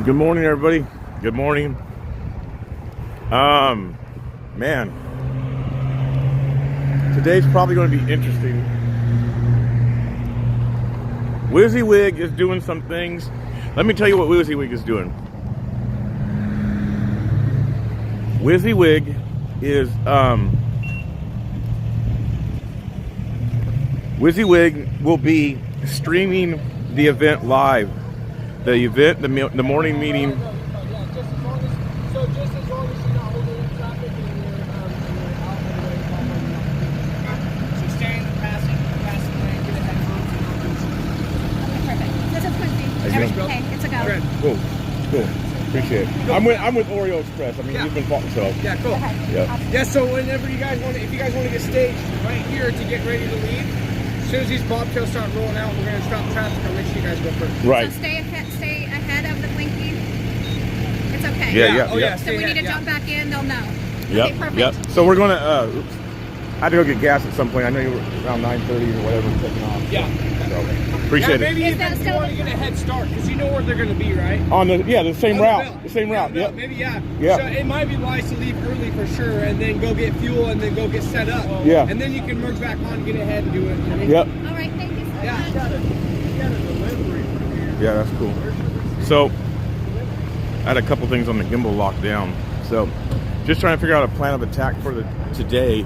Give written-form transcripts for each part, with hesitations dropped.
Good morning, everybody. Good morning. Man, today's probably going to be interesting. WYSIWYG is doing some things. Let me tell you what WYSIWYG is doing. WYSIWYG is WYSIWYG will be streaming the event live. The event, the morning meeting. So just as long as you're not holding in traffic and you're out of the way. So stay in the passing lane, get ahead of Okay, perfect. This is Quincy. Okay, it's a go. Cool. Appreciate it. I'm with Oreo Express. I mean, you've been so. Yeah, cool. Okay. Yeah. Yeah, so whenever you guys want to, if you guys want to get staged right here to get ready to leave, as soon as these bobtails start rolling out, we're going to stop traffic. I'll make sure you guys go first. Right. So stay ahead of the blinking. It's okay. Yeah. Oh, yeah. So we need to jump back in, they'll know. Yep. Okay, perfect. Yep. So we're gonna. I had to go get gas at some point. I know you were around 9:30 or whatever taking off. Yeah. So, appreciate maybe it. if you want to get a head start, because you know where they're going to be, right? On the same On route. belt. The same route. Yep. Maybe, yeah. Yep. So it might be wise to leave early for sure, and then go get fuel, and then go get set up. Yeah. And then you can merge back on, get ahead, and do it. Yep. All right, thank you so much. Yeah, that's cool. So I had a couple things on the gimbal locked down. So just trying to figure out a plan of attack for today.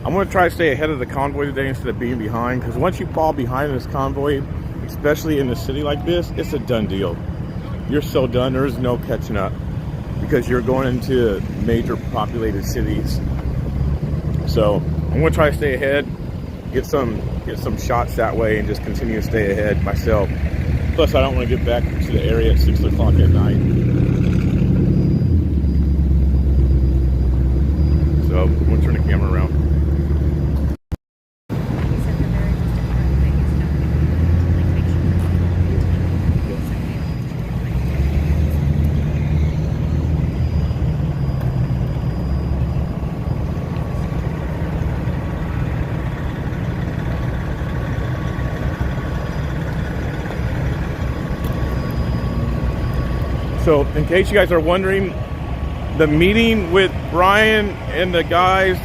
I'm going to try to stay ahead of the convoy today instead of being behind, because once you fall behind this convoy, especially in a city like this, it's a done deal. You're so done. There's no catching up because you're going into major populated cities. So I'm going to try to stay ahead, get some shots that way, and just continue to stay ahead myself. Plus, I don't want to get back to the area at 6 o'clock at night. So I'm going to turn the camera around. So, in case you guys are wondering, the meeting with Brian and the guys,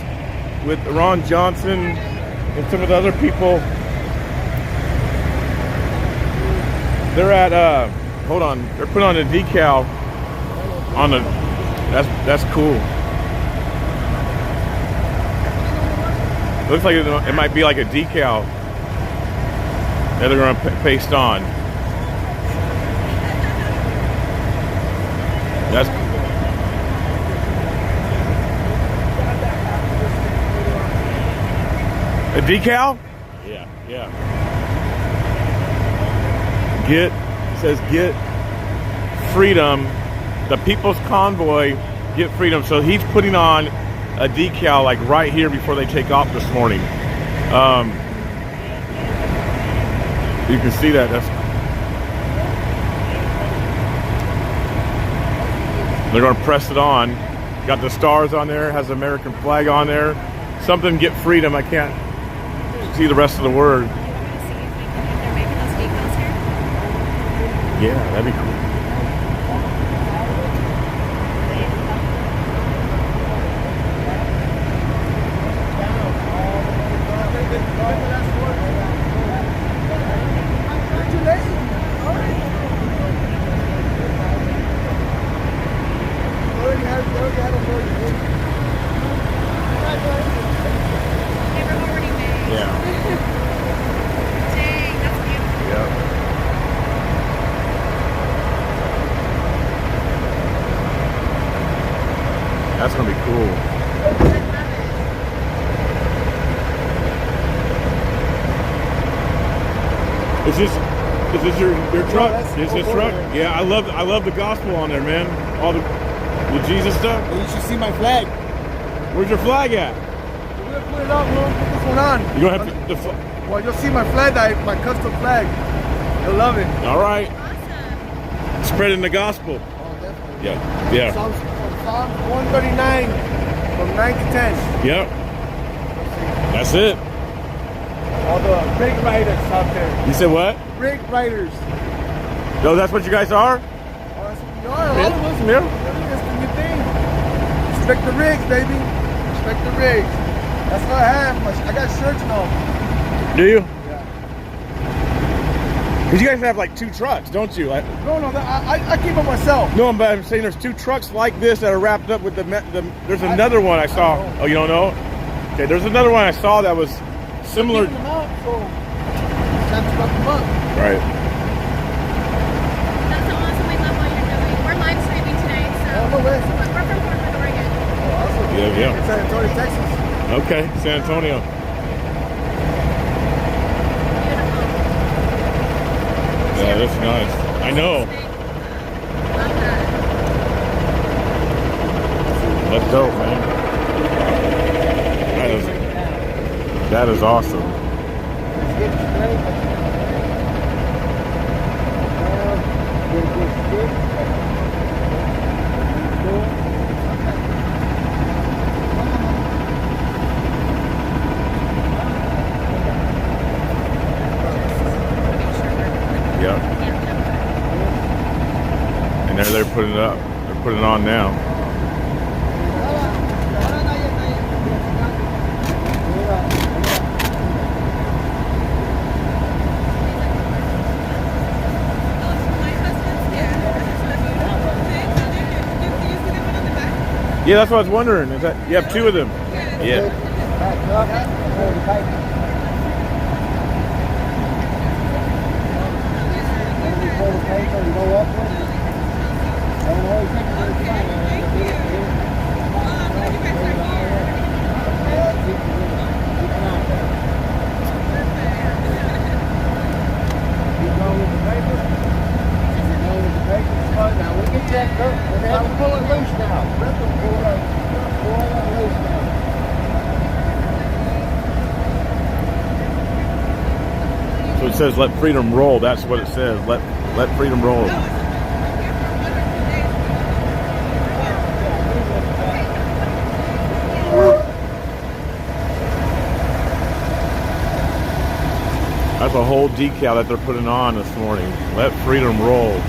with Ron Johnson and some of the other people, they're at, hold on, they're putting on a decal on the, that's cool. Looks like it might be like a decal that they're going to paste on. That's a decal? Yeah. It says get freedom. The People's Convoy, get freedom. So he's putting on a decal like right here before they take off this morning. You can see that. They're going to press it on. Got the stars on there. Has the American flag on there. Something get freedom. I can't see the rest of the word. Yeah, that'd be cool. That's gonna be cool. Is this your truck? Is this truck? Yeah, I love the gospel on there, man. All the Jesus stuff. Well, you should see my flag. Where's your flag at? We're gonna put it up. We're gonna put this one on. You gonna have to. Well, you'll see my flag, my custom flag. You'll love it. All right. Awesome. Spreading the gospel. Oh, definitely. Yeah. Psalm 139 from 9 to 10. Yep. That's it. All the big riders out there. You said what? Big riders. No, that's what you guys are? Oh, that's what No, all of us. Yeah. That's the new thing. Respect the rigs, baby. Respect the rigs. That's what I have. I got shirts and all. Do you? Yeah. Because you guys have like 2 trucks, don't you? Like, No, I keep it myself. no, but I'm saying there's 2 trucks like this that are wrapped up with the there's another one I saw. Oh, you don't know? Okay, there's another one I saw that was similar. Keeping them out, so time to fuck them up. Right. That's so awesome. We love what you're doing. We're live streaming today, so Oh, no way. we're from Portland, Oregon. Oh, awesome. Yeah. It's San Antonio, Texas. Okay, San Antonio. Beautiful. Yeah, that's nice. I know. Love that. That's dope, man. That is awesome. Let's get it straight. Get stick. Cool. Yeah. And they're putting it up. They're putting it on now. Yeah, that's what I was wondering. Is that you have 2 of them? Yeah. Back up. Hold it tight. Hold the paper and go upward. Don't worry, take it to the side. Keep it out there. Keep going with the paper. Keep going with the paper. Slow now. We get that up. Let them pull it loose now. Let them pull it loose now. So it says let freedom roll. That's what it says. Let freedom roll. That's a whole decal that they're putting on this morning. Let freedom roll.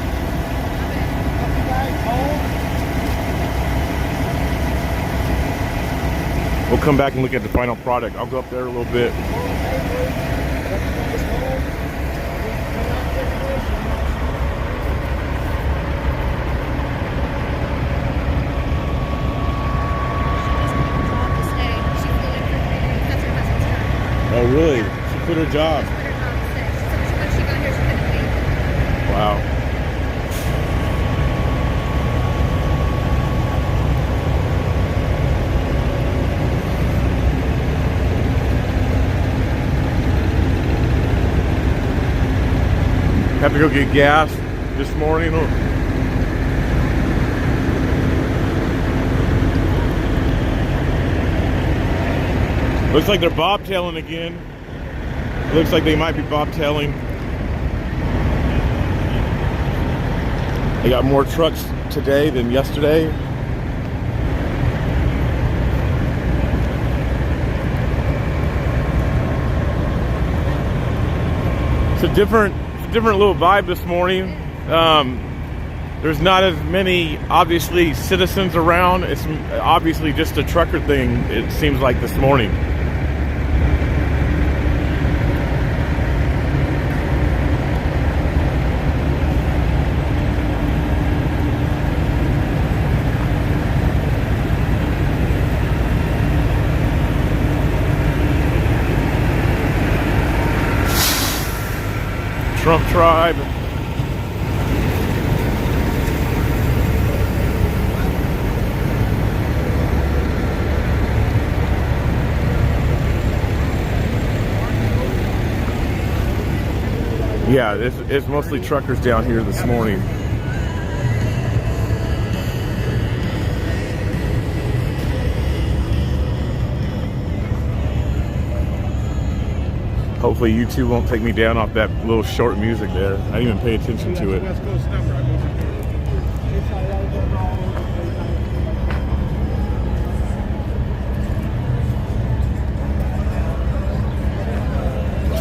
We'll come back and look at the final product. I'll go up there a little bit. Oh, really? She quit her job. Wow. Have to go get gas this morning. Looks like they're bobtailing again. Looks like they might be bobtailing. They got more trucks today than yesterday. It's a different little vibe this morning. There's not as many, obviously, citizens around. It's obviously just a trucker thing, it seems like this morning. Trump tribe. Yeah, it's mostly truckers down here this morning. Hopefully YouTube won't take me down off that little short music there. I didn't even pay attention to it.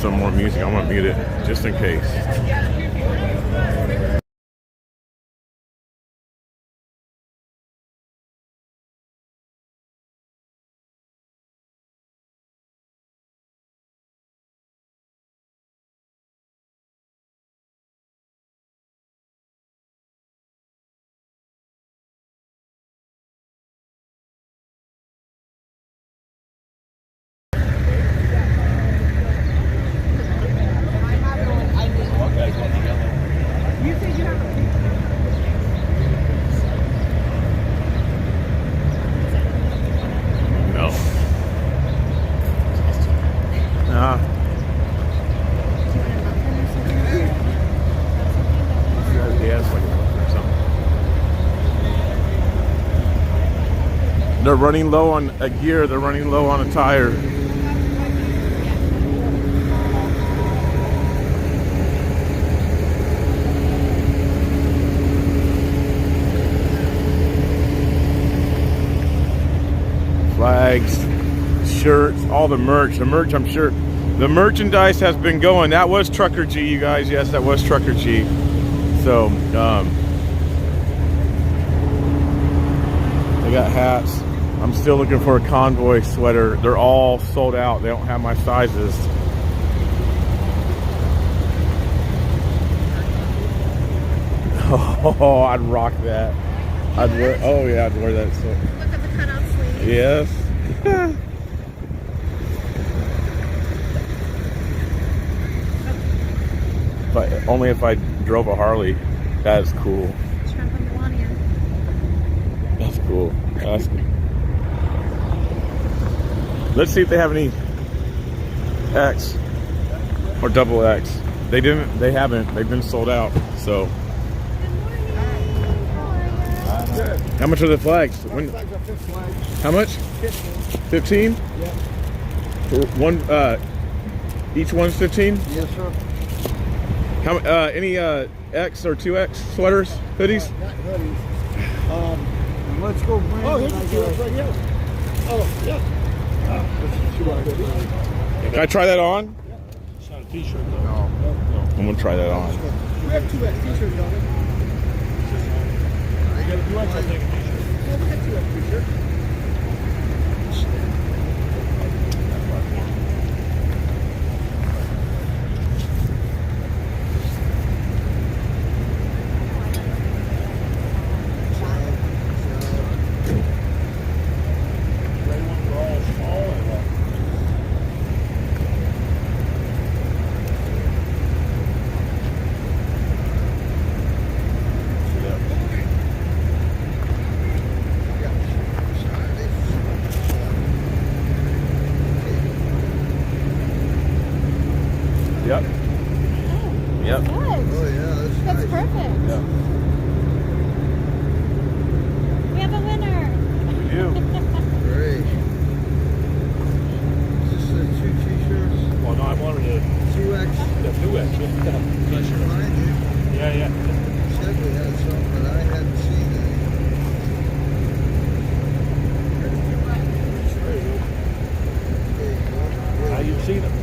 Some more music, I'm gonna mute it just in case. They're running low on a gear. They're running low on a tire. Flags, shirts, all the merch. The merch, I'm sure. The merchandise has been going. That was Trucker G, you guys. Yes, that was Trucker G. So, they got hats. I'm still looking for a Convoy sweater. They're all sold out. They don't have my sizes. Oh, I'd rock that. I'd wear. Oh yeah, I'd wear that. So. Look at the cutout sleeve. Yes. But only if I drove a Harley. That's cool. Trump and Melania. That's cool. That's cool. Let's see if they have any X or double X. They didn't. They haven't. They've been sold out. So. How much are the flags? How much? 15. Yeah. One. Each one's 15. Yes, sir. How? Any X or 2X sweaters, hoodies? Not hoodies. Let's go bring. Oh, here's the 2X right here. Oh, yeah. Can I try that on? It's not a t-shirt though. No. I'm gonna try that on. We have 2X t-shirts on it. You got a 2X, I'll take a t-shirt. Yeah, we got 2X t-shirts. Yep. Yep. Good. Oh, yeah, That's nice. perfect. Yeah. We have a winner. We do. Great. Just the 2 t-shirts, Well, no, I wanted a 2X. 2X. Mine, you Yeah, yeah. said we had some, but I hadn't seen any. How you seen them?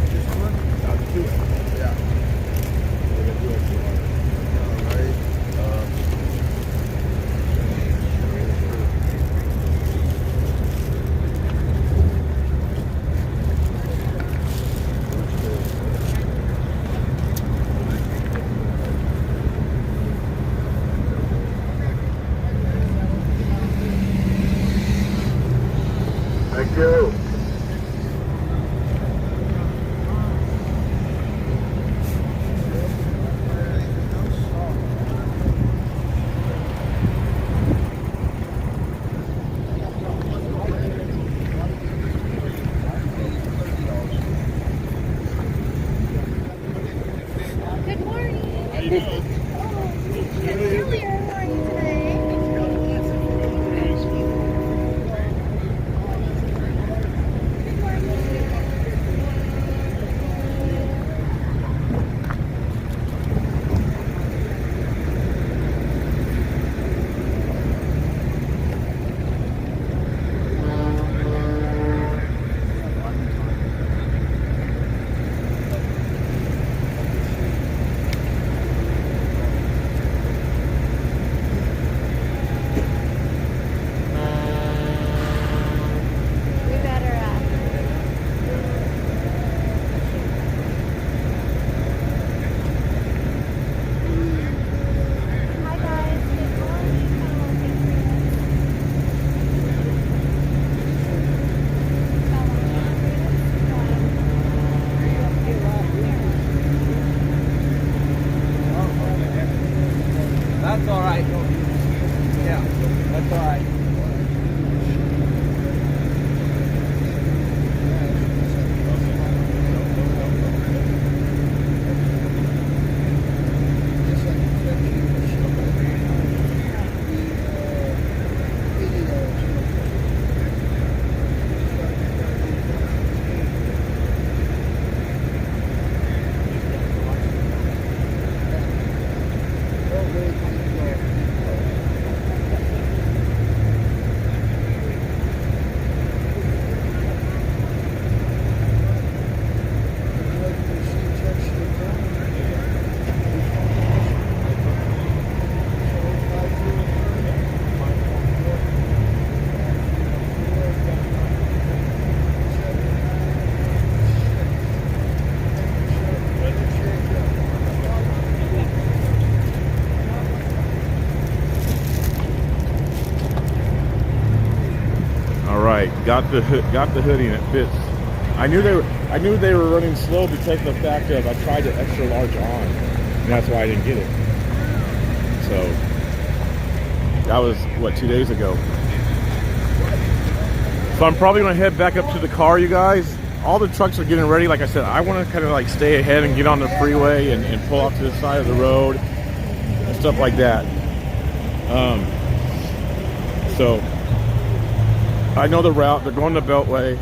Just one? Not the 2X. Yeah. They got 2X. All right. Thank you. Good morning. How you doing? Julia, how are you today? We better Hi guys. Good morning. That's all right. Yeah, that's all right. got the hoodie and it fits. I knew they were running slow because of the fact of I tried the extra large on, and that's why I didn't get it. So that was what, 2 days ago. So I'm probably gonna head back up to the car, you guys. All the trucks are getting ready. Like I said, I want to kind of like stay ahead and get on the freeway and pull off to the side of the road and stuff like that. So I know the route. They're going the Beltway.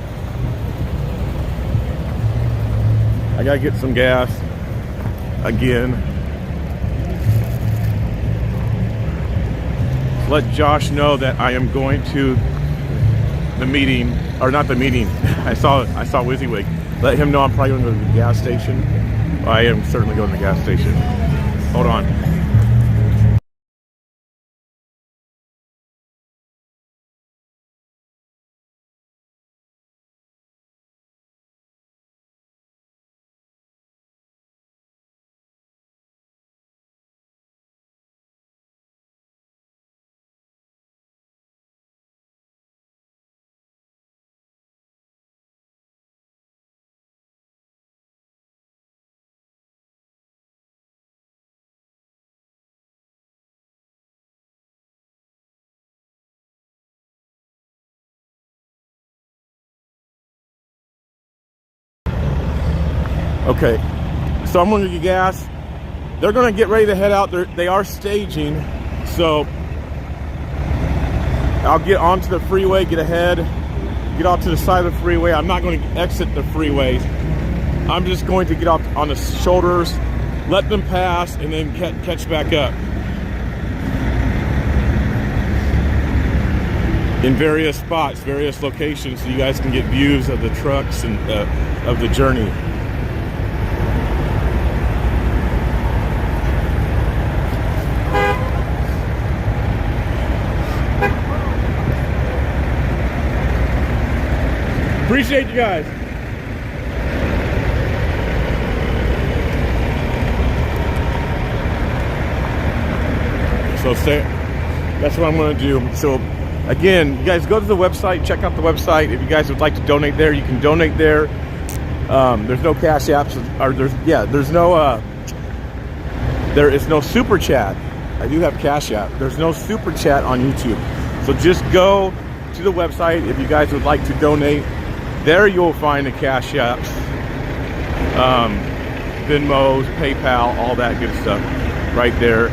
I gotta get some gas again. Let Josh know that I am going to the meeting, or not the meeting. I saw WYSIWYG. Let him know I'm probably going to go to the gas station. I am certainly going to the gas station. Hold on. Okay, so I'm going to get gas. They're going to get ready to head out. They are staging, so I'll get onto the freeway, get ahead, get off to the side of the freeway. I'm not going to exit the freeways. I'm just going to get off on the shoulders, let them pass, and then catch back up. In various spots, various locations, so you guys can get views of the trucks and of the journey. Appreciate you guys. So that's what I'm going to do. So again, you guys go to the website, check out the website. If you guys would like to donate there, you can donate there. There's no cash apps, or there is no super chat. I do have Cash App. There's no super chat on YouTube. So just go to the website if you guys would like to donate. There you'll find the Cash Apps, Venmos, PayPal, all that good stuff right there.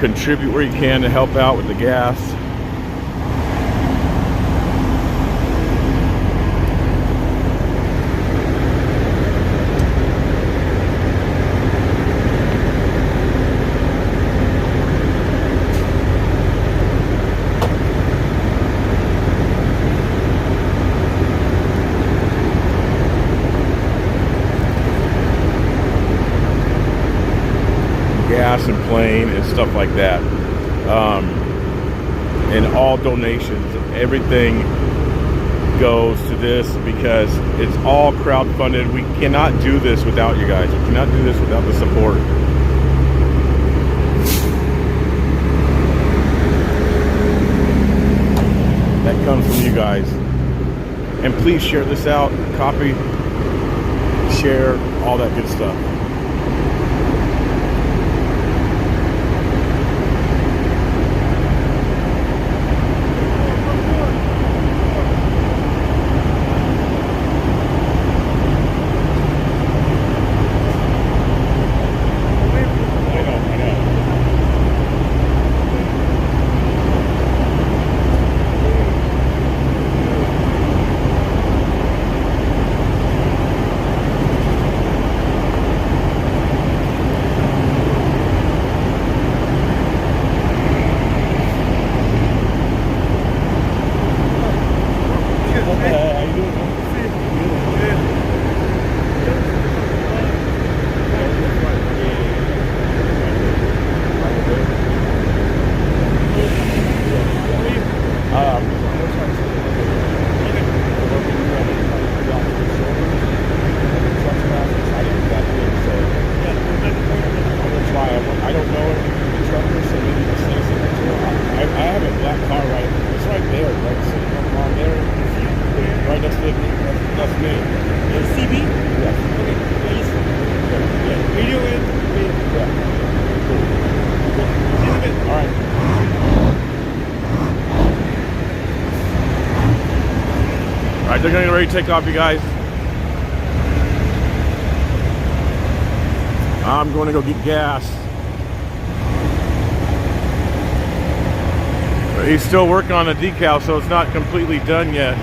Contribute where you can to help out with the gas. Gas and plane and stuff like that, and all donations, everything goes to this because it's all crowdfunded. We cannot do this without you guys. We cannot do this without the support. That comes from you guys. And please share this out, copy, share, all that good stuff. ready to take off, you guys. I'm going to go get gas. He's still working on the decal, so it's not completely done yet.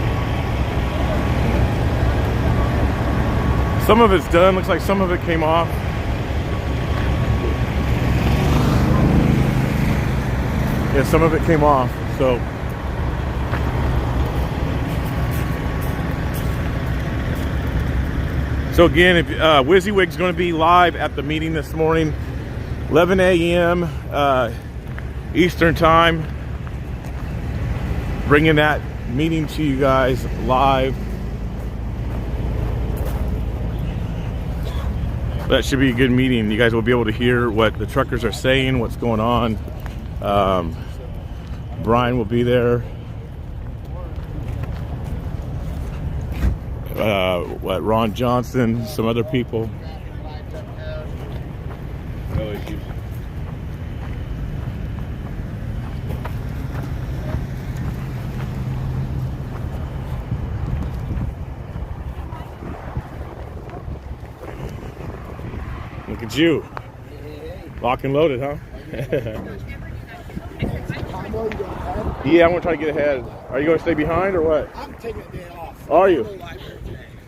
Some of it's done. Looks like some of it came off. Yeah, some of it came off. So again, if WYSIWYG's going to be live at the meeting this morning, 11 a.m. Eastern time, bringing that meeting to you guys live. That should be a good meeting. You guys will be able to hear what the truckers are saying, what's going on. Brian will be there. Ron Johnson, some other people. Look at you. Lock and loaded, huh? Yeah, I'm gonna try to get ahead. Are you gonna stay behind or what? I'm taking a day off. Are you?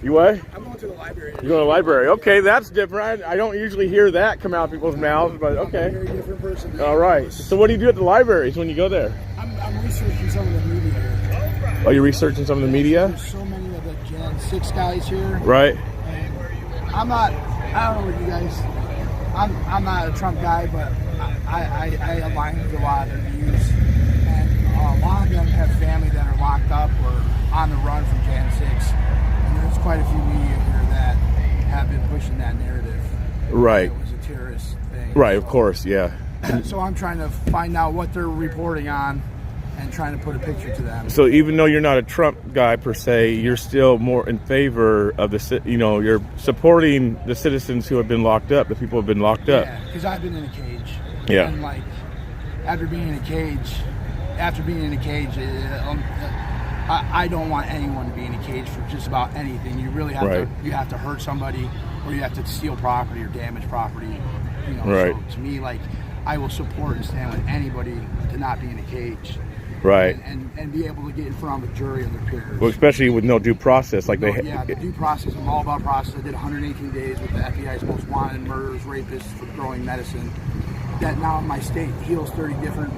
You what? I'm going to the library. You're going to the library. Okay, that's different. I don't usually hear that come out of people's mouths, but I'm a okay. very different person. All right. So what do you do at the libraries when you go there? I'm researching some of the media here. Are you researching some of the media? There's so many of the Gen 6 guys here. Right. And I don't know what you guys, I'm not a Trump guy, but I align with a lot of their views. And a lot of them have family that are locked up or on the run from Gen 6. And there's quite a few media here that have been pushing that narrative. Right. It was a terrorist thing. Right, of course, yeah. So I'm trying to find out what they're reporting on and trying to put a picture to them. So even though you're not a Trump guy per se, you're still more in favor of you're supporting the citizens who have been locked up, the people who have been locked up. Yeah, because I've been in a cage. Yeah. And after being in a cage, I don't want anyone to be in a cage for just about anything. You really have Right. you have to hurt somebody, or you have to steal property or damage property. Right. So to me, I will support and stand with anybody to not be in a cage. Right. And be able to get in front of a jury of their peers. Well, especially with no due process, like Yeah, the due process. I'm all about process. I did 118 days with the FBI's most wanted murderers, rapists for growing medicine. That now in my state heals 30 different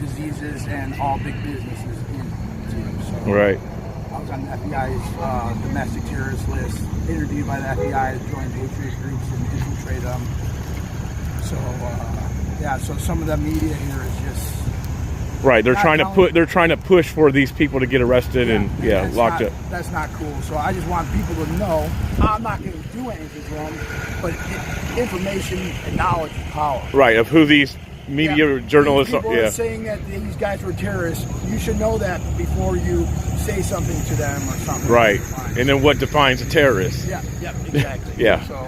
diseases and all big businesses in it. So Right. I was on the FBI's domestic terrorist list, interviewed by the FBI to join patriot groups and infiltrate them. So so some of the media here is just. Right, they're trying to push for these people to get arrested and that's locked not, up. That's not cool. So I just want people to know I'm not going to do anything to them, but information and knowledge is power. Right, of who these media journalists People are. are saying that these guys were terrorists. You should know that before you say something to them or something. Right, and then what defines a terrorist? Yeah, exactly. Yeah. So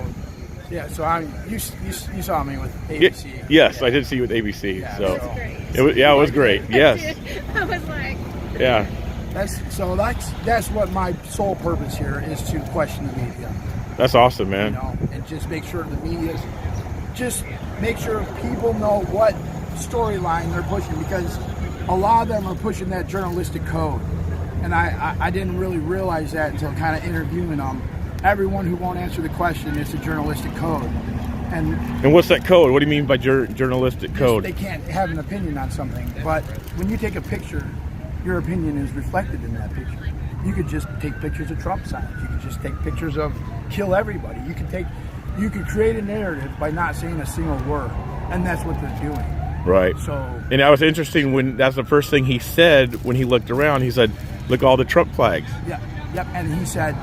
you saw me with ABC. Yes, I did see you with ABC. Yeah, so that's great. it was great. Yes. I was like, Yeah. That's what my sole purpose here is, to question the media. That's awesome, man. And just make sure the media's make sure people know what storyline they're pushing, because a lot of them are pushing that journalistic code, and I didn't really realize that until kind of interviewing them. Everyone who won't answer the question is a journalistic code. And what's that code? What do you mean by journalistic code? They can't have an opinion on something, but when you take a picture, your opinion is reflected in that picture. You could just take pictures of Trump signs. You could just take pictures of kill everybody. You could create a narrative by not saying a single word, and that's what they're doing. Right. So, and that was interesting when that's the first thing he said when he looked around. He said, "Look, all the Trump flags." Yep. And he said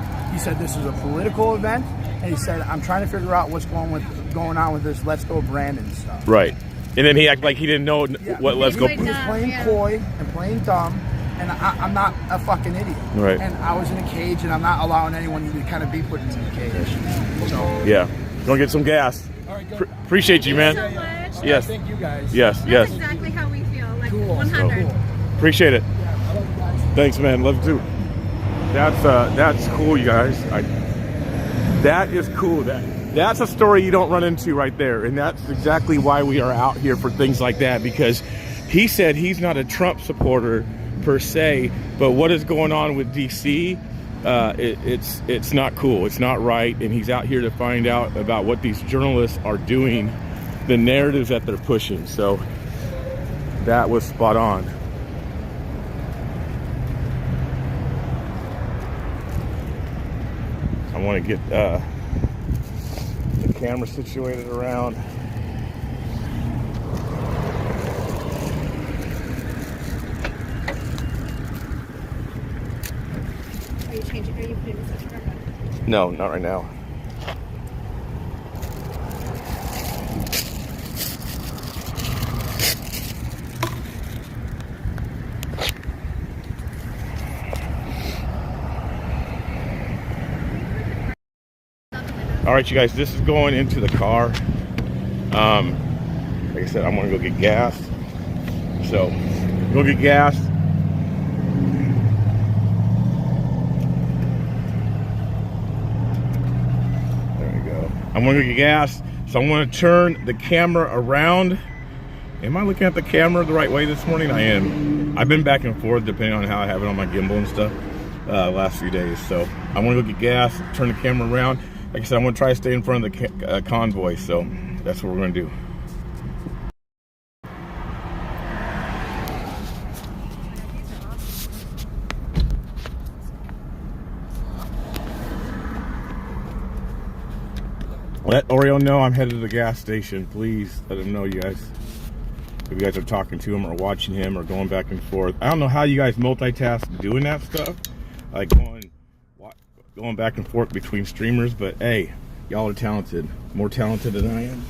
this is a political event, and he said, I'm trying to figure out what's going on with this Let's Go Brandon stuff. Right. And then he acted like he didn't know what Let's Go. He was playing coy and playing dumb, and I'm not a fucking idiot. Right. And I was in a cage, and I'm not allowing anyone to kind of be put in a cage. So Yeah. Gonna get some gas. all right, go. Appreciate you, man. so much. Yes. Thank you guys. Yes. That's Yes. exactly how we feel. Like Cool. 100. Cool. Appreciate it. Yeah, I love you guys. Thanks, man. Love you too. That's cool, you guys. That is cool. That's a story you don't run into right there, and that's exactly why we are out here for things like that. Because he said he's not a Trump supporter per se, but what is going on with DC? It's not cool. It's not right, and he's out here to find out about what these journalists are doing, the narratives that they're pushing. So that was spot on. I want to get the camera situated around. Are you changing? Are you putting this extra on? No, not right now. All right, you guys, this is going into the car. Like I said, I'm gonna go get gas. So, go get gas. There we go. I'm gonna go get gas. So I'm gonna turn the camera around. Am I looking at the camera the right way this morning? I am. I've been back and forth depending on how I have it on my gimbal and stuff last few days. So I'm gonna go get gas, turn the camera around. Like I said, I'm gonna try to stay in front of the convoy, so that's what we're gonna do. Let Oreo know I'm headed to the gas station. Please let him know, you guys. If you guys are talking to him or watching him or going back and forth. I don't know how you guys multitask doing that stuff. Like going back and forth between streamers, but hey, y'all are talented. More talented than I am.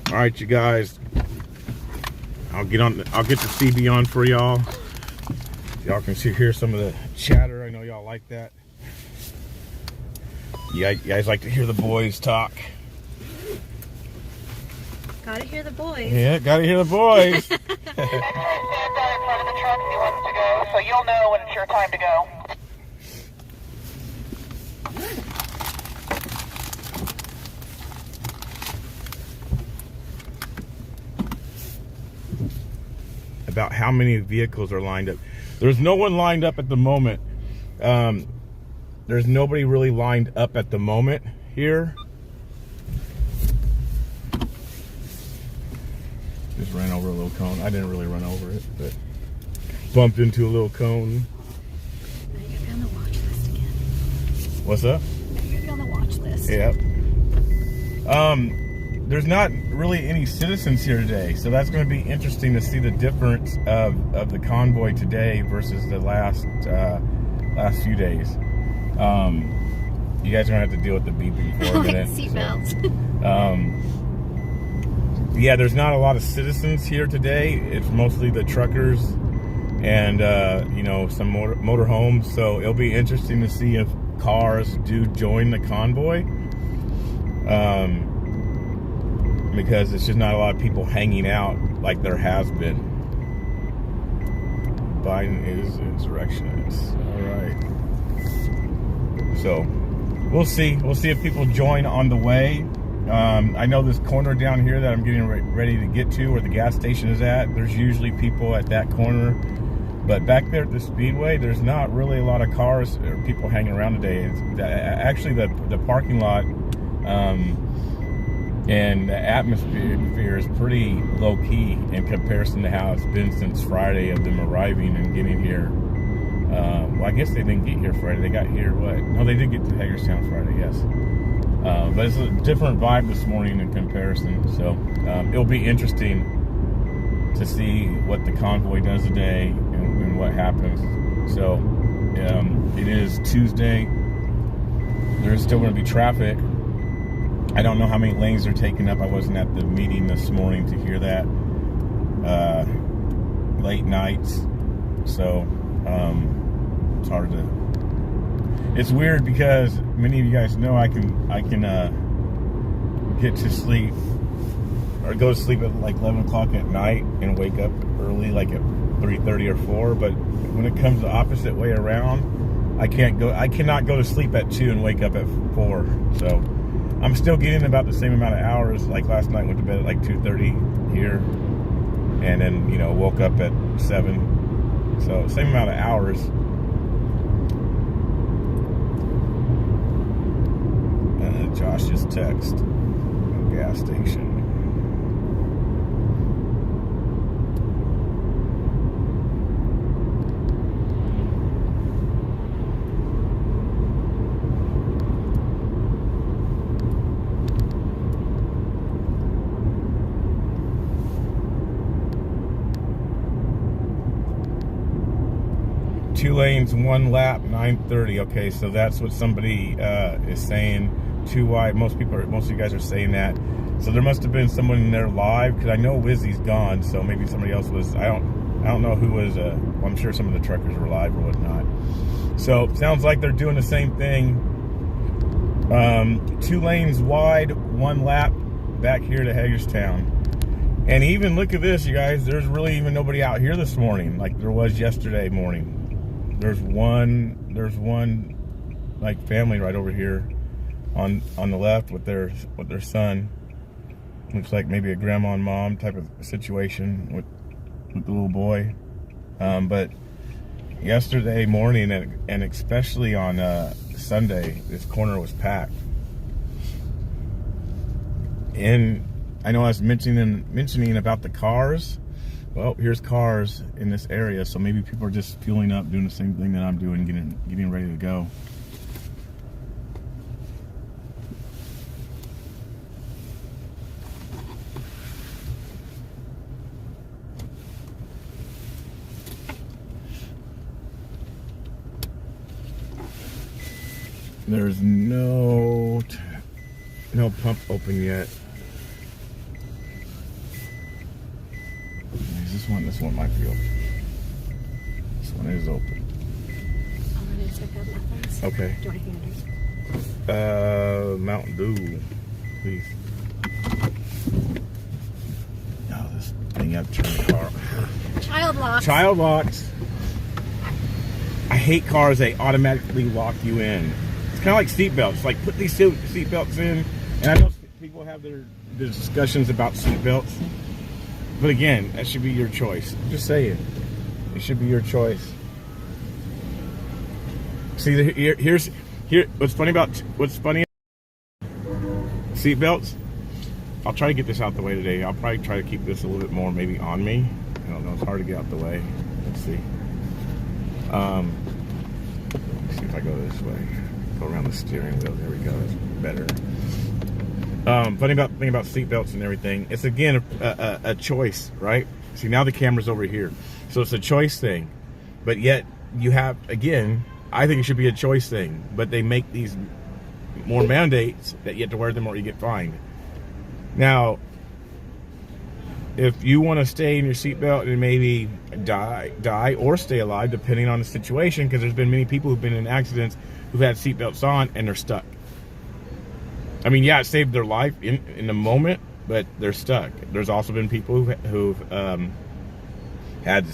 All right, you guys. I'll get the CB on for y'all. Y'all can hear some of the chatter. I know y'all like that. You guys like to hear the boys talk. Gotta hear the boys. Yeah, gotta hear the boys. Stand down in front of the truck if he wants to go, so you'll know when it's your time to go. About how many vehicles are lined up. There's no one lined up at the moment. There's nobody really lined up at the moment here. Just ran over a little cone. I didn't really run over it, but bumped into a little cone. Now you're gonna be on the watch list again. What's up? Now you're gonna be on the watch list. Yep. There's not really any citizens here today, so that's going to be interesting to see the difference of the convoy today versus the last few days. You guys are going to have to deal with the beeping for a minute. Seatbelts. Yeah, there's not a lot of citizens here today. It's mostly the truckers and some motor homes. So it'll be interesting to see if cars do join the convoy. Because it's just not a lot of people hanging out like there has been. Biden is insurrectionist. All right. So we'll see. We'll see if people join on the way. I know this corner down here that I'm getting ready to get to, where the gas station is at, there's usually people at that corner. But back there at the Speedway, there's not really a lot of cars or people hanging around today. Actually, the parking lot And the atmosphere is pretty low key in comparison to how it's been since Friday of them arriving and getting here. Well, I guess they didn't get here Friday. They got here, what? No, they did get to Hagerstown Friday, yes. But it's a different vibe this morning in comparison. So it'll be interesting to see what the convoy does today and what happens. So it is Tuesday. There's still going to be traffic. I don't know how many lanes are taken up. I wasn't at the meeting this morning to hear that. Late nights. So it's hard to... It's weird because many of you guys know I can get to sleep or go to sleep at like 11 o'clock at night and wake up early, like at 3:30 or 4. But when it comes the opposite way around, I cannot go to sleep at 2 and wake up at 4. So I'm still getting about the same amount of hours. Like last night, went to bed at like 2:30 here, and then woke up at 7. So same amount of hours. Josh just text. Gas station. Two lanes, 1 lap, 9:30. Okay, so that's what somebody is saying. 2 wide. Most of you guys are saying that. So there must have been someone in there live, because I know Wizzy's gone. So maybe somebody else was. I don't know who was. Well, I'm sure some of the truckers were live or whatnot. So sounds like they're doing the same thing. 2 lanes wide, 1 lap back here to Hagerstown. And even look at this, you guys. There's really even nobody out here this morning like there was yesterday morning. There's one like family right over here on the left with their son. Looks like maybe a grandma and mom type of situation with the little boy. But yesterday morning and especially on Sunday, this corner was packed. And I know I was mentioning about the cars. Well, here's cars in this area, so maybe people are just fueling up, doing the same thing that I'm doing, getting ready to go. There's no pump open yet. This one might be open. This one is open. I'm going to check out my things. Okay. Do you want anything to drink? Mountain Dew, please. Oh, this thing I've turned the car. Child locks. Child locks. I hate cars. They automatically lock you in. It's kind of like seatbelts. Like, put these seatbelts in. And I know people have their discussions about seatbelts. But again, that should be your choice. I'm just saying. It should be your choice. See, here's what's funny seatbelts. I'll try to get this out the way today. I'll probably try to keep this a little bit more maybe on me. I don't know. It's hard to get out the way. Let's see. Let's see if I go this way. Go around the steering wheel. There we go. That's better. Funny thing about seatbelts and everything, it's again a choice, right? See, now the camera's over here, so it's a choice thing, but yet you have, again, I think it should be a choice thing, but they make these more mandates that you have to wear them or you get fined. Now, if you want to stay in your seatbelt and maybe die or stay alive, depending on the situation, because there's been many people who've been in accidents who've had seatbelts on and they're stuck. I mean, yeah, it saved their life in the moment, but they're stuck. There's also been people who've had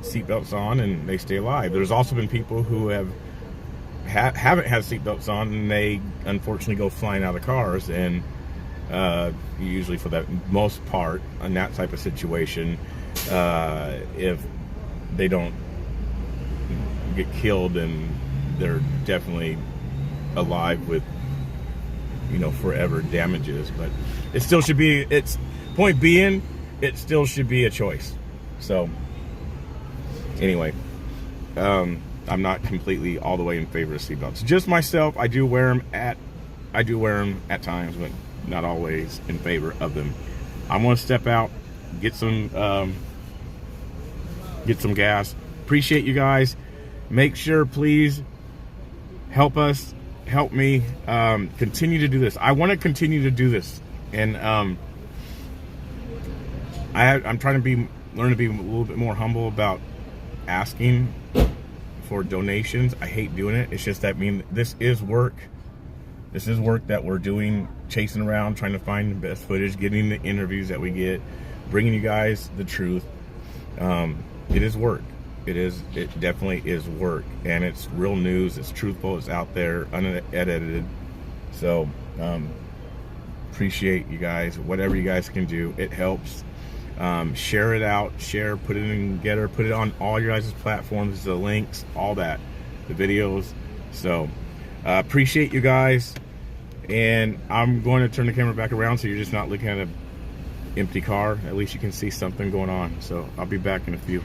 seatbelts on and they stay alive. There's also been people who haven't had seatbelts on and they unfortunately go flying out of cars. And usually, for the most part, in that type of situation, if they don't get killed, then they're definitely alive with forever damages. But it still should be. It's point being, it still should be a choice. So anyway, I'm not completely all the way in favor of seatbelts. Just myself, I do wear them at times, but not always in favor of them. I'm gonna step out, get some gas. Appreciate you guys. Make sure, please, help me continue to do this. I want to continue to do this, and I'm trying to learn to be a little bit more humble about asking for donations. I hate doing it. It's just that this is work. This is work that we're doing, chasing around, trying to find the best footage, getting the interviews that we get, bringing you guys the truth. It is work. It definitely is work, and it's real news. It's truthful. It's out there, unedited. So appreciate you guys. Whatever you guys can do, it helps. Share it out. Put it in Getter. Put it on all your guys' platforms. The links, all that, the videos. So appreciate you guys, and I'm going to turn the camera back around so you're just not looking at an empty car. At least you can see something going on. So I'll be back in a few.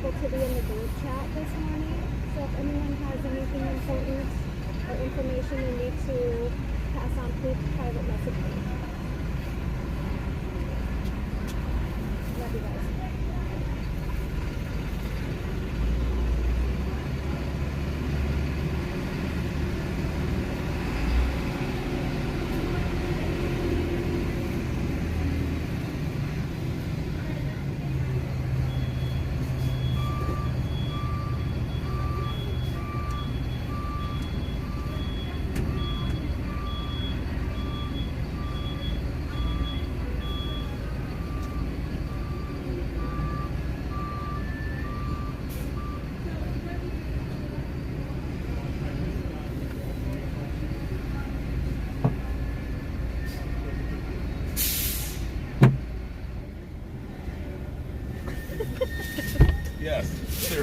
To be in the group chat this morning, so if anyone has anything important or information you need to pass on, please private message me. Love you guys.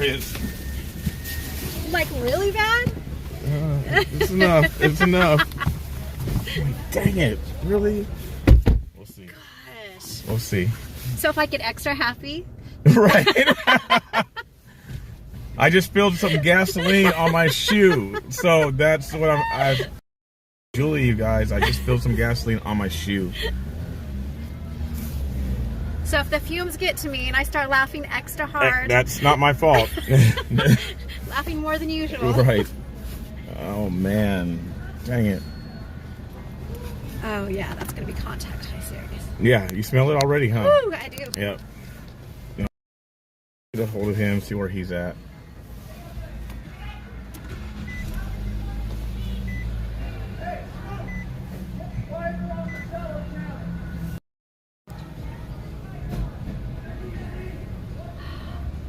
is. Like really bad? It's enough. It's enough. Dang it. Really? We'll see. Gosh. We'll see. So if I get extra happy, Right. I just spilled some gasoline on my shoe. So that's what I've Julie, you guys, I just spilled some gasoline on my shoe. so if the fumes get to me and I start laughing extra hard, That's not my fault. laughing more than usual. Right. Oh, man. Dang it. Oh yeah, that's gonna be contact high serious. Yeah, you smell it already, huh? Woo, I do. Yep. Get a hold of him, see where he's at.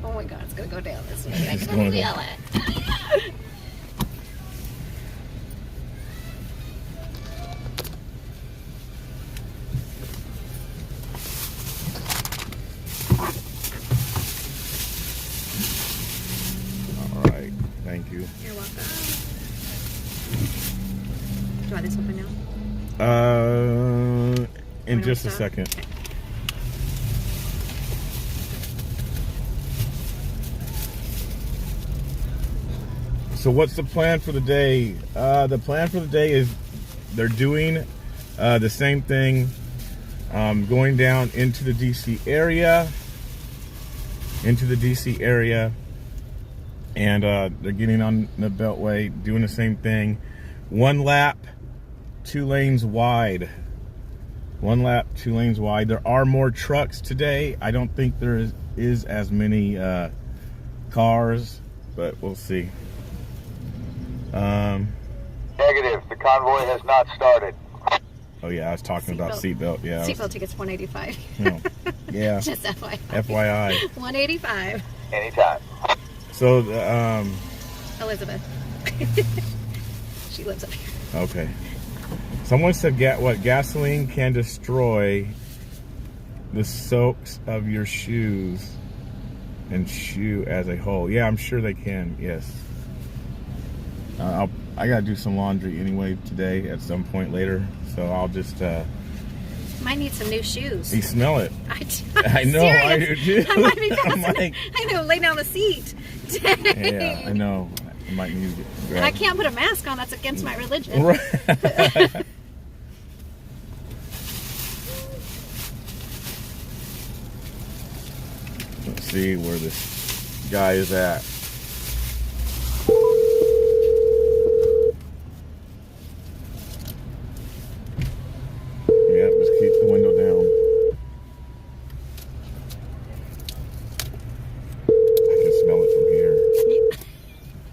Oh my god, it's gonna go down this way. I It's can going feel down. it. All right. Thank you. You're welcome. Do you want this open now? In Wanna just a stop? second. Okay. So what's the plan for the day? The plan for the day is they're doing the same thing, going down into the DC area, and they're getting on the Beltway, doing the same thing. 1 lap, 2 lanes wide. 1 lap, 2 lanes wide. There are more trucks today. I don't think there is as many cars, but we'll see. Negative. The convoy has not started. Oh yeah, I was talking about Seatbelt. seatbelt. Yeah. I was- Seatbelt ticket's $185. no. Yeah. Just FYI. FYI. $185. Anytime. So, Elizabeth. She lives up here. okay. Someone said, what gasoline can destroy the soaks of your shoes and shoe as a whole. Yeah, I'm sure they can. Yes. I gotta do some laundry anyway today at some point later, so I'll just. Might need some new shoes. You smell it. I do. I know. I do too. I might be I'm passing. like, I know. Lay down the seat. Dang. yeah, I know. I might need to grab. I can't put a mask on. That's against my religion. Right. Let's see where this guy is at. Yep, just keep the window down. I can smell it from here.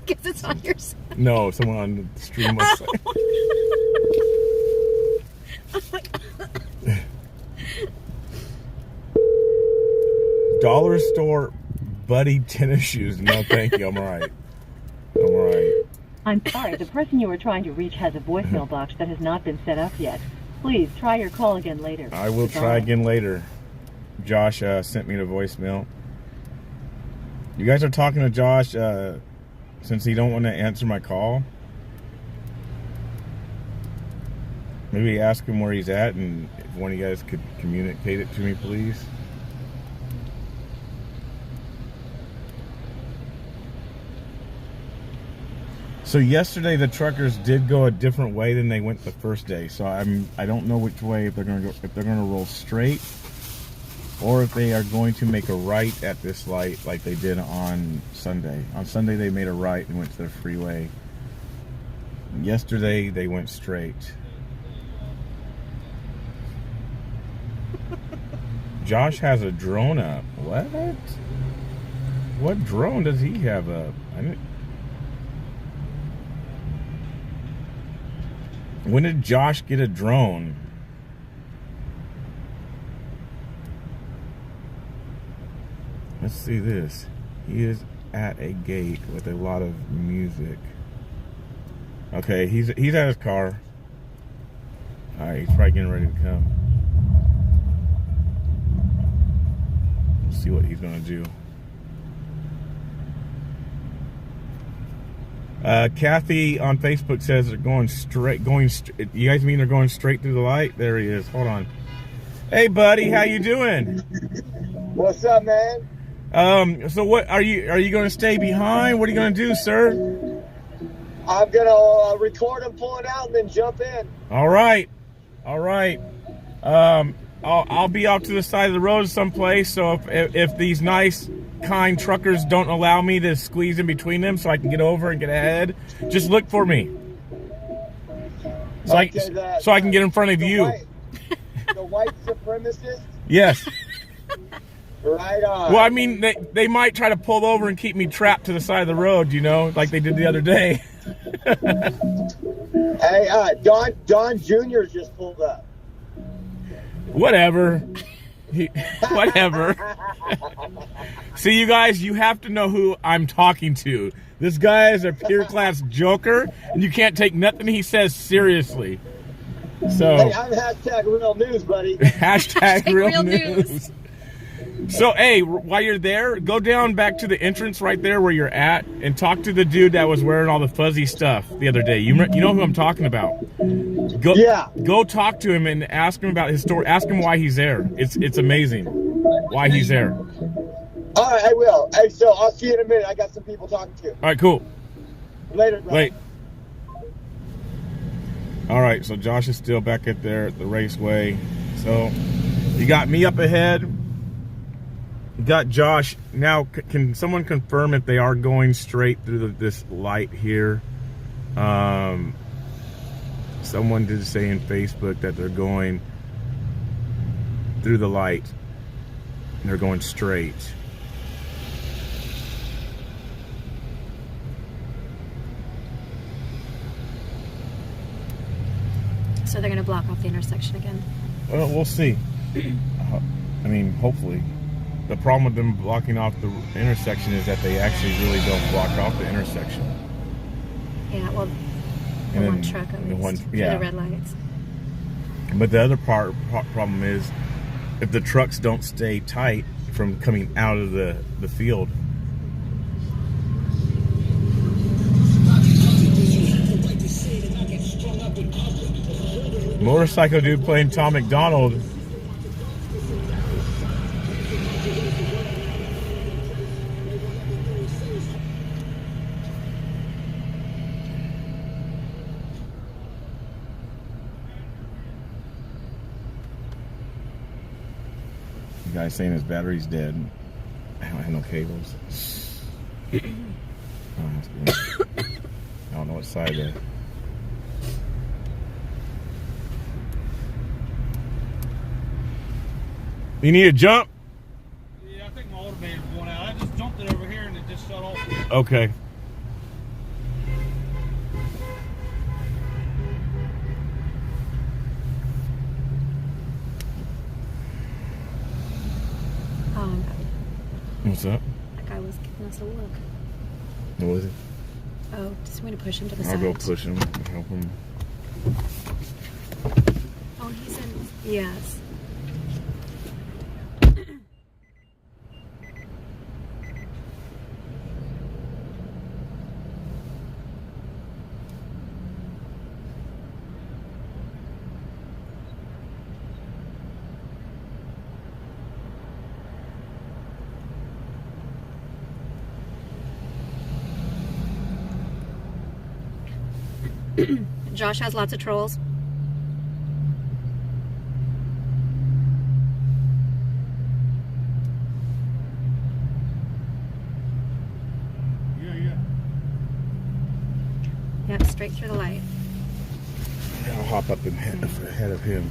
Because it's on your side. No, someone on the stream was like, dollar store buddy tennis shoes. No, thank you. I'm all right. I'm all right. I'm sorry, the person you are trying to reach has a voicemail box that has not been set up yet. Please try your call again later. I will Goodbye. try again later. Josh sent me the voicemail. You guys are talking to Josh since he don't want to answer my call. Maybe ask him where he's at, and if one of you guys could communicate it to me, please. So yesterday the truckers did go a different way than they went the first day. So I don't know which way, if they're gonna go, if they're gonna roll straight or if they are going to make a right at this light like they did on Sunday. On Sunday they made a right and went to the freeway. Yesterday they went straight. Josh has a drone up. What? What drone does he have up? When did Josh get a drone? Let's see this. He is at a gate with a lot of music. Okay, he's at his car. Alright, he's probably getting ready to come. Let's see what he's gonna do. Kathy on Facebook says they're going straight. You guys mean they're going straight through the light? There he is. Hold on. Hey, buddy, how you doing? What's up, man? So what are you going to stay behind? What are you going to do, sir? I'm gonna record them pulling out and then jump in. All right. I'll be out to the side of the road someplace. So if these nice, kind truckers don't allow me to squeeze in between them, so I can get over and get ahead, just look for me. So I can get in front of you. The white supremacist. Yes. Right on. Well, I mean, they might try to pull over and keep me trapped to the side of the road, like they did the other day. Hey, Don Jr. just pulled up. Whatever. Whatever. See, you guys, you have to know who I'm talking to. This guy is a pure class joker, and you can't take nothing he says seriously. So, Hey, I'm hashtag real news, buddy. hashtag real news. So, hey, while you're there, go down back to the entrance right there where you're at and talk to the dude that was wearing all the fuzzy stuff the other day. You know who I'm talking about. Go talk to him and ask him about his story. Ask him why he's there. It's amazing why he's there. All right, I will. Hey, so I'll see you in a minute. I got some people talking to. All right, cool. Later, bro. Wait. All right, so Josh is still back at the raceway. So you got me up ahead. You got Josh. Now, can someone confirm if they are going straight through this light here? Someone did say in Facebook that they're going through the light. And they're going straight. So they're going to block off the intersection again? Well, we'll see. I mean, hopefully. The problem with them blocking off the intersection is that they actually really don't block off the intersection. Yeah, well, the And one then truck at the least, one- for yeah. the red lights. But the other problem is if the trucks don't stay tight from coming out of the field. Motorcycle dude playing Tom McDonald. The guy saying his battery's dead. I don't have no cables. I don't know what side of. You need a jump? Yeah, I think my automator's going out. I just jumped it over here and it just shut off. Okay. What's up? That guy was giving us a look. What was it? Oh, just want to push him to the I'll side. go push him, help him. Oh, he's in. Yes. Josh has lots of trolls. Yeah. Yep, straight through the light. I'll hop up and ahead of him.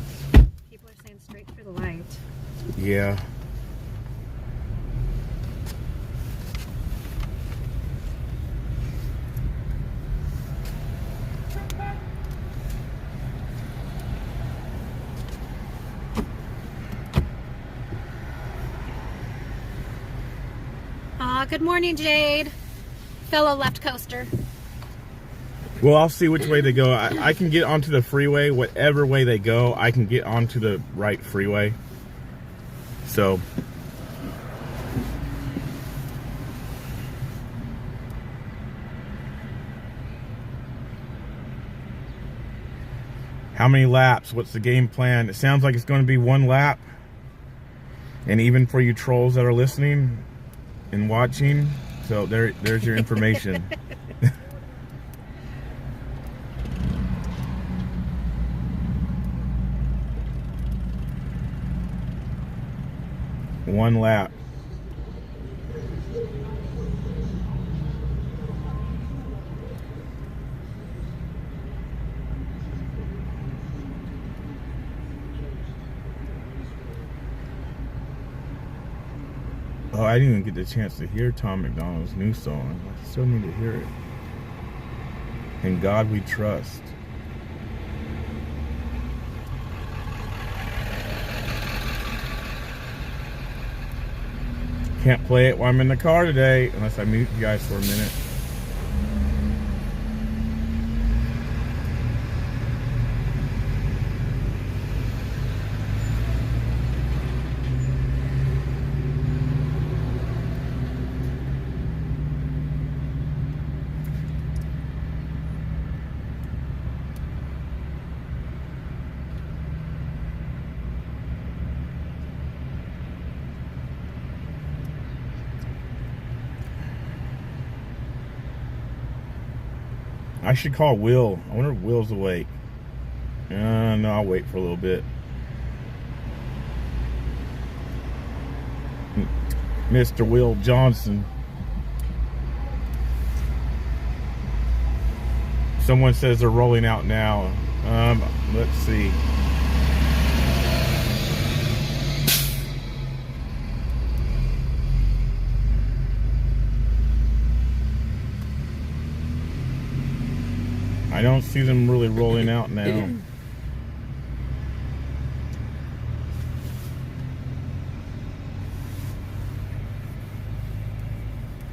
People are saying straight through the light. Yeah. Good morning, Jade. Fellow left coaster. Well, I'll see which way they go. I can get onto the freeway. Whatever way they go, I can get onto the right freeway. So. How many laps? What's the game plan? It sounds like it's going to be 1 lap. And even for you trolls that are listening and watching, so there's your information. One lap. Oh, I didn't even get the chance to hear Tom McDonald's new song. I still need to hear it. In God We Trust. Can't play it while I'm in the car today, unless I mute you guys for a minute. I should call Will. I wonder if Will's awake. No, I'll wait for a little bit. Mr. Will Johnson. Someone says they're rolling out now. Let's see. I don't see them really rolling out now.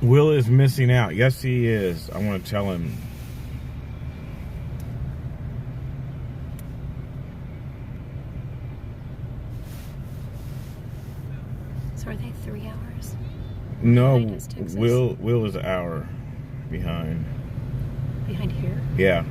Will is missing out. Yes, he is. I want to tell him. So are they 3 hours? No, Behind us, Texas? Will is an hour behind. Behind here? Yeah. Okay.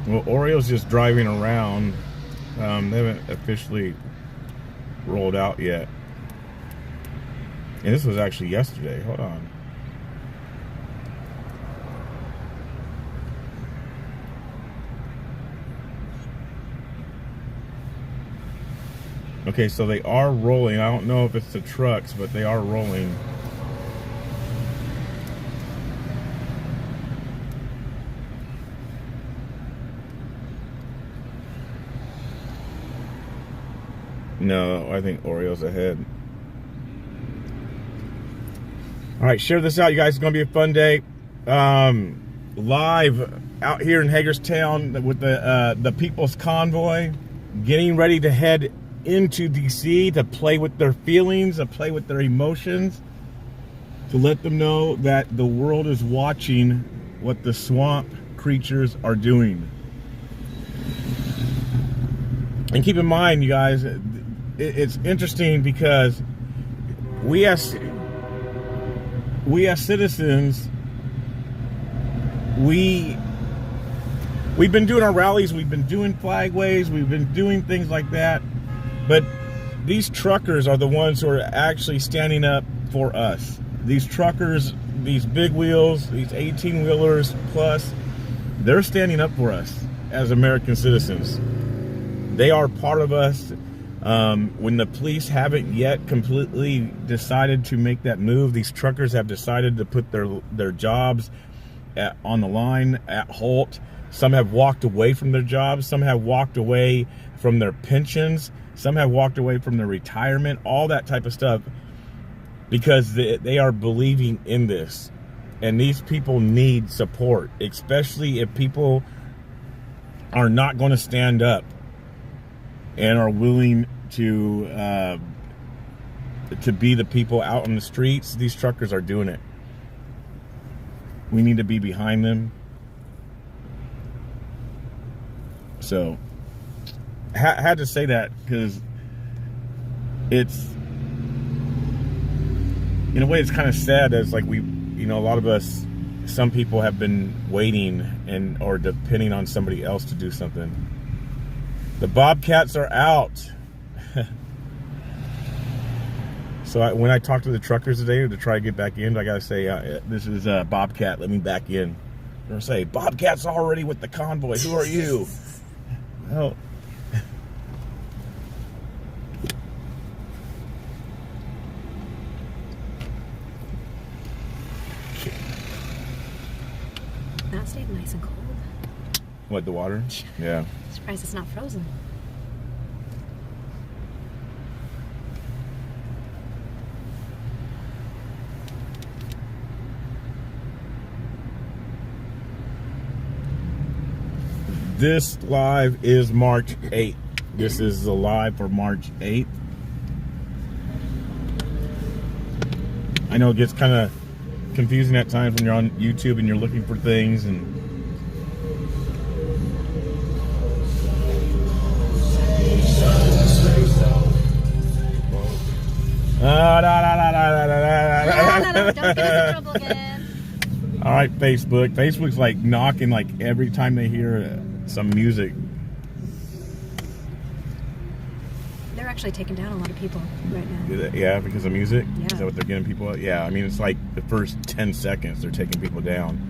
Well, Oreo's just driving around. They haven't officially rolled out yet. And this was actually yesterday. Hold on. Okay, so they are rolling. I don't know if it's the trucks, but they are rolling. No, I think Oreo's ahead. All right, share this out, you guys. It's going to be a fun day. Live out here in Hagerstown with the People's Convoy, getting ready to head into DC to play with their feelings, to play with their emotions, to let them know that the world is watching what the swamp creatures are doing. And keep in mind, you guys, it's interesting because we as citizens, we've been doing our rallies, we've been doing flagways, we've been doing things like that, but these truckers are the ones who are actually standing up for us. These truckers, these big wheels, these 18-wheelers plus, they're standing up for us as American citizens. They are part of us. When the police haven't yet completely decided to make that move, these truckers have decided to put their jobs on the line at halt. Some have walked away from their jobs. Some have walked away from their pensions. Some have walked away from their retirement, all that type of stuff, because they are believing in this. And these people need support, especially if people are not going to stand up and are willing to be the people out on the streets. These truckers are doing it. We need to be behind them. So had to say that because it's, in a way, it's kind of sad. As like a lot of us, some people have been waiting or depending on somebody else to do something. The Bobcats are out. So when I talked to the truckers today to try to get back in, I gotta say, this is Bobcat, let me back in. They're gonna say, Bobcat's already with the convoy, who are you? Well, That stayed nice and cold. what, the water? Yeah. Surprised it's not frozen. This live is March 8th. This is the live for March 8th. I know it gets kind of confusing at times when you're on YouTube and you're looking for things and Don't get us in trouble again. All right, Facebook's like knocking like every time they hear some music. They're actually taking down a lot of people right now. Yeah, because of music? Yeah. Is that what they're getting people? Yeah, I mean, it's like the first 10 seconds they're taking people down.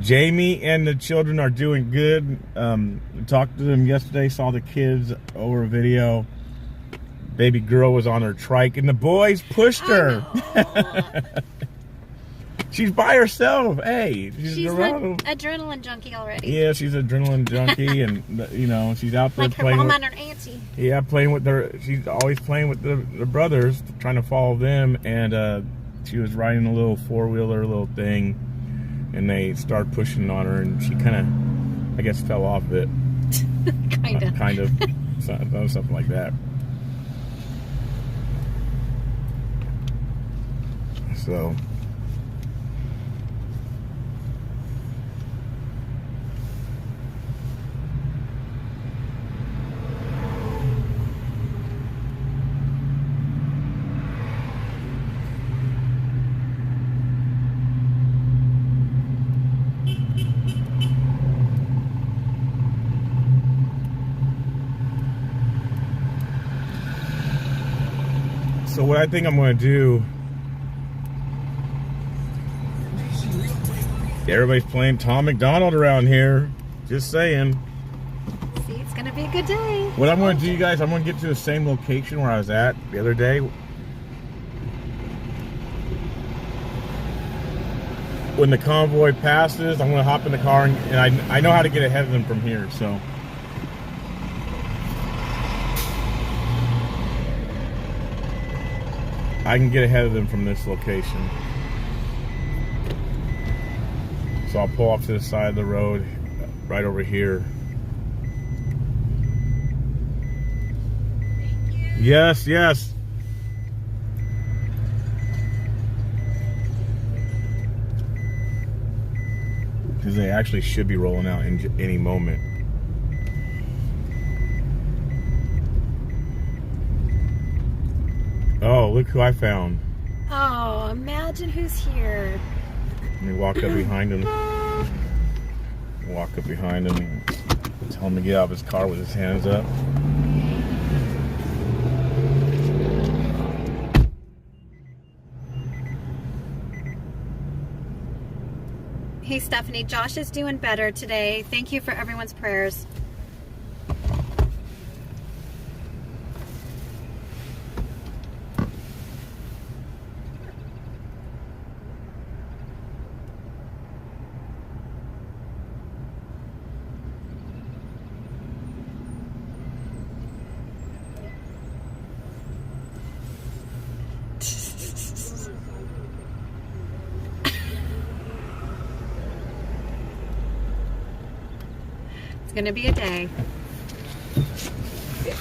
Jamie and the children are doing good. Talked to them yesterday, saw the kids over a video. Baby girl was on her trike and the boys pushed her. She's by herself. Hey, She's an adrenaline junkie already. Yeah, she's an adrenaline junkie, and she's out there like her playing mom with, and her auntie. Yeah, playing with she's always playing with the brothers, trying to follow them. And she was riding a little 4-wheeler, little thing, and they started pushing on her, and she kind of, I guess, fell off of it. Kind of, something like that. So. So what I think I'm going to do, everybody's playing Tom McDonald around here. Just saying. See, it's going to be a good day. What I'm going to do, you guys, I'm going to get to the same location where I was at the other day. When the convoy passes, I'm going to hop in the car, and I know how to get ahead of them from here, so. I can get ahead of them from this location. So I'll pull off to the side of the road right over here. Yes, yes. Because they actually should be rolling out in any moment. Oh, look who I found. Oh, imagine who's here. Let me walk up behind him. Walk up behind him and tell him to get out of his car with his hands up. Hey, Stephanie, Josh is doing better today. Thank you for everyone's prayers. It's gonna be a day.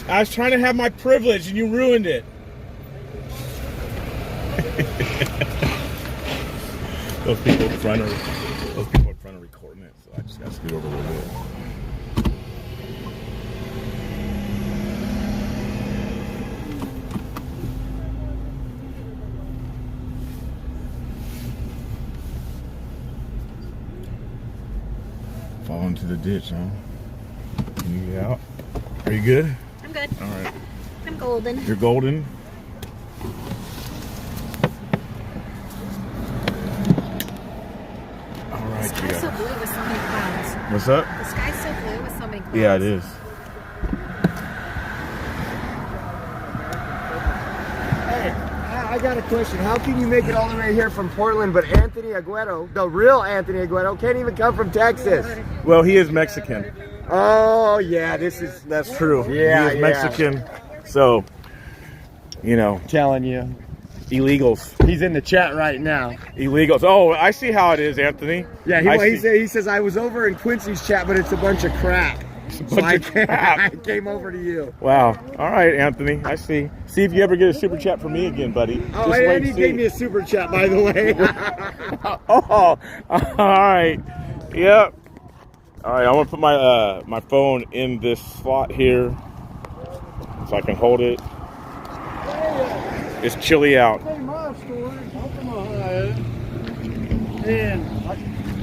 I was trying to have my privilege and you ruined it. Those people in front are recording it, so I just gotta scoot over a little bit. Fall into the ditch, huh? Can you get out? Are you good? I'm good. All right. I'm golden. You're golden? All The right, sky's so blue with so many clouds. What's up? The sky's so blue with so many clouds. Yeah, it is. Hey, I got a question. How can you make it all the way here from Portland, but Anthony Aguero, the real Anthony Aguero, can't even come from Texas? Well, he is Mexican. Oh, yeah, that's True. Yeah, he is yeah. Mexican. So, you know, Telling you. illegals. He's in the chat right now. Illegals. Oh, I see how it is, Anthony. Yeah, I he see. says, I was over in Quincy's chat, but it's a bunch of crap. So bunch I of crap. I came over to you. Wow. All right, Anthony. I see. See if you ever get a super chat from me again, buddy. Oh, Just wait and he and gave see. me a super chat, by the way. Oh, all right. Yep. All right, I'm gonna put my my phone in this slot here so I can hold it. It's chilly out. Hey, my story. I'm from Ohio. And I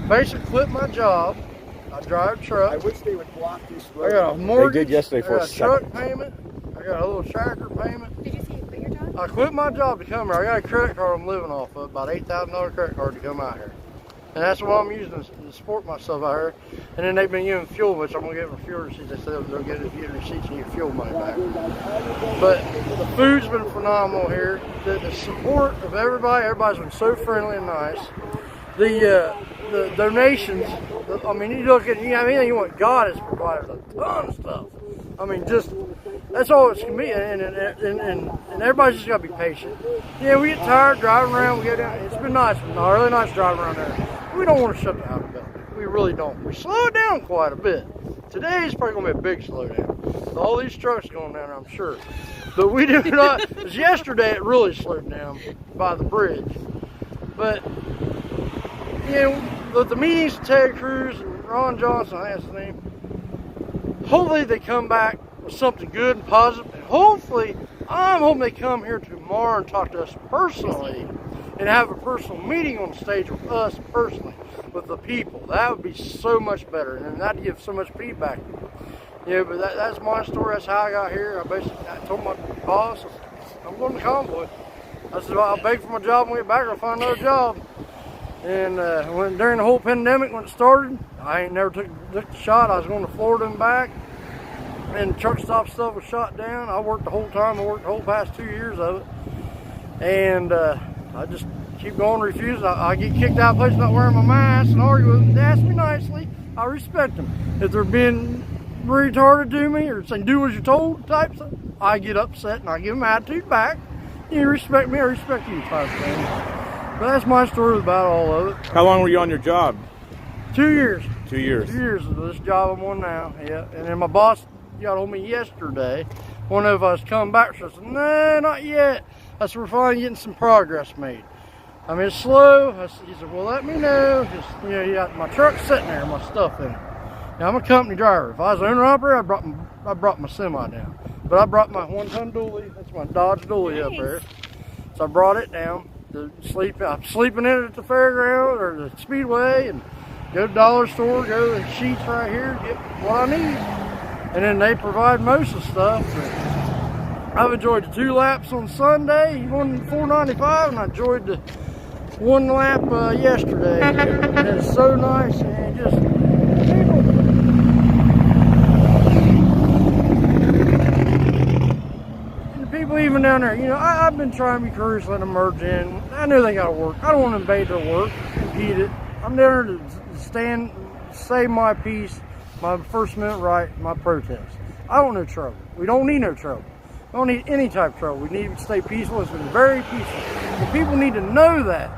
basically quit my job. I drive a truck. I wish they would block this I road. got a mortgage. They did yesterday for I got a a truck second. payment. I got a little tracker payment. Did you say you quit your job? I quit my job to come here. I got a credit card I'm living off of, about $8,000 credit card to come out here. And that's what I'm using to support myself out here. And then they've been giving fuel, which I'm going to get my fuel receipts. They said they'll get receipts and get fuel money back. But the food's been phenomenal here. The support of everybody's been so friendly and nice. The donations, I mean, you look at, you have anything you want, God has provided a ton of stuff. I mean, just, that's all it can be, and everybody's just got to be patient. Yeah, we get tired driving around, we go down, it's been nice, really nice driving around there. We don't want to shut down the building. We really don't. We slowed down quite a bit. Today is probably going to be a big slowdown. With all these trucks going down there, I'm sure. But we do not, because yesterday it really slowed down by the bridge. But, you know, the meetings with Ted Cruz and Ron Johnson, that's his name, hopefully they come back with something good and positive, and hopefully, I'm hoping they come here tomorrow and talk to us personally and have a personal meeting on the stage with us personally, with the people. That would be so much better, and that'd give so much feedback. Yeah, but that's my story. That's how I got here. I told my boss, I'm going to Convoy. I said, well, I'll beg for my job when we get back, I'll find another job. And during the whole pandemic, when it started, I ain't never took the shot. I was going to Florida and back, and truck stop stuff was shot down. I worked the whole time. I worked the whole past 2 years of it. And I just keep going, refuse. I get kicked out of place not wearing my mask and argue with them. They ask me nicely. I respect them. If they're being retarded to me or saying do as you're told type stuff, I get upset and I give them attitude back. You respect me, I respect you type thing. But that's my story about all of it. How long were you on your job? 2 years. 2 years. 2 years of this job I'm on now, yeah. And then my boss got on me yesterday. Wondering if I was coming back. So I said, no, not yet. I said, we're finally getting some progress made. I mean, it's slow. He said, well, let me know. Just, you know, yeah, my truck's sitting there, my stuff in it. Now, I'm a company driver. If I was an owner-operator, I brought my semi down. But I brought my 1-ton dually. That's my Dodge dually up there. So I brought it down to sleep. I'm sleeping in it at the fairground or the Speedway and go to the dollar store, go to the Sheets right here, get what I need. And then they provide most of the stuff. I've enjoyed the 2 laps on Sunday, won $4.95, and I enjoyed the 1 lap yesterday. And it's so nice, and just people even down there, you know, I've been trying to be courteous, let them merge in. I know they got to work. I don't want to invade their work, impede it. I'm there to stand, say my piece, my First Amendment right, my protest. I don't want no trouble. We don't need no trouble. We don't need any type of trouble. We need to stay peaceful. It's been very peaceful. But people need to know that.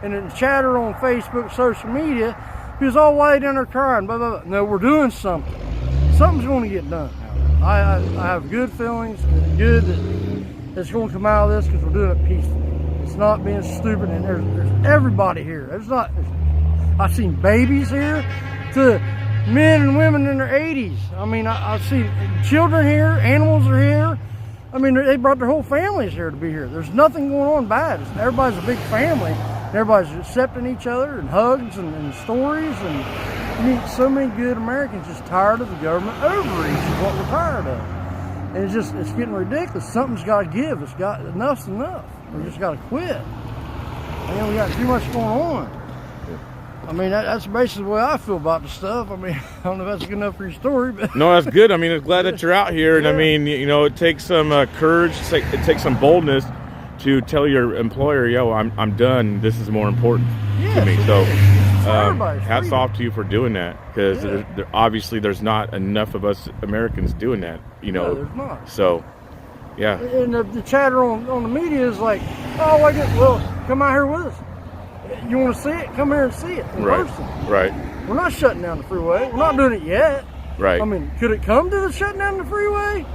And then chatter on Facebook, social media, because all why they down there crying, blah, blah, blah. No, we're doing something. Something's going to get done. I have good feelings. It's good that it's going to come out of this because we're doing it peacefully. It's not being stupid, and there's everybody here. I've seen babies here to men and women in their 80s. I mean, I've seen children here, animals are here. I mean, they brought their whole families here to be here. There's nothing going on bad. Everybody's a big family. Everybody's accepting each other and hugs and stories, and You meet so many good Americans just tired of the government overreach is what we're tired of. And it's getting ridiculous. Something's got to give. Enough's enough. We just got to quit. And we got too much going on. I mean, that's basically the way I feel about the stuff. I mean, I don't know if that's good enough for your story, but No, that's good. I mean, I'm glad that you're out here, and I mean, you know, it takes some courage. It takes some boldness to tell your employer, "Yo, I'm done. This is more important to me." So, hats off to you for doing that, because obviously there's not enough of us Americans doing that. You know, no, there's not. So, yeah. And the chatter on the media is like, "Oh, well, come out here with us. You want to see it? Come here and see it in person." Right. We're not shutting down the freeway. We're not doing it yet. Right. I mean, could it come to the shutting down the freeway?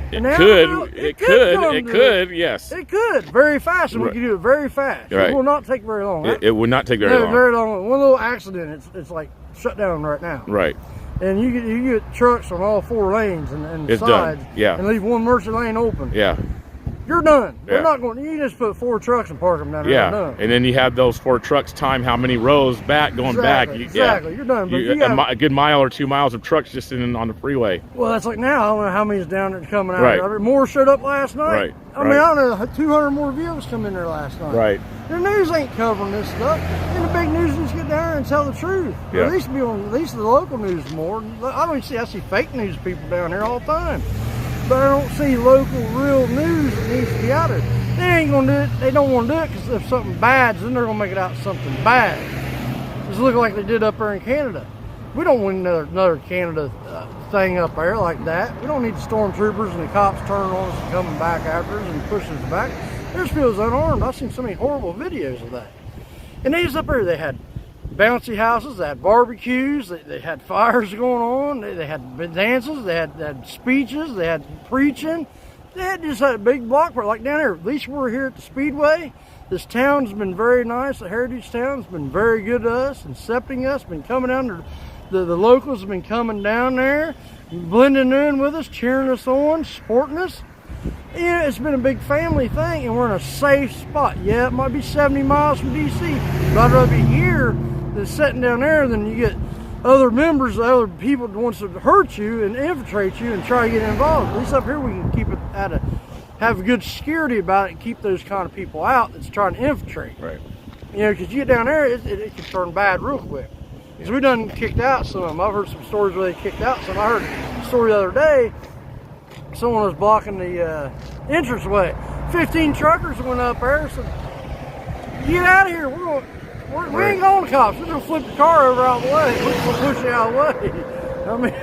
It could, yes. It could, very fast, and we could do it very fast. Right. It will not take very long. It would not take very long. Very long. One little accident, it's like shut down right now. Right. And you get trucks on all 4 lanes and it's sides, done. Yeah. and leave one merchant lane open. Yeah. You're done. Yeah. We're not going. You just put 4 trucks and park them down there. Yeah, Done. and then you have those 4 trucks time how many rows back going back. Exactly. You're done. But a good mile or 2 miles of trucks just on the freeway. Well, that's like now. I don't know how many's down there coming out. Right. I mean, more showed up last night. Right. I mean, I don't know, 200 more vehicles come in there last night. Right. The news ain't covering this stuff. And the big news needs to get down there and tell the truth. Yeah. Or at least be on the local news more. I see fake news people down here all the time. But I don't see local, real news that needs to be out there. They ain't gonna do it. They don't want to do it because if something bad's, then they're gonna make it out something bad. It's looking like they did up there in Canada. We don't want another Canada thing up there like that. We don't need the stormtroopers and the cops turning on us and coming back after us and pushing us back. There's feels unarmed. I've seen so many horrible videos of that. And they was up there. They had bouncy houses, they had barbecues, they had fires going on, they had dances, they had speeches, they had preaching. They had just had a big block party, like down there. At least we're here at the Speedway. This town's been very nice. The Heritage Town's been very good to us, accepting us, been coming down there. The locals have been coming down there, blending in with us, cheering us on, supporting us. Yeah, it's been a big family thing, and we're in a safe spot. Yeah, it might be 70 miles from D.C., but I'd rather be here than sitting down there than you get other members, other people that wants to hurt you and infiltrate you and try to get involved. At least up here we can keep it have good security about it and keep those kind of people out that's trying to infiltrate. Right. You know, because you get down there, it can turn bad real quick. Because we done kicked out some of them. I've heard some stories where they kicked out some. I heard a story the other day. Someone was blocking the entranceway. 15 truckers went up there and said, "Get out of here. We ain't going to cops. We're going to flip the car over out of the way. We're going to push you out of the way." I mean,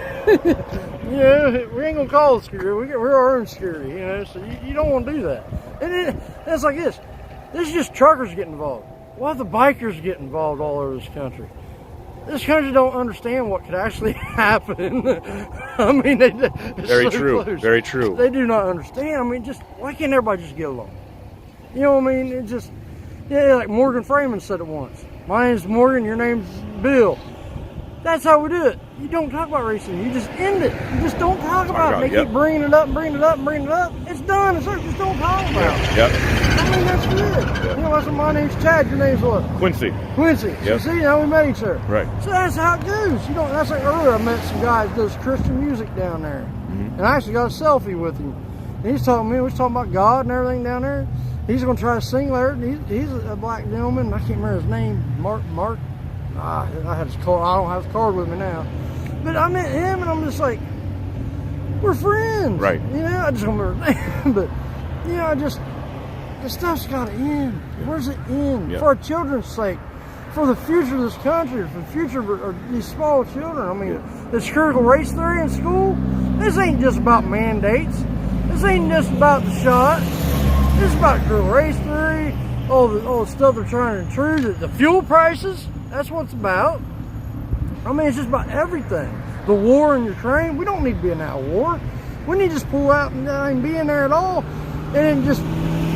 you know, we ain't going to call the security. We're our own security, you know, so you don't want to do that. And it's like this. This is just truckers getting involved. Why do the bikers get involved all over this country? This country don't understand what could actually happen. I mean, very true. Close. Very true. They do not understand. I mean, why can't everybody just get along? You know what I mean? It just, yeah, like Morgan Freeman said it once. "My name's Morgan, your name's Bill." That's how we do it. You don't talk about racism. You just end it. You just don't talk about it. They keep bringing it up and bringing it up and bringing it up. It's done. It's just don't talk about it. Yep. I mean, that's good. Yep. You know, I said, "My name's Chad. Your name's what?" Quincy. Quincy. Yep. So see how we met each other. Right. So that's how it goes. You know, that's like earlier I met some guy that does Christian music down there. And I actually got a selfie with him. And he's talking to me, we was talking about God and everything down there. He's going to try to sing there. He's a black gentleman. I can't remember his name. Mark. I had his card. I don't have his card with me now. But I met him, and I'm just like, we're friends. Right. You know, I just don't remember his name. But, you know, the stuff's got to end. Where's it end? Yeah. For our children's sake. For the future of this country. For the future of these small children. I mean, this critical race theory in school, this ain't just about mandates. This ain't just about the shot. This is about critical race theory, all the stuff they're trying to intrude, the fuel prices, that's what it's about. I mean, it's just about everything. The war in Ukraine, we don't need to be in that war. We need to just pull out and not even be in there at all, and then just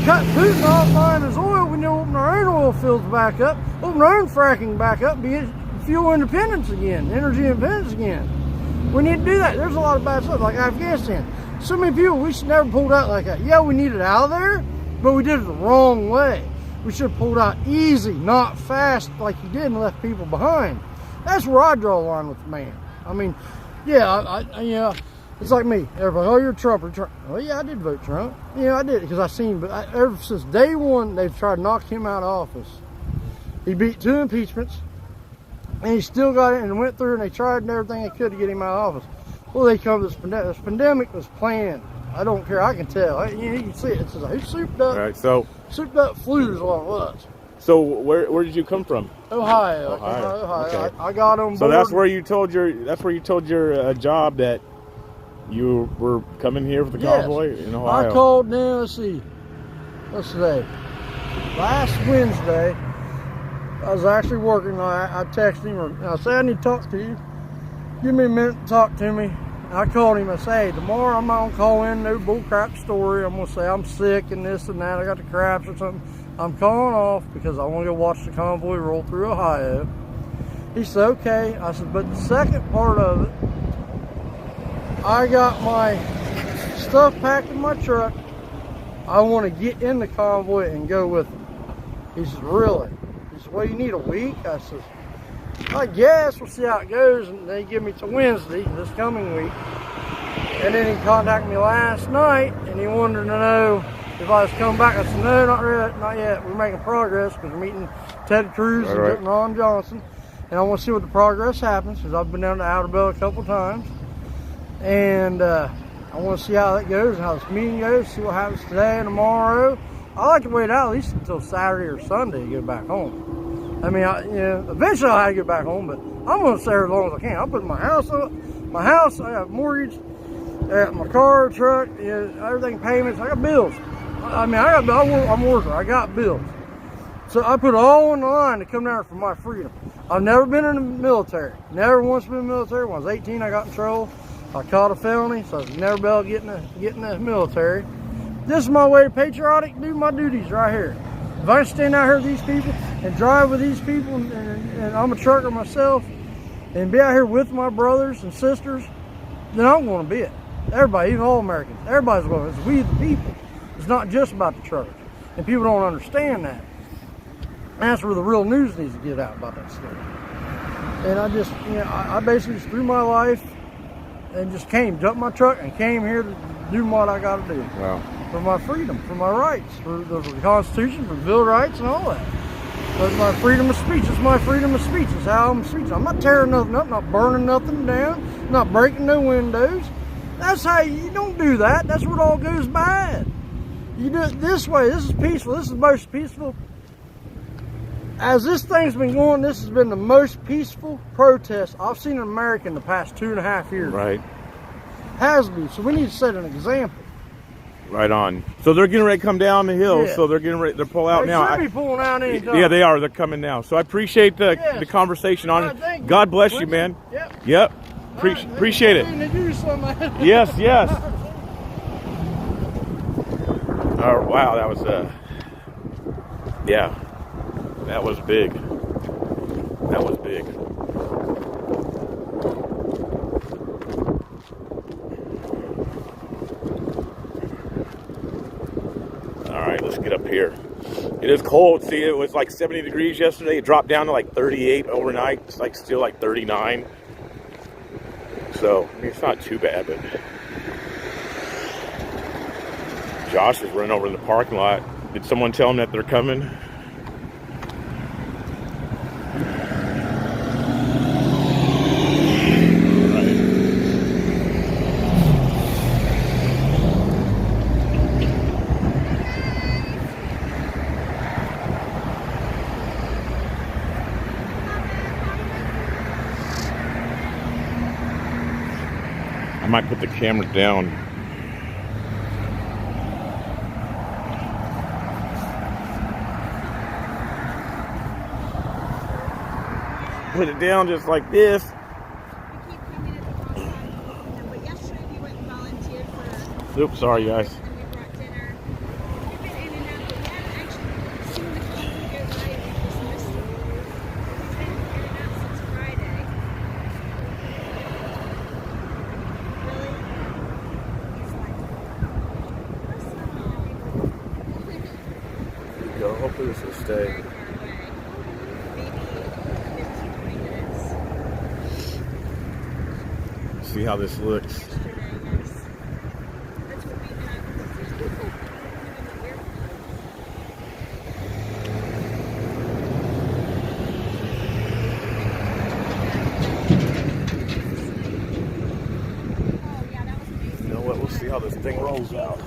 cut Putin off buying his oil. We need to open our own oil fields back up, open our own fracking back up, be fuel independence again, energy independence again. We need to do that. There's a lot of bad stuff, like Afghanistan. So many people, we should never pulled out like that. Yeah, we need it out of there, but we did it the wrong way. We should have pulled out easy, not fast like you did, and left people behind. That's where I draw a line with the man. I mean, yeah, yeah. It's like me. Everybody, oh, you're Trump. Oh, yeah, I did vote Trump. Yeah, I did because I seen. But ever since day one, they've tried to knock him out of office. He beat 2 impeachments, and he still got it and went through. And they tried and everything they could to get him out of office. Well, they come to this pandemic. This pandemic was planned. I don't care. I can tell. You can see it. It's just souped up. Right. So souped up flu is what it was. So where did you come from? Ohio. Ohio. Okay. I got on board. So that's where you told your job that you were coming here for the convoy in Ohio. I called them. Let's see. What's today? Last Wednesday, I was actually working. I texted him. I said, I need to talk to you. Give me a minute to talk to me. I called him. I said, hey, tomorrow I'm not going to call in no bull crap story. I'm going to say I'm sick and this and that. I got the craps or something. I'm calling off because I want to go watch the convoy roll through Ohio. He said, okay. I said, but the second part of it, I got my stuff packed in my truck. I want to get in the convoy and go with him. He says, really? He said, well, you need a week? I said, I guess we'll see how it goes. And they give me to Wednesday, this coming week. And then he contacted me last night and he wanted to know if I was coming back. I said, no, not yet. We're making progress because we're meeting Ted Cruz and Ron Johnson. And I want to see what the progress happens because I've been down to Outer Bell a couple times. And I want to see how that goes and how this meeting goes, see what happens today and tomorrow. I like to wait out at least until Saturday or Sunday to get back home. I mean, eventually I'll have to get back home, but I'm going to stay here as long as I can. I'll put my house up. My house, I got a mortgage, I got my car, truck, everything, payments. I got bills. I mean, I'm a worker. I got bills. So I put it all on the line to come down for my freedom. I've never been in the military. Never once been in the military. When I was 18, I got in trouble. I caught a felony, so I was never able to get in the military. This is my way to patriotic, do my duties right here. If I stand out here with these people and drive with these people, and I'm a trucker myself, and be out here with my brothers and sisters, then I'm going to be it. Everybody, even all Americans, everybody's going to. It's we the people. It's not just about the truckers. And people don't understand that. And that's where the real news needs to get out about that stuff. And I just, I basically just threw my life and just jumped in my truck and came here to do what I got to do. Wow. For my freedom, for my rights, for the Constitution, for Bill of Rights and all that. But my freedom of speech, it's my freedom of speech. It's how I'm speaking. I'm not tearing nothing up, not burning nothing down, not breaking no windows. That's how you don't do that. That's where it all goes bad. You do it this way. This is peaceful. This is the most peaceful. As this thing's been going, this has been the most peaceful protest I've seen in America in the past 2.5 years. Right. Has been. So we need to set an example. Right on. So they're getting ready to come down the hill. Yeah. So they're getting ready to pull out now. They should be pulling out any time. Yeah, they are. They're coming now. So I appreciate the conversation on it. God bless you, man. Yep. Appreciate it. Yes, yes. Oh, wow, that was yeah, that was big. That was big. All right, let's get up here. It is cold. See, it was like 70 degrees yesterday. It dropped down to like 38 overnight. It's like still like 39. So, I mean, it's not too bad, but Josh is running over in the parking lot. Did someone tell him that they're coming? I might put the camera down. Put it down just like this. Oops, sorry guys. Hopefully this will stay. see how this looks. You know what? We'll see how this thing rolls out.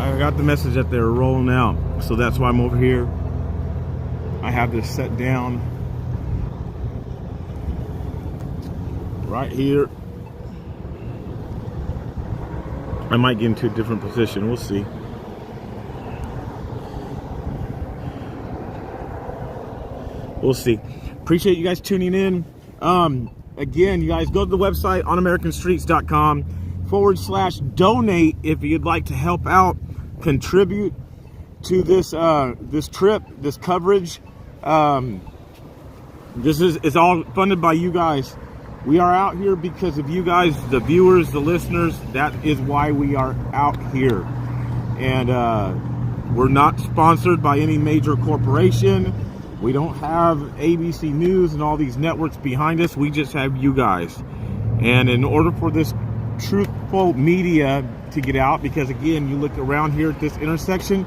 I got the message that they're rolling out, so that's why I'm over here. I have this set down right here. I might get into a different position, we'll see. We'll see. Appreciate you guys tuning in. Again, you guys go to the website onamericanstreets.com/donate if you'd like to help out, contribute to this this trip, this coverage. This is all funded by you guys. We are out here because of you guys, the viewers, the listeners. That is why we are out here. And we're not sponsored by any major corporation. We don't have ABC News and all these networks behind us. We just have you guys. And in order for this truthful media to get out, because again, you look around here at this intersection,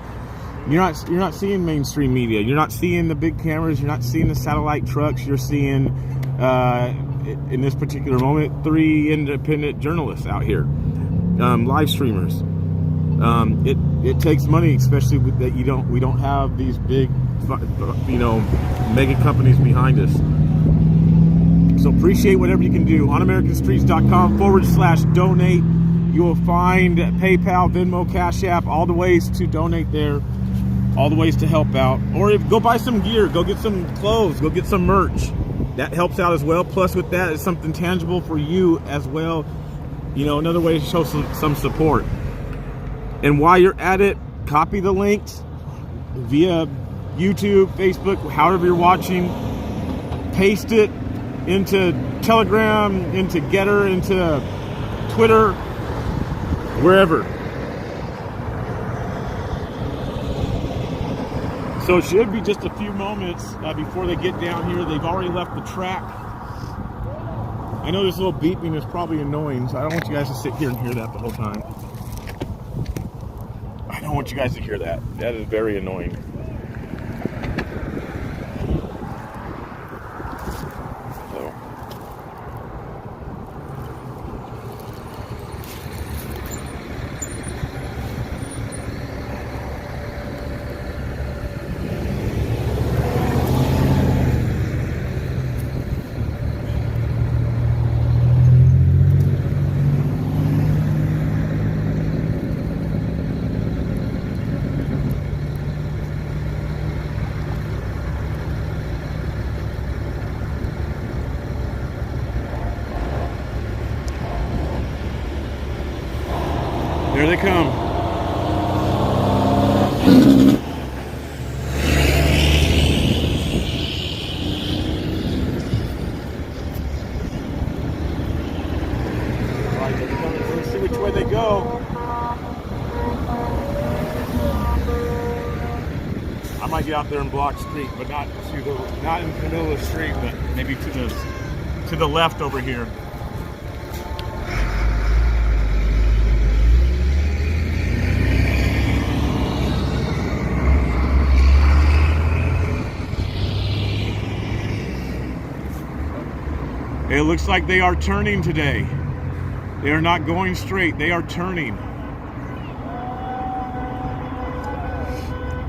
you're not seeing mainstream media. You're not seeing the big cameras. You're not seeing the satellite trucks. You're seeing, in this particular moment, 3 independent journalists out here, live streamers. It takes money, especially with that we don't have these big, mega companies behind us. So appreciate whatever you can do. onamericanstreets.com/donate. You will find PayPal, Venmo, Cash App, all the ways to donate there, all the ways to help out. Or go buy some gear, go get some clothes, go get some merch. That helps out as well. Plus with that is something tangible for you as well. Another way to show some support. And while you're at it, copy the links via YouTube, Facebook, however you're watching. Paste it into Telegram, into Getter, into Twitter, wherever. So it should be just a few moments before they get down here. They've already left the track. I know this little beeping is probably annoying, so I don't want you guys to sit here and hear that the whole time. I don't want you guys to hear that. That is very annoying. So. Here they come. Right, let's see which way they go. I might get out there and block street, but not in the middle of the street, but maybe to the left over here. It looks like they are turning today. They are not going straight. They are turning.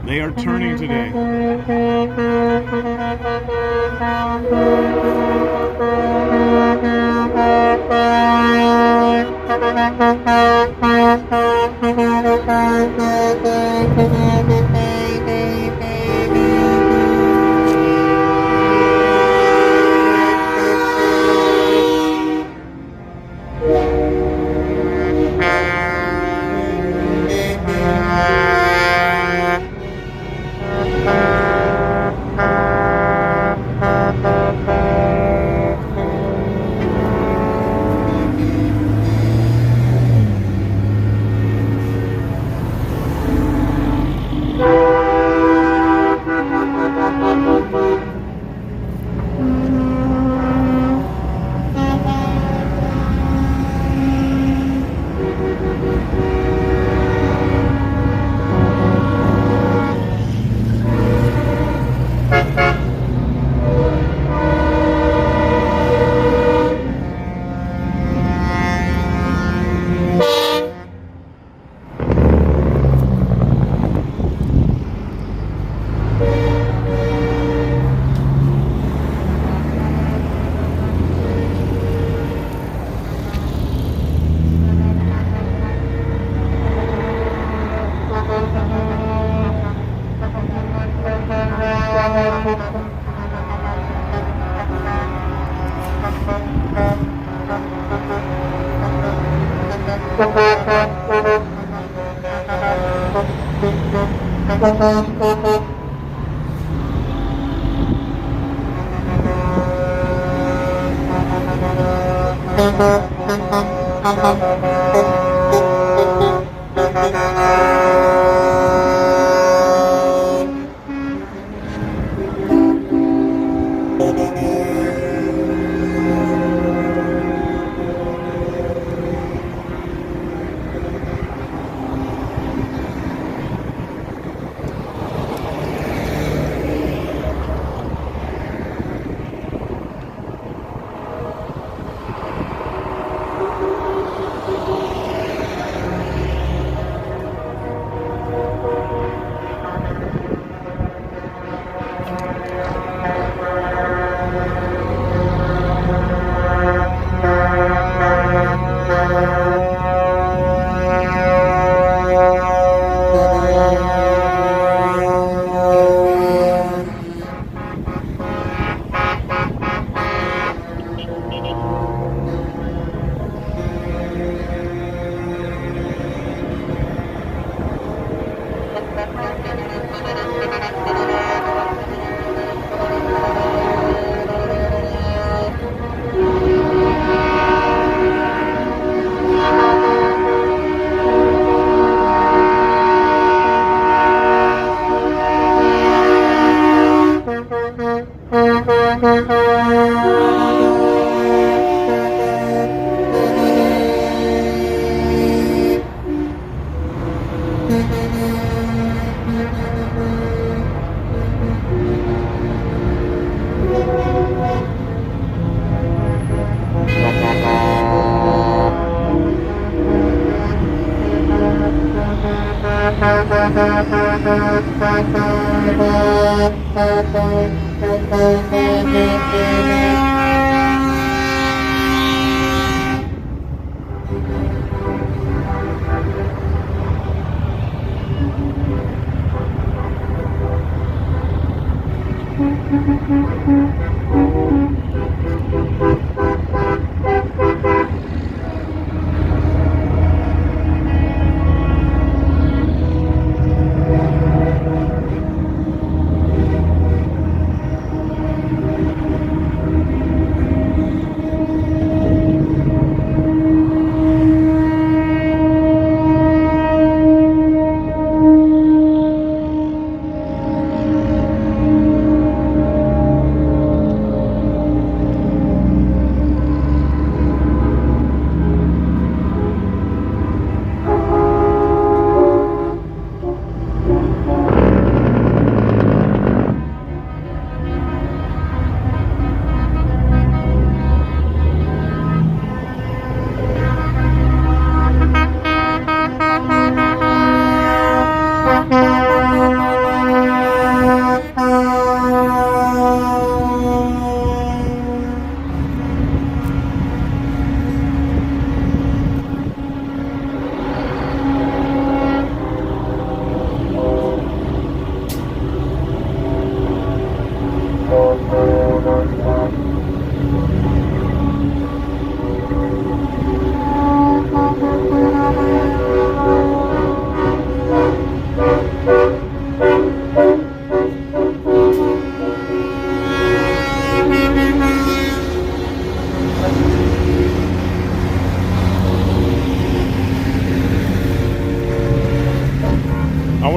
They are turning today.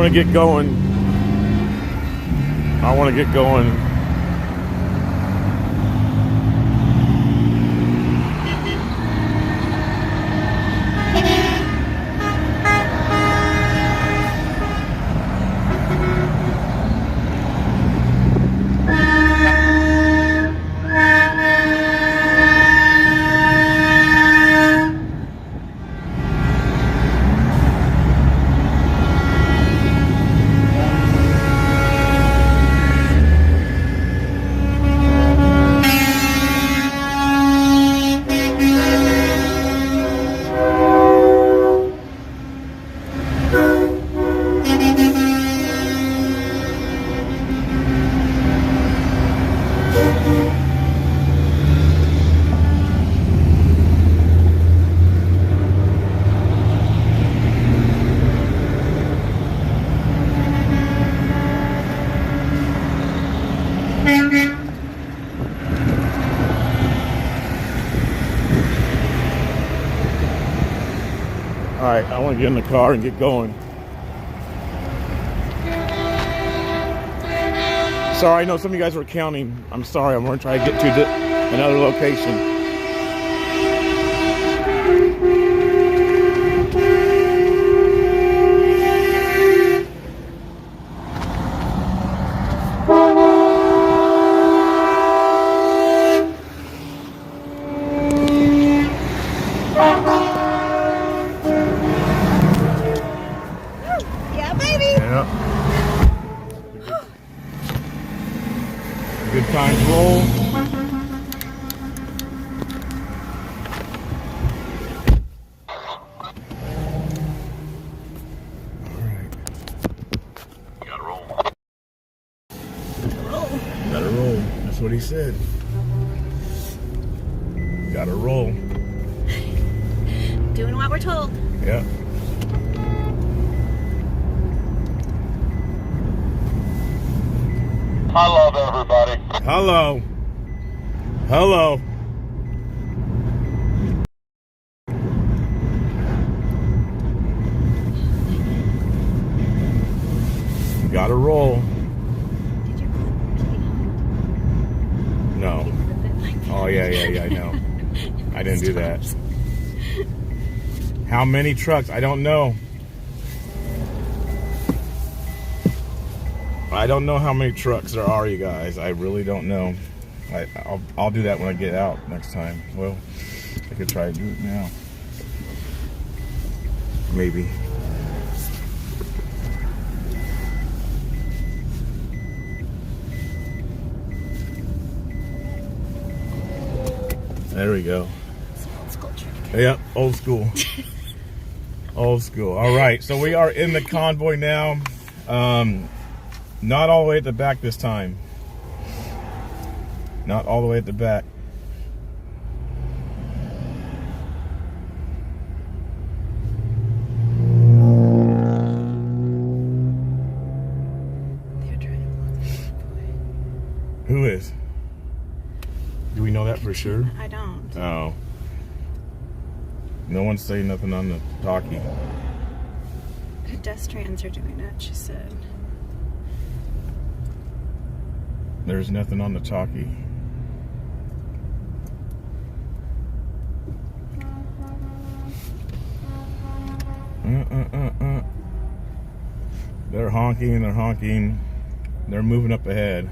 want to get going. All right, I want to get in the car and get going. Sorry, I know some of you guys were counting. I'm sorry, I'm going to try to get to another location. Yeah, baby. Yeah. Good times roll. Gotta roll. That's what he said. Gotta roll. Doing what we're told. Yeah. I love everybody. Hello. Hello. Gotta roll. Did you No. Oh, yeah, I know. I didn't do that. How many trucks? I don't know. I don't know how many trucks there are, you guys. I really don't know. I'll do that when I get out next time. Well, I could try to do it now. Maybe. There we go. Yep, old school. Old school. All right, so we are in the convoy now. Not all the way at the back this time. Not all the way at the back. Who is? Do we know that for sure? I don't. Oh. No one's saying nothing on the talkie. Pedestrians are doing it, she said. There's nothing on the talkie. They're honking, they're honking. They're moving up ahead.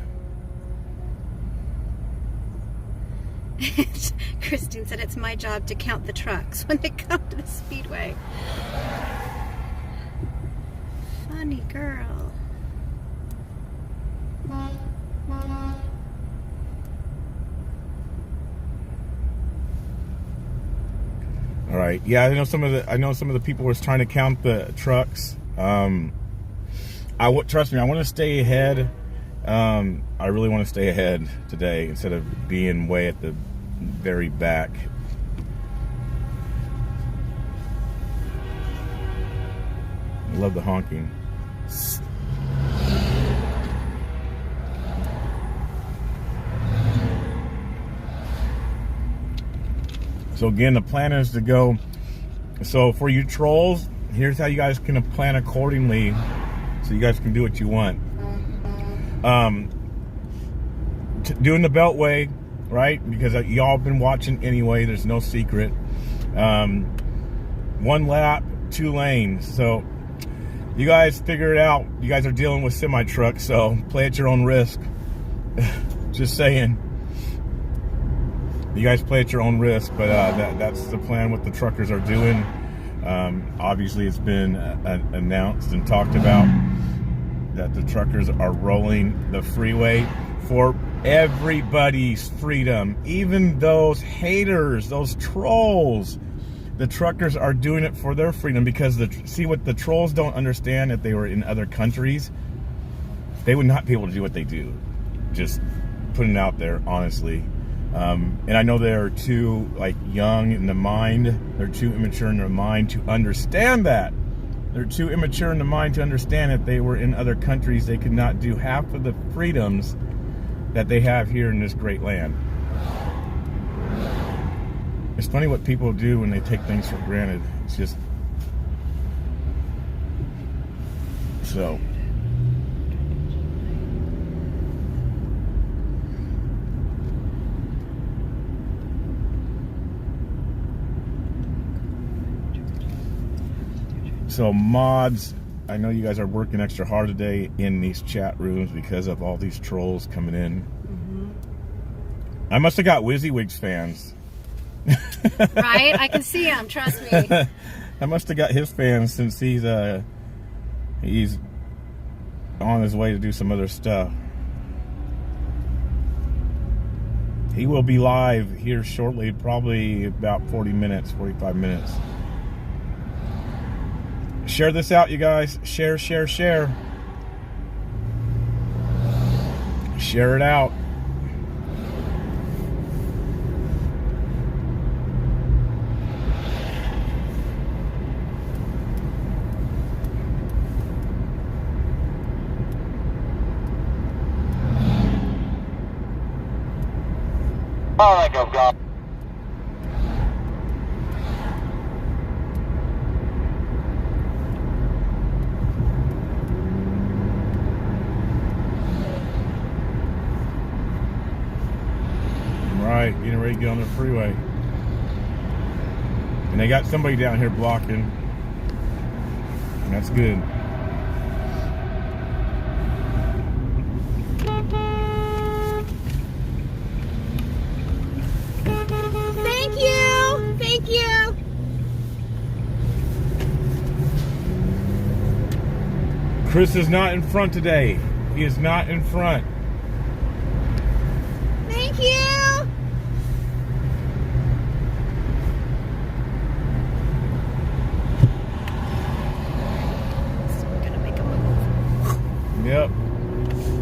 Christine said it's my job to count the trucks when they come to the speedway. Funny girl. All right. Yeah, I know some of the people was trying to count the trucks. Trust me, I want to stay ahead. I really want to stay ahead today instead of being way at the very back. I love the honking. So again, the plan is to go. So for you trolls, here's how you guys can plan accordingly so you guys can do what you want. Doing the Beltway, right? Because y'all been watching anyway. There's no secret. 1 lap, 2 lanes. So you guys figure it out. You guys are dealing with semi-trucks, so play at your own risk. Just saying. You guys play at your own risk, but that's the plan. What the truckers are doing. Obviously, it's been announced and talked about that the truckers are rolling the freeway for everybody's freedom, even those haters, those trolls. The truckers are doing it for their freedom, because see what the trolls don't understand, if they were in other countries, they would not be able to do what they do. Just putting it out there, honestly. And I know they're too young in the mind. They're too immature in their mind to understand that. They're too immature in the mind to understand that they were in other countries, they could not do half of the freedoms that they have here in this great land. It's funny what people do when they take things for granted. It's just so. So mods, I know you guys are working extra hard today in these chat rooms because of all these trolls coming in. I must have got WYSIWYG's fans. Right? I can see him, trust me. I must have got his fans, since he's on his way to do some other stuff. He will be live here shortly, probably about 40 minutes, 45 minutes. Share this out, you guys. Share, share, share. Share it out. All right, go, go. Right, getting ready to get on the freeway. And they got somebody down here blocking. And that's good. Thank you. Thank you. Chris is not in front today. He is not in front. Thank you. Yep.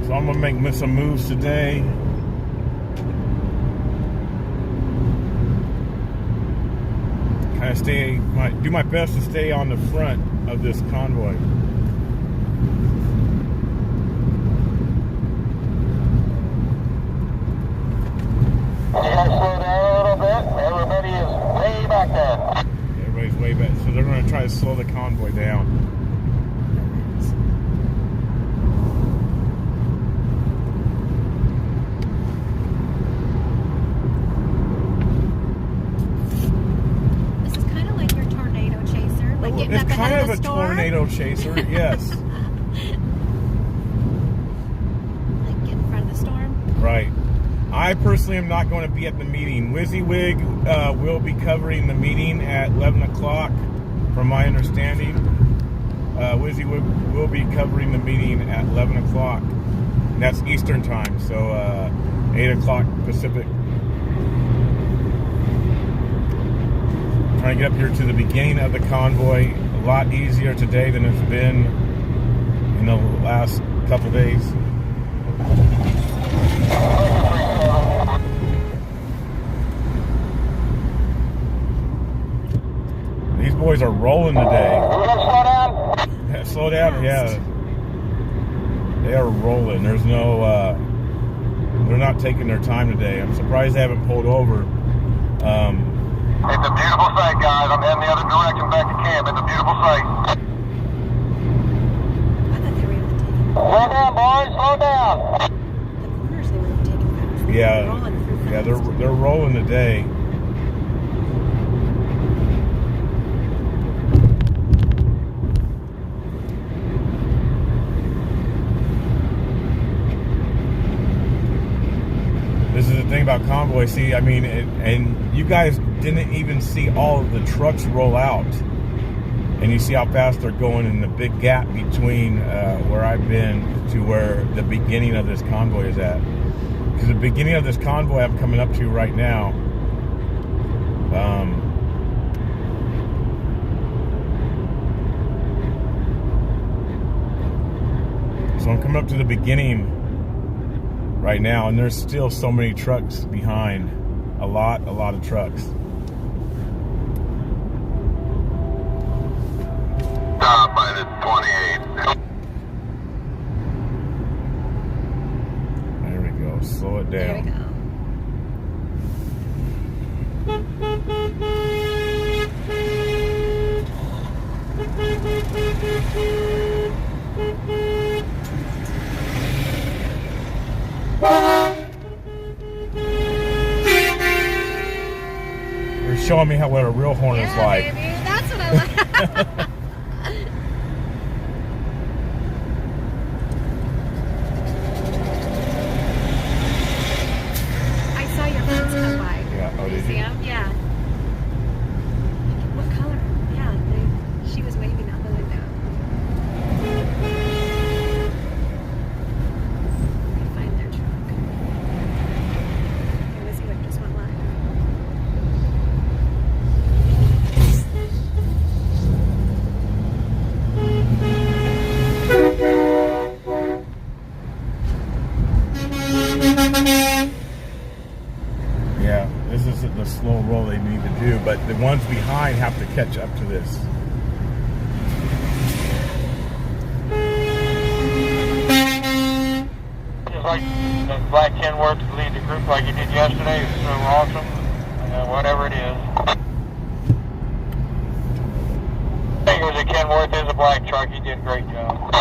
So I'm gonna make some moves today. Kind of do my best to stay on the front of this convoy. You gotta slow down a little bit. Everybody is way back there. Everybody's way back, so they're gonna try to slow the convoy down. It's kind of a tornado chaser, yes. Like get in front of the storm? Right. I personally am not going to be at the meeting. WYSIWYG will be covering the meeting at 11 o'clock, from my understanding. WYSIWYG will be covering the meeting at 11 o'clock. And that's Eastern time, so 8 o'clock Pacific. Trying to get up here to the beginning of the convoy. A lot easier today than it's been in the last couple days. These boys are rolling today. Slow down. Slow down, yeah. They are rolling. There's no, they're not taking their time today. I'm surprised they haven't pulled over. It's a beautiful sight, guys. I'm heading the other direction back to camp. It's a beautiful sight. I thought they were Yeah, they're rolling today. This is the thing about Convoy. See, I mean, and you guys didn't even see all of the trucks roll out. And you see how fast they're going in the big gap between where I've been to where the beginning of this convoy is at. Because the beginning of this convoy I'm coming up to right now, so I'm coming up to the beginning right now, and there's still so many trucks behind. A lot of trucks. Stop by the 28. There we go. Slow it There we down. go. You're showing me what a real horn is Yeah, like. baby. That's what I like. I saw your friends come by. Yeah. Oh, Did you did see you? them? Yeah. What color? Yeah, she was waving out the window. Let me find their truck. Here, let's see what just went live. Yeah, this is the slow roll they need to do, but the ones behind have to catch up to this. Just like the Black Kenworth to lead the group like you did yesterday. It's so awesome. Whatever it is. I think it was a Kenworth. It's a black truck. He did a great job.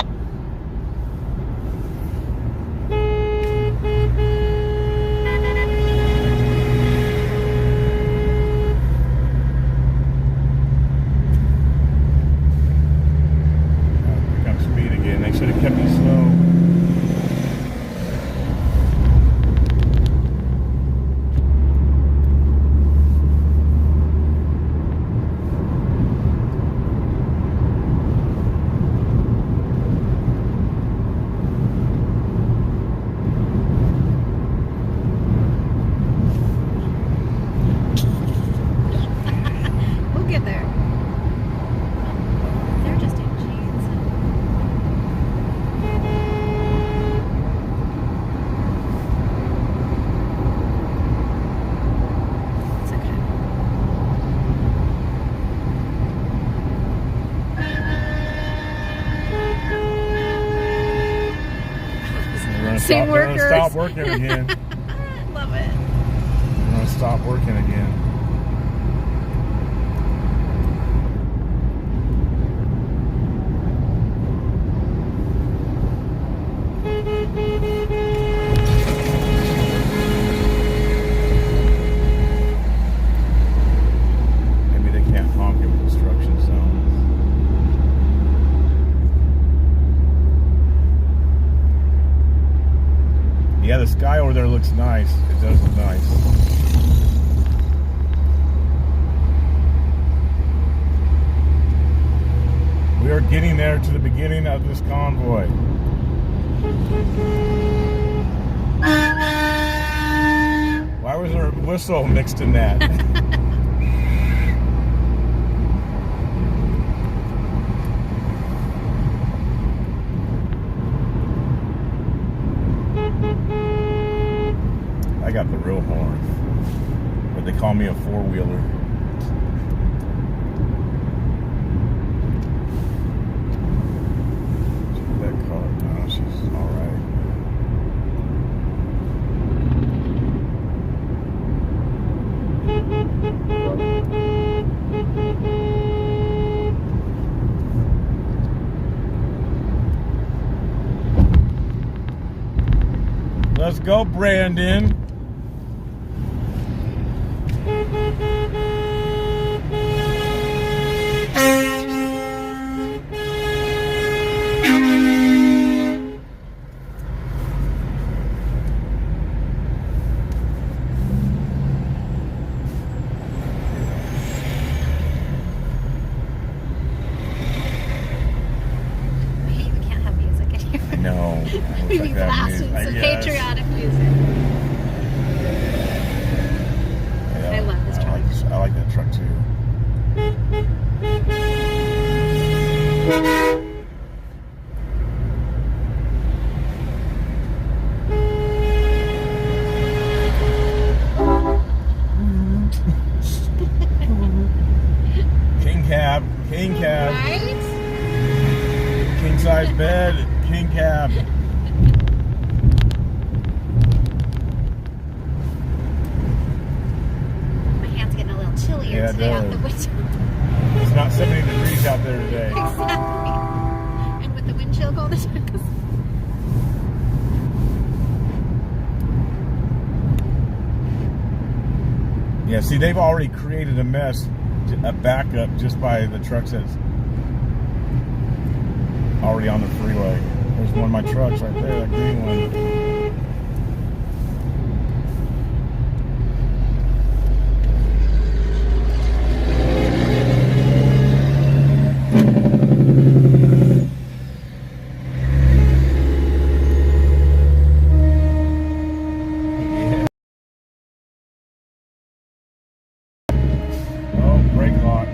Pick up speed again. They should have kept me slow. We'll get there. They're just in jeans. It's okay. They're Same gonna workers. stop working again. Love it. They're gonna stop working again. Maybe they can't honk in construction zones. Yeah, the sky over there looks nice. It does look nice. We are getting there to the beginning of this convoy. Why was there a whistle mixed in that? I got the real horn, but they call me a four-wheeler. That car, no, she's all right. Let's go, Brandon. Moving that fast. music. It's a Yes. patriotic music. Yeah, I love this truck. I like that truck too. King cab, Right? king size bed, king cab. My hand's getting a little chillier Yeah, it today out does. the window. It's not 70 degrees out there today. Exactly. And with the wind chill going this Yeah, see, they've already created a mess, a backup just by the trucks that's already on the freeway. There's one of my trucks right there, that green one. Oh, brake lock.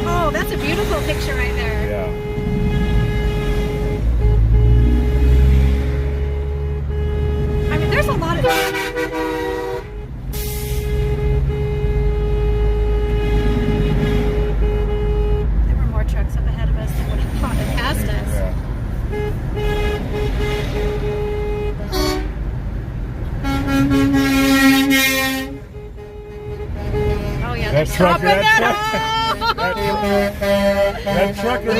Oh, that's a beautiful picture right there. Yeah. I mean, there's a lot of. There were more trucks up ahead of us than would have thought had passed us. Yeah. Oh yeah, That they're trucker, stopping that trucker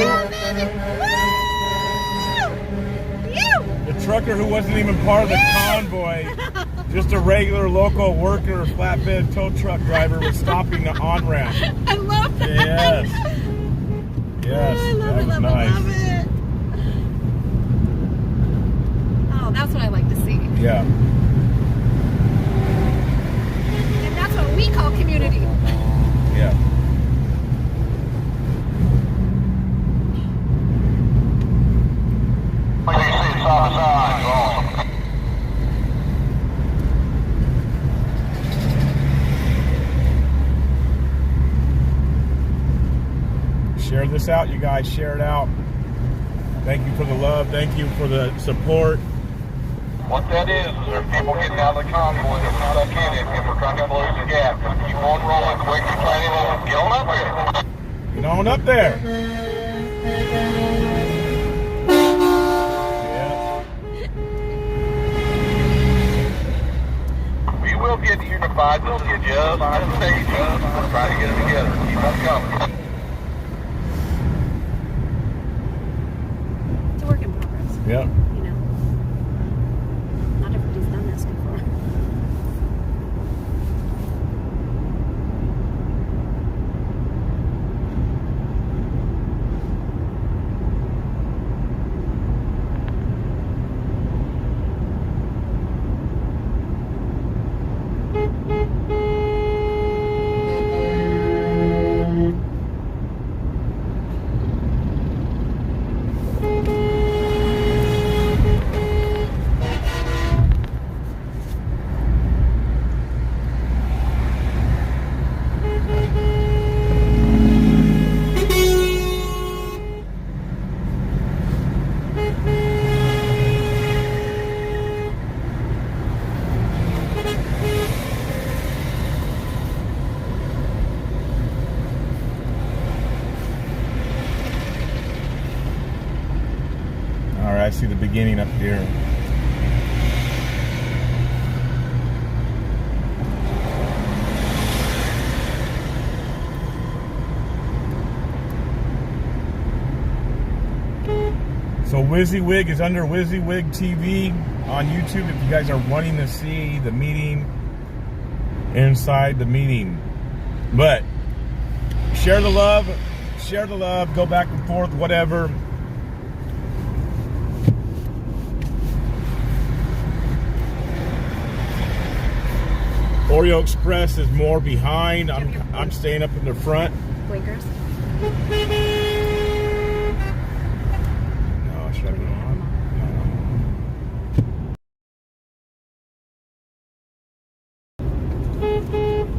the trucker who wasn't even part of the convoy, just a regular local worker, flatbed tow truck driver, was stopping the on-ramp. I love that. Yes. Yes, Oh, I love that it, was love nice. it, love it. Oh, that's what I like to see. Yeah. And that's what we call community. Yeah. Like you see, side to side, awesome. Share this out, you guys. Share it out. Thank you for the love. Thank you for the support. What that is there's people getting out of the convoy that's stuck in it, and we're trying to close the gap. Keep on rolling quick and plenty of get on up there. Get on up there. Yeah. We will get unified. This is just the stage. We're trying to get it together. Keep on coming. It's a work in progress. Yep. You know, not everybody's done this before. All right, I see the beginning up here. So WYSIWYG is under WYSIWYG TV on YouTube if you guys are wanting to see the meeting inside the meeting. But share the love, go back and forth, whatever. Oreo Express is more behind. I'm staying up in the front. Blinkers. Should I be on?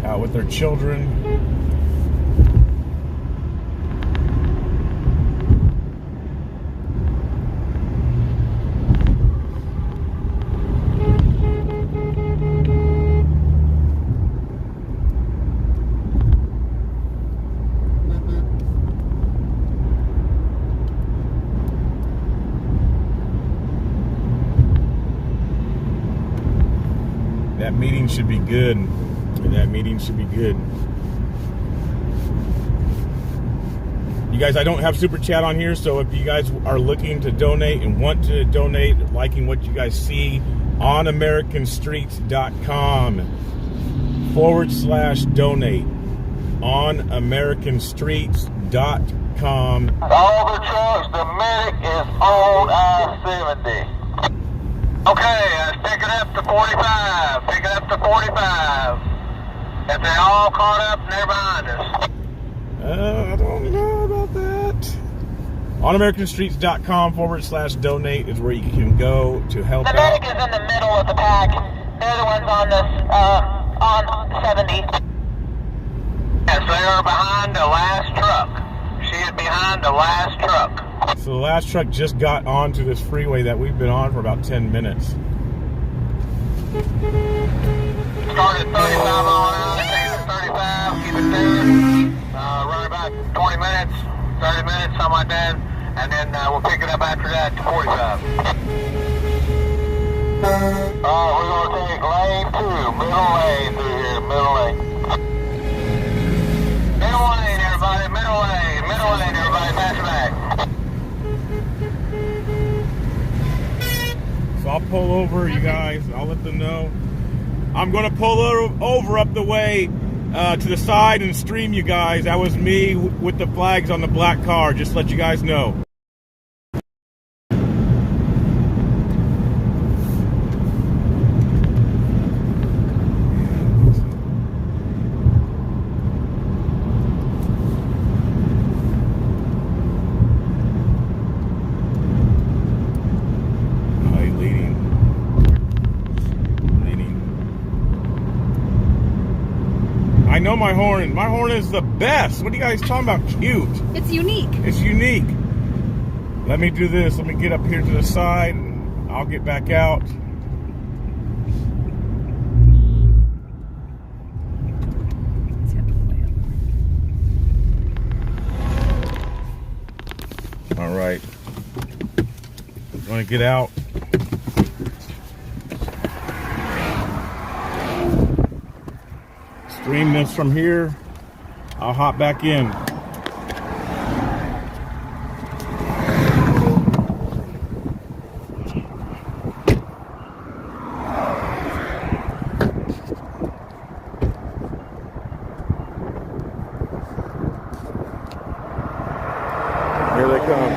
Out with their children. That meeting should be good. That meeting should be good. You guys, I don't have Super Chat on here, so if you guys are looking to donate and want to donate, liking what you guys see on AmericanStreets.com/donate. On AmericanStreets.com. All the trucks, the medic is on I-70. Okay, pick it up to 45. Pick it up to 45. If they all caught up and they're behind us. I don't know about that. On AmericanStreets.com/donate is where you can go to help The out. medic is in the middle of the pack. They're the ones on this, on 70. Yes, they are behind the last truck. She is behind the last truck. So the last truck just got onto this freeway that we've been on for about 10 minutes. Started 35 on out, take it to 35, keep it there. Run about 20 minutes, 30 minutes, something like that. And then we'll pick it up after that to 45. We're going to take lane 2, middle lane through here, middle lane. Middle lane, everybody, middle lane, everybody, pass it back. So I'll pull over, you guys. I'll let them know. I'm going to pull over up the way to the side and stream you guys. That was me with the flags on the black car. Just to let you guys know. I know my horn. My horn is the best. What are you guys talking about? Cute. It's unique. It's unique. Let me do this. Let me get up here to the side. I'll get back out. All right. I'm going to get out. Stream this from here. I'll hop back in. Here they come.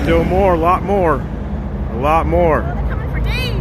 Still more, a lot more. A lot more. They're coming for days.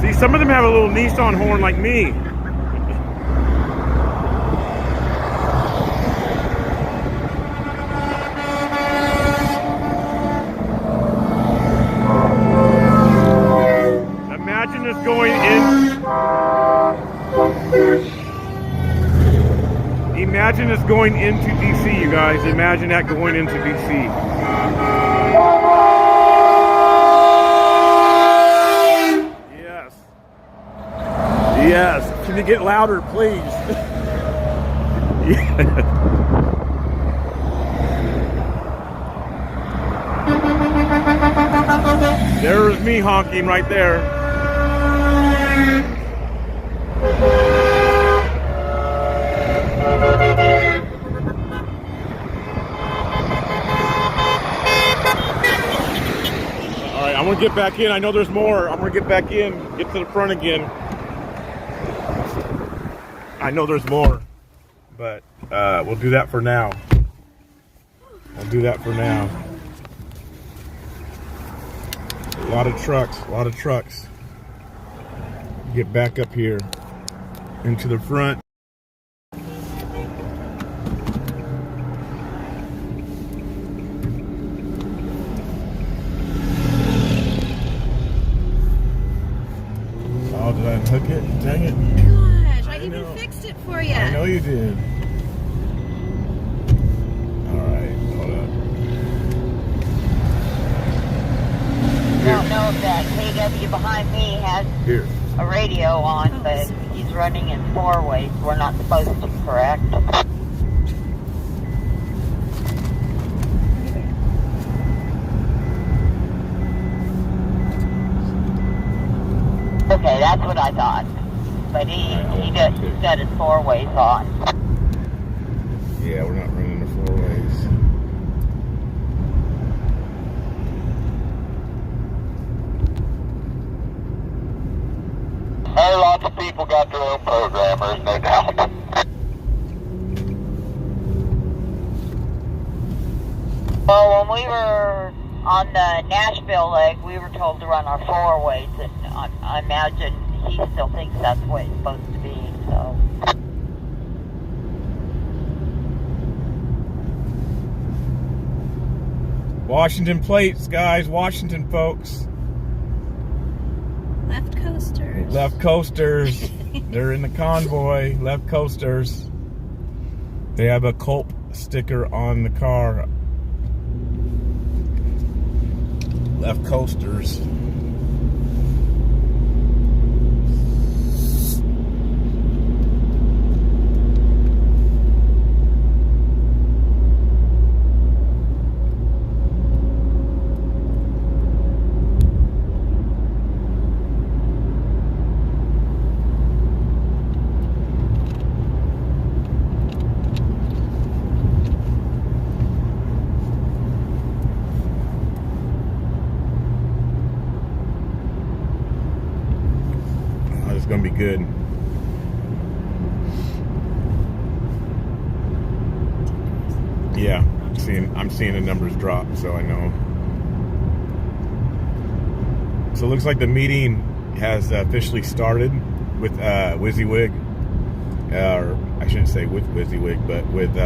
See, some of them have a little Nissan horn like me. Imagine us going in. Imagine us going into DC, you guys. Imagine that going into DC. Yes. Yes. Can you get louder, please? Yeah. There's me honking right there. Alright, I'm gonna get back in. I know there's more. I'm gonna get back in, get to the front again. I know there's more, but we'll do that for now. We'll do that for now. A lot of trucks, a lot of trucks. Get back up here into the front. Oh, did I unhook it? Dang it. Gosh, I even fixed it for you. I know you did. Alright, hold up. I don't know if that KW behind me has Here. a radio on, but he's running in 4-ways. We're not supposed to, correct? Okay, that's what I thought. But he's got his 4-ways on. Yeah, we're not running the 4-ways. Hey, lots of people got their own programmers, no doubt. Well, when we were on the Nashville leg, we were told to run our 4-ways, and I imagine he still thinks that's the way it's supposed to be, so. Washington plates, guys. Washington folks. Left coasters. Left coasters. They're in the convoy. Left coasters. They have a Culp sticker on the car. left coasters. It's gonna be good. Yeah, I'm seeing the numbers drop, so I know. So it looks like the meeting has officially started with WYSIWYG, or I shouldn't say with WYSIWYG, but with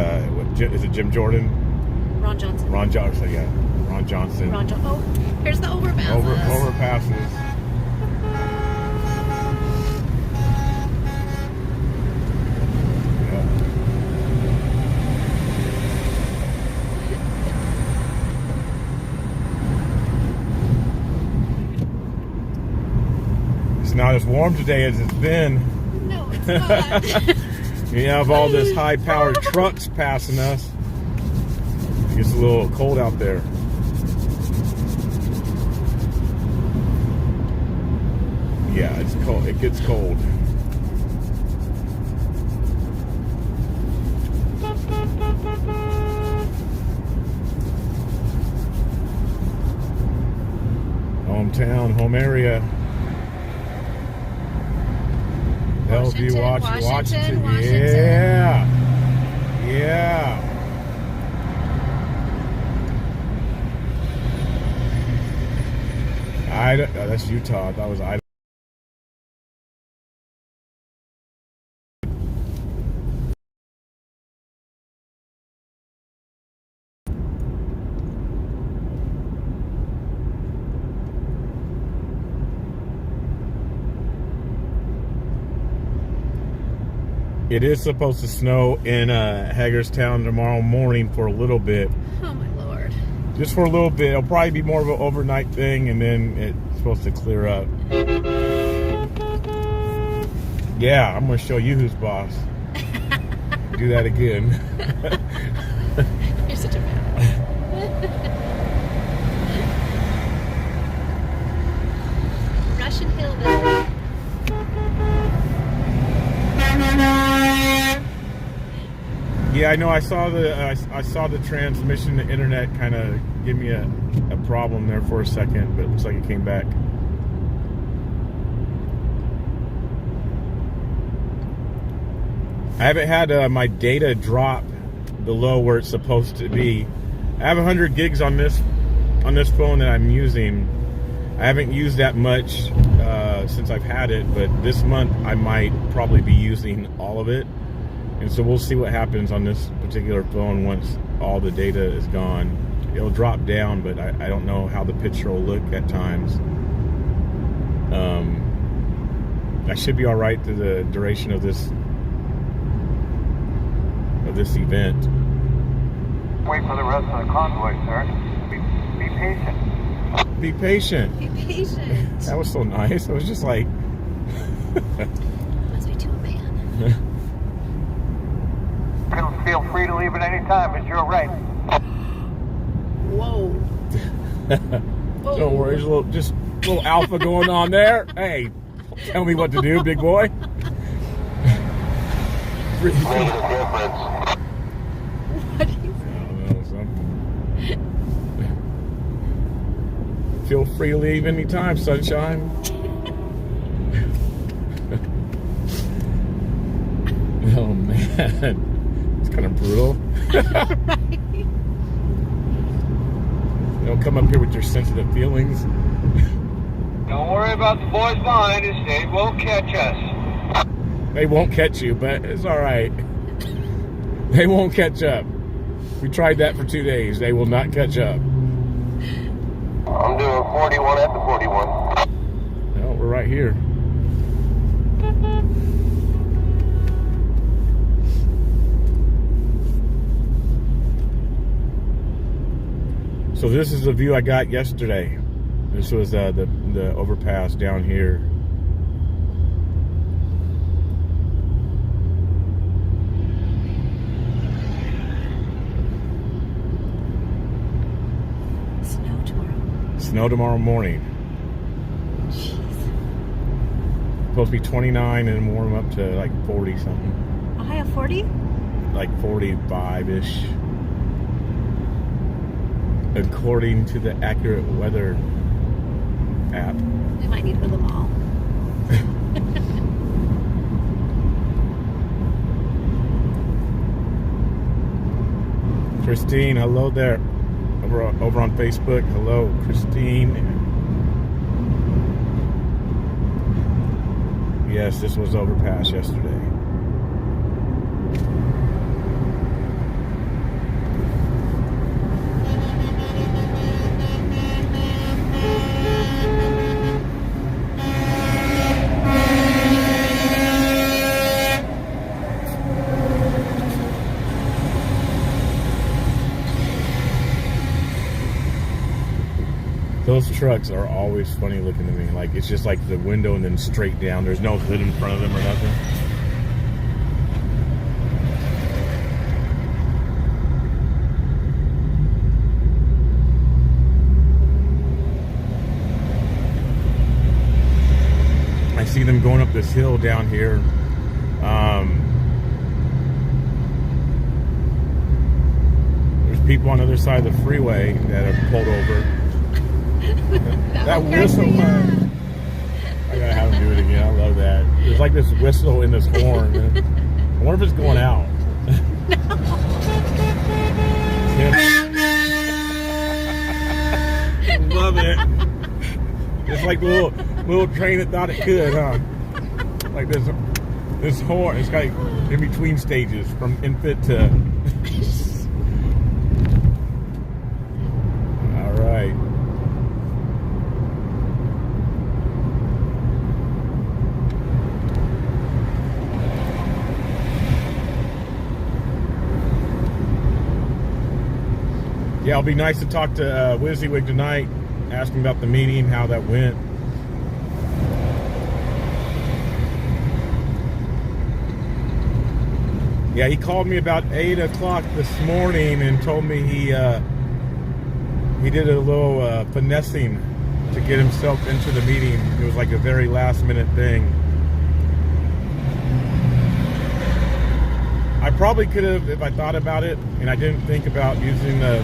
is it Jim Jordan? Ron Johnson. Ron Johnson, yeah. Ron Johnson. Oh, here's the overpasses. Overpasses. It's not as warm today as it's been. No, it's not. You have all this high-powered trucks passing us. It gets a little cold out there. Yeah, it's cold. It gets cold. Hometown, home area. Bellevue, Washington. Yeah. Yeah. That's Utah. That was Idaho. It is supposed to snow in Hagerstown tomorrow morning for a little bit. Oh my lord. Just for a little bit. It'll probably be more of an overnight thing, and then it's supposed to clear up. Yeah, I'm going to show you who's boss. Do that again. You're such a man. Russian hillbilly. Yeah, I know. I saw the transmission, the internet kind of give me a problem there for a second, but it looks like it came back. I haven't had my data drop below where it's supposed to be. I have 100 gigs on this phone that I'm using. I haven't used that much since I've had it, but this month I might probably be using all of it. And so we'll see what happens on this particular phone once all the data is gone. It'll drop down, but I don't know how the picture will look at times. I should be all right through the duration of this event. Wait for the rest of the convoy, sir. Be patient. Be patient. Be patient. That was so nice. I was just like... Must be to a man. Feel free to leave at any time. It's your right. Whoa. Don't worry, there's just a little alpha going on there. Hey, tell me what to do, big boy. Make a difference. What do you I don't know, something. Feel free to leave anytime, sunshine. Oh man. Kind of brutal. Don't come up here with your sensitive feelings. Don't worry about the boys behind us. They won't catch us. They won't catch you, but it's all right. They won't catch up. We tried that for 2 days. They will not catch up. I'm doing 41 at the 41. No, we're right here. So this is the view I got yesterday. This was the overpass down here. Snow tomorrow. Snow tomorrow morning. Jeez. Supposed to be 29 and warm up to like 40 something. A high of 40? Like 45-ish. According to the Accurate Weather app. We might need to go to the mall. Christine, hello there. Over on Facebook. Hello, Christine. Yes, this was overpass yesterday. Those trucks are always funny looking to me. Like, it's just like the window and then straight down. There's no hood in front of them or nothing. I see them going up this hill down here. There's people on the other side of the freeway that have pulled over. That whistle, man. I gotta have him do it again. I love that. There's like this whistle in this horn. I wonder if it's going out. Love it. It's like the little train that thought it could, huh? Like this horn. It's got in between stages from infant to. All right. Yeah, it'll be nice to talk to WYSIWYG tonight, ask him about the meeting, how that went. Yeah, he called me about 8 o'clock this morning and told me he did a little finessing to get himself into the meeting. It was like a very last minute thing. I probably could have, if I thought about it, and I didn't think about using the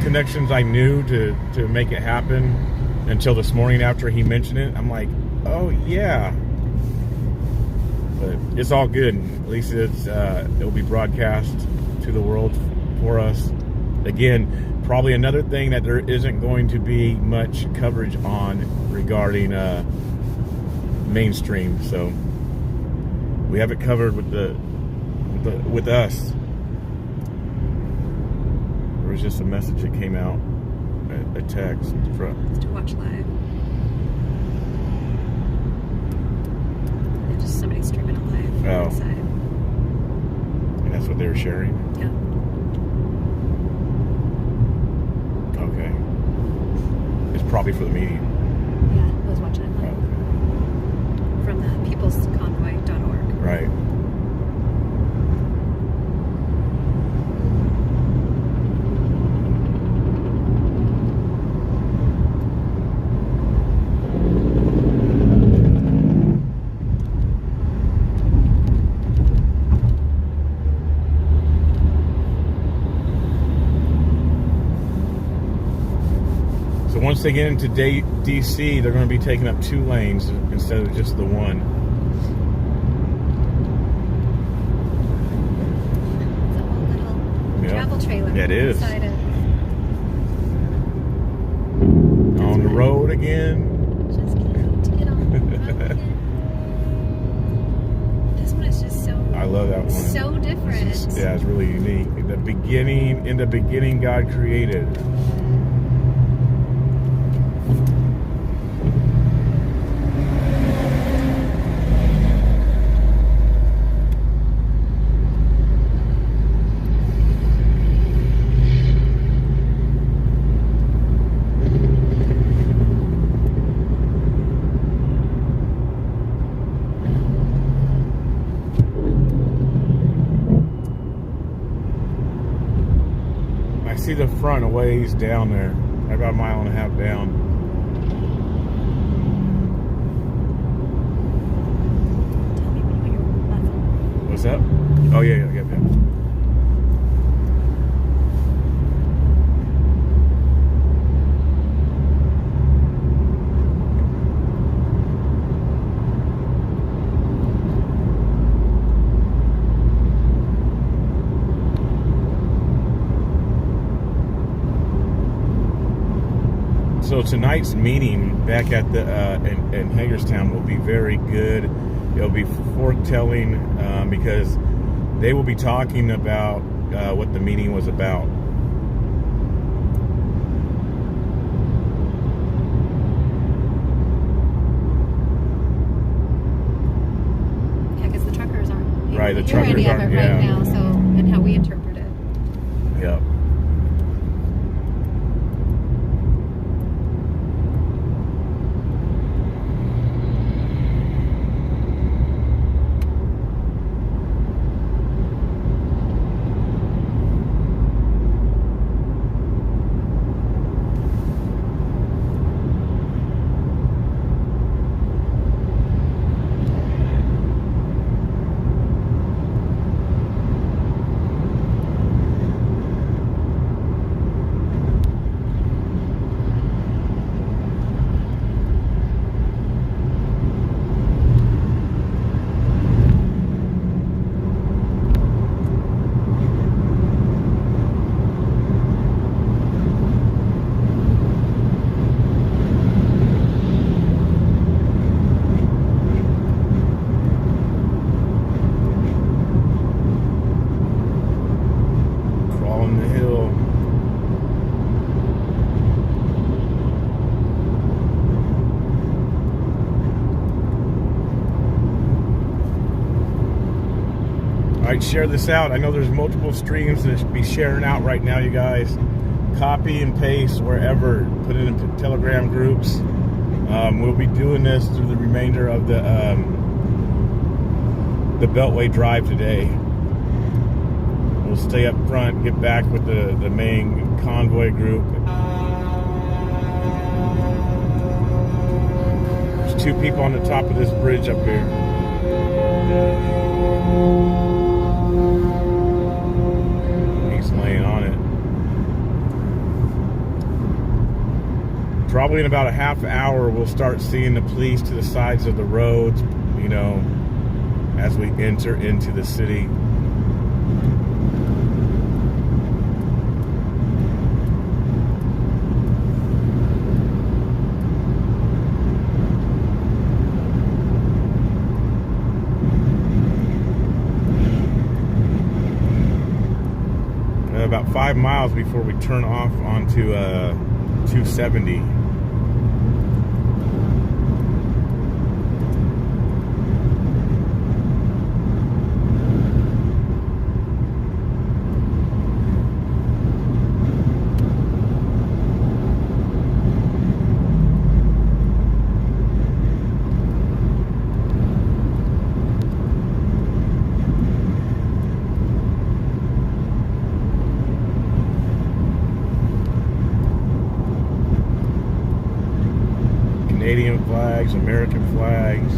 connections I knew to make it happen until this morning after he mentioned it. I'm like, oh yeah. But it's all good. At least it'll be broadcast to the world for us. Again, probably another thing that there isn't going to be much coverage on regarding mainstream. So we have it covered with us. There was just a message that came out, a text from. To watch live. Yeah, just somebody streaming it live. Oh. Inside. And that's what they were sharing? Yeah. Okay. It's probably for the meeting. Yeah, I was watching it live. Okay. From the peoplesconvoy.org. Right. Once they get into DC, they're going to be taking up 2 lanes instead of just the one. It's a whole little travel trailer. Yeah, it is. Inside it. On the road again. Just can't get on the road again. This one is just so. I love that one. So different. Yeah, it's really unique. In the beginning, God created. see the front a ways down there, about a mile and a half down. What's that? Oh yeah. So tonight's meeting back at the in Hagerstown will be very good. It'll be foretelling because they will be talking about what the meeting was about. Yeah, because the truckers aren't Right, the hearing truckers any of aren't, it right yeah. now. So, and how we interpret it. Yep. Crawling the hill. All right, share this out. I know there's multiple streams that should be sharing out right now, you guys. Copy and paste wherever. Put it in Telegram groups. We'll be doing this through the remainder of the Beltway Drive today. We'll stay up front, get back with the main convoy group. There's two people on the top of this bridge up here. He's laying on it. Probably in about a half hour, we'll start seeing the police to the sides of the roads, you know, as we enter into the city. About 5 miles before we turn off onto 270. Canadian flags, American flags.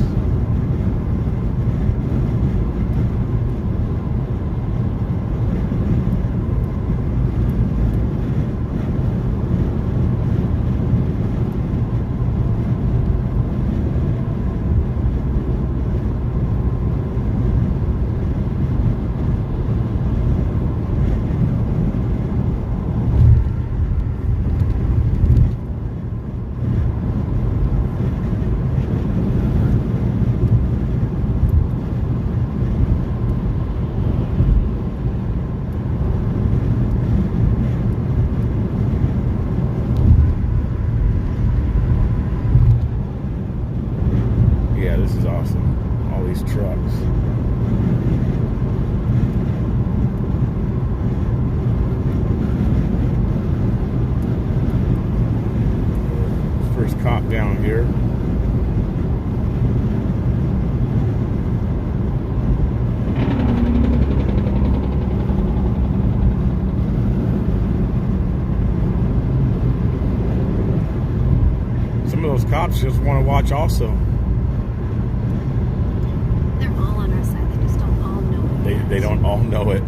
Yeah, this is awesome. All these trucks. First cop down here. those cops just want to watch also. They're all on our side. They just don't all know it. They don't all know it.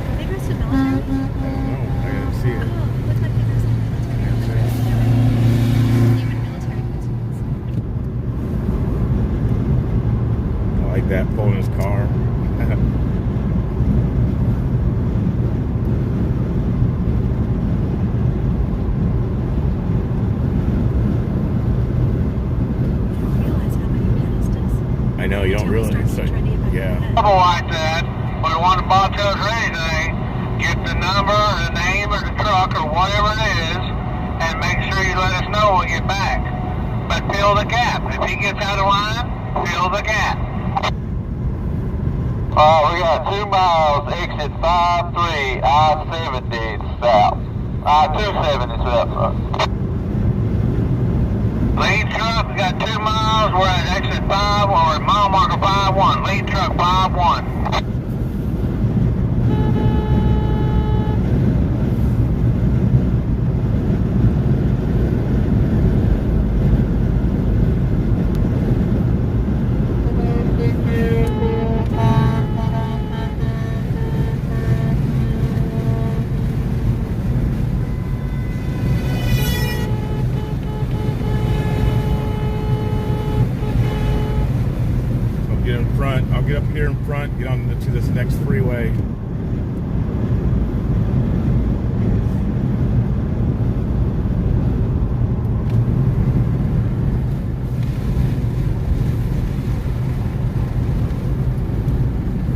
Are they dressed in military? I didn't see it. Oh, what type of dress? Even military costumes. I like that, pulling his car. I know, you don't really. Yeah. Trouble like that, but when the boss tells you anything, get the number, the name of the truck, or whatever it is, and make sure you let us know when you get back. But fill the gap. If he gets out of line, fill the gap. We got 2 miles, exit 53, I-70 south. I-270 south. Lead truck, we got 2 miles, we're at exit 5, or at mile marker 51. Lead truck 51. I'll get up here in front, get on to this next freeway.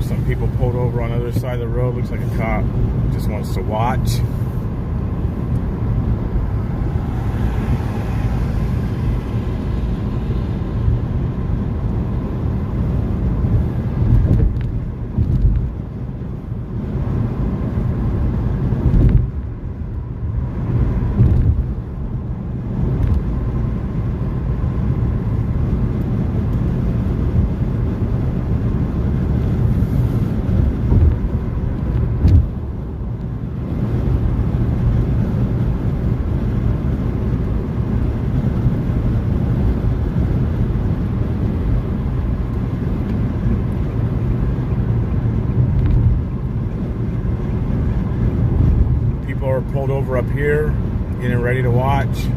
Some people pulled over on the other side of the road. Looks like a cop just wants to watch. Pulled over up here, getting ready to watch.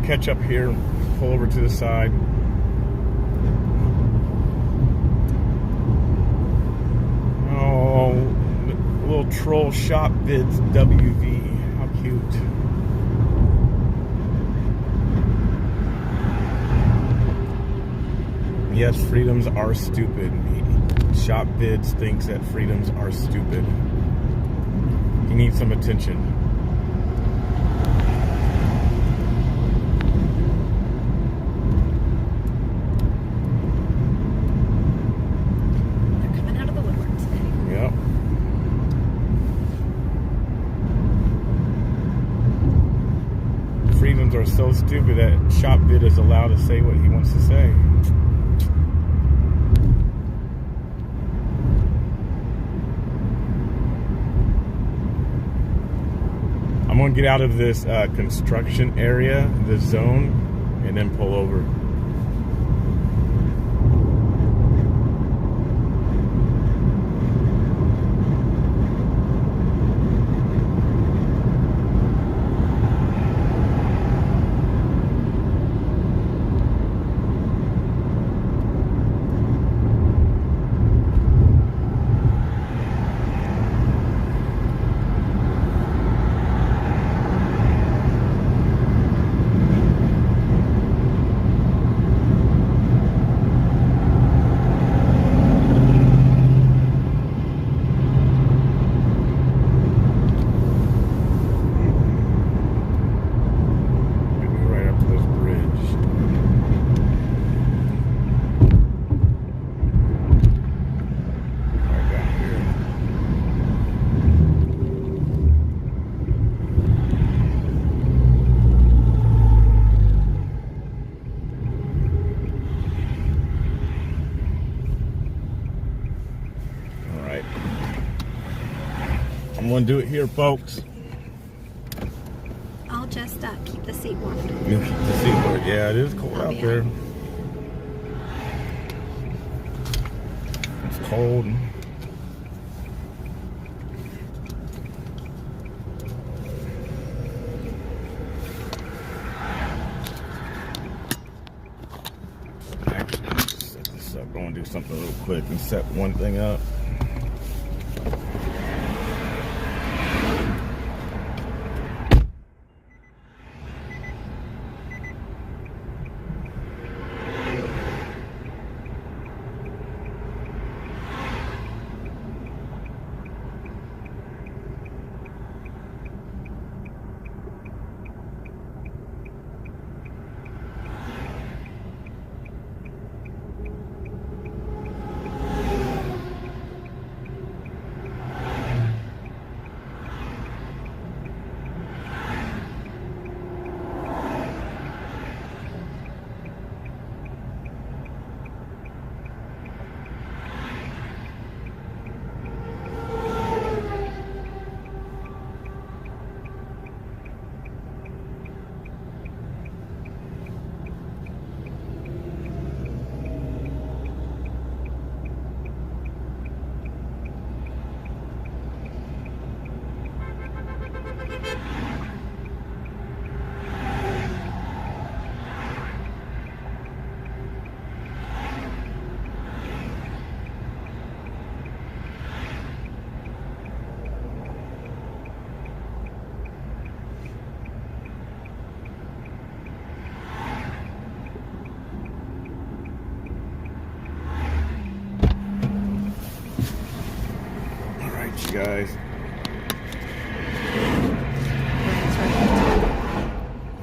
Catch up here, pull over to the side. Oh, little troll shop bids WV. How cute. Yes, freedoms are stupid. Shop bids thinks that freedoms are stupid. He needs some attention. Freedoms are so stupid that ShopBid is allowed to say what he wants to say. I'm going to get out of this construction area, this zone, and then pull over. I'm gonna do it here, folks. I'll just keep the seat warm. You keep the seat warm. Yeah, it is cold out there. It's cold. Set this up. I want to do something real quick and set one thing up. Guys.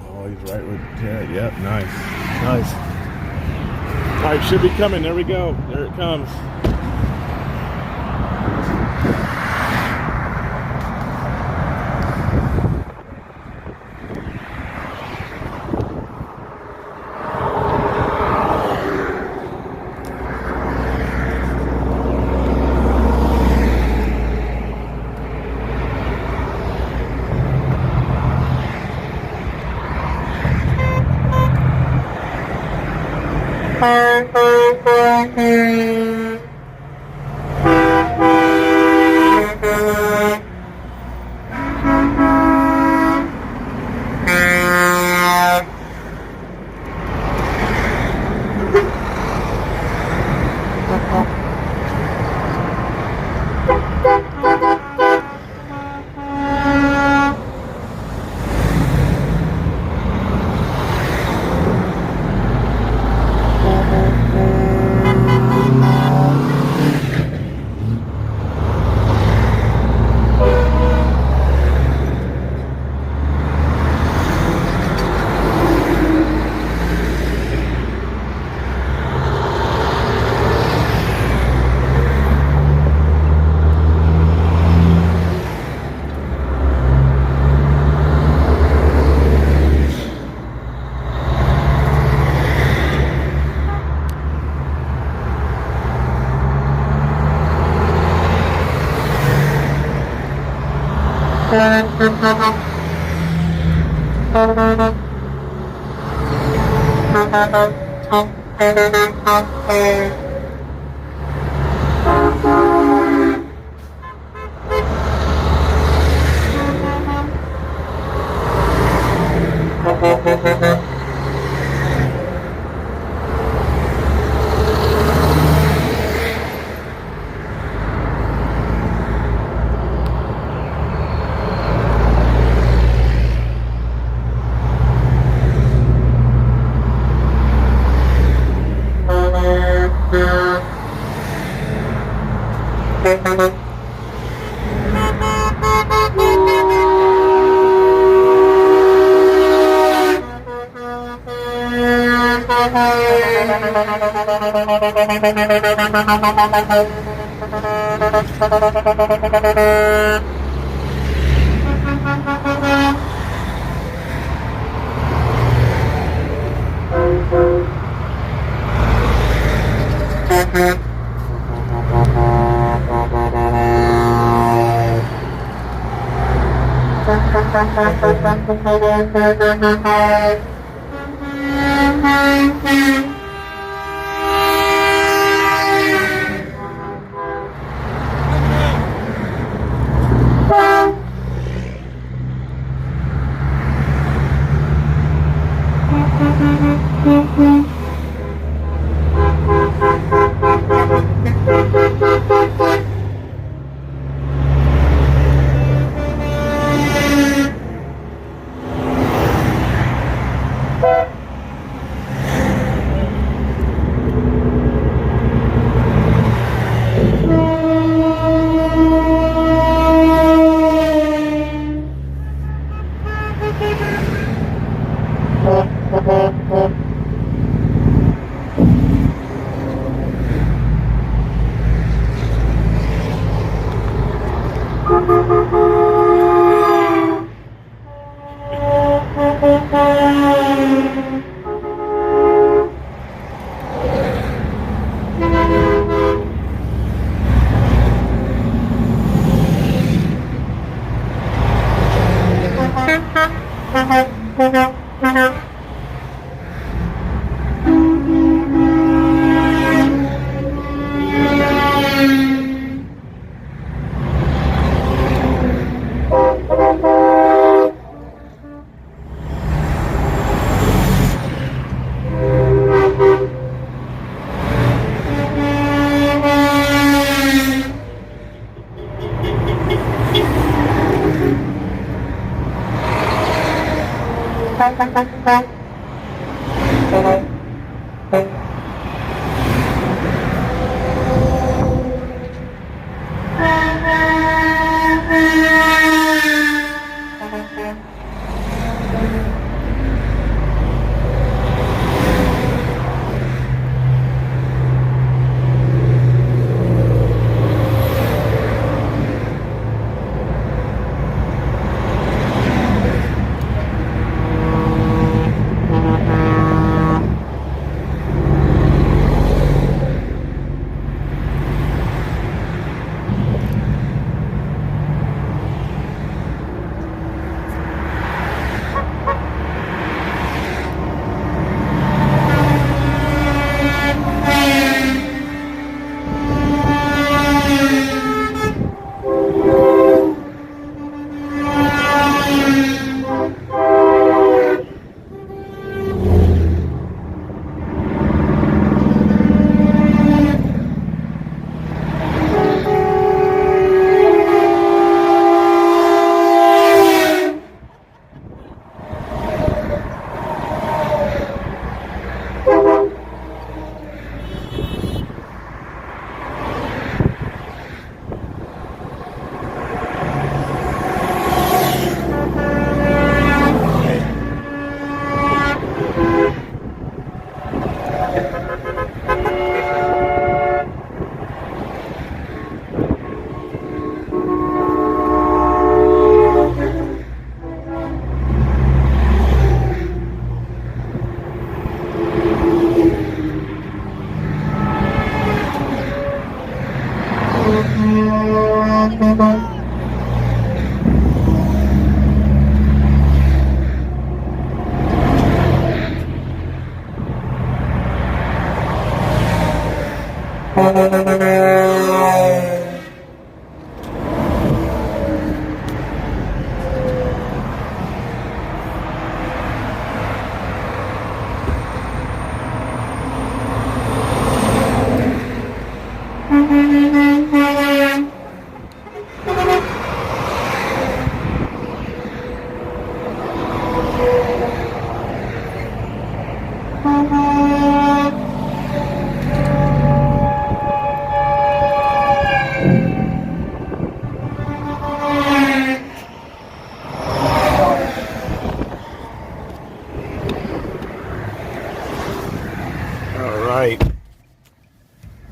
Oh, he's right with Ted. Yep, nice. Nice. All right, should be coming. There we go. There it comes.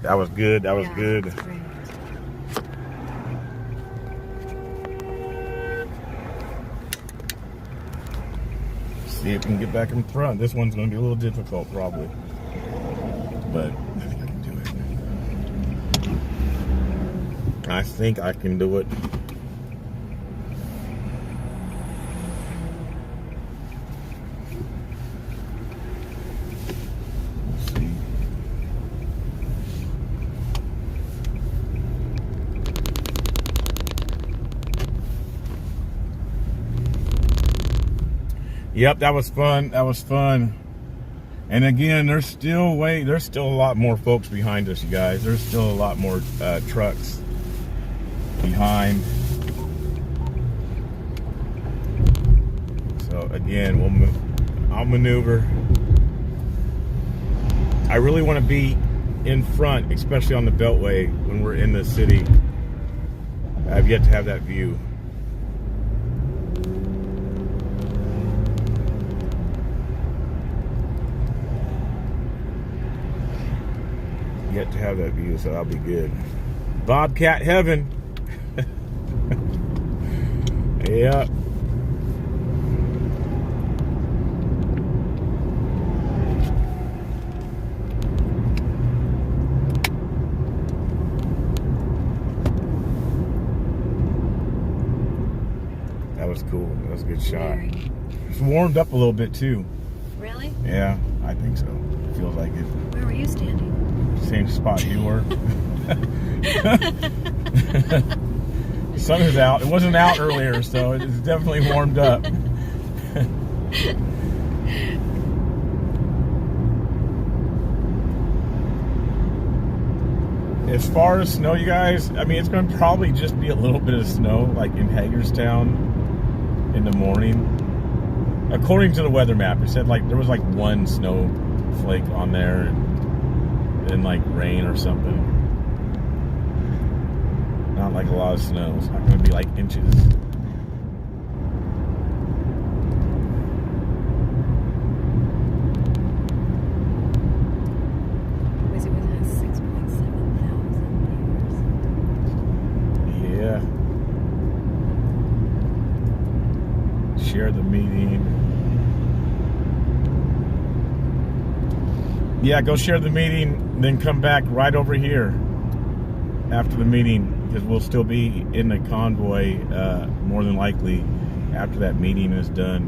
That was good. That was good. That's great. See if we can get back in front. This one's going to be a little difficult, probably. But I think I can do it. I think I can do it. Yep, that was fun. That was fun. And again, there's still a lot more folks behind us, you guys. There's still a lot more trucks behind. So again, I'll maneuver. I really want to be in front, especially on the Beltway when we're in the city. I've yet to have that view. Yet to have that view, so I'll be good. Bobcat heaven. Yeah. That was cool. That was a good shot. It's warmed up a little bit too. Really? Yeah, I think so. Feels like it. Where were you standing? Same spot you were. The sun is out. It wasn't out earlier, so it's definitely warmed up. As far as snow, you guys, I mean, it's going to probably just be a little bit of snow, like in Hagerstown in the morning. According to the weather map, it said like there was like one snowflake on there, and like rain or something. Not like a lot of snow. It's not going to be like inches. Wizzy Wiz has 6.7 thousand Yeah. Share the meeting. Yeah, go share the meeting, then come back right over here after the meeting, because we'll still be in the convoy more than likely after that meeting is done.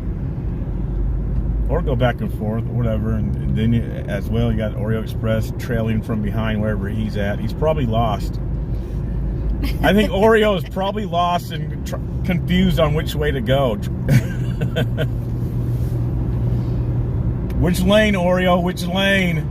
Or go back and forth, or whatever. And then as well, you got Oreo Express trailing from behind wherever he's at. He's probably lost. I think Oreo is probably lost and confused on which way to go. Which lane, Oreo? Which lane?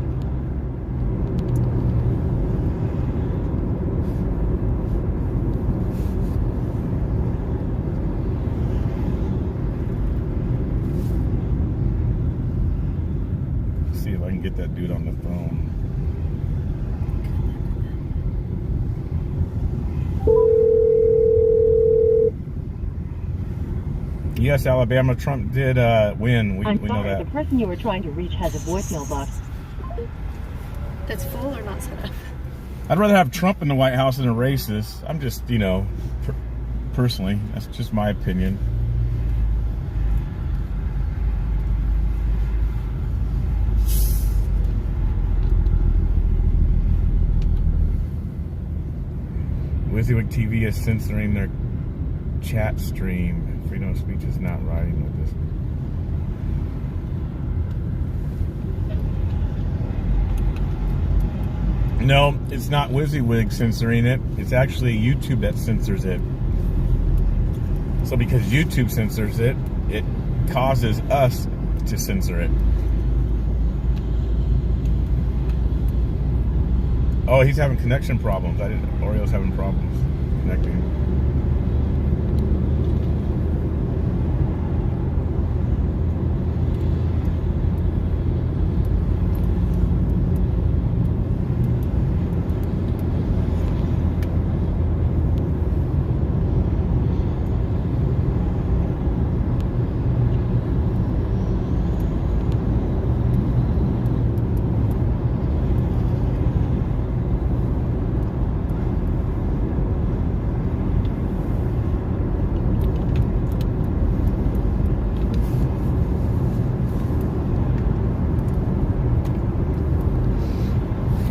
Let's see if I can get that dude on the phone. Yes, Alabama, Trump did win. We know sorry, that. the person you were trying to reach has a voicemail box. That's full or not set up? I'd rather have Trump in the White House than a racist. I'm just, personally, that's just my opinion. WYSIWYG TV is censoring their chat stream. Freedom of speech is not riding with this. No, it's not WYSIWYG censoring it. It's actually YouTube that censors it. So because YouTube censors it, it causes us to censor it. Oh, he's having connection problems. Oreo's having problems connecting.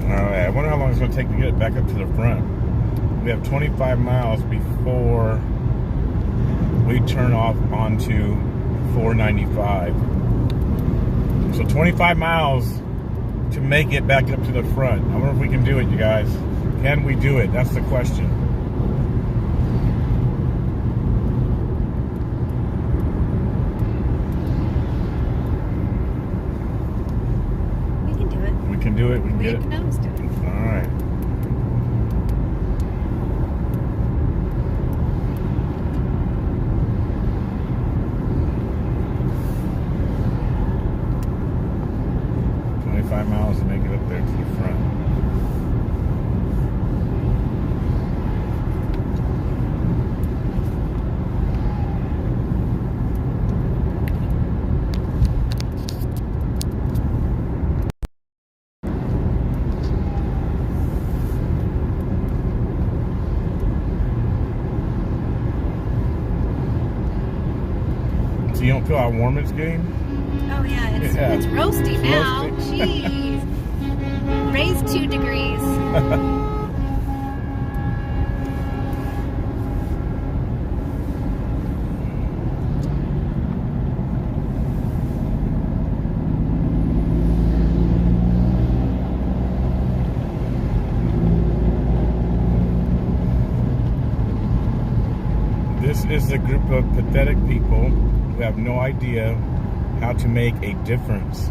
I wonder how long it's going to take to get it back up to the front. We have 25 miles before we turn off onto 495. So 25 miles to make it back up to the front. I wonder if we can do it, you guys. Can we do it? That's the question. do it? We can We get it? can always do it. All right. Miles to make it up there to the front. So you don't feel how warm it's getting? Oh yeah, it's roasty now. Jeez. Raise 2 degrees. This is a group of pathetic people who have no idea how to make a difference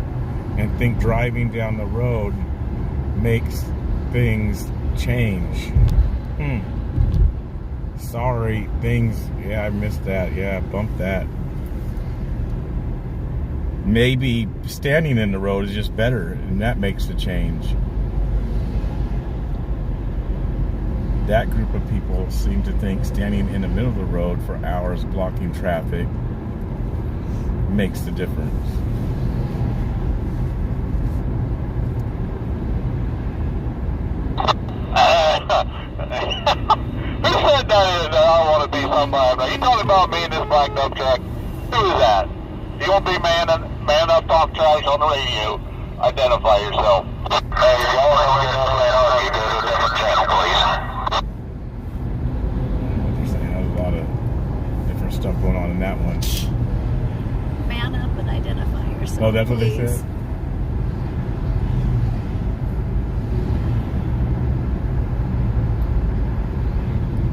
and think driving down the road makes things change. Sorry, yeah, I missed that. Yeah, bumped that. Maybe standing in the road is just better, and that makes the change. That group of people seem to think standing in the middle of the road for hours blocking traffic makes the difference. Who said that I want to be somebody? You talking about me in this black dump truck? Who is that? You want to be man up, talk trash on the radio? Identify yourself. Hey, if y'all ever get out of that RV, go to a different channel, please. They're saying there's a lot of different stuff going on in that one. Man up and identify yourself. Oh, that's what they please. said?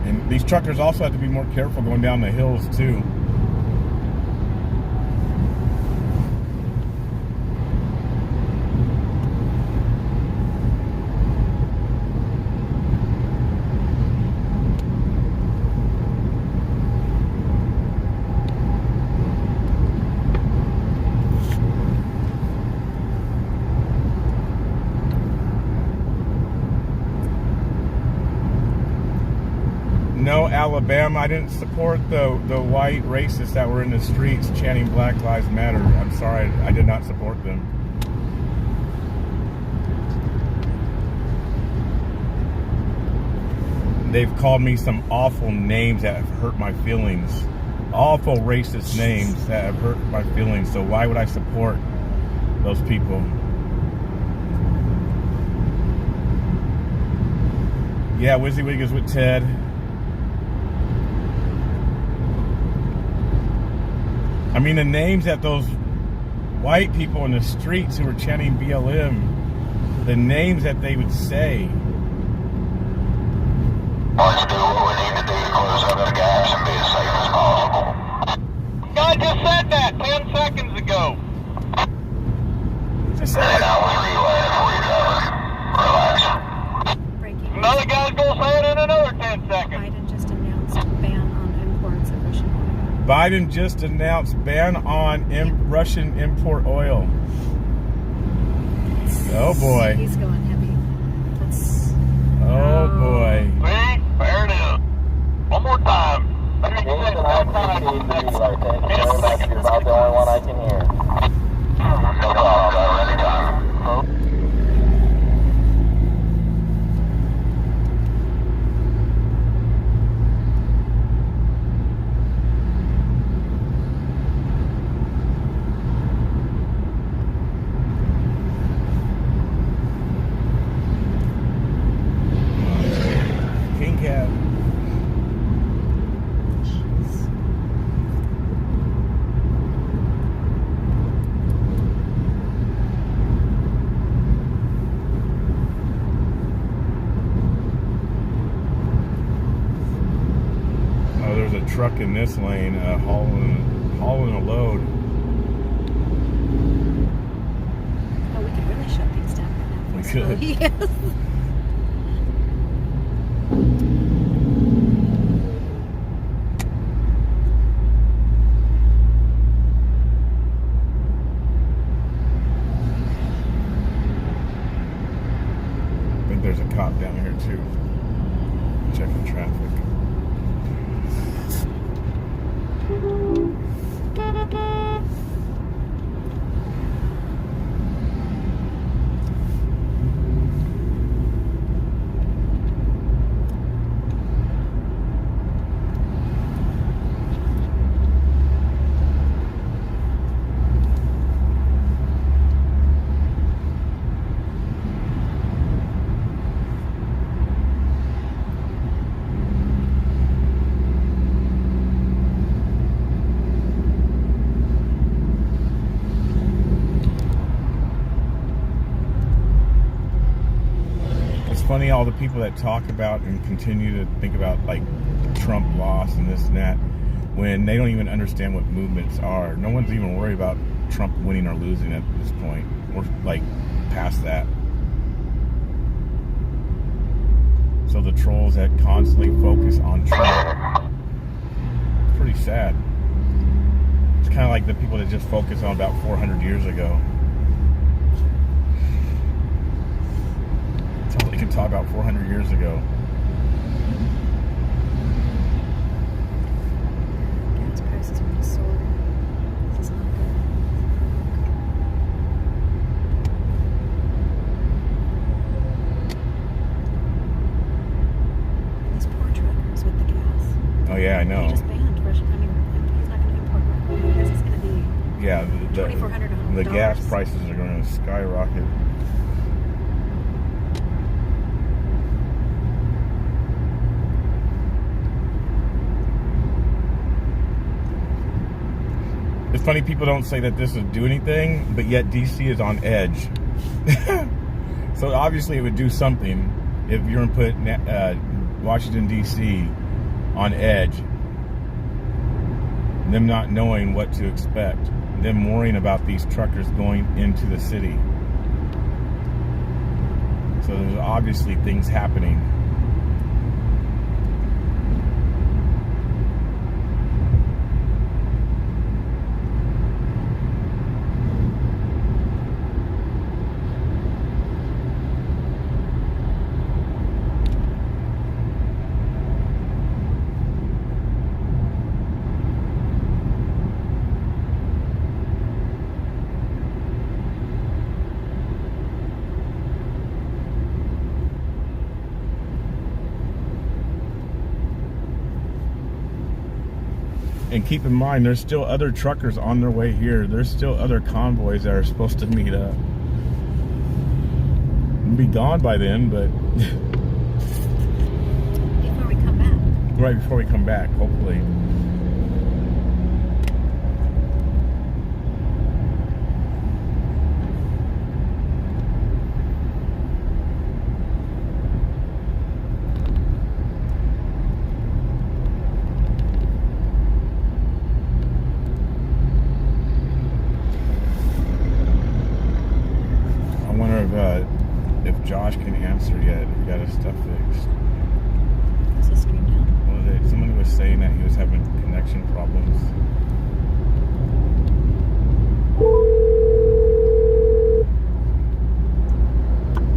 And these truckers also have to be more careful going down the hills too. No, Alabama, I didn't support the white racists that were in the streets chanting Black Lives Matter. I'm sorry, I did not support them. They've called me some awful names that have hurt my feelings. Awful racist names that have hurt my feelings. So why would I support those people? Yeah, WYSIWYG is with Ted. I mean, the names that those white people in the streets who were chanting BLM, the names that they would say. Let's do what we need to do to close up the gaps and be as safe as possible. I just said that 10 seconds ago. Just say I was relaying for you, Trevor. Relax. Another guy's going to say it in another 10 seconds. Biden just announced ban on imports of Russian oil. Biden just announced ban on Russian import oil. Oh boy. He's going heavy. Oh boy. See? There it is. One more time. Let me say it that time. You're about the only one I can hear. No problem. Anytime. King Cat. Oh, there's a truck in this lane hauling a load. Oh, we could really shut things down right now. We resourceful Good. he is. I think there's a cop down here too, checking traffic. Funny, all the people that talk about and continue to think about like Trump loss and this and that, when they don't even understand what movements are. No one's even worried about Trump winning or losing at this point. We're like past that. So the trolls that constantly focus on Trump, it's pretty sad. It's kind of like the people that just focus on about 400 years ago. That's all they can talk about 400 years ago. Gas prices are going to soar. This is not good. These poor truckers with the gas. Oh yeah, I know. He just banned Russian. I mean, he's not going to import Russian. This is going to be Yeah, $2,400. the gas prices are going to skyrocket. It's funny, people don't say that this would do anything, but yet DC is on edge. So obviously it would do something if you're going to put Washington, DC on edge. Them not knowing what to expect. Them worrying about these truckers going into the city. So there's obviously things happening. And keep in mind, there's still other truckers on their way here. There's still other convoys that are supposed to meet up. We'll be gone by then, but Before we come back. right before we come back, hopefully. If Josh can answer yet, he got his stuff fixed. Is the stream down? What was it? Somebody was saying that he was having connection problems.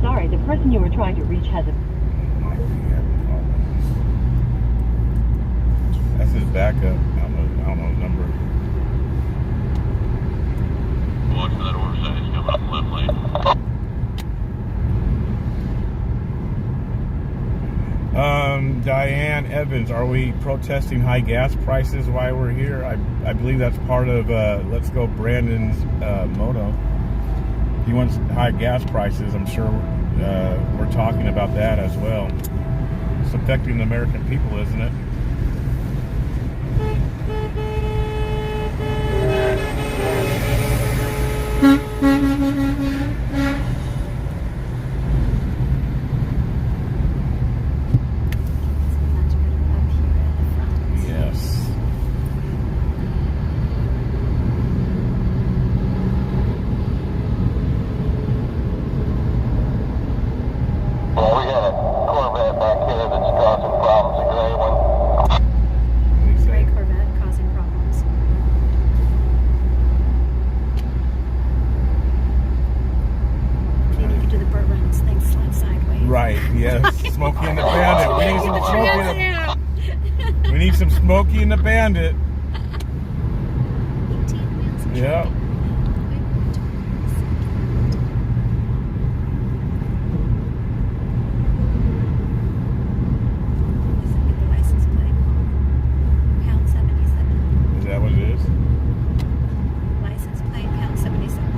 Sorry, the person you were trying to reach has a... Might be having problems. That's his backup. I don't know the number. Watch for that oversize coming up left lane. Diane Evans, are we protesting high gas prices while we're here? I believe that's part of Let's Go Brandon's motto. He wants high gas prices. I'm sure we're talking about that as well. It's affecting the American people, isn't it? Yes. Smokey. We need some Smokey and the Bandit. Yeah. Is that what it is? License plate, pound 77.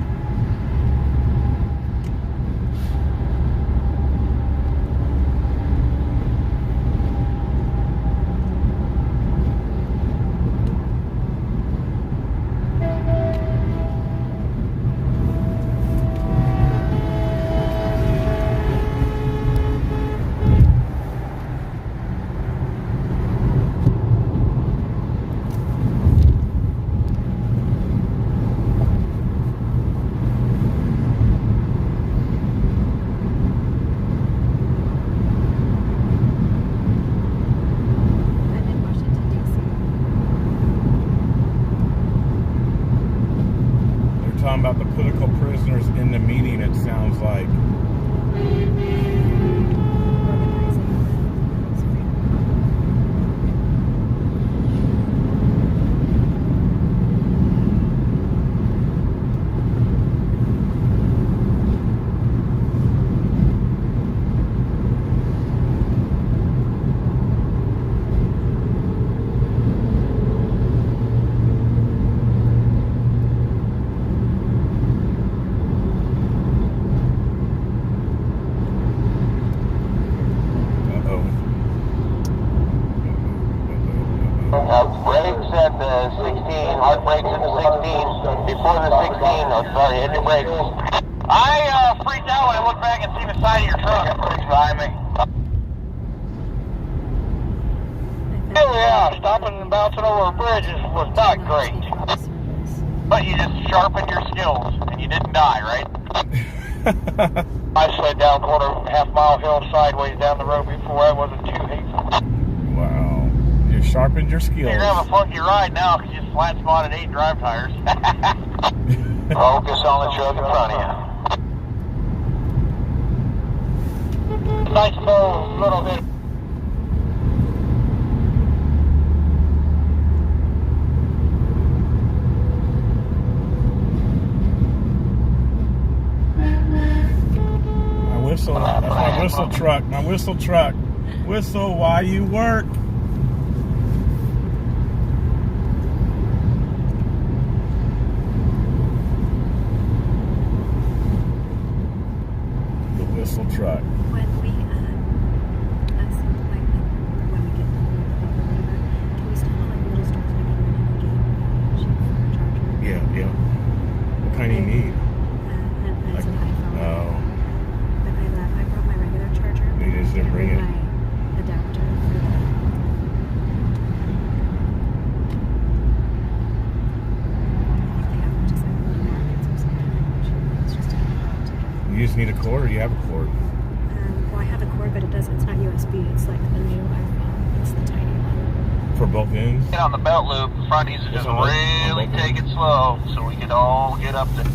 Talking about the political prisoners in the meeting, it sounds like. Brakes at the 16, hard brakes at the 16, before the 16, oh sorry, hit your brakes. I freaked out when I looked back and see the side of your truck behind me. Oh yeah, stopping and bouncing over a bridge was not great. But you just sharpened your skills, and you didn't die, right? I slid down half-mile hill sideways down the road before I wasn't too hateful. Wow. You sharpened your skills. You're going to have a funky ride now because you flat spotted 8 drive tires. Focus on the truck in front of you. Nice little bit. That's my whistle truck. My whistle truck. Whistle while you work. The whistle truck. When we, when we get can we stop at like little stores like a charger? Yeah. What kind do you need? As an iPhone. Oh. But I brought my regular charger. You just didn't bring it. My adapter for the. You just need a cord, or you have a cord? Well, I have a cord, but it's not USB. It's like the new iPhone. It's the tiny one. For both ends? Get on the belt loop. Front needs to just really take it slow so we can all get up there.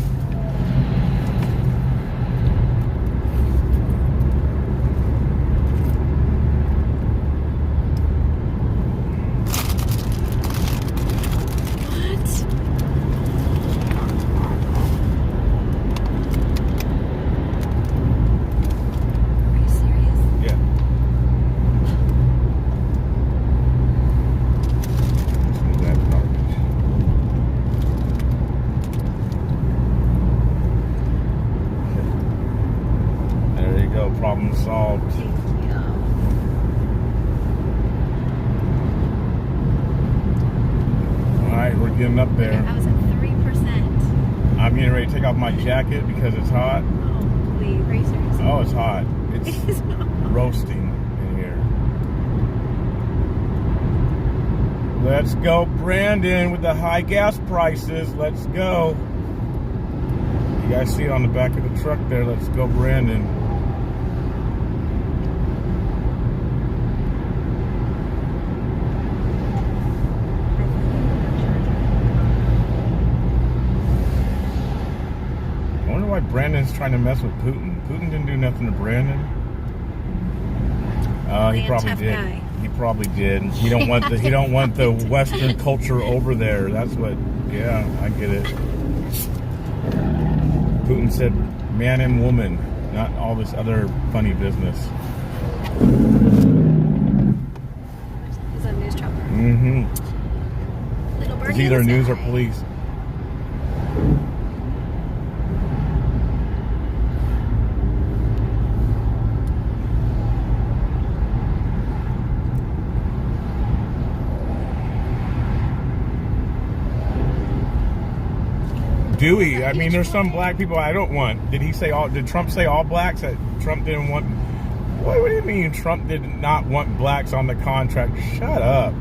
Problem solved. Alright, we're getting up there. I was at 3%. I'm getting ready to take off my jacket because it's hot. Oh, please. Are you serious? Oh, it's hot. It's roasting in here. Let's go, Brandon, with the high gas prices. Let's go. You guys see it on the back of the truck there. Let's go, Brandon. I wonder why Brandon's trying to mess with Putin. Putin didn't do nothing to Brandon. He probably did. Guy. He probably did. He don't want the Western culture over there. That's what. Yeah, I get it. Putin said, "Man and woman," not all this other funny business. He's a news chopper. Mm-hmm. Little It's birdie either in the news or sky. police. Dewey, I mean, there's some black people I don't want. Did Trump say all blacks? That Trump didn't want. What do you mean Trump did not want blacks on the contract? Shut up.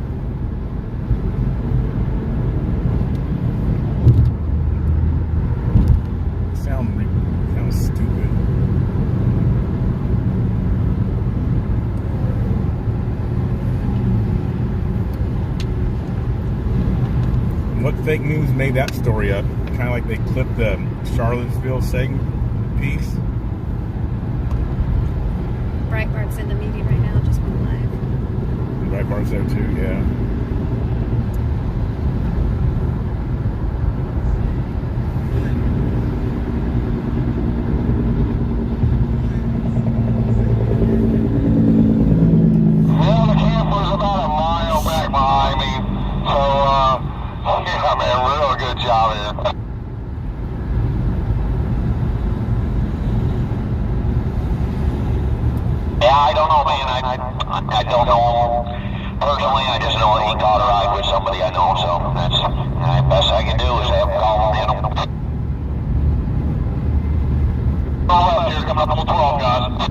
Sounds stupid. What fake news made that story up? Kind of like they clipped the Charlottesville piece. Breitbart's in the meeting right now, just went live. Breitbart's there too, yeah. Well, the camp was about a mile back behind me, so, yeah, man, real good job here. Yeah, I don't know, man. I don't know him personally. I just know that he got a ride with somebody I know, so that's the best I can do is have him call him in. All left here, coming up to 12, guys.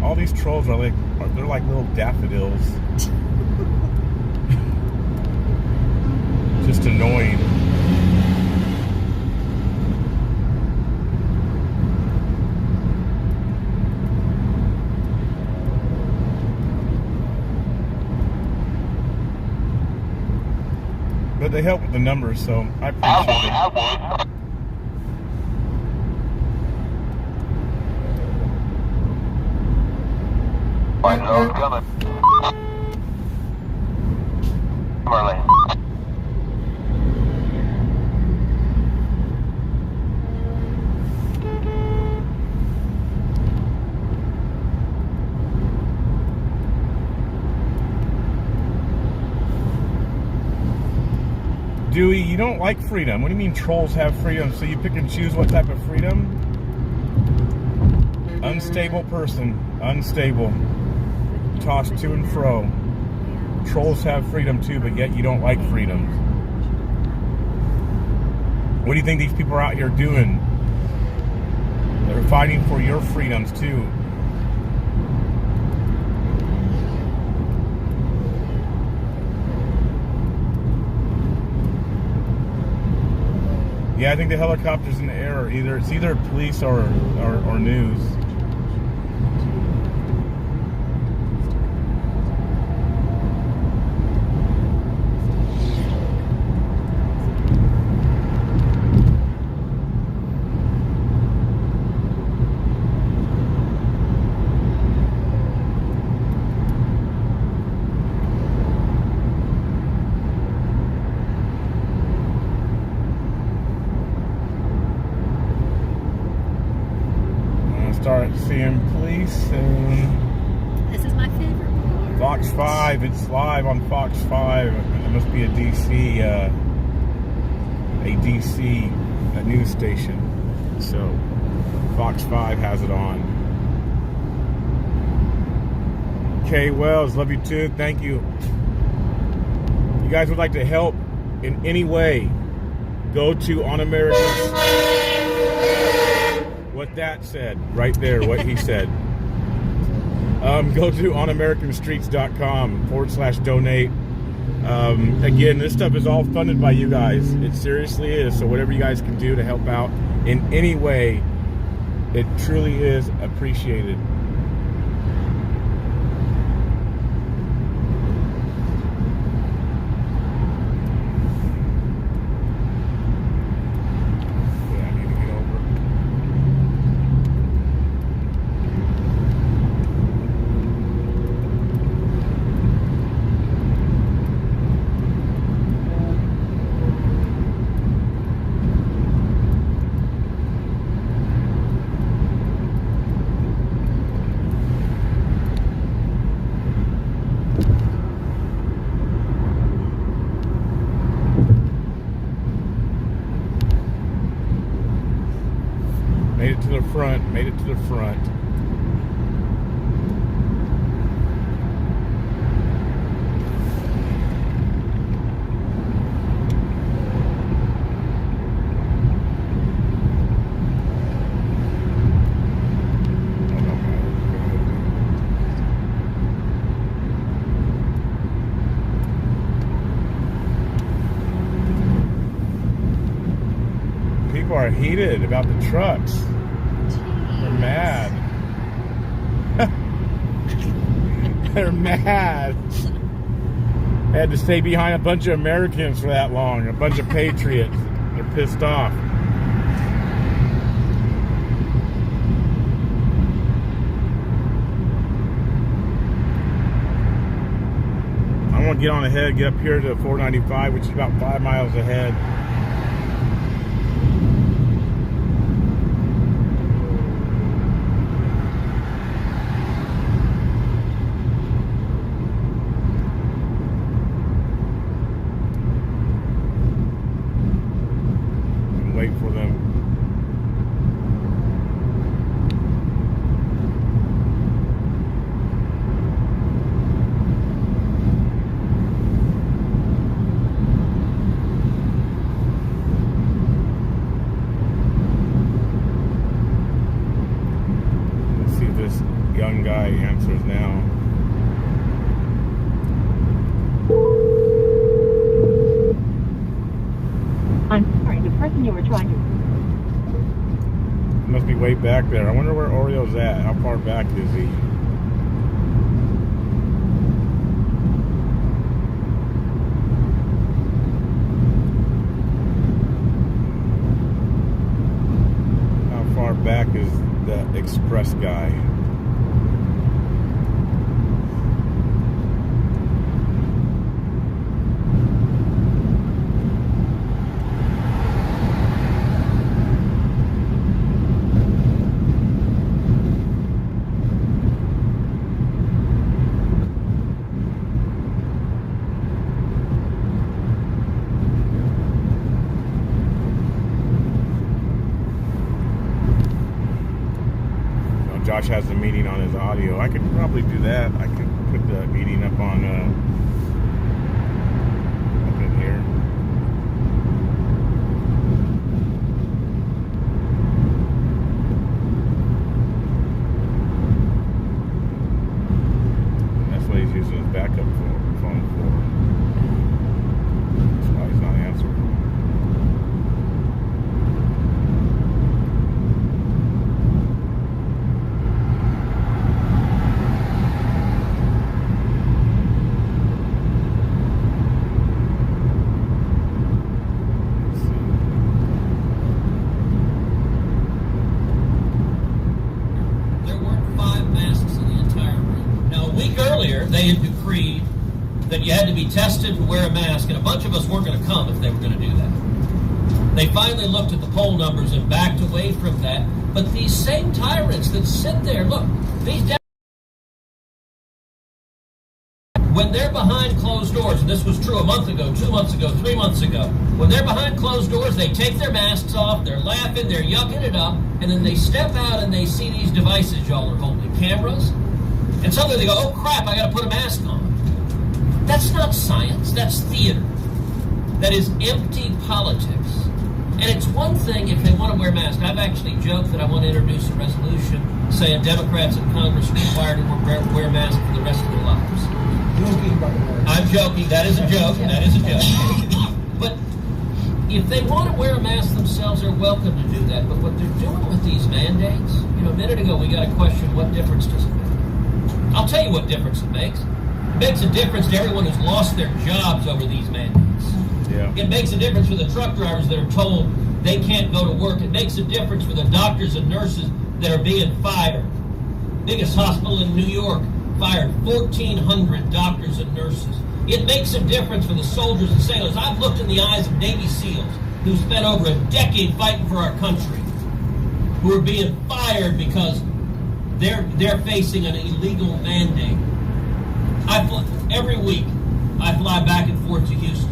All these trolls they're like little daffodils. Just annoying. But they help with the numbers, so I appreciate it. White Road coming. Early. Dewey, you don't like freedom. What do you mean trolls have freedom? So you pick and choose what type of freedom? Unstable person. Unstable. Tossed to and fro. Trolls have freedom too, but yet you don't like freedom. What do you think these people are out here doing? They're fighting for your freedoms too. Yeah, I think the helicopter's in the air. It's either police or news. Start seeing police soon. This is my favorite part. Fox 5, it's live on Fox 5. It must be a DC news station. So Fox 5 has it on. Kay Wells, love you too. Thank you. You guys would like to help in any way, go to On America's what that said right there, what he said. Go to onamericanstreets.com/donate. Again, this stuff is all funded by you guys. It seriously is. So whatever you guys can do to help out in any way, it truly is appreciated. Made it to the front, made it to the front. People are heated about the trucks. They're mad. They're mad. I had to stay behind a bunch of Americans for that long, a bunch of patriots. They're pissed off. I'm gonna get on ahead, get up here to 495, which is about 5 miles ahead. Wait for them. Let's see if this young guy answers now. I'm sorry, the person you were trying to... Must be way back there. I wonder where Oreo's at. How far back is he? How far back is the express guy? Josh has the meeting on his audio. I could probably do that. I could put the meeting up on up in here. That's what he's using his backup phone for. That's why he's not answering. They had decreed that you had to be tested and wear a mask, and a bunch of us weren't going to come if they were going to do that. They finally looked at the poll numbers and backed away from that. But these same tyrants that sit there, look, these when they're behind closed doors, and this was true a month ago, 2 months ago, 3 months ago, when they're behind closed doors, they take their masks off, they're laughing, they're yucking it up, and then they step out and they see these devices y'all are holding, cameras, and suddenly they go, oh crap, I gotta put a mask on. That's not science, that's theater. That is empty politics. And it's one thing if they want to wear masks. I've actually joked that I want to introduce a resolution saying Democrats in Congress are required to wear masks for the rest of their lives. I'm joking. That is a joke. That is a joke. But if they want to wear a mask themselves, they're welcome to do that. But what they're doing with these mandates, a minute ago we got a question, what difference does it make? I'll tell you what difference it makes. It makes a difference to everyone who's lost their jobs over these mandates. Yeah. It makes a difference for the truck drivers that are told they can't go to work. It makes a difference for the doctors and nurses that are being fired. Biggest hospital in New York fired 1,400 doctors and nurses. It makes a difference for the soldiers and sailors. I've looked in the eyes of Navy SEALs who spent over a decade fighting for our country, who are being fired because they're facing an illegal mandate. Every week I fly back and forth to Houston.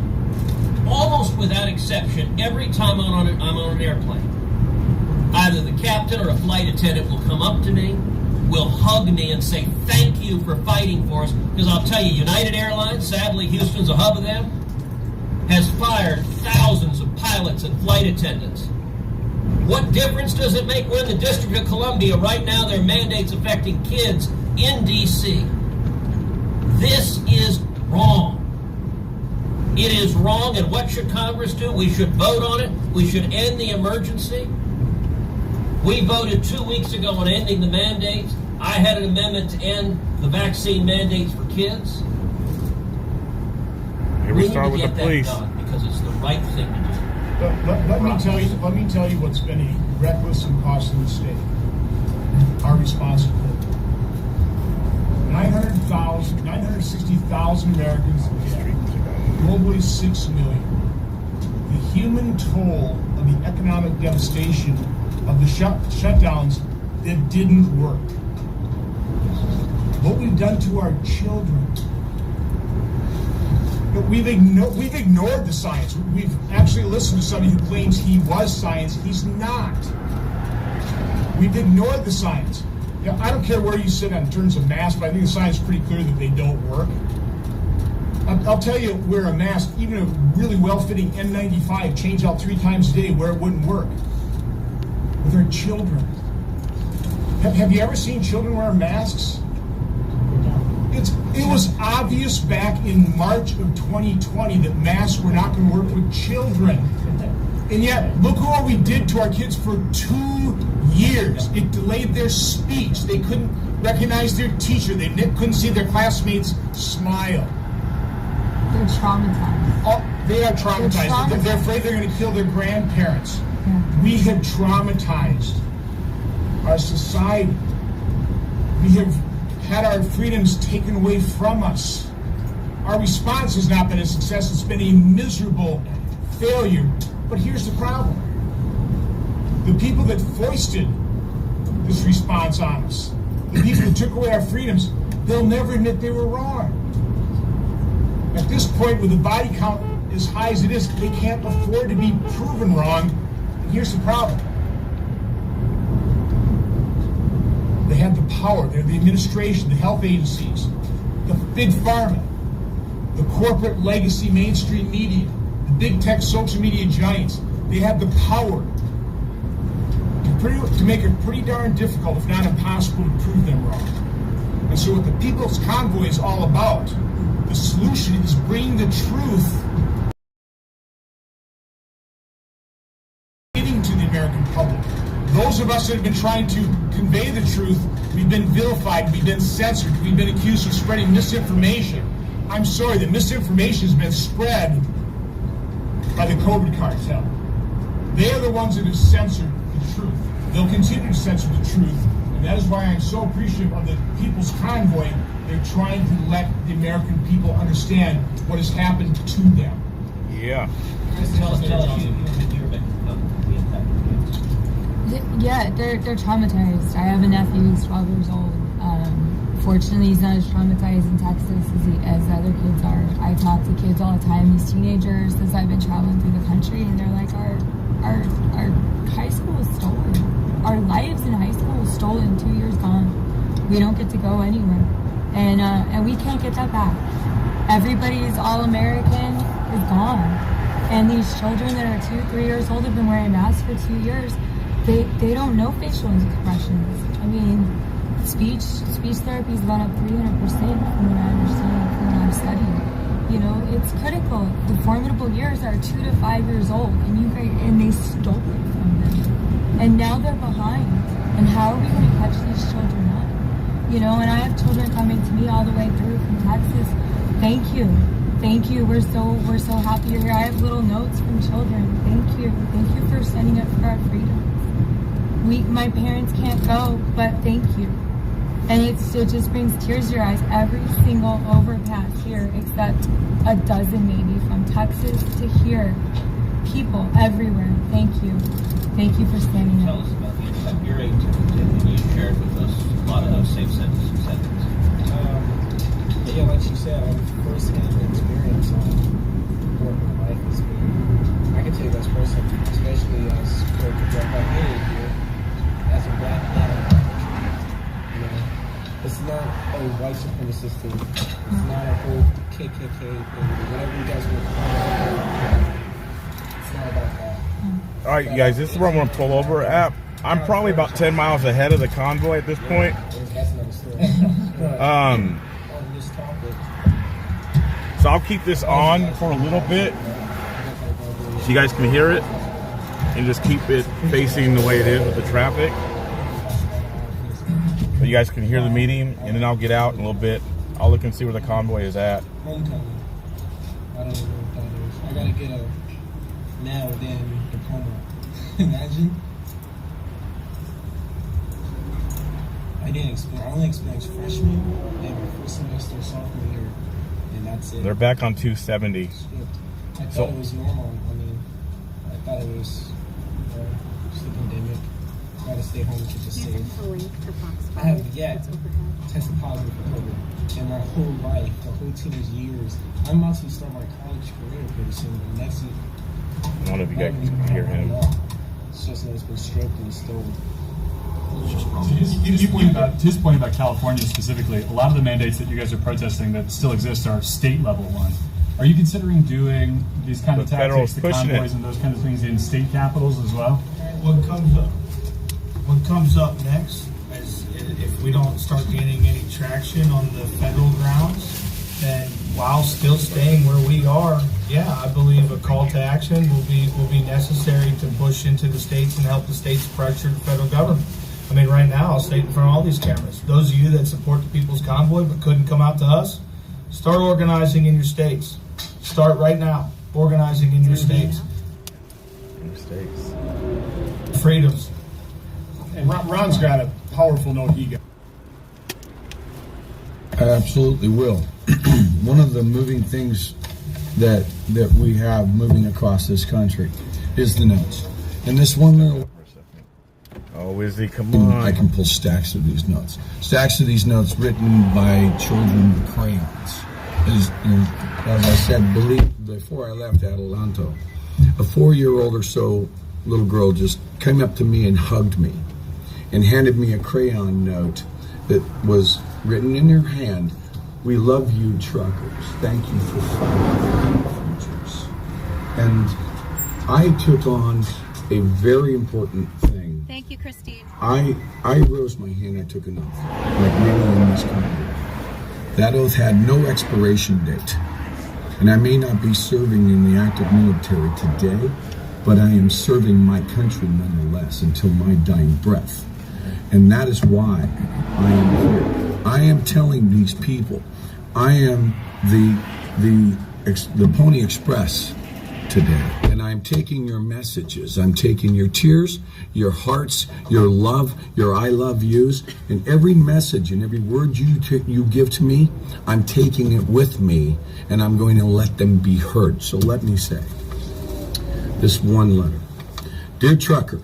Almost without exception, every time I'm on an airplane, either the captain or a flight attendant will come up to me, will hug me and say, thank you for fighting for us. Because I'll tell you, United Airlines, sadly Houston's a hub of them, has fired thousands of pilots and flight attendants. What difference does it make? We're in the District of Columbia. Right now, there are mandates affecting kids in D.C. This is wrong. It is wrong, and what should Congress do? We should vote on it. We should end the emergency. We voted 2 weeks ago on ending the mandates. I had an amendment to end the vaccine mandates for kids. Here we start with the police. Because it's the right thing to do. Let me tell you what's been a reckless and costly mistake. Our responsibility. 960,000 Americans dead. Globally 6 million. The human toll of the economic devastation of the shutdowns that didn't work. What we've done to our children. We've ignored the science. We've actually listened to somebody who claims he was science. He's not. We've ignored the science. I don't care where you sit in terms of masks, but I think the science is pretty clear that they don't work. I'll tell you where a mask, even a really well-fitting N95, changed out 3 times a day where it wouldn't work. With our children. Have you ever seen children wear masks? It was obvious back in March of 2020 that masks were not going to work with children. And yet, look what we did to our kids for 2 years. It delayed their speech. They couldn't recognize their teacher. They couldn't see their classmates smile. They're traumatized. Oh, they are traumatized. They're afraid they're going to kill their grandparents. Yeah. We have traumatized our society. We have had our freedoms taken away from us. Our response has not been a success. It's been a miserable failure. But here's the problem. The people that foisted this response on us, the people who took away our freedoms, they'll never admit they were wrong. At this point, with the body count as high as it is, they can't afford to be proven wrong. And here's the problem. They have the power. They're the administration, the health agencies, the big pharma, the corporate legacy mainstream media, the big tech social media giants. They have the power to make it pretty darn difficult, if not impossible, to prove them wrong. And so what the People's Convoy is all about, the solution is bringing the truth to the American public. Those of us that have been trying to convey the truth, we've been vilified, we've been censored, we've been accused of spreading misinformation. I'm sorry, the misinformation has been spread by the COVID cartel. They are the ones that have censored the truth. They'll continue to censor the truth, and that is why I'm so appreciative of the People's Convoy. They're trying to let the American people understand what has happened to them. Yeah. Yeah, they're traumatized. I have a nephew who's 12 years old. Fortunately, he's not as traumatized in Texas as other kids are. I talk to kids all the time, these teenagers, as I've been traveling through the country, and they're like, our high school was stolen. Our lives in high school was stolen. 2 years gone. We don't get to go anywhere. And we can't get that back. Everybody's all-American is gone. And these children that are 2, 3 years old have been wearing masks for 2 years. They don't know facial expressions. I mean, speech therapy's gone up 300% from what I understand, from what I've studied. You know, it's critical. The formidable years are 2 to 5 years old, and they stole it from them. And now they're behind. And how are we going to catch these children up? You know, and I have children coming to me all the way through from Texas. Thank you. Thank you. We're so happy you're here. I have little notes from children. Thank you. Thank you for standing up for our freedom. My parents can't go, but thank you. And it just brings tears to your eyes. Every single overpass here, except a dozen maybe, from Texas to here. People everywhere. Thank you. Thank you for standing up. Tell us about the impact your age and you shared with us a lot of safe sentences. Yeah, like she said, I have first-hand experience on what my life has been. I can tell you that's firsthand, especially as a black man here, as a black man in our country. You know, it's not a white supremacist thing. It's not a whole KKK thing. Whatever you guys want to call it, it's not about that. All right, you guys, this is where I'm going to pull over at. I'm probably about 10 miles ahead of the convoy at this point. That's another story. So I'll keep this on for a little bit so you guys can hear it and just keep it facing the way it is with the traffic. So you guys can hear the meeting, and then I'll get out in a little bit. I'll look and see where the convoy is at. Homecoming. I don't know what that is. I gotta get a now then diploma. Imagine. I only experienced freshman and my first semester sophomore year, and that's it. They're back on 270. I thought it was normal. I mean, I thought it was just a pandemic. I gotta stay home to just save. I have yet tested positive for COVID, and my whole life, the whole teenage years. I'm about to start my college career pretty soon. But next year, I don't know if you guys can hear him. It's just that it's been stroked and stolen. To his point about California specifically, a lot of the mandates that you guys are protesting that still exist are state level ones. Are you considering doing these kind of tactics, the convoys and those kind of things in state capitals as well? What comes up next is if we don't start gaining any traction on the federal grounds, then while still staying where we are, yeah, I believe a call to action will be necessary to push into the states and help the states pressure the federal government. I mean, right now, I'll state in front of all these cameras, those of you that support the People's Convoy but couldn't come out to us, start organizing in your states. Start right now, organizing in your states. Freedoms. And Ron's got a powerful note he got. I absolutely will. One of the moving things that we have moving across this country is the notes. And this one little... Oh, Izzy, come on. I can pull stacks of these notes. Stacks of these notes written by children with crayons. As I said, before I left Adelanto, a 4-year-old or so little girl just came up to me and hugged me and handed me a crayon note that was written in her hand, "We love you, truckers. Thank you for fighting for our futures." And I took on a very important thing. Thank you, Christine. I rose my hand, I took an oath, like many in this country. That oath had no expiration date. And I may not be serving in the active military today, but I am serving my country nonetheless until my dying breath. And that is why I am here. I am telling these people, I am the Pony Express today. And I'm taking your messages. I'm taking your tears, your hearts, your love, your I love yous, and every message and every word you give to me, I'm taking it with me, and I'm going to let them be heard. So let me say this one letter. Dear Trucker,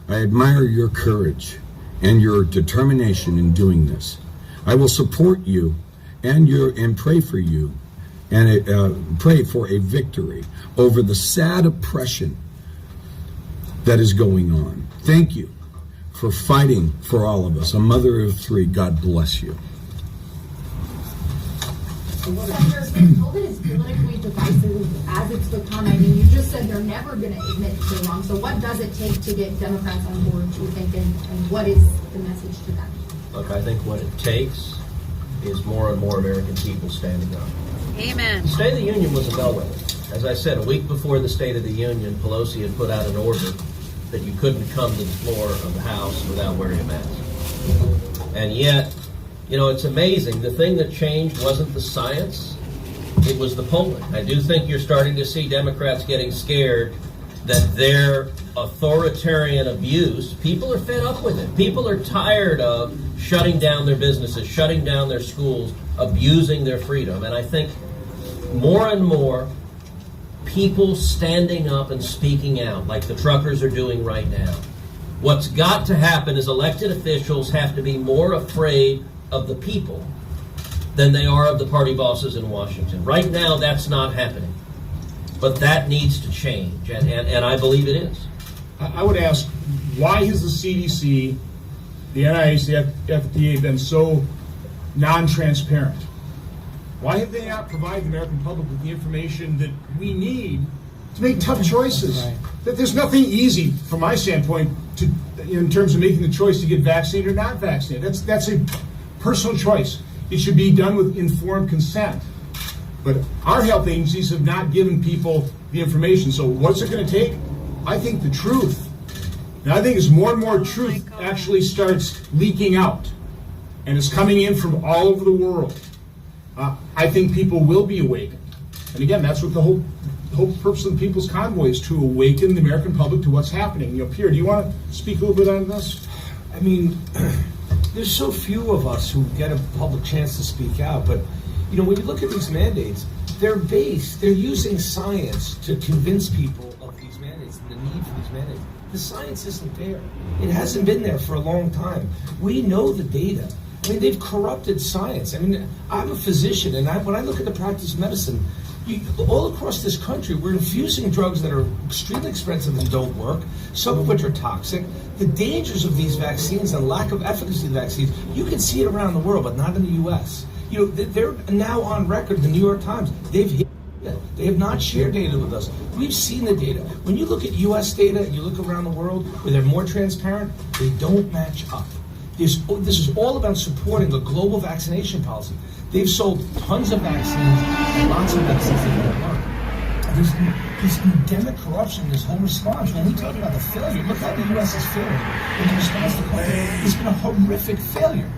I admire your courage and your determination in doing this. I will support you and pray for you and pray for a victory over the sad oppression that is going on. Thank you for fighting for all of us. A mother of 3, God bless you. Senator, COVID is politically divisive as it's become, I mean, you just said they're never going to admit to they're wrong. So what does it take to get Democrats on board, do you think, and what is the message to them? Look, I think what it takes is more and more American people standing up. Amen. The State of the Union was a bellwether. As I said, a week before the State of the Union, Pelosi had put out an order that you couldn't come to the floor of the House without wearing a mask. And yet, it's amazing. The thing that changed wasn't the science, it was the polling. I do think you're starting to see Democrats getting scared that their authoritarian abuse, people are fed up with it. People are tired of shutting down their businesses, shutting down their schools, abusing their freedom. And I think more and more people standing up and speaking out, like the truckers are doing right now. What's got to happen is elected officials have to be more afraid of the people than they are of the party bosses in Washington. Right now, that's not happening. But that needs to change, and I believe it is. I would ask, why has the CDC, the NIH, the FDA been so non-transparent? Why have they not provided the American public with the information that we need to make tough choices? Right. That there's nothing easy, from my standpoint, in terms of making the choice to get vaccinated or not vaccinated. That's a personal choice. It should be done with informed consent. But our health agencies have not given people the information. So what's it going to take? I think the truth. And I think as more and more truth actually starts leaking out and is coming in from all over the world, I think people will be awakened. And again, that's what the whole purpose of the People's Convoy is, to awaken the American public to what's happening. Pierre, do you want to speak a little bit on this? I mean, there's so few of us who get a public chance to speak out, but when you look at these mandates, they're using science to convince people of these mandates and the need for these mandates. The science isn't there. It hasn't been there for a long time. We know the data. I mean, they've corrupted science. I mean, I'm a physician, and when I look at the practice of medicine, all across this country, we're infusing drugs that are extremely expensive and don't work, some of which are toxic. The dangers of these vaccines and lack of efficacy of vaccines, you can see it around the world, but not in the U.S. They're now on record, the New York Times, they have not shared data with us. We've seen the data. When you look at U.S. data and you look around the world where they're more transparent, they don't match up. This is all about supporting a global vaccination policy. They've sold tons of vaccines and lots of vaccines that don't work. There's endemic corruption in this whole response. When we talk about the failure, look how the U.S. is failing in the response to COVID. It's been a horrific failure.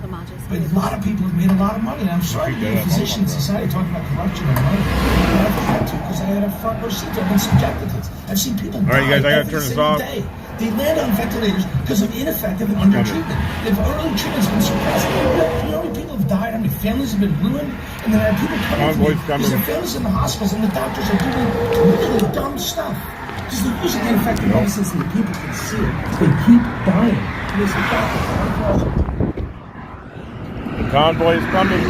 But a lot of people have made a lot of money. And I'm sorry to be a physician society talking about corruption and money. But I've had to, because I had a front row seat. I've been subjected to this. I've seen people die you guys, I gotta turn this off. Day. They land on ventilators because of ineffective and under-treatment. If early treatment's been suppressed, you know how many people have died, how many families have been ruined, and then there are people coming because their families in the hospitals and the doctors are doing really dumb stuff. Because they're using ineffective medicines and the people can see it. They keep dying. And it's the doctor. The convoy is coming.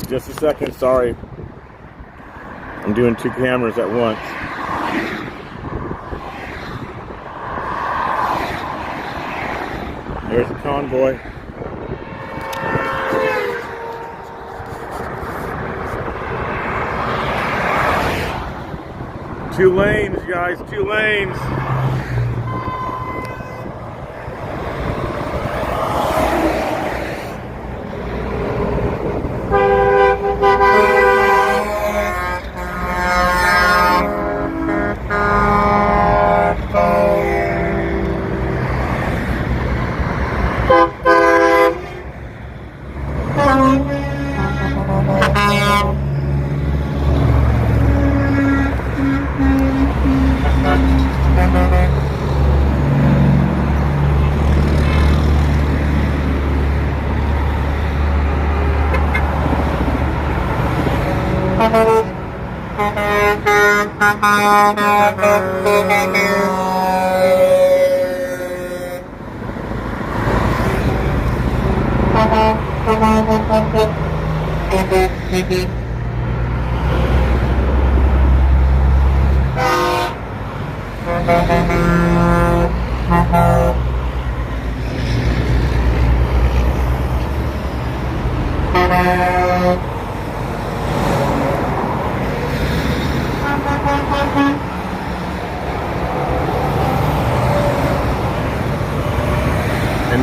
Just a second, sorry. I'm doing two cameras at once. There's the convoy. Two lanes, guys, 2 lanes.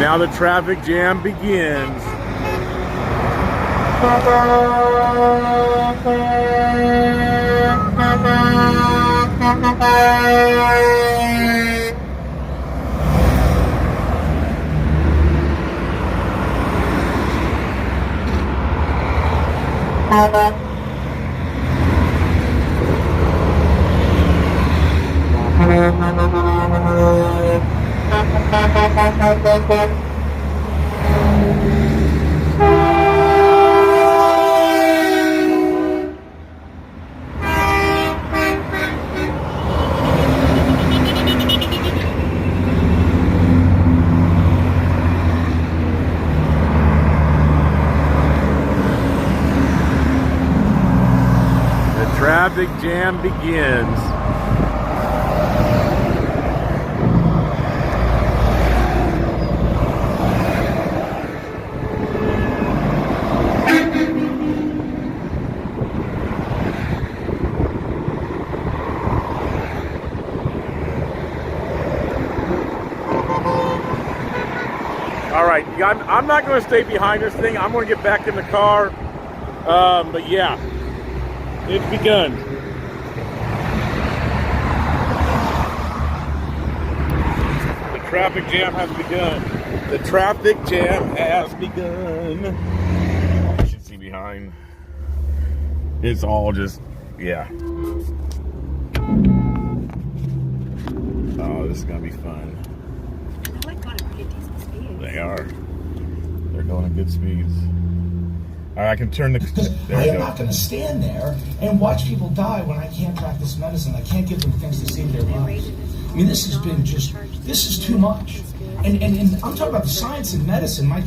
now the traffic jam begins. The traffic jam begins. All right, I'm not going to stay behind this thing. I'm going to get back in the car. But yeah, it's begun. The traffic jam has begun. The traffic jam has begun. You should see behind. It's all just, yeah. Oh, this is going to be fun. They are. They're going at good speeds. All right, I can turn the. I am not going to stand there and watch people die when I can't practice medicine. I can't give them things to save their lives. I mean, this has been this is too much. And I'm talking about the science in medicine. My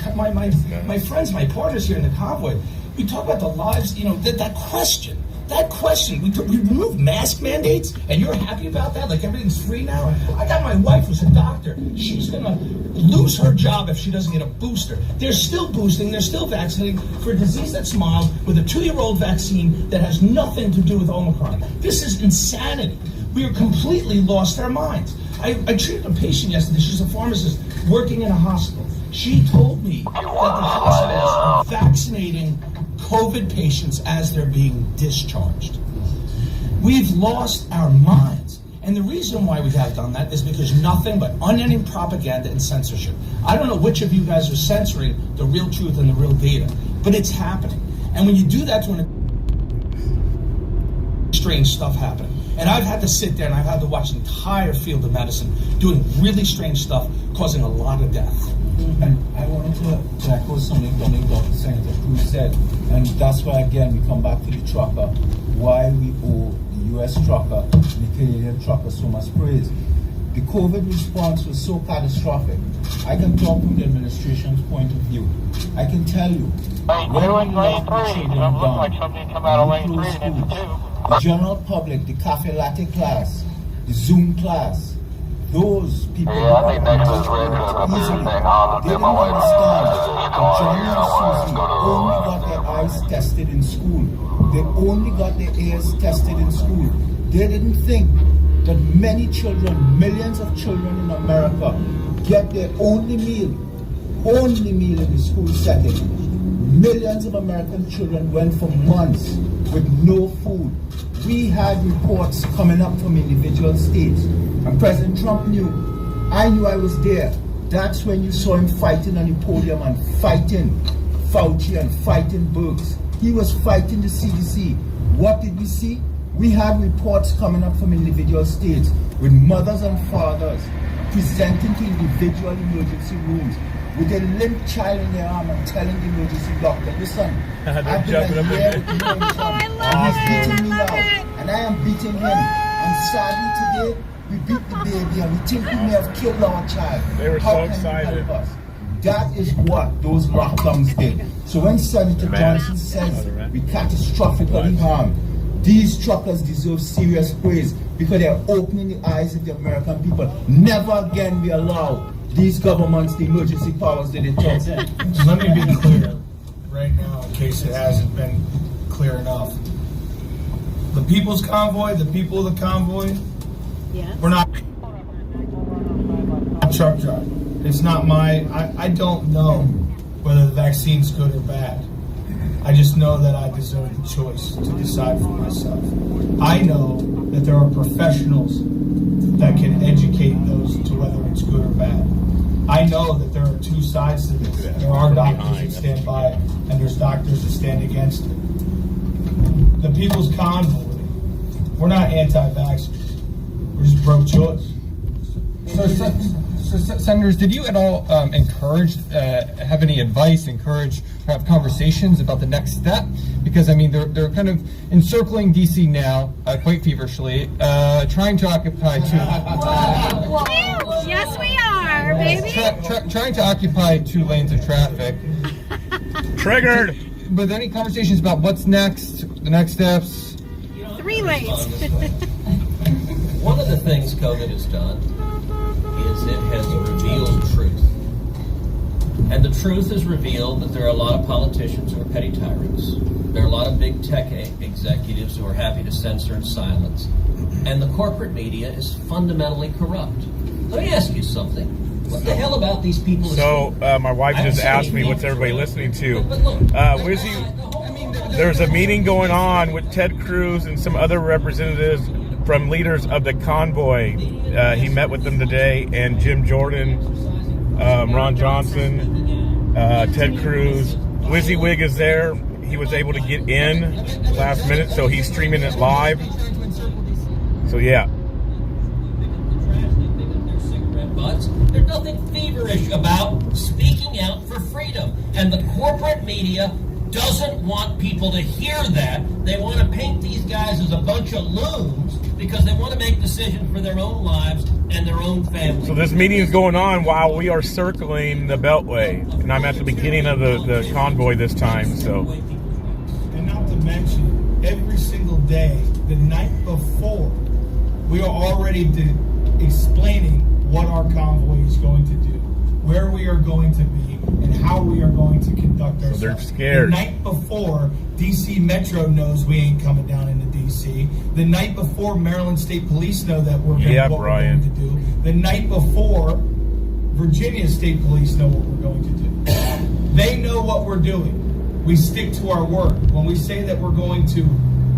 friends, my partners here in the convoy, we talk about the lives, that question. That question, we remove mask mandates, and you're happy about that? Like everything's free now? I got my wife who's a doctor. She's going to lose her job if she doesn't get a booster. They're still boosting, they're still vaccinating for a disease that's mild with a 2-year-old vaccine that has nothing to do with Omicron. This is insanity. We are completely lost our minds. I treated a patient yesterday. She's a pharmacist working in a hospital. She told me that the hospitals are vaccinating COVID patients as they're being discharged. We've lost our minds. And the reason why we have done that is because nothing but unending propaganda and censorship. I don't know which of you guys are censoring the real truth and the real data, but it's happening. And when you do that to strange stuff happening. And I've had to sit there and I've had to watch the entire field of medicine doing really strange stuff, causing a lot of death. And I wanted to echo something Dr. Senator Cruz said, and that's why again we come back to the trucker, why we owe the U.S. trucker and the Canadian trucker so much praise. The COVID response was so catastrophic. I can talk from the administration's point of view. I can tell you, when we locked the children down, the general public, the cafe latte class, the Zoom class, those people who are easily, they didn't understand that Johnny and Susie only got their eyes tested in school. They only got their ears tested in school. They didn't think that many children, millions of children in America, get their only meal in the school setting. Millions of American children went for months with no food. We had reports coming up from individual states, and President Trump knew. I knew I was there. That's when you saw him fighting on the podium and fighting Fauci and fighting Birx. He was fighting the CDC. What did we see? We had reports coming up from individual states with mothers and fathers presenting to individual emergency rooms with a limp child in their arm and telling the emergency doctor, listen, I've been a year with you and Trump, and he's beating me now, and I am beating him. And sadly today, we beat the baby and we think we may have killed our child. They were so excited. That is what those rock-thumbs did. So when Senator Johnson says we catastrophically harmed, these truckers deserve serious praise because they're opening the eyes of the American people. Never again we allow these governments the emergency powers that they talk. Let me be clear right now, in case it hasn't been clear enough. The People's Convoy, the people of the convoy, we're not truck drivers. It's not my, I don't know whether the vaccine's good or bad. I just know that I deserve the choice to decide for myself. I know that there are professionals that can educate those to whether it's good or bad. I know that there are two sides to this. There are doctors that stand by it, and there's doctors that stand against it. The People's Convoy, we're not anti-vaxxers. We're just pro-choice. So, Senators, did you at all encourage, have any advice, encourage, have conversations about the next step? Because, I mean, they're kind of encircling D.C. now, quite feverishly, trying to occupy Yes, we are, baby. trying to occupy 2 lanes of traffic. Triggered! But any conversations about what's next, the next steps? 3 lanes. One of the things COVID has done is it has revealed truth. And the truth has revealed that there are a lot of politicians who are petty tyrants. There are a lot of big tech executives who are happy to censor and silence. And the corporate media is fundamentally corrupt. Let me ask you something. What the hell about these people? So, my wife just asked me what's everybody listening to. There's a meeting going on with Ted Cruz and some other representatives from leaders of the convoy. He met with them today, and Jim Jordan, Ron Johnson, Ted Cruz. WYSIWYG is there. He was able to get in last minute, so he's streaming it live. So, yeah. There's nothing feverish about speaking out for freedom. And the corporate media doesn't want people to hear that. They want to paint these guys as a bunch of loons because they want to make decisions for their own lives and their own families. So this meeting is going on while we are circling the Beltway. And I'm at the beginning of the convoy this time, so. And not to mention, every single day, the night before, we are already explaining what our convoy is going to do, where we are going to be, and how we are going to conduct ourselves. So they're scared. The night before, DC Metro knows we ain't coming down into DC. The night before, Maryland State Police know that we're going to do. The night before, Virginia State Police know what we're going to do. They know what we're doing. We stick to our word. When we say that we're going to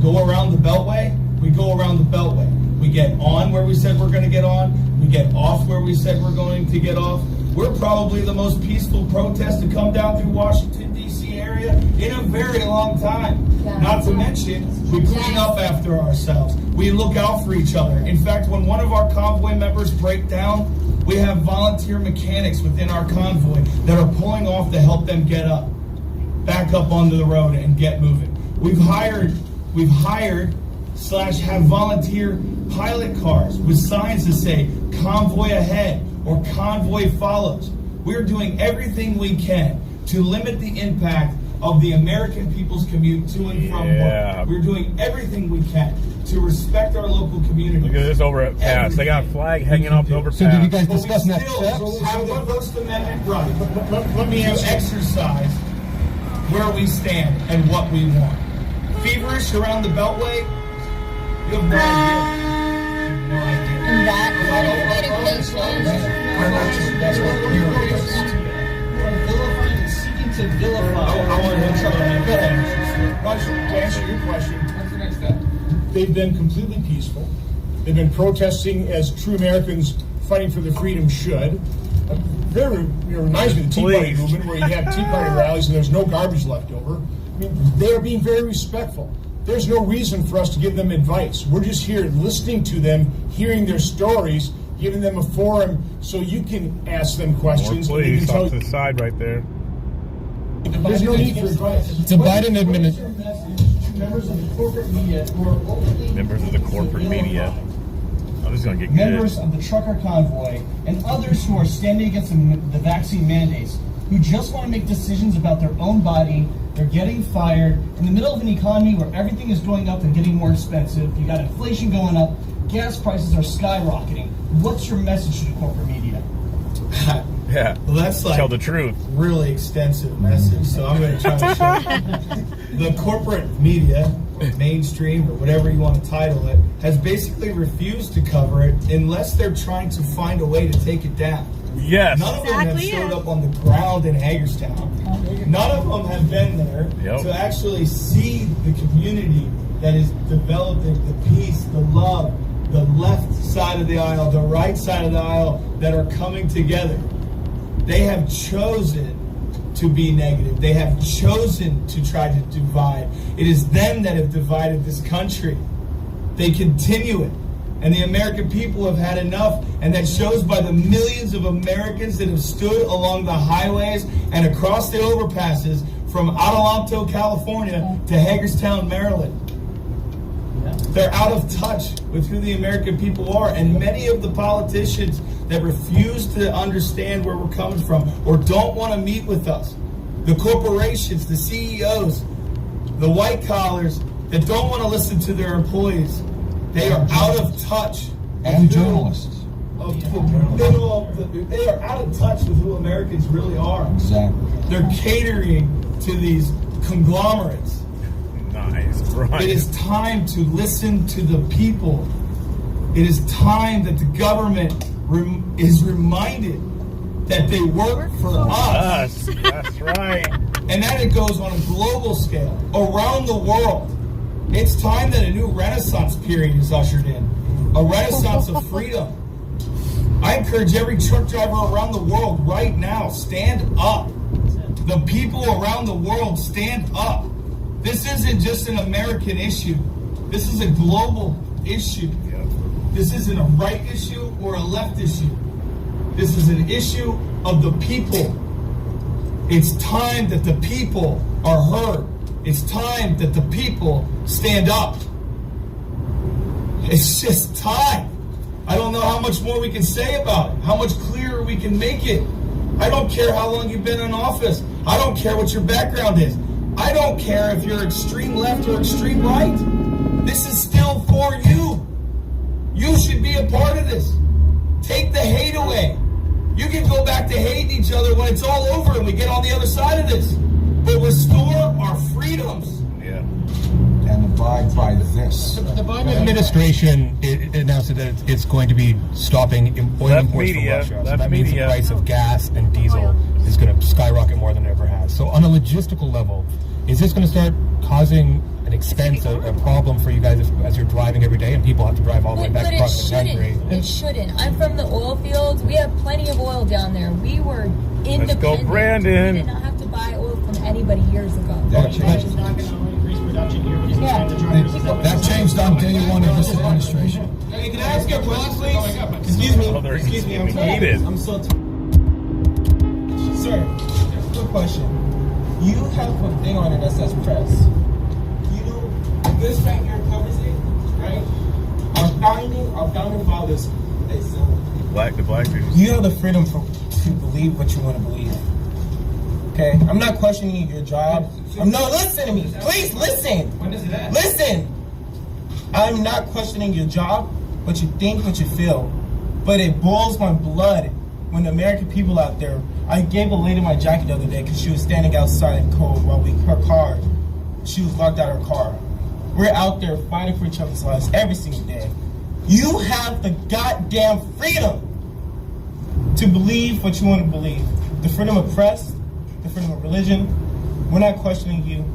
go around the Beltway, we go around the Beltway. We get on where we said we're going to get on. We get off where we said we're going to get off. We're probably the most peaceful protest to come down through Washington, D.C. area in a very long time. Not to mention, we clean up after ourselves. We look out for each other. In fact, when one of our convoy members break down, we have volunteer mechanics within our convoy that are pulling off to help them get up, back up onto the road and get moving. We've hired / have volunteer pilot cars with signs that say convoy ahead or convoy follows. We're doing everything we can to limit the impact of the American people's commute to and from work. We're doing everything we can to respect our local community. Look at this overpass. They got a flag hanging off the overpass. So did you guys discuss next steps? Have the First Amendment right. Let me exercise where we stand and what we want. Feverish around the Beltway? You have no idea. And that seeking to vilify. I want to answer your question. What's the next step? They've been completely peaceful. They've been protesting as true Americans fighting for their freedom should. Very, reminds me of the Tea Party movement, where you have Tea Party rallies and there's no garbage left over. I mean, they are being very respectful. There's no reason for us to give them advice. We're just here listening to them, hearing their stories, giving them a forum so you can ask them questions. More please, off to the side right there. There's no need for advice. It's a Biden administration. Members of the corporate media who are openly... Members of the corporate media. Oh, this is going to get Members good. of the trucker convoy and others who are standing against the vaccine mandates, who just want to make decisions about their own body. They're getting fired in the middle of an economy where everything is going up and getting more expensive. You got inflation going up, gas prices are skyrocketing. What's your message to the corporate media? Yeah. Well, that's like tell the truth. Really extensive message. So I'm going to try to show the corporate media, mainstream or whatever you want to title it, has basically refused to cover it unless they're trying to find a way to take it down. Yes. None of them have showed up on the ground in Hagerstown. None of them have been there to actually see the community that is developing, the peace, the love, the left side of the aisle, the right side of the aisle that are coming together. They have chosen to be negative. They have chosen to try to divide. It is them that have divided this country. They continue it. And the American people have had enough, and that shows by the millions of Americans that have stood along the highways and across the overpasses from Adelanto, California to Hagerstown, Maryland. They're out of touch with who the American people are, and many of the politicians that refuse to understand where we're coming from or don't want to meet with us, the corporations, the CEOs, the white collars that don't want to listen to their employees, they are out of touch. And journalists. They are out of touch with who Americans really are. Exactly. They're catering to these conglomerates. Nice, right. It is time to listen to the people. It is time that the government is reminded that they work for us. That's right. And that it goes on a global scale, around the world. It's time that a new renaissance period is ushered in. A renaissance of freedom. I encourage every truck driver around the world right now, stand up. The people around the world, stand up. This isn't just an American issue. This is a global issue. This isn't a right issue or a left issue. This is an issue of the people. It's time that the people are heard. It's time that the people stand up. It's just time. I don't know how much more we can say about it, how much clearer we can make it. I don't care how long you've been in office. I don't care what your background is. I don't care if you're extreme left or extreme right. This is still for you. You should be a part of this. Take the hate away. You can go back to hating each other when it's all over and we get on the other side of this. But restore our freedoms. Yeah. And abide by this. The Biden administration announced that it's going to be stopping oil imports from Russia. So that means the price of gas and diesel is going to skyrocket more than it ever has. So on a logistical level, is this going to start causing an expense, a problem for you guys as you're driving every day and people have to drive all the way back across the country? It shouldn't. I'm from the oil fields. We have plenty of oil down there. We were independent. Let's go, Brandon. We did not have to buy oil from anybody years ago. That changed on day one of this administration. Hey, can I ask you a question, please? Excuse me. Excuse me. I'm so Sir, quick question. You have a thing on it that says press. You know, this right here covers it, right? Our founding fathers, they said, The black people. you have the freedom to believe what you want to believe. Okay? I'm not questioning your job. Listen to me. Please listen. When does it end? Listen. I'm not questioning your job, what you think, what you feel. But it boils my blood when the American people out there. I gave a lady my jacket the other day because she was standing outside in cold while she was locked out of her car. We're out there fighting for each other's lives every single day. You have the goddamn freedom to believe what you want to believe. The freedom of press, the freedom of religion. We're not questioning you.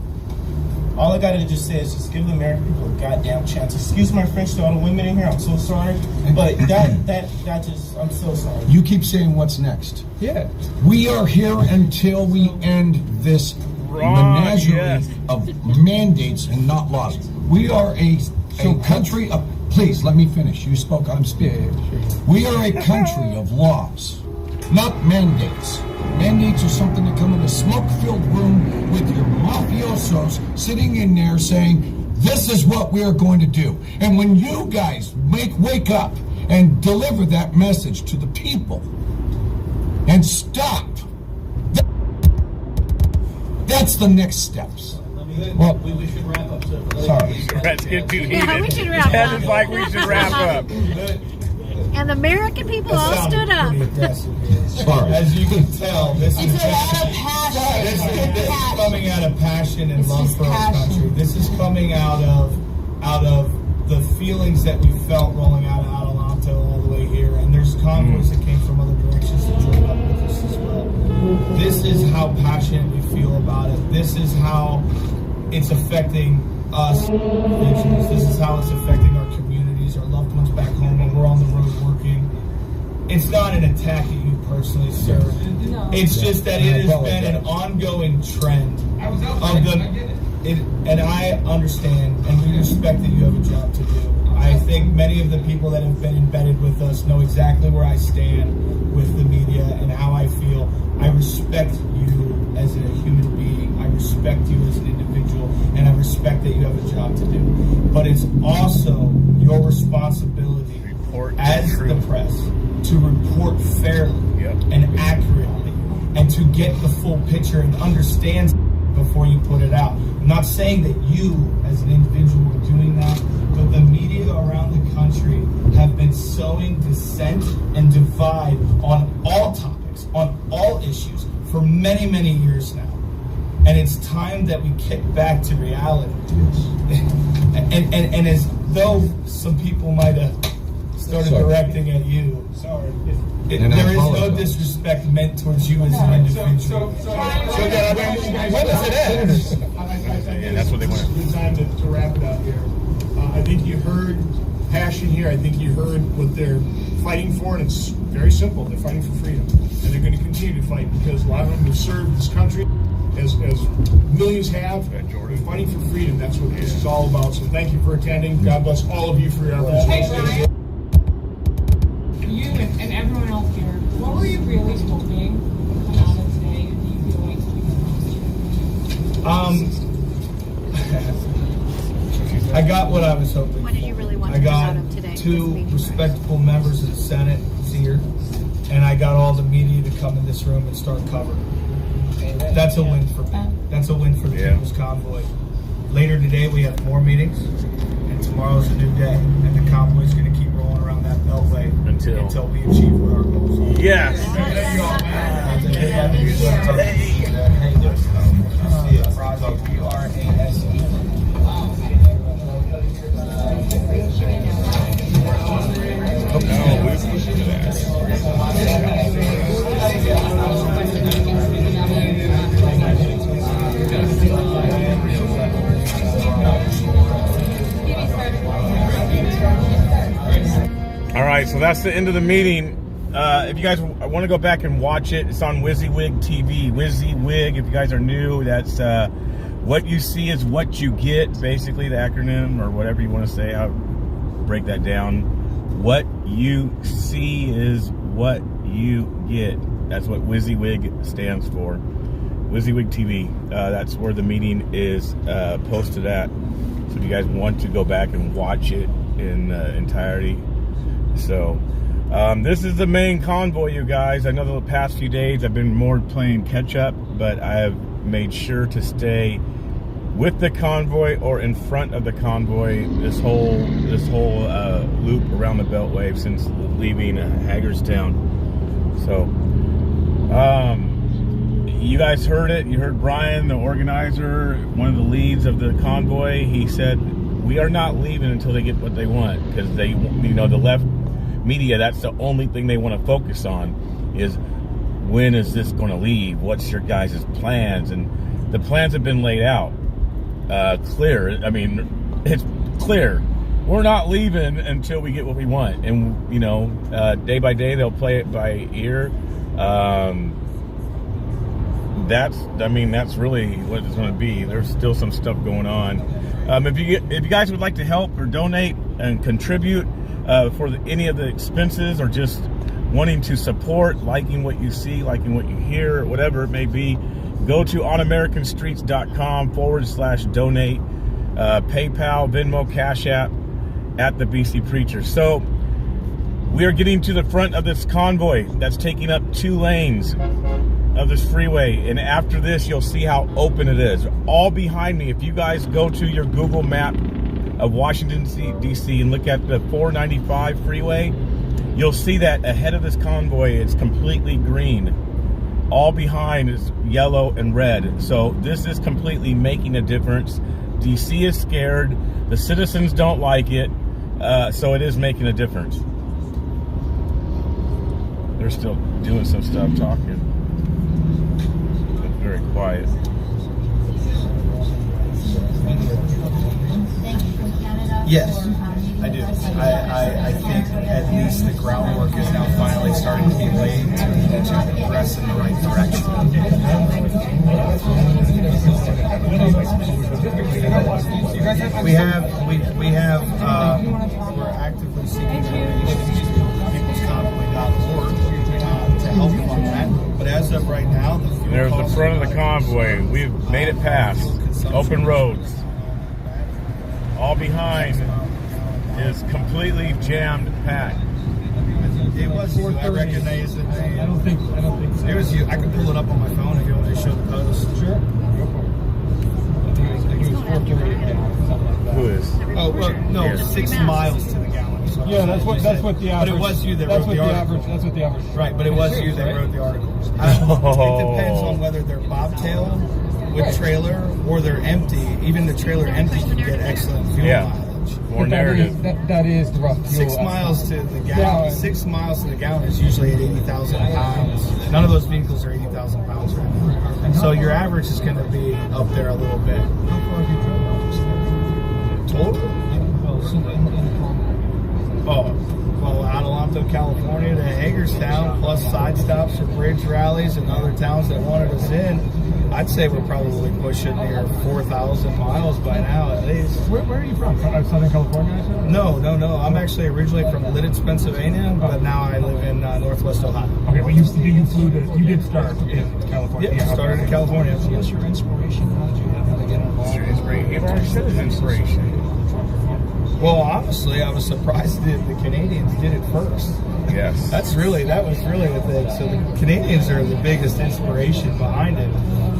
All I gotta just say is just give the American people a goddamn chance. Excuse my French to all the women in here. I'm so sorry, but I'm so sorry. You keep saying what's next. Yeah. We are here until we end this menagerie of mandates and not laws. We are a country of. Please let me finish. You spoke. I'm speaking. We are a country of laws, not mandates. Mandates are something that come in a smoke-filled room with your mafiosos sitting in there saying, this is what we are going to do. And when you guys wake up and deliver that message to the people and stop, that's the next steps. Well, we should wrap up. Sorry. Let's get too heated. Yeah, we should wrap up. It's like we should wrap up. And the American people all stood up. Sorry. As you can tell, this is coming out of passion and love for our country. This is coming out of the feelings that we felt rolling out of Adelanto all the way convoy here, and there's convoys that came from other directions that joined up with us as well. This is how passionate we feel about it. This is how it's affecting us individuals. This is how it's affecting our communities, our loved ones back home when we're on the road working. It's not an attack at you personally, sir. It's just that it has been an ongoing trend of the. And I understand, and we respect that you have a job to do. I think many of the people that have been embedded with us know exactly where I stand with the media and how I feel. I respect you as a human being. I respect you as an individual, and I respect that you have a job to do. But it's also your responsibility as the press to report fairly and accurately, and to get the full picture and understand before you put it out. I'm not saying that you as an individual are doing that, but the media around the country have been sowing dissent and divide on all topics, on all issues for many, many years now. And it's time that we get back to reality. and as though some people might have started directing at you, there is no disrespect meant towards you as an individual. When does it end? That's what they want. It's time to wrap it up here. I think you heard passion here. I think you heard what they're fighting for, and it's very simple. They're fighting for freedom, and they're going to continue to fight because a lot of them have served this country, as millions have. They're fighting for freedom. That's what this is all about. So thank you for attending. God bless all of you for your efforts. You and everyone else here, what were you really hoping would come out of today? Do you feel like I got what I was hoping. What did you really want I to come got out of today? two respectable members of the Senate here, and I got all the media to come in this room and start covering. That's a win for me. That's a win for the People's Convoy. Later today we have more meetings, and tomorrow's a new day, and the convoy's going to keep rolling around that beltway until we achieve what our goals are. Yes. All right, so that's the end of the meeting. If you guys want to go back and watch it, it's on WYSIWYG TV. WYSIWYG, if you guys are new, that's what you see is what you get, basically the acronym or whatever you want to say. I'll break that down. What you see is what you get. That's what WYSIWYG stands for. WYSIWYG TV. That's where the meeting is posted at. So if you guys want to go back and watch it in entirety. So this is the main convoy, you guys. I know the past few days I've been more playing catch up, but I have made sure to stay with the convoy or in front of the convoy this whole loop around the Beltway since leaving Hagerstown. So you guys heard it. You heard Brian, the organizer, one of the leads of the convoy. He said we are not leaving until they get what they want, because they, the left media, that's the only thing they want to focus on is when is this going to leave? What's your guys' plans? And the plans have been laid out clear. I mean, it's clear. We're not leaving until we get what we want. And, day by day, they'll play it by ear. That's really what it's going to be. There's still some stuff going on. If you guys would like to help or donate and contribute for any of the expenses, or just wanting to support, liking what you see, liking what you hear, whatever it may be, go to onamericanstreets.com/donate, PayPal, Venmo, Cash App at the BC Preacher. So we are getting to the front of this convoy that's taking up 2 lanes of this freeway, and after this you'll see how open it is. All behind me, if you guys go to your Google map of Washington DC and look at the 495 freeway, you'll see that ahead of this convoy it's completely green. All behind is yellow and red. So this is completely making a difference. DC is scared. The citizens don't like it. So it is making a difference. They're still doing some stuff, talking. It's very quiet. Yes, I do. I think at least the groundwork is now finally starting to be laid to progress in the right direction. We're actively seeking donations to peoplesconvoy.org to help fund that. But as of right now, there's the front of the convoy. We've made it past. Open roads. All behind is completely jammed packed. It was you. I recognize it. I don't think so. It was you. I could pull it up on my phone if you want me to show the post. Sure. Who is? Oh, well, no, Here. 6 miles to the gallon. So Yeah, that's what the average. But it was you that wrote the article. That's what the average. Right, but it was you that wrote the article. It depends on whether they're bobtail with trailer or they're empty. Even the trailer empty can get excellent fuel mileage. More narrative. That is the rough fuel. 6 miles to the gallon. 6 miles to the gallon is usually at 80,000 pounds. None of those vehicles are 80,000 pounds right now. So your average is going to be up there a little bit. Total? Oh, well, Adelanto, California to Hagerstown, plus side stops for bridge rallies and other towns that wanted us in. I'd say we're probably pushing near 4,000 miles by now, at least. Where are you from? Southern California? No. I'm actually originally from Lidditz, Pennsylvania, but now I live in Northwest Ohio. Okay, well, you did start in California. Yeah, started in California. What's your inspiration? How did you get involved? Your inspiration. You've already said his inspiration. Well, honestly, I was surprised that the Canadians did it first. Yes. That was really the thing. So the Canadians are the biggest inspiration behind it.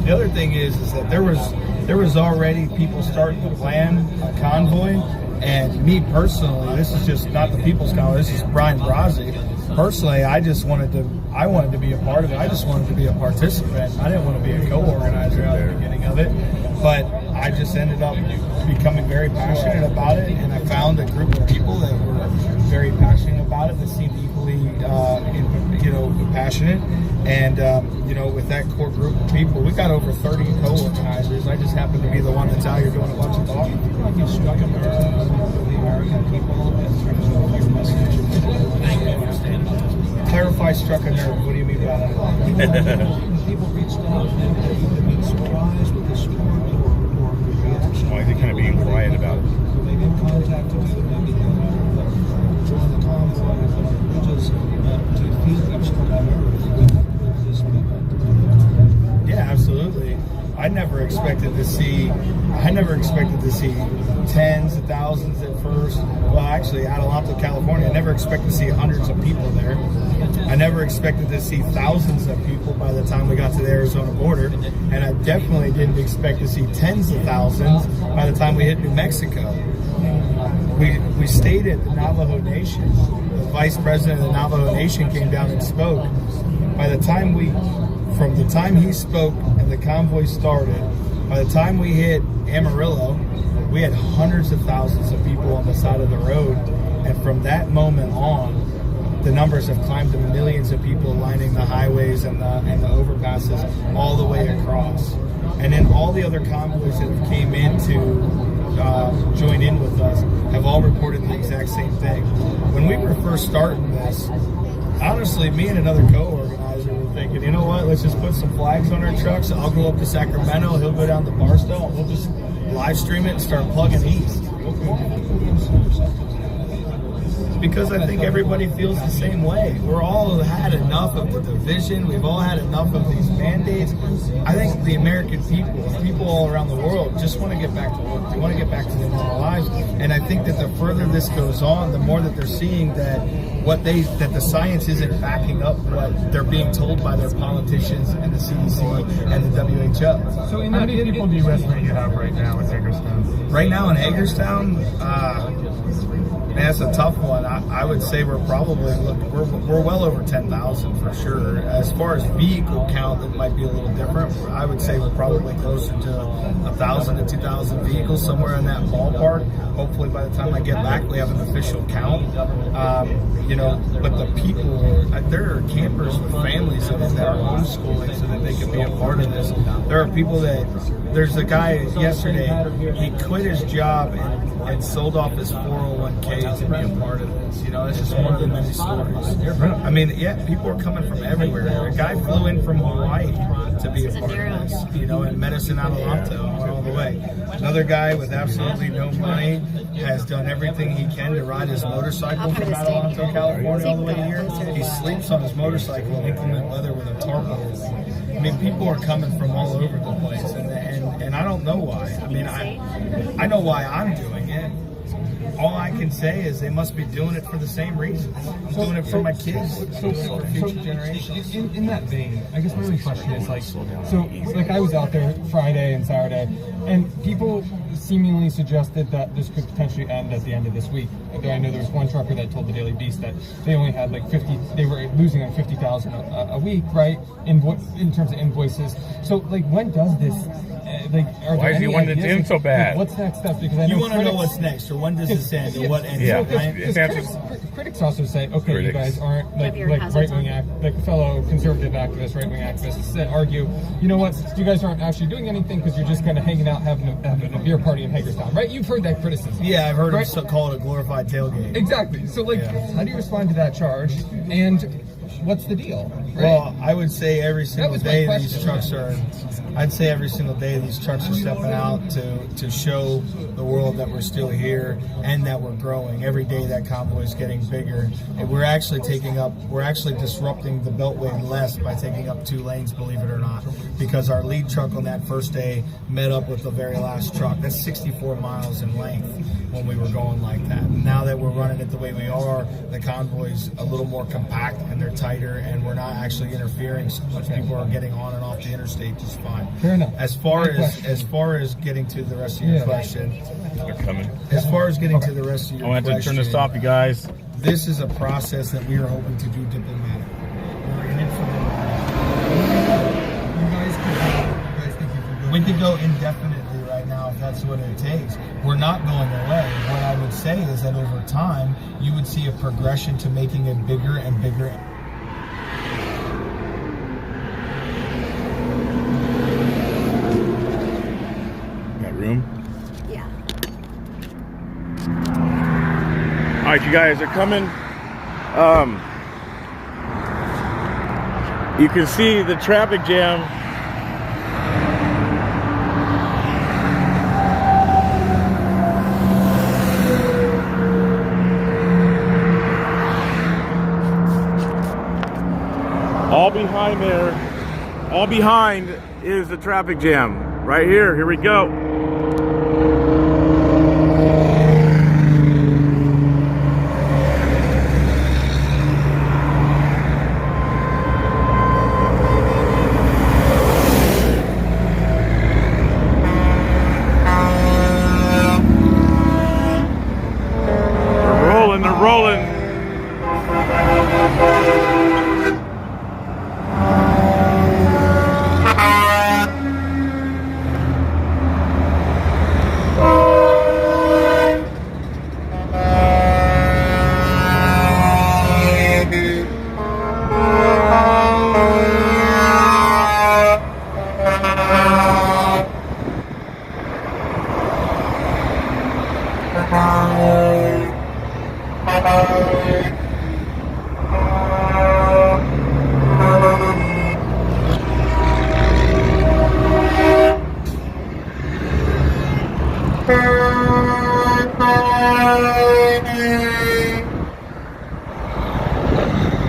The other thing is that there was already people starting to plan a convoy, and me personally, this is just not the People's Convoy. This is Brian Brazzi. Personally, I wanted to be a part of it. I just wanted to be a participant. I didn't want to be a co-organizer at the beginning of it, but I just ended up becoming very passionate about it, and I found a group of people that were very passionate about it, that seemed equally, passionate. And with that core group of people, we got over 30 co-organizers. I just happened to be the one that's out here doing a bunch of talking. You struck a nerve with the American people in terms of your message. Clarify struck a nerve. What do you mean by that? People reached out and either been surprised with the support or reaction. Why is he kind of being quiet about it? Maybe in contact with you, maybe join the convoy. Do you feel that you struck a nerve with this movement? Yeah, absolutely. I never expected to see tens of thousands at first. Well, actually, Adelanto, California, I never expected to see hundreds of people there. I never expected to see thousands of people by the time we got to the Arizona border. And I definitely didn't expect to see tens of thousands by the time we hit New Mexico. We stayed at the Navajo Nation. The vice president of the Navajo Nation came down and spoke. From the time he spoke and the convoy started, by the time we hit Amarillo, we had hundreds of thousands of people on the side of the road. And from that moment on, the numbers have climbed to millions of people lining the highways and the overpasses all the way across. And then all the other convoys that have came in to join in with us have all reported the exact same thing. When we were first starting this, honestly, me and another co-organizer were thinking, you know what, let's just put some flags on our trucks. I'll go up to Sacramento, he'll go down to Barstow, and we'll just live stream it and start plugging east. Because I think everybody feels the same way. We're all had enough of the division. We've all had enough of these mandates. I think the American people all around the world just want to get back to work. They want to get back to their normal lives. And I think that the further this goes on, the more that they're seeing that the science isn't backing up what they're being told by their politicians and the CDC and the WHO. So how many people do you estimate you have right now in Hagerstown? Right now in Hagerstown, That's a tough one. I would say we're probably we're well over 10,000 for sure. As far as vehicle count, it might be a little different. I would say we're probably closer to 1,000 to 2,000 vehicles, somewhere in that ballpark. Hopefully, by the time I get back, we have an official count. But the people, there are campers with families that are homeschooling so that they can be a part of this. There are people there's a guy yesterday, he quit his job and sold off his 401k to be a part of this. It's just one of the many stories. I mean, people are coming from everywhere. A guy flew in from Hawaii to be a part of this, and Medicine Adelanto went all the way. Another guy with absolutely no money has done everything he can to ride his motorcycle from Adelanto, California, all the way here. He sleeps on his motorcycle in inclement weather with a tarp over his head. I mean, people are coming from all over the place, and I don't know why. I mean, I know why I'm doing it. All I can say is they must be doing it for the same reason. I'm doing it for my kids, for future generations. In that vein, I guess my only question is I was out there Friday and Saturday, and people seemingly suggested that this could potentially end at the end of this week. I know there was one trucker that told the Daily Beast that they only had they were losing like 50,000 a week, right? In terms of invoices. So when does this? Why is he wanting it to end so bad? What's next step? Because I know you want to know what's next, or when does this end, or what ends? Critics also say, okay, you guys aren't right-wing fellow conservative activists, right-wing activists that argue, you know what, you guys aren't actually doing anything because you're just kind of hanging out, having a beer party in Hagerstown, right? You've heard that criticism. Yeah, I've heard them call it a glorified tailgate. Exactly. So, how do you respond to that charge? And what's the deal? Right? Well, I would say every single day these trucks are. I'd say every single day these trucks are stepping out to show the world that we're still here and that we're growing. Every day that convoy is getting bigger, and we're actually disrupting the Beltway less by taking up 2 lanes, believe it or not, because our lead truck on that first day met up with the very last truck. That's 64 miles in length when we were going like that. Now that we're running it the way we are, the convoy's a little more compact and they're tighter, and we're not actually interfering so much. People are getting on and off the interstate just fine. Fair enough. As far as getting to the rest of your question, they're coming. As far as getting to the rest of your question, I want to turn this off, you guys. This is a process that we are hoping to do diplomatically. We're in it for the we could go indefinitely right now if that's what it takes. We're not going away. What I would say is that over time, you would see a progression to making it bigger and bigger. Room? Yeah. All right, you guys are coming. You can see the traffic jam. All behind there, all behind is the traffic jam. Right here, here we go. They're rolling.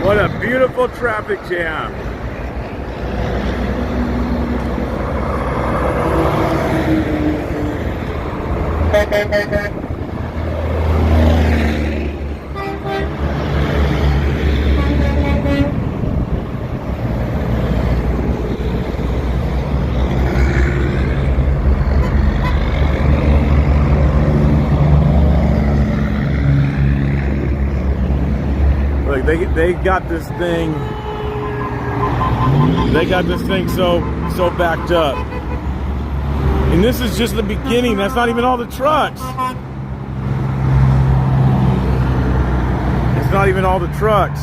What a beautiful traffic jam. Look, they got this thing. They got this thing so backed up. And this is just the beginning. That's not even all the trucks. It's not even all the trucks.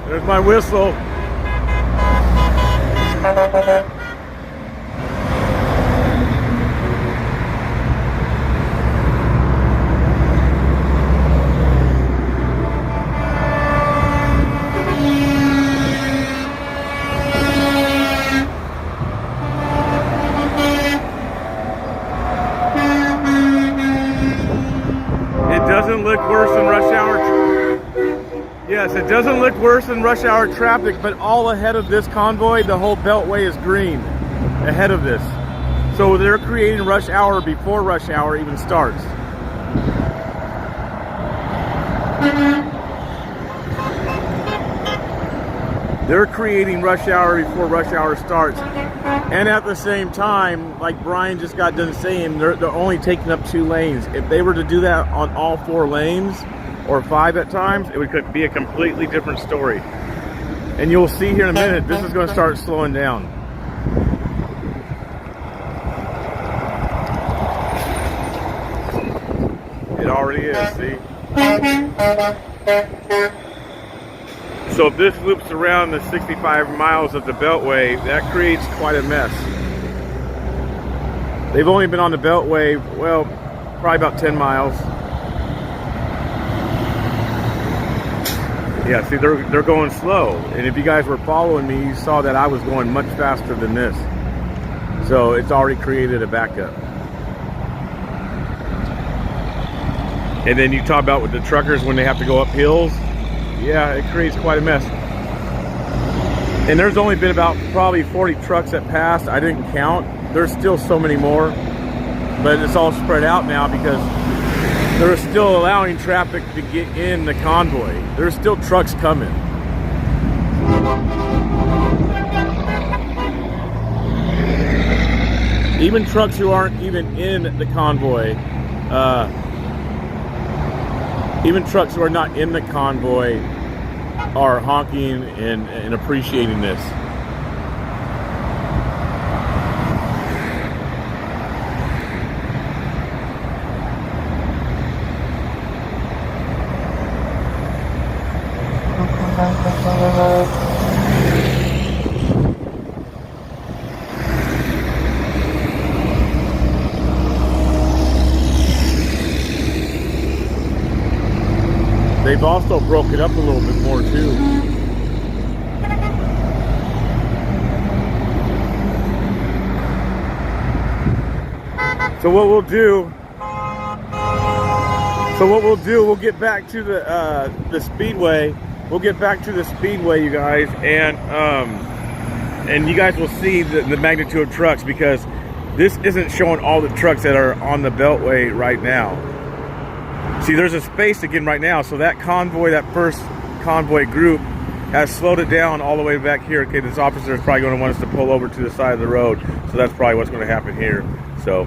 There's my whistle. It doesn't look worse than rush hour. Yes, it doesn't look worse than rush hour traffic, but all ahead of this convoy, the whole beltway is green ahead of this. So they're creating rush hour before rush hour even starts. They're creating rush hour before rush hour starts. And at the same time, like Brian just got done saying, they're only taking up 2 lanes. If they were to do that on all 4 lanes, or 5 at times, it would be a completely different story. And you'll see here in a minute, this is going to start slowing down. It already is, see? So if this loops around the 65 miles of the Beltway, that creates quite a mess. They've only been on the Beltway, well, probably about 10 miles. Yeah, see, they're going slow. And if you guys were following me, you saw that I was going much faster than this. So it's already created a backup. And then you talk about with the truckers when they have to go up hills. Yeah, it creates quite a mess. And there's only been about probably 40 trucks that passed. I didn't count. There's still so many more. But it's all spread out now because they're still allowing traffic to get in the convoy. There's still trucks coming. Even trucks who aren't even in the convoy, even trucks who are not in the convoy are honking and appreciating this. They've also broke it up a little bit more too. So what we'll do, we'll get back to the speedway. We'll get back to the speedway, you guys, and you guys will see the magnitude of trucks, because this isn't showing all the trucks that are on the Beltway right now. See, there's a space again right now, so that convoy, that first convoy group, has slowed it down all the way back here. Okay, this officer is probably going to want us to pull over to the side of the road, so that's probably what's going to happen here. So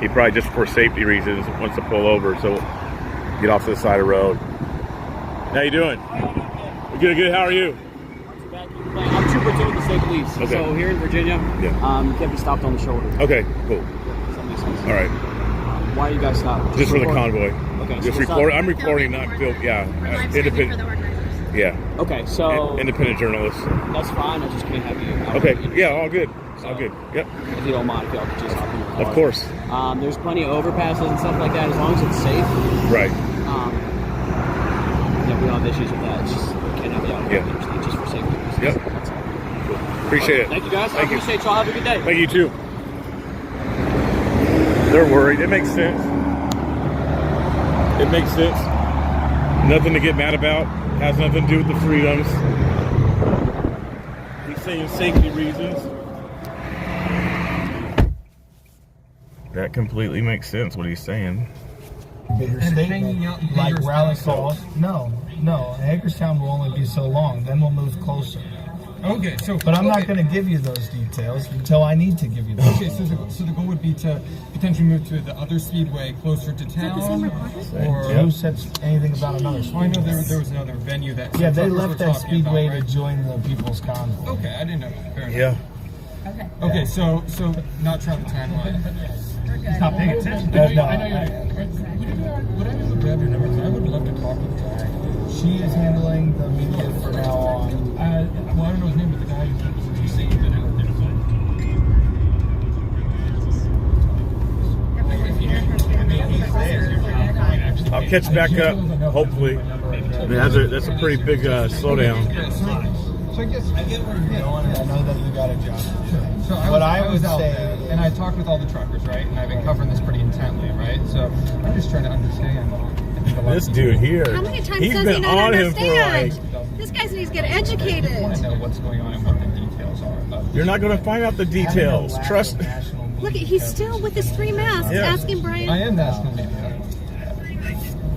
he probably, just for safety reasons, wants to pull over, so get off to the side of the road. How you doing? Good, good. How are you? I'm Trooper 2 with the state police. Okay. So here in Virginia, you can't be stopped on the shoulder. Okay, cool. All right. Why are you guys stopped? Just for the convoy. Okay. Just record. I'm recording, not film. Yeah. Independent. Yeah. Okay, so independent journalist. That's fine. I just can't have you. Okay. Yeah. All good. All good. Yep. If you don't mind, if y'all could just hop in your car. Of course. There's plenty of overpasses and stuff like that, as long as it's safe. Right. Yeah, we don't have issues with that. It's just can't have you out here just for safety reasons. Yep. Cool. Appreciate it. Thank you, guys. Thank I appreciate y'all. Have a good day. Thank you too. They're worried. It makes sense. It makes sense. Nothing to get mad about. Has nothing to do with the freedoms. saying safety reasons. That completely makes sense what he's saying. Bigger And statement, hanging out in like bigger rally spots. calls. No, Hagerstown will only be so long. Then we'll move closer. Okay, so But I'm not going to give you those details until I need to give you those. Okay, so the goal would be to potentially move to the other speedway closer to town. Or Who said anything about another Oh, speedway? I know there was another venue that. Yeah, they some truckers left were that talking speedway about, right? to join the People's Convoy. Okay, I didn't know. Fair enough. Yeah. Okay, so not trying the timeline. Stop paying attention. No, I know you're. Would I be able to grab your number? 'Cause I would love to talk with Ty. She is handling the media from now on. Well, I don't know his name, but the guy who's in DC that identified. I'll catch back up, hopefully. I mean, that's a pretty big slowdown. So I guess I get where you're going, and I know that you got a job. So I was would out say there, and I talked with all the truckers, right? And I've been covering this pretty intently, right? So I'm just trying to understand. This dude here, How many times he's does been he not on him for understand? like. This guy needs to get I want to educated. know what's going on and what the details are. You're not going to find out the details. Trust me. Look, he's still with his 3 masks. Yeah. Asking Brian. I am national media.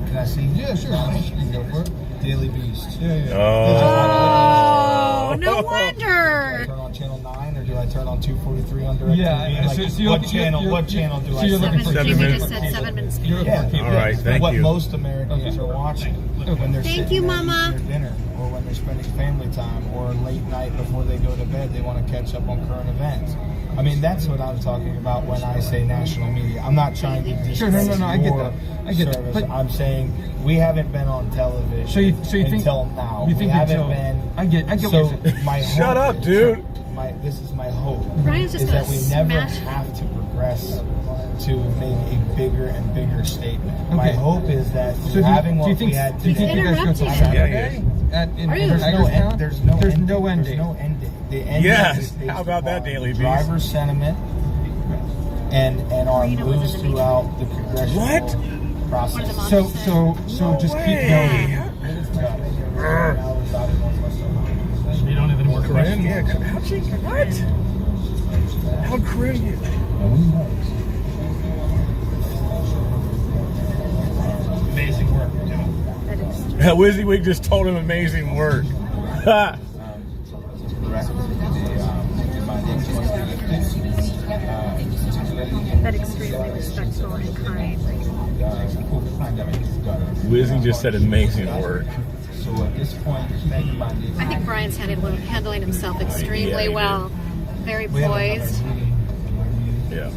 Can I see? Yeah, sure. You can go for it. Daily Beast. Yeah. Oh, no wonder. Turn on channel 9, or do I turn on 243 on DirecTV? Yeah, Like, so you're what looking- channel? you're- What channel do so I? you're looking for Jamie minutes. just said 7 minutes. You're looking for All right, thank what you. most Americans are watching when they're Thank sitting you, there Mama. eating their dinner, or when they're spending family time, or late night before they go to bed, they want to catch up on current events. I mean, that's what I'm talking about when I say national media. I'm not trying to Sure, no, I get that. I get that. service. But- I'm saying we haven't been on television So you think until now. You think we haven't until, been. I get So what you're saying. my Shut hope up, dude. This is my hope. Brian's just is that gonna we never smash- have to progress to make a bigger and bigger statement. My Okay. hope is that So having do what you think we had do you think today. you guys go till Interrupting. Saturday? In Rude. There's no Hagerstown? end. There's no end date. The end Yes. date is based How about that, upon Daily Beast? driver sentiment and our Rita was moves in the throughout the congressional What? process. So just keep going. You don't have any more questions? Yeah, how'd you, what? How crazy. Amazing work you're doing. WYSIWYG just told him amazing work. But extremely respectful and kind. Wizzy just said amazing work. So at this point, I think Brian's handling himself extremely Yeah, he well. Very poised. Yeah.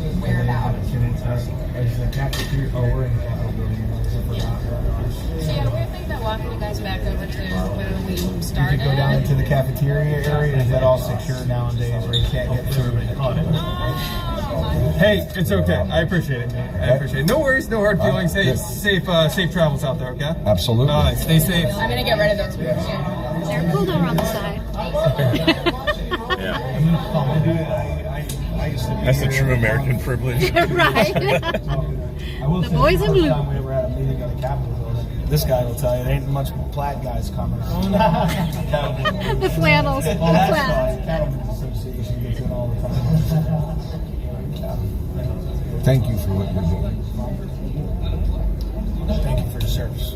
Yeah, we're thinking about walking you guys back over to where we You started. could go down into the cafeteria area. Is that all secure nowadays where you can't get through? Hey, it's okay. I appreciate it. I appreciate it. No worries, no hard feelings. Hey, safe travels out there, okay? Absolutely. All right, stay safe. I'm gonna get rid of those. There, pull over on the side. Yeah. That's the true American privilege. Right. The boys in blue. We were at a meeting in the Capitol building. This guy will tell you there ain't much plaid guys coming out. The flannels. The Well, that's flannels. fine. Cattlemen's Association gets in all the time. Thank you for what you're doing. Thank you for your service.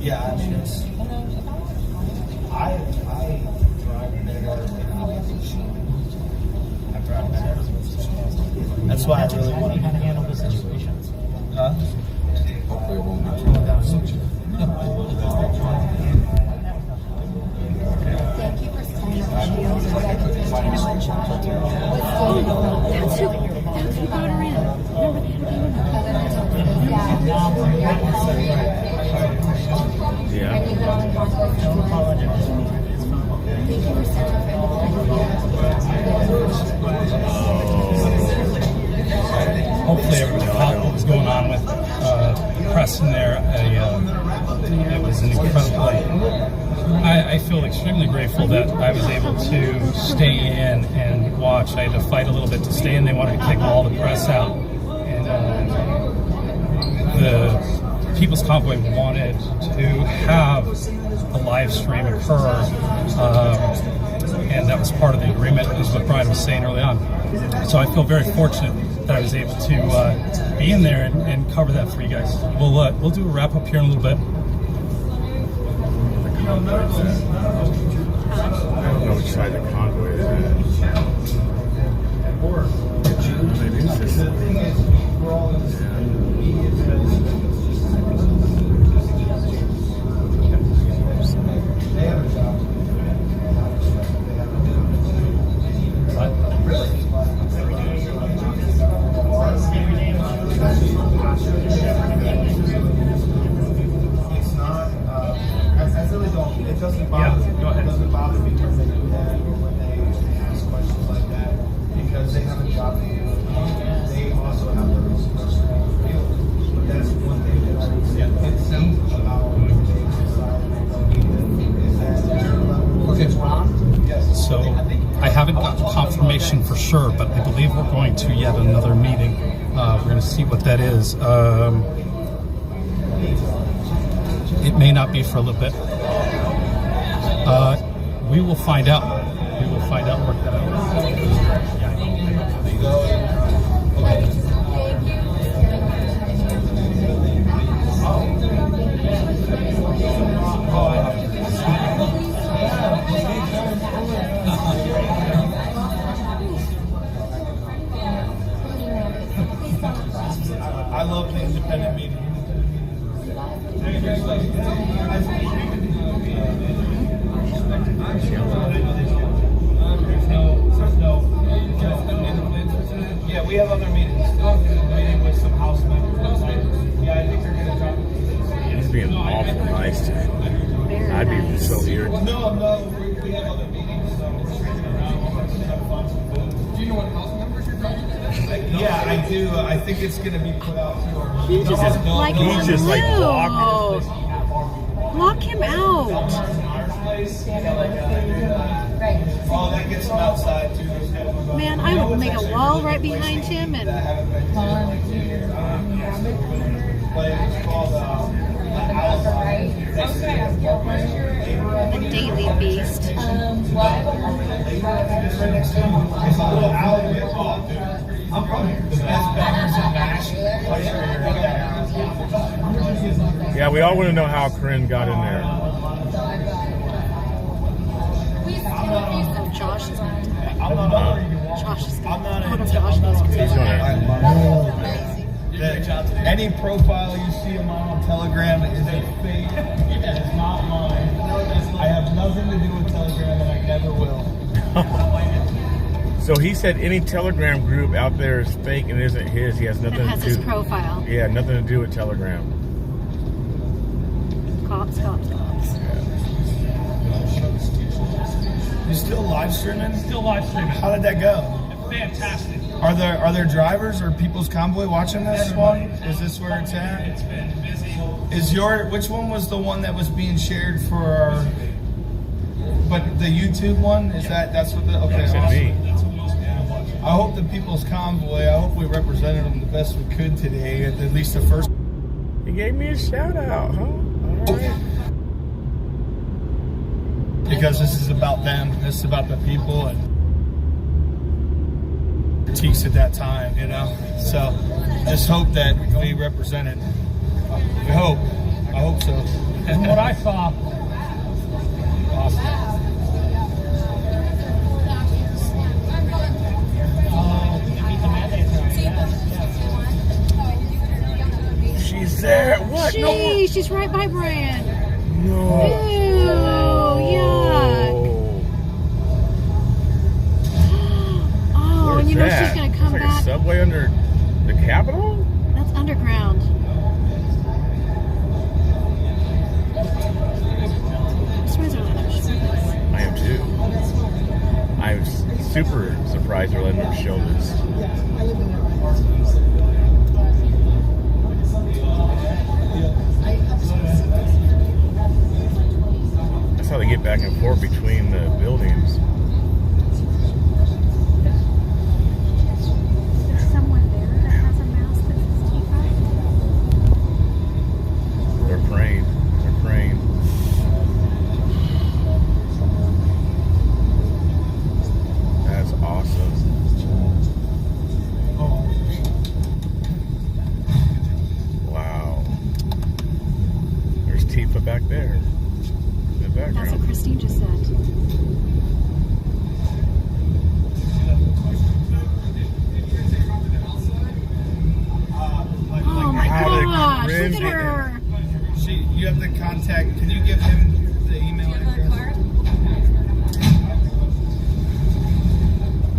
Yeah, I mean, it's. I drive better than opposition. I drive better. That's why I really want to handle the situation. Huh? Hopefully it won't be too Going down Suture. Thank you for staying on the shield. That's who brought her in. Remember they had Yeah. Hopefully everybody caught what was going on with Preston there. It was an incredibly. I feel extremely grateful that I was able to stay in and watch. I had to fight a little bit to stay in. They wanted to kick all the press out, and People's Convoy wanted to have a live stream occur, and that was part of the agreement, is what Brian was saying early on. So I feel very fortunate that I was able to be in there and cover that for you guys. We'll do a wrap up here in a little bit. I don't know which side the convoy is at. Maybe it's this side. It's not. I really don't. It doesn't bother me. It doesn't bother me when they do that or when they ask questions like that because they have a job to do. They also have their own personal feelings. But that's one thing that I would say about today's society. Is that Okay. So I haven't gotten confirmation for sure, but I believe we're going to yet another meeting. We're going to see what that is. It may not be for a little bit. We will find out. We will find out and work that out. I love the independent meeting. Yeah, we have other meetings. Meeting with some house members. Yeah, I think they're going to drop it. He's being awful nice to me. I'd be so irritated. No, we have other meetings, so we're sitting around. We're going to have fun. Do you know what house members you're talking about? Yeah, I do. I think it's going to be put out to our... He's just like blocking. Block him out. Oh, that gets him outside too. Man, I would make a wall right behind him and the daily beast. Yeah, we all want to know how Corinne got in there. Josh is not. Josh is I'm not good. Josh is good. Any profile you see of mine on Telegram is a fake. It is not mine. I have nothing to do with Telegram and I never will. So he said any Telegram group out there is fake and isn't his. He has nothing It has to his do. profile. Yeah, nothing to do with Telegram. Cops. You still live streaming? Still live streaming. How did that go? Fantastic. Are there drivers or People's Convoy watching this Everybody. one? Is this where it's at? It's been busy. Which one was the one that was being shared for our, but the YouTube one? That's what okay. That's Awesome. me. That's what most people watch. I hope the People's Convoy, I hope we represented them the best we could today, at least the first. He gave me a shout out, huh? All right. Because this is about them, this is about the people and critiques at that time, you know? So just hope that we represented. I hope so. From what I saw, awesome. She's there. What? No. She's right by Brian. No. Ew, yuck. Oh, and you know she's gonna come like back. a subway under the Capitol? That's underground. I am too. I'm super surprised they're letting them show this. That's how they get back and forth between the buildings. There's someone there that has a mask that says Tifa. you just said. Oh my gosh, look at her. You have the contact. Can you give him the email address?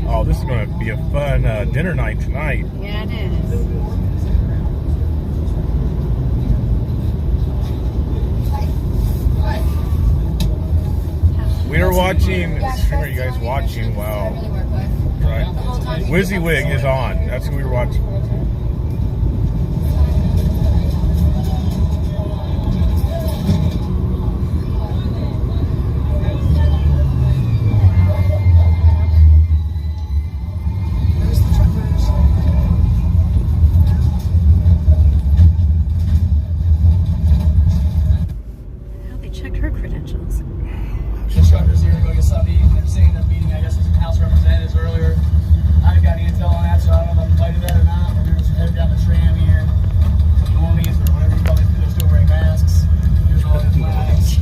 Oh, this is going to be a fun dinner night tonight. Yeah, it is. We are watching. What stream are you guys watching? Wow. Right. WYSIWYG is on. That's who we were watching. How they checked her credentials. Instructors here to go get sub-E. They're saying the meeting, I guess, was in House Representatives earlier. I haven't got any intel on that, so I don't know if I'm invited to that or not. We're just headed down the tram here. Normies or whatever you call it, they're still wearing masks. Here's all the flags.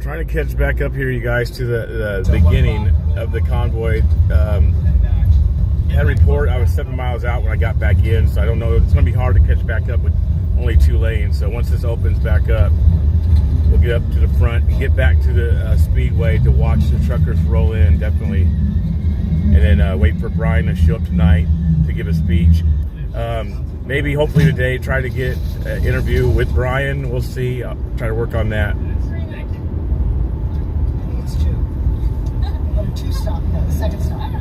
Trying to catch back up here, you guys, to the beginning of the convoy. Had a report I was 7 miles out when I got back in, so I don't know. It's going to be hard to catch back up with only 2 lanes. So once this opens back up, we'll get up to the front and get back to the speedway to watch the truckers roll in, definitely. And then wait for Brian to show up tonight to give a speech. Maybe, hopefully today, try to get an interview with Brian. We'll see. I'll try to work on that. It's 2. Another 2 stop. No, the second stop.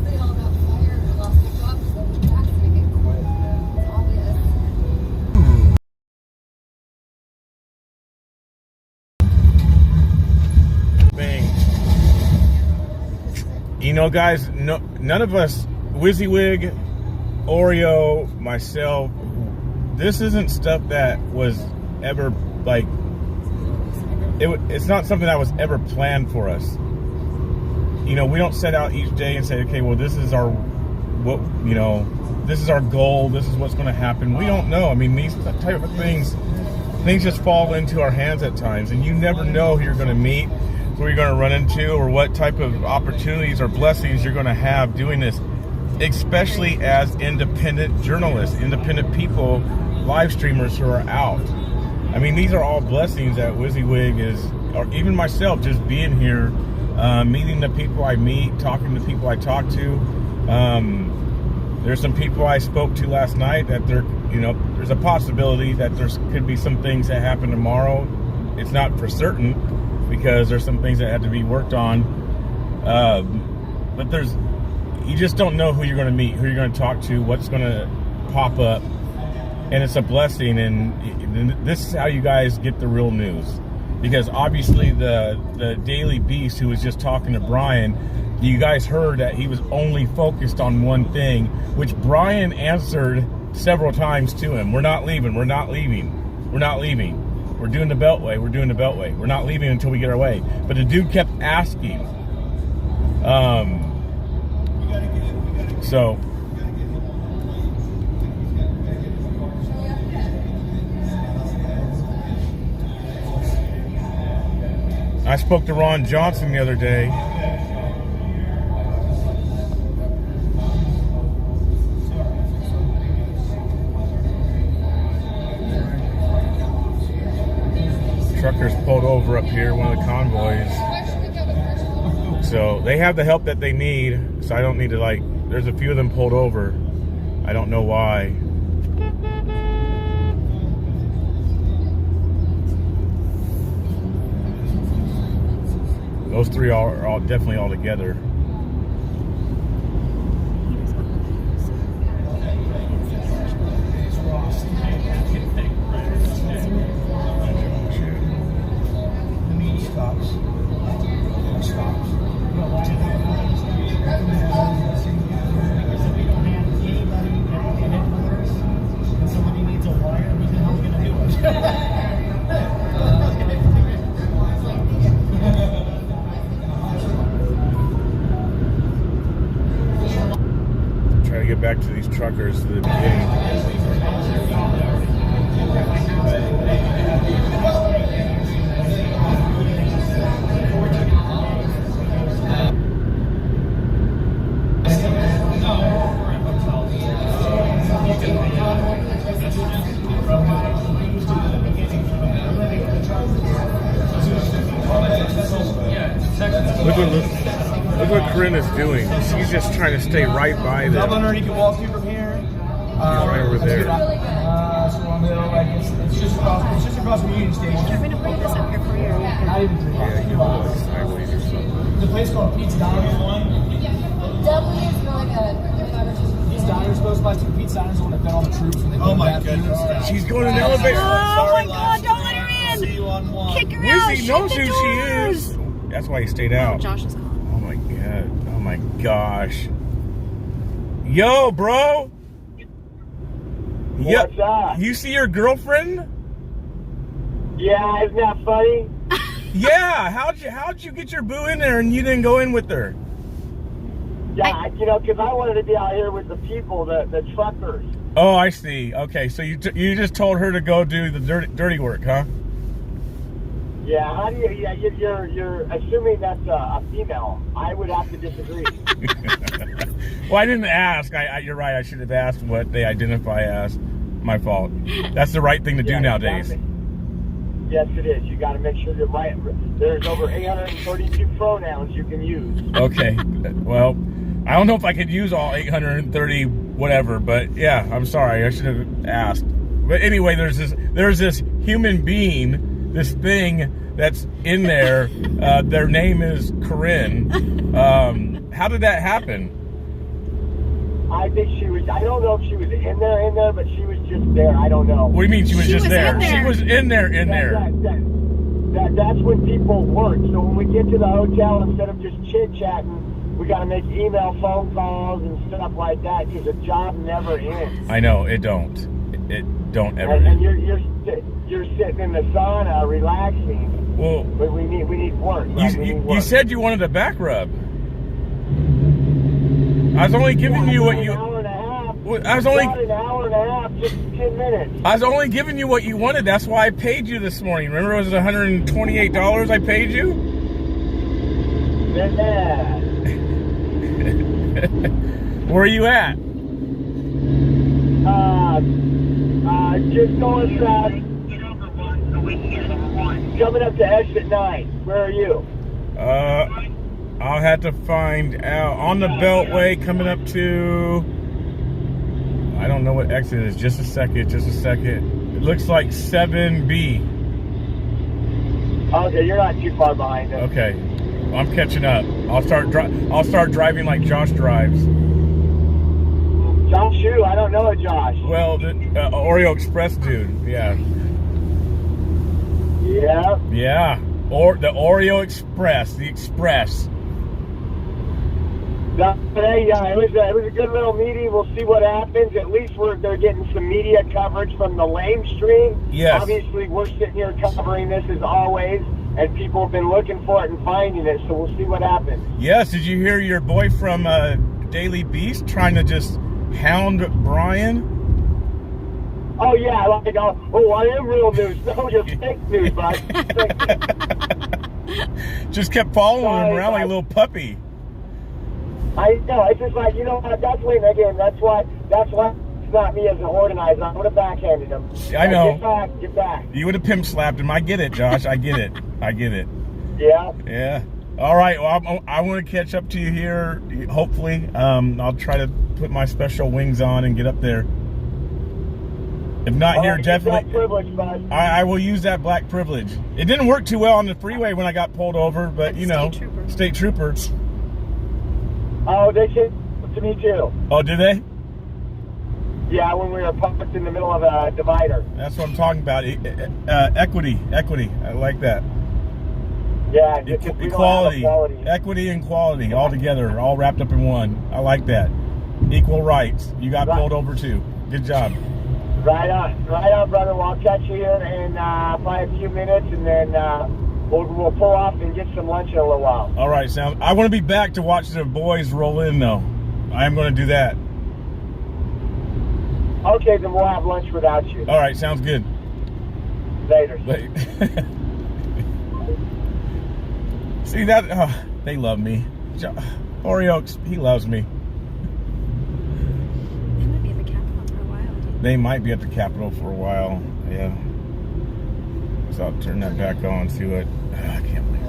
They all got fired or lost their jobs, so the tax didn't get quit. It's obvious. You know, guys, none of us, WYSIWYG, Oreo, myself, this isn't stuff that was ever, like, it's not something that was ever planned for us. You know, we don't set out each day and say, okay, well, this is our, this is our goal, this is what's going to happen. We don't know. I mean, these type of things just fall into our hands at times, and you never know who you're going to meet, who you're going to run into, or what type of opportunities or blessings you're going to have doing this, especially as independent journalists, independent people, live streamers who are out. I mean, these are all blessings that WYSIWYG is, or even myself, just being here, meeting the people I meet, talking to people I talk to. There's some people I spoke to last night that there's a possibility that could be some things that happen tomorrow. It's not for certain, because there's some things that had to be worked on. But you just don't know who you're going to meet, who you're going to talk to, what's going to pop up. And it's a blessing, and this is how you guys get the real news. Because obviously the Daily Beast, who was just talking to Brian, you guys heard that he was only focused on one thing, which Brian answered several times to him. We're not leaving, we're not leaving, we're not leaving. We're doing the Beltway, we're doing the Beltway. We're not leaving until we get our way. But the dude kept asking. So I spoke to Ron Johnson the other day. Truckers pulled over up here, one of the convoys. So they have the help that they need. So I don't need to, like, there's a few of them pulled over. I don't know why. Those 3 are all definitely all together. Try to get back to these truckers to the beginning. Look what Corinne is doing. She's just trying to stay right by them. Governor, you can walk through from here. Right over there. Swan Hill, like it's just across from Union Station. I'm going to bring this up here for you. Not even 3 blocks. Yeah, you know, like sideways or something. The place called Pete's Diner one. Definitely is really good. Pete's Diner is close by too. Pete's Diner is the one that fed all the troops when they Oh my goodness. She's going in the elevator. Oh my God, don't let her in. See you on one. Kick her out. Wizzy knows Shut the who she doors. is. That's why he stayed out. Josh is home. Oh my God. Oh my gosh. Yo, bro. What's up? You see your girlfriend? Yeah, isn't that funny? Yeah. How'd you get your boo in there and you didn't go in with her? Yeah, because I wanted to be out here with the people, the truckers. Oh, I see. Okay, so you just told her to go do the dirty work, huh? Yeah, how do you? Yeah, you're assuming that's a female. I would have to disagree. Well, I didn't ask. You're right. I should have asked what they identify as. My fault. That's the right thing to do nowadays. Yes, it is. You got to make sure you're right. There's over 832 pronouns you can use. Okay. Well, I don't know if I could use all 830 whatever, but yeah, I'm sorry. I should have asked. But anyway, there's this human being, this thing that's in there. Their name is Corinne. How did that happen? I think she was. I don't know if she was in there, but she was just there. I don't know. What do you mean she was just there? She was in there. That's when people work. So when we get to the hotel, instead of just chit chatting, we got to make email phone calls and stuff like that because the job never ends. I know it don't. It don't ever. And you're sitting in the sauna relaxing. Well, but we need work. Right? You said you wanted a back rub. I was only giving you what you. I was only an hour and a half, just 10 minutes. I was only giving you what you wanted. That's why I paid you this morning. Remember, it was $128 I paid you. Yeah. Where are you at? Just going south. Coming up to exit 9. Where are you? I'll have to find out. On the Beltway, coming up to... I don't know what exit is. Just a second. It looks like 7B. Okay, you're not too far behind us. Okay. Well, I'm catching up. I'll start driving like Josh drives. Josh who? I don't know a Josh. Well, the Oreo Express dude. Yeah. Yeah? Yeah. Or the Oreo Express. The Express. Hey, it was a good little meeting. We'll see what happens. At least they're getting some media coverage from the lame stream. Yes. Obviously, we're sitting here covering this as always, and people have been looking for it and finding it, so we'll see what happens. Yes, did you hear your boy from Daily Beast trying to just hound Brian? Oh, yeah, I am real news. No, you're fake news, bud. Just kept following him around like a little puppy. I know. It's just like, that's why it's not me as an organizer. I would have backhanded him. I know. Get back. You would have pimp slapped him. I get it, Josh. I get it. Yeah? Yeah. All right. Well, I want to catch up to you here, hopefully. I'll try to put my special wings on and get up there. If not here, definitely. Privilege, bud. I will use that black privilege. It didn't work too well on the freeway when I got pulled over, but, state trooper. Oh, they said to me too. Oh, did they? Yeah, when we were parked in the middle of a divider. That's what I'm talking about. Equity. I like that. Yeah, equality, equity, and quality all together, all wrapped up in one. I like that. Equal rights. You got pulled over too. Good job. Right on, brother. Well, I'll catch you here in probably a few minutes, and then we'll pull off and get some lunch in a little while. All right, Sam. I want to be back to watch the boys roll in, though. I am going to do that. Okay, then we'll have lunch without you. All right, sounds good. invaders. See that? They love me. Oreoks, he loves me. They might be at the Capitol for a while. Yeah. So I'll turn that back on. See what? I can't believe it.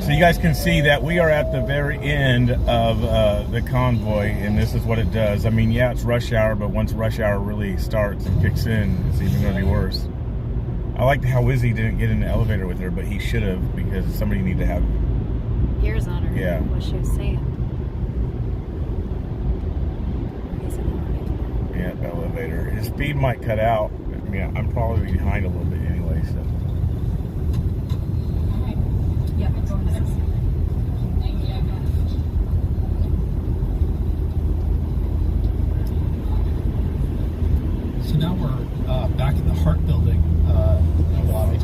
So you guys can see that we are at the very end of the convoy, and this is what it does. I mean, yeah, it's rush hour, but once rush hour really starts and kicks in, it's even going to be worse. I liked how Wizzy didn't get in the elevator with her, but he should have, because somebody needed to have ears on her. Yeah. What she was saying. Yeah, elevator. His speed might cut out. I mean, I'm probably behind a little bit anyway, so. So now we're back in the Hart Building lobby.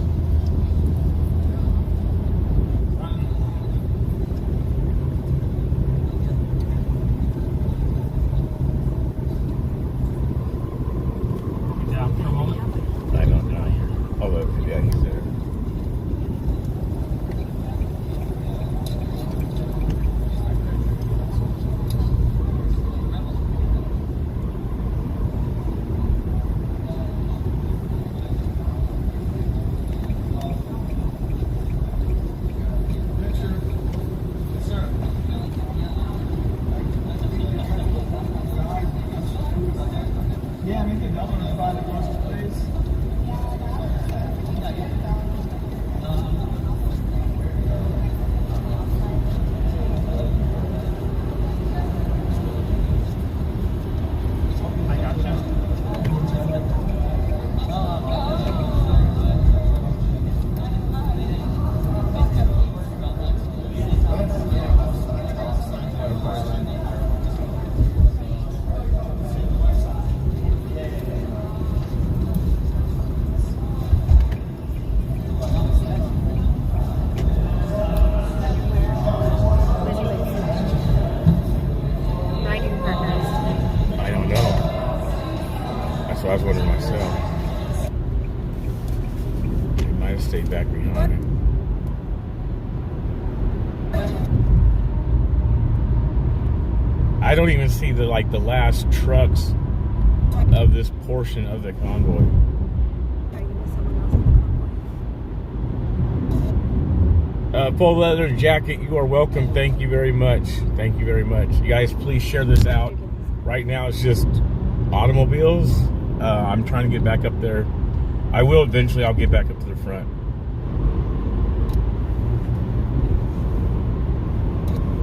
Down for a moment. I don't know. Although, yeah, he's there. Yeah, make it double and find across the place. I don't know. That's what I was wondering myself. He might have stayed back behind. I don't even see the last trucks of this portion of the convoy. Full leather jacket, you are welcome. Thank you very much. Thank you very much. You guys, please share this out. Right now, it's just automobiles. I'm trying to get back up there. I will eventually. I'll get back up to the front.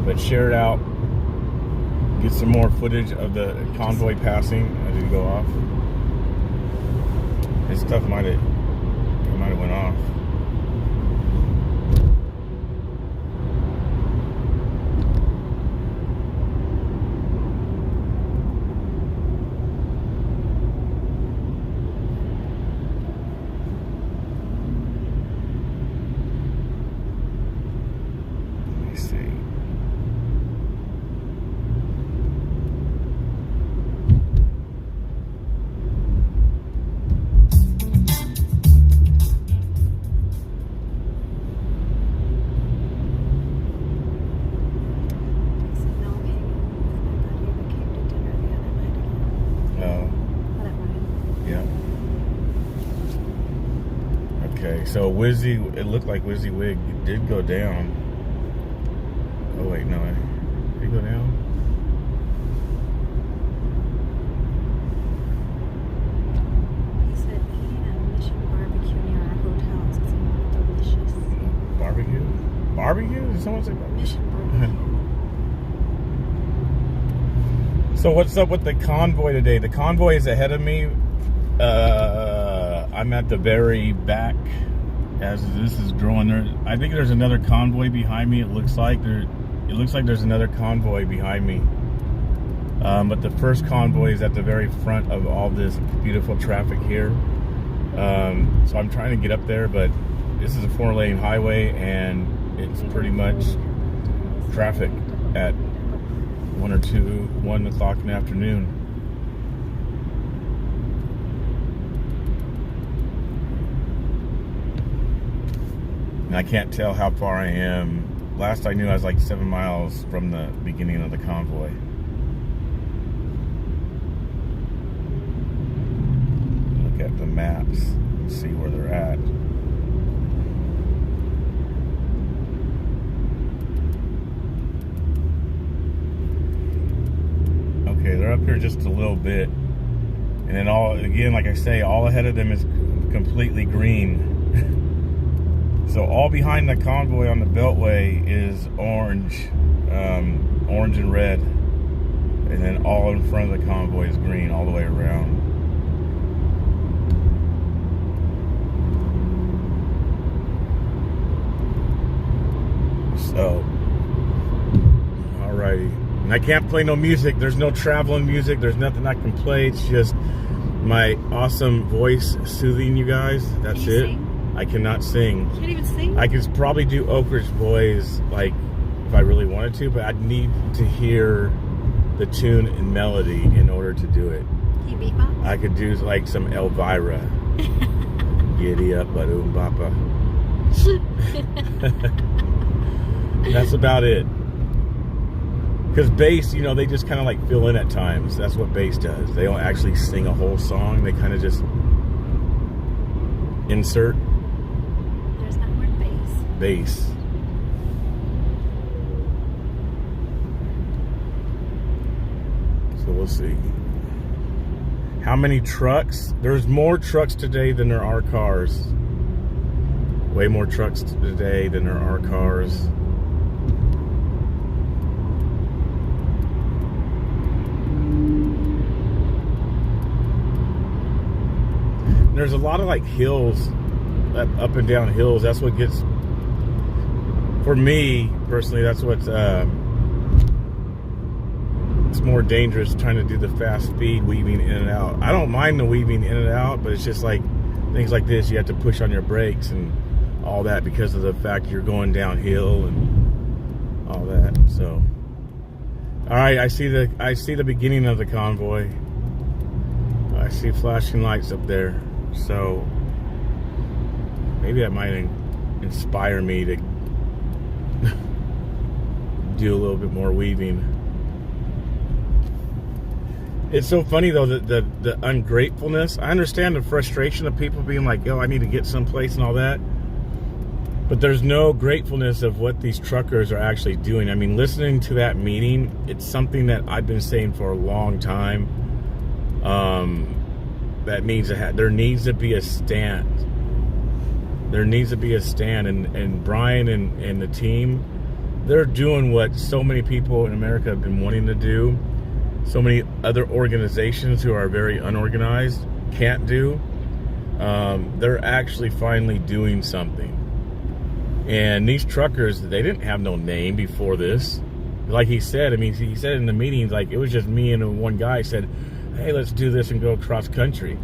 But share it out. Get some more footage of the convoy passing as it go off. This stuff might have went off. Let me see. Yeah. Okay, so Wizzy, it looked like Wizzy Wig did go down. Oh wait, no, did he go down? He said eating at Mission Barbecue near our hotel. It's delicious. Barbecue? Barbecue? Did someone say barbecue? Mission Barbecue. So what's up with the convoy today? The convoy is ahead of me. I'm at the very back as this is growing. I think there's another convoy behind me. It looks like there's another convoy behind me. But the first convoy is at the very front of all this beautiful traffic here. So I'm trying to get up there, but this is a 4-lane highway and it's pretty much traffic at 1 o'clock in the afternoon. And I can't tell how far I am. Last I knew, I was like 7 miles from the beginning of the convoy. Look at the maps and see where they're at. Okay, they're up here just a little bit. And then again, like I say, all ahead of them is completely green. So all behind the convoy on the Beltway is orange, orange and red. And then all in front of the convoy is green all the way around. So, alrighty. And I can't play no music. There's no traveling music. There's nothing I can play. It's just my awesome voice soothing you guys. That's it. Sing? I cannot sing. You can't even sing? I could probably do Oker's voice, like, if I really wanted to, but I'd need to hear the tune and melody in order to do it. Can you beatbox? I could do, like, some Elvira. Giddy up, ba-doom, bapa. That's about it. Because bass, you know, they just kind of, like, fill in at times. That's what bass does. They don't actually sing a whole song. They kind of just insert. There's that word bass. Bass. So we'll see. How many trucks? There's more trucks today than there are cars. Way more trucks today than there are cars. There's a lot of like hills, up and down hills. That's what gets, for me personally, that's what's it's more dangerous, trying to do the fast speed weaving in and out. I don't mind the weaving in and out, but it's just like things like this, you have to push on your brakes and all that because of the fact you're going downhill and all that. So, all right, I see the beginning of the convoy. I see flashing lights up there. So maybe that might inspire me to do a little bit more weaving. It's so funny though, that the ungratefulness. I understand the frustration of people being like, yo, I need to get someplace and all that. But there's no gratefulness of what these truckers are actually doing. I mean, listening to that meeting, it's something that I've been saying for a long time. That needs to there needs to be a stand. There needs to be a stand, and Brian and the team, they're doing what so many people in America have been wanting to do. So many other organizations who are very unorganized can't do. They're actually finally doing something. And these truckers, they didn't have no name before this. Like he said, I mean, he said in the meetings, like, it was just me and one guy said, hey, let's do this and go cross country.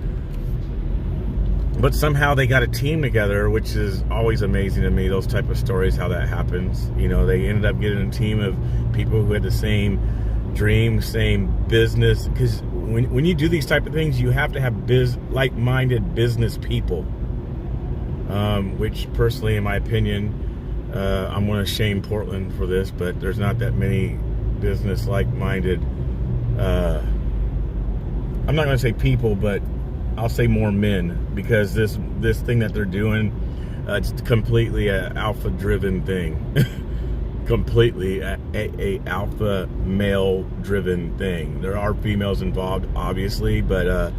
But somehow they got a team together, which is always amazing to me, those type of stories, how that happens. You know, they ended up getting a team of people who had the same dream, same business. Because when you do these type of things, you have to have like-minded business people. Which personally, in my opinion, I'm going to shame Portland for this, but there's not that many business like-minded I'm not going to say people, but I'll say more men, because this thing that they're doing, it's completely an alpha-driven thing. Completely a alpha male-driven thing. There are females involved, obviously, but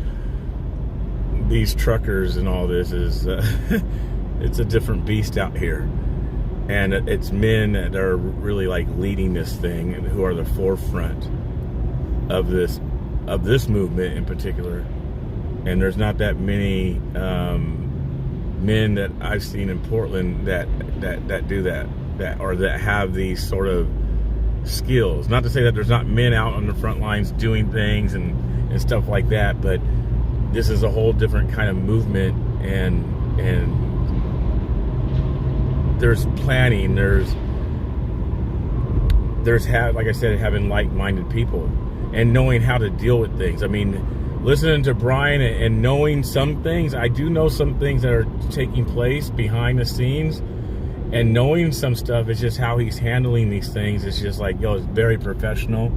these truckers and all this is it's a different beast out here, and it's men that are really like leading this thing and who are the forefront of this movement in particular. And there's not that many men that I've seen in Portland that do that or that have these sort of skills. Not to say that there's not men out on the front lines doing things and stuff like that, but this is a whole different kind of movement, and there's planning, there's like I said, having like-minded people and knowing how to deal with things. I mean, listening to Brian and knowing some things, I do know some things that are taking place behind the scenes, and knowing some stuff is just how he's handling these things. It's just like, it's very professional.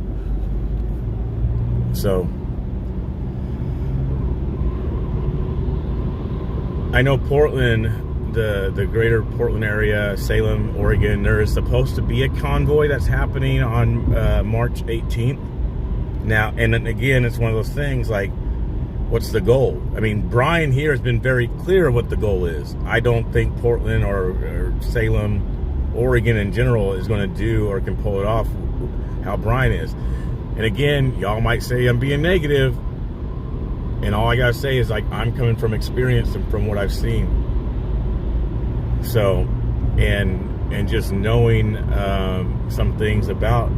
So I know Portland, the greater Portland area, Salem, Oregon, there is supposed to be a convoy that's happening on March 18th. Now, and then again, it's one of those things like, what's the goal? I mean, Brian here has been very clear what the goal is. I don't think Portland or Salem, Oregon in general is going to do or can pull it off how Brian is. And again, y'all might say I'm being negative, and all I gotta say is, like, I'm coming from experience and from what I've seen. So, and just knowing some things about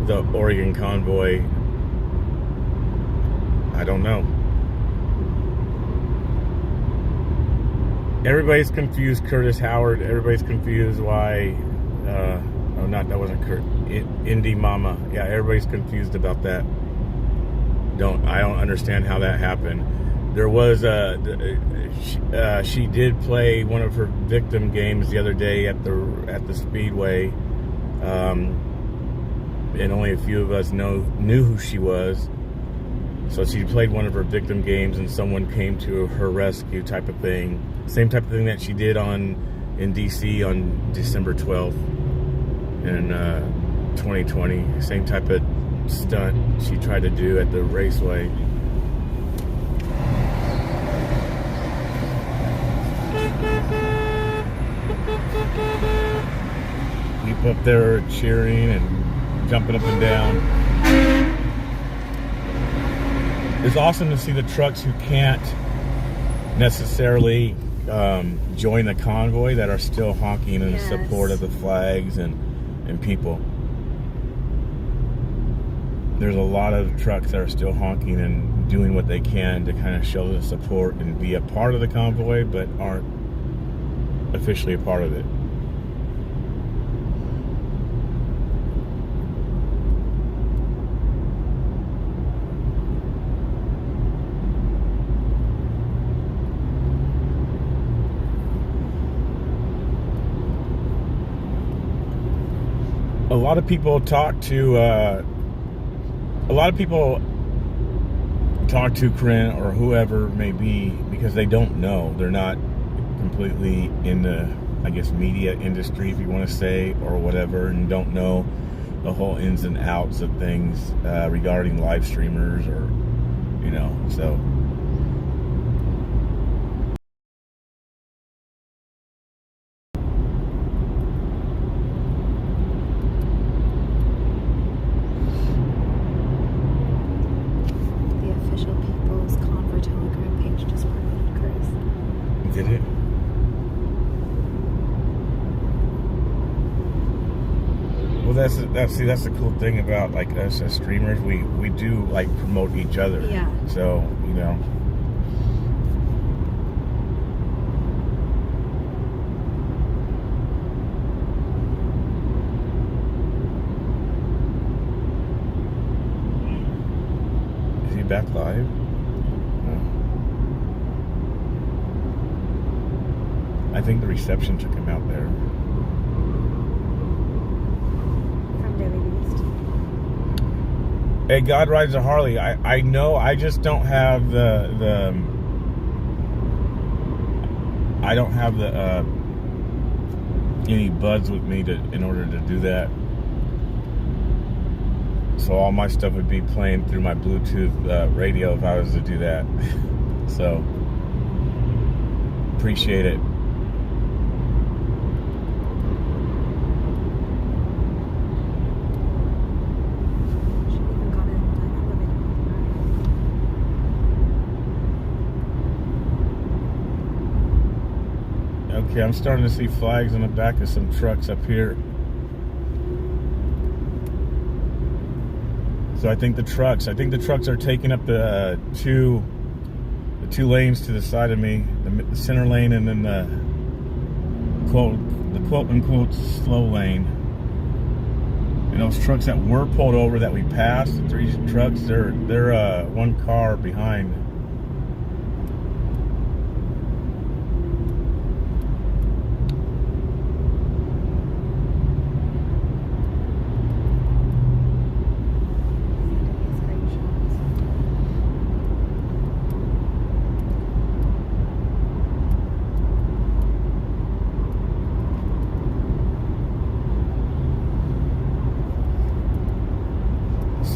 the Oregon convoy, I don't know. Everybody's confused. Curtis Howard. Everybody's confused why. That wasn't Kurt. Indy Mama. Yeah, everybody's confused about that. I don't understand how that happened. There was she did play one of her victim games the other day at the Speedway, and only a few of us knew who she was. So she played one of her victim games, and someone came to her rescue, type of thing. Same type of thing that she did in DC on December 12th in 2020. Same type of stunt she tried to do at the raceway. People up there cheering and jumping up and down. It's awesome to see the trucks who can't necessarily join the convoy that are still honking in support of the flags and people. There's a lot of trucks that are still honking and doing what they can to kind of show the support and be a part of the convoy, but aren't officially a part of it. A lot of people talk to Corinne or whoever it may be because they don't know. They're not completely in the, I guess, media industry, if you want to say, or whatever, and don't know the whole ins and outs of things regarding live streamers or, so. Did it? Well, that's the cool thing about like us as streamers. We do like promote each other. Yeah. So Is he back live? I think the reception took him out there. From Daily Beast. Hey, God Rides a Harley. I know. I just don't have the I don't have the any buds with me in order to do that. So all my stuff would be playing through my Bluetooth radio if I was to do that. So appreciate it. Okay, I'm starting to see flags on the back of some trucks up here. So I think the trucks are taking up the two lanes to the side of me, the center lane and then the quote unquote slow lane. And those trucks that were pulled over that we passed, the 3 trucks, they're 1 car behind.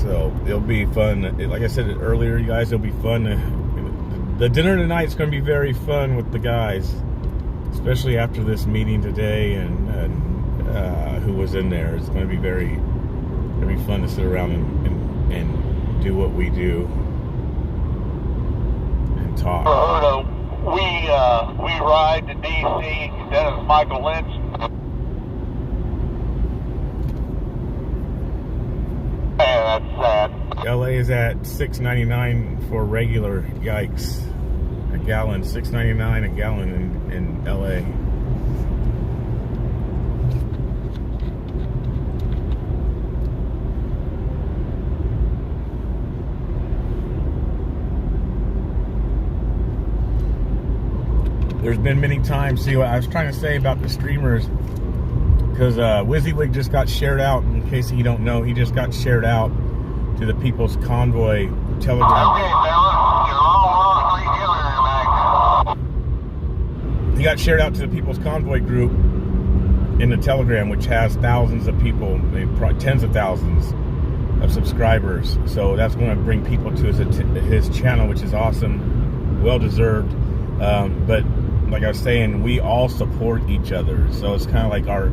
So it'll be fun. Like I said earlier, you guys, it'll be fun. The dinner tonight is going to be very fun with the guys, especially after this meeting today and who was in there. It's going to be very fun to sit around and do what we do and talk. We ride to D.C. Dennis Michael Lynch. That's sad. LA is at $6.99 for regular. Yikes. A gallon, $6.99 a gallon in LA. There's been many times, see what I was trying to say about the streamers, because WYSIWYG just got shared out. In case you don't know, he just got shared out to the People's Convoy Telegram. He got shared out to the People's Convoy group in the Telegram, which has thousands of people, tens of thousands of subscribers. So that's going to bring people to his channel, which is awesome, well deserved. But like I was saying, we all support each other. So it's kind of like our,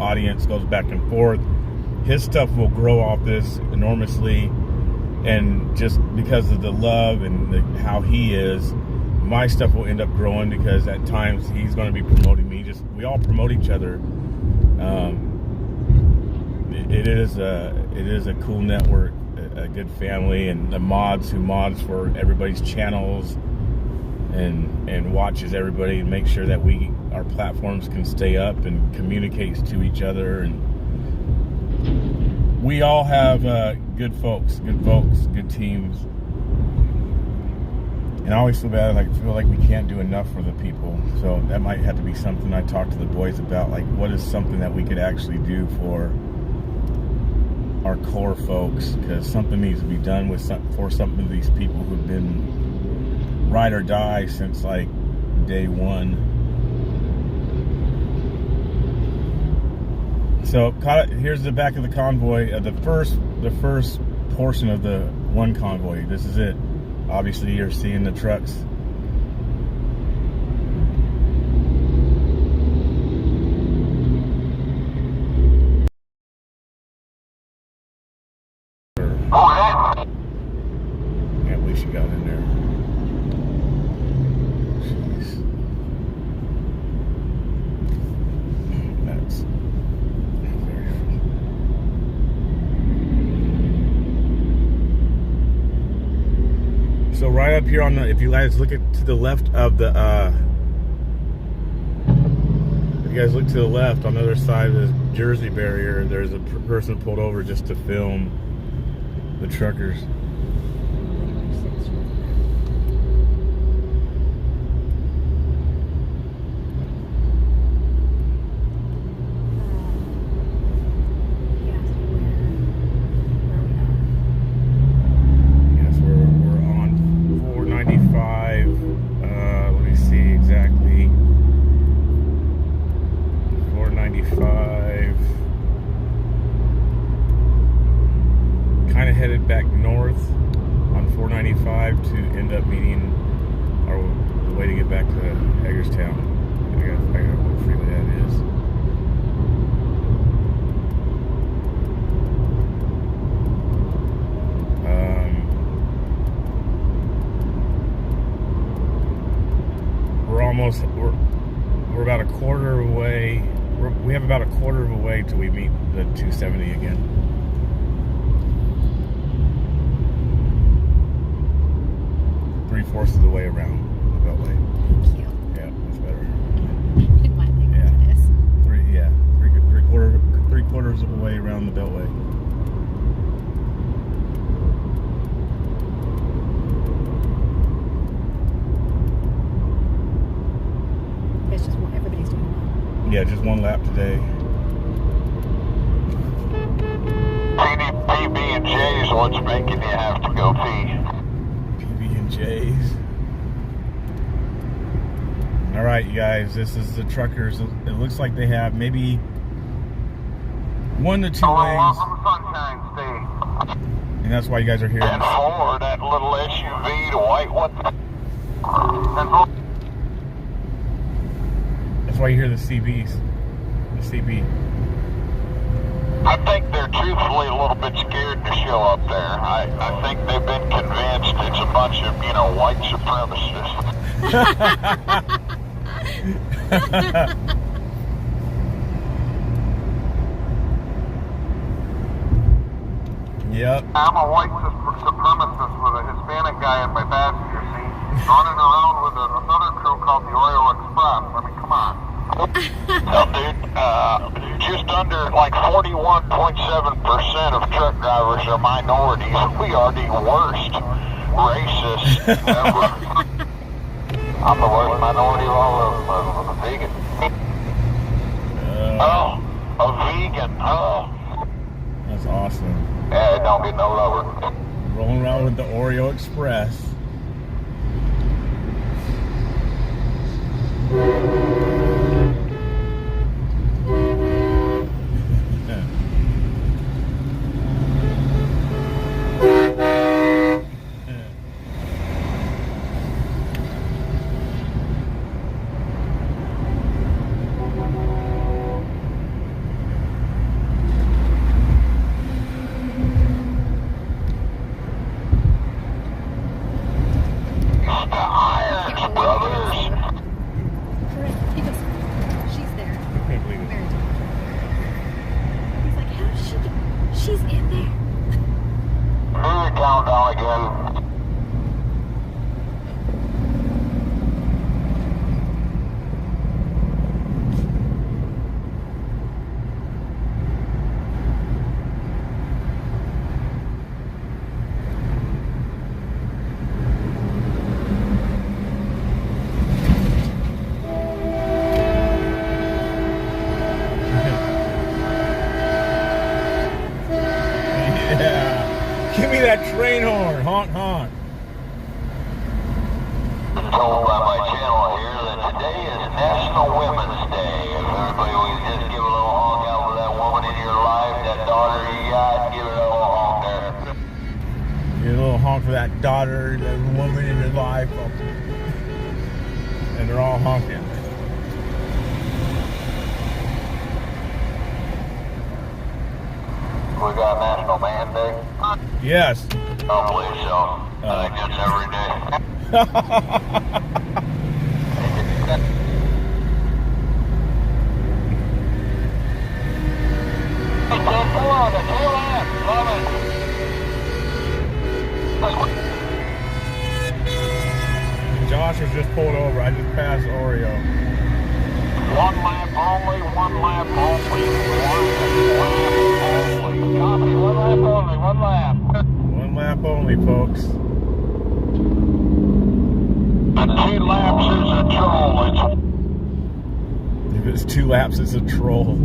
audience goes back and forth. His stuff will grow off this enormously. And just because of the love and how he is, my stuff will end up growing because at times he's going to be promoting me. We all promote each other. It is a cool network, a good family, and the mods who mods for everybody's channels and watches everybody and make sure that our platforms can stay up and communicates to each other. And we all have good folks, good teams. And I always feel bad, I feel like we can't do enough for the people. So that might have to be something I talk to the boys about, like what is something that we could actually do for our core folks, because something needs to be done for some of these people who've been ride or die since like day one. So here's the back of the convoy, the first portion of the one convoy. This is it. Obviously, you're seeing the trucks. Can't believe she got in there. Jeez. That's so right up here if you guys look to the left of the, if you guys look to the left on the other side of the Jersey barrier, there's a person pulled over just to film the truckers. Headed back north on 495 to end up meeting the way to get back to Hagerstown. I gotta figure out what freeway that is. We're about a quarter away. We have about a quarter of a way till we meet the 270 again. Three-fourths of the way around the Beltway. Thank you. Yeah, that's better. In my language, it is. Three quarters of the way around the Beltway. Yeah, just one lap today. PB&J's what's making you have to go pee. PB&J's. All right, you guys, this is the truckers. It looks like they have maybe 1 to 2 lanes. And that's why you guys are here. And for that little SUV, the white one. That's why you hear the CBs. The CB. I think they're truthfully a little bit scared to show up there. I think they've been convinced it's a bunch of, white supremacists. Yep. I'm a white supremacist with a Hispanic guy in my passenger seat, running around with another crew called the Oreo Express. I mean, come on. No, dude, just under 41.7% of truck drivers are minorities. We are the worst racists ever. I'm the worst minority of all of them. I'm a vegan. A vegan. That's awesome. Yeah, it don't get no lower. Rolling around with the Oreo Express. Give me that train horn, honk honk. I'm told by my channel here that today is National Women's Day. If everybody would just give a little honk out for that woman in your life, that daughter you got, give it a little honk there. Give a little honk for that daughter, that woman in your life. And they're all honking. We got National Man Day? Yes. I don't believe so. I think that's every day. Come on, the tail end. Love it. Josh was just pulled over. I just passed Oreo. One lap only, one lap only, Copy, one lap only, one lap. One lap only, folks. And 2 laps is a troll. If it's 2 laps, it's a troll.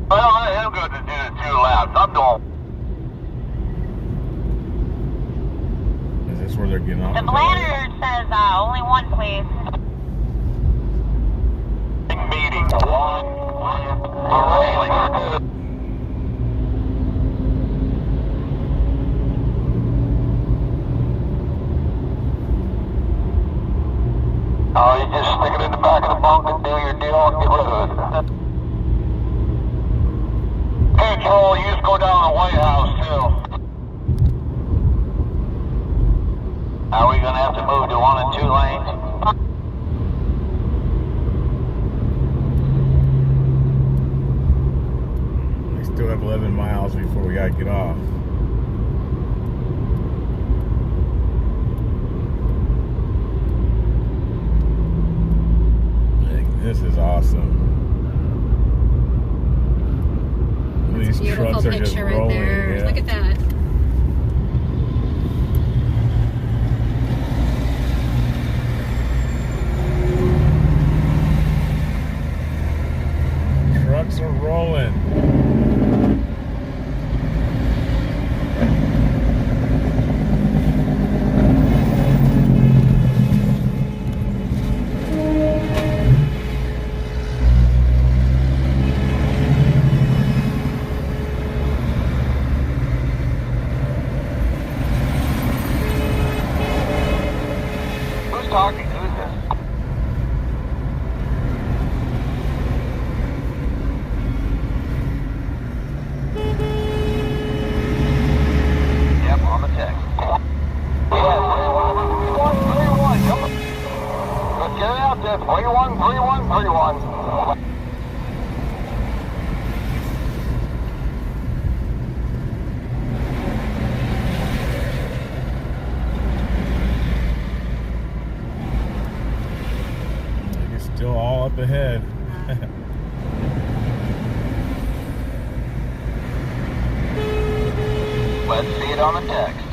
Well, I am going to do the 2 laps. I'm doing. Is this where they're getting off? The bladder says only one, please. Meeting. One lap only. Oh, you just stick it in the back of the bunk and do your deal and get rid of it. Hey, Troll, you just go down to the White House, too. Are we going to have to move to 1 and 2 lanes? We still have 11 miles before we got to get off. This is awesome. These trucks are just rolling. Yeah. Look at that. out there. 313131. It's still all up ahead. Let's see it on the text.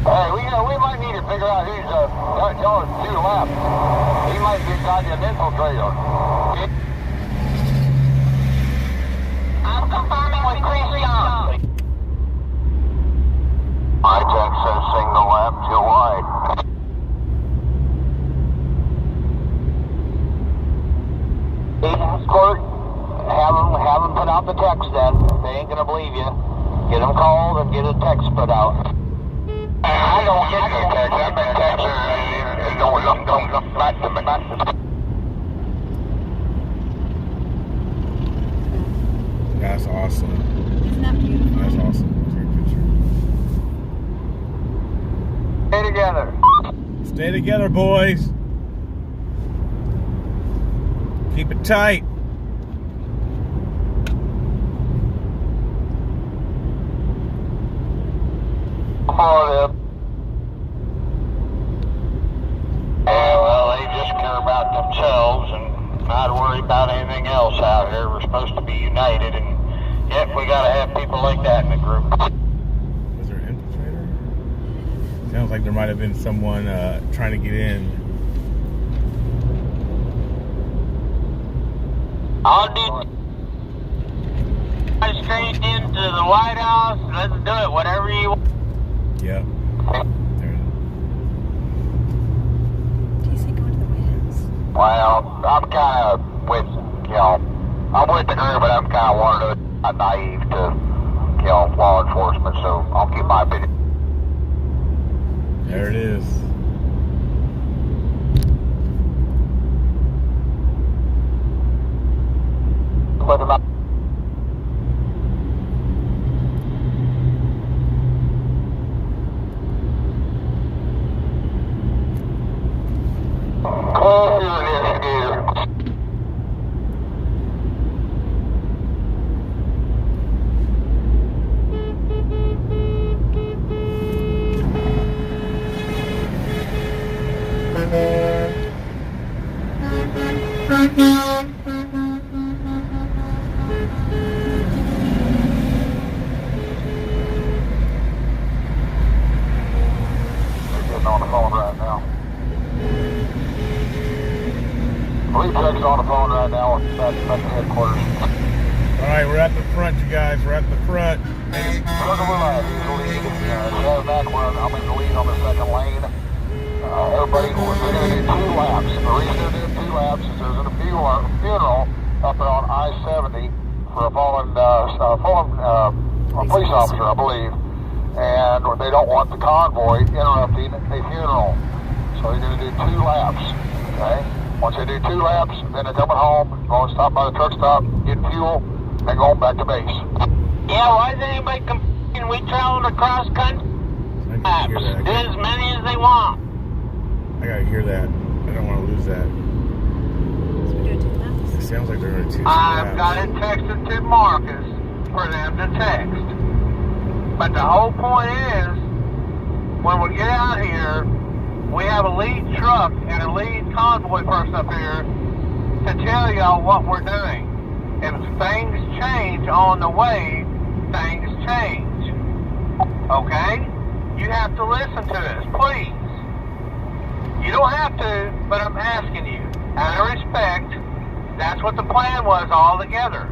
Hey, we might need to figure out who's y'all 2 laps. He might be goddamn infiltrator. I'm confirming with Christian. My text says single lap, 2 wide. Squirt, have them put out the text then. They ain't gonna believe you. Get them called and get a text put out. I don't get no text. I've been texting and don't back to me. That's awesome. Isn't that beautiful? That's awesome. That's a good picture. Stay together. Stay together, boys. Keep it tight. Well, they just care about themselves and not worry about anything else out here. We're supposed to be united, and yet we gotta have people like that in the group. Was there an infiltrator? Sounds like there might have been someone trying to get in. I'll do straight into the White House. Let's do it, whatever you want. Yep. Well, I'm kind of with, I'm with the group, but I'm kind of one of those naive to, law enforcement, so I'll keep my opinion. There it is. Put them up. Call your investigator. Getting on the phone right now. Police check's on the phone right now at the headquarters. All right, we're at the front, you guys. We're at the front. Look over that. He's the lead. Back where I'm in the lead on the second lane. Everybody, we're going to do 2 laps. The reason they're doing 2 laps is there's a funeral up there on I-70 for a fallen police officer, I believe. And they don't want the convoy interrupting a funeral. So they're going to do 2 laps. Okay? Once they do 2 laps, then they're coming home, going to stop by the truck stop, getting fuel, and going back to base. Yeah, why is anybody complaining? We traveled across country. Do as many as they want. I gotta hear that. I don't want to lose that. It sounds like they're going to 2 I've got it texted to Marcus for them to text. But the whole point is, when we get out here, we have a lead truck and a lead convoy person up here to tell y'all what we're doing. If things change on the way, things change. Okay? You have to listen to us, please. You don't have to, but I'm asking you. Out of respect, that's what the plan was all together.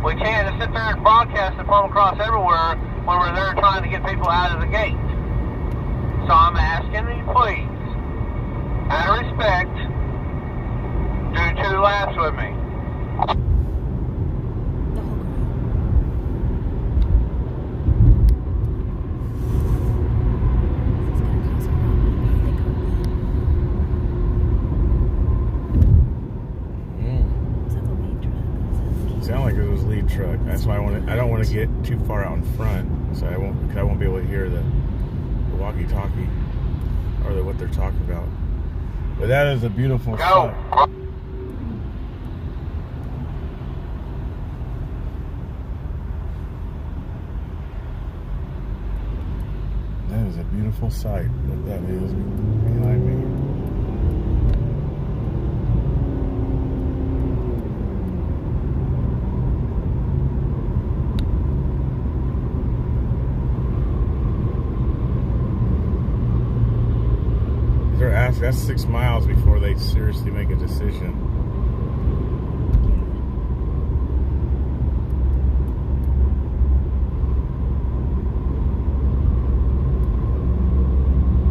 We can't just sit there and broadcast it from across everywhere when we're there trying to get people out of the gate. So I'm asking you, please, out of respect, do 2 laps with me. Sound like it was lead truck. That's why I don't want to get too far out in front, so I won't be able to hear the walkie-talkie, or what they're talking about. But that is a beautiful sight. That is a beautiful sight that is behind me. They're asking, that's 6 miles before they seriously make a decision.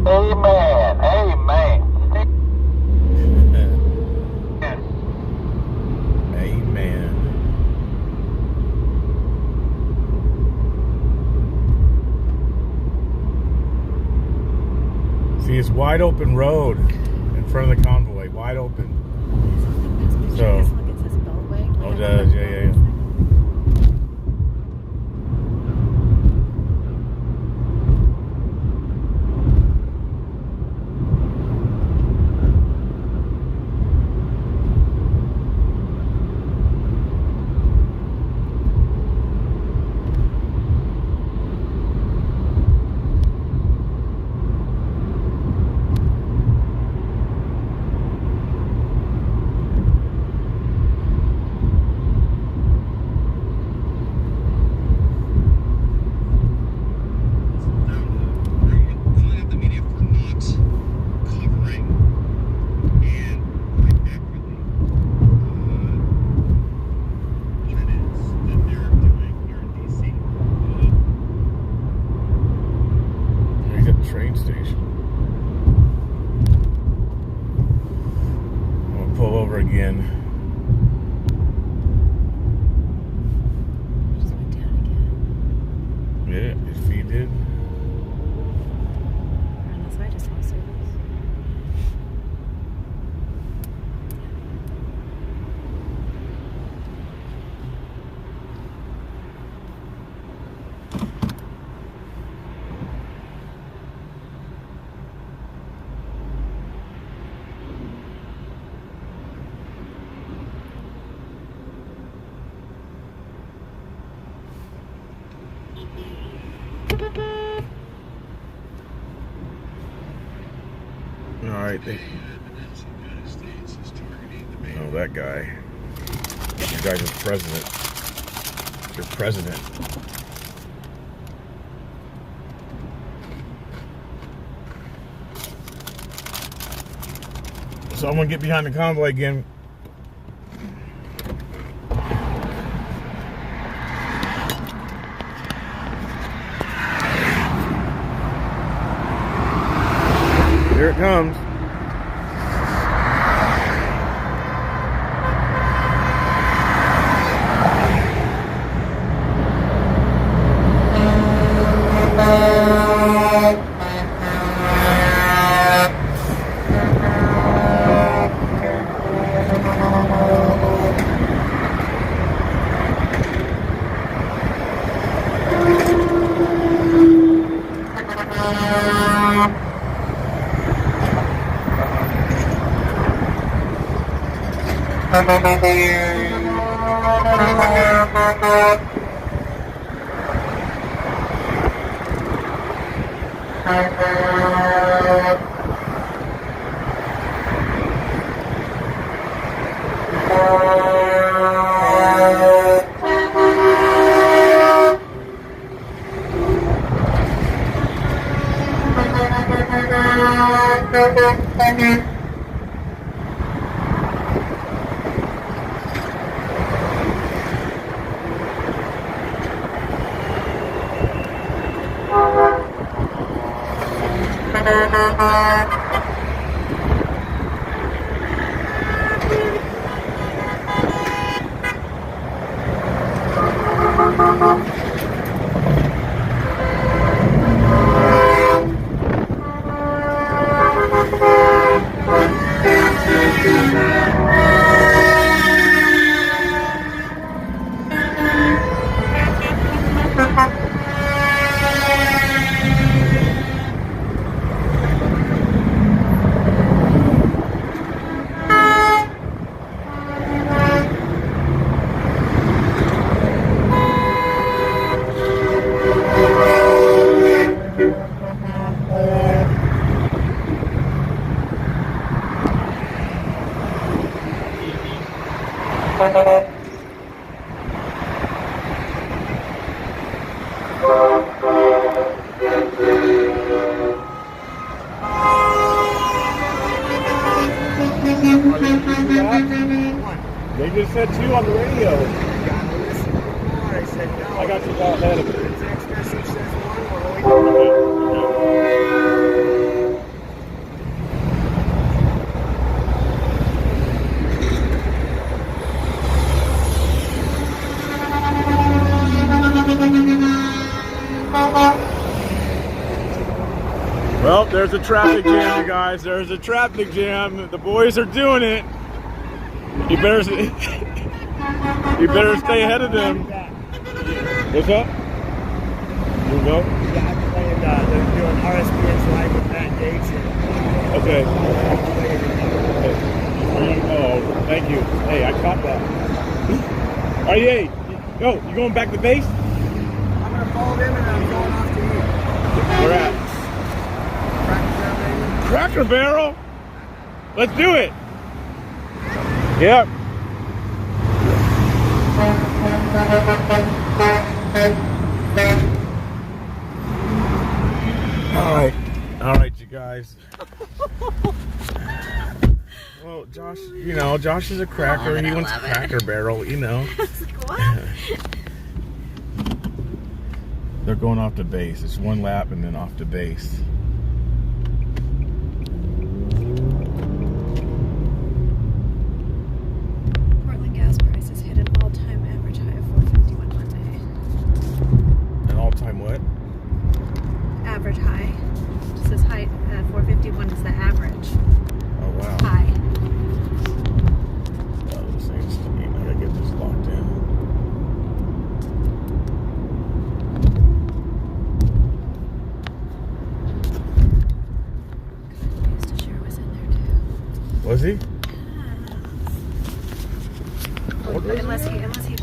Amen. Amen. Amen. See, it's wide open road in front of the convoy, wide open. So, oh, it does, yeah. Train station. I'm gonna pull over again. Just went down again. Yeah, if he did. Unless I just lost service. All right. Oh, that guy. That guy's just president. Your president. So I'm gonna get behind the convoy again. Here it comes. They just said 2 on the radio. I got you all ahead of it. Well, there's a traffic jam, you guys. There's a traffic jam. The boys are doing it. You better stay ahead of them. What's up? You know? Yeah, I'm playing, they're doing RSPN's live with Matt Gates. Okay. Oh, thank you. Hey, I caught that. All right, hey. Yo, you going back to base? I'm going to follow them and I'm going off to you. Where at? Cracker Barrel? Let's do it. Yep. All right, you guys. Well, Josh, you know, Josh is a cracker. He wants Cracker Barrel, you know. They're going off to base. It's 1 lap and then off to base. Portland gas prices hit an all-time average high of $4.51 Monday. An all-time what? Average high. It says high. 451 is the average. Oh wow. High. Those things to me. I gotta get this locked in. Mr. Sure was in there too. Was he? Unless he posted it.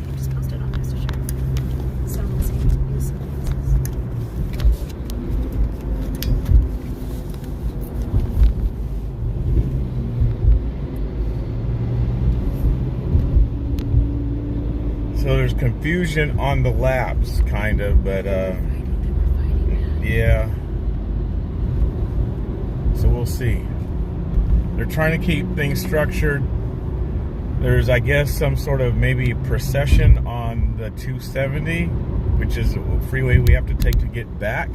He just posted on Mr. Sure. So unless he used some places. So there's confusion on the laps, kind of, but yeah. So we'll see. They're trying to keep things structured. There's, I guess, some sort of maybe procession on the 270, which is a freeway we have to take to get back.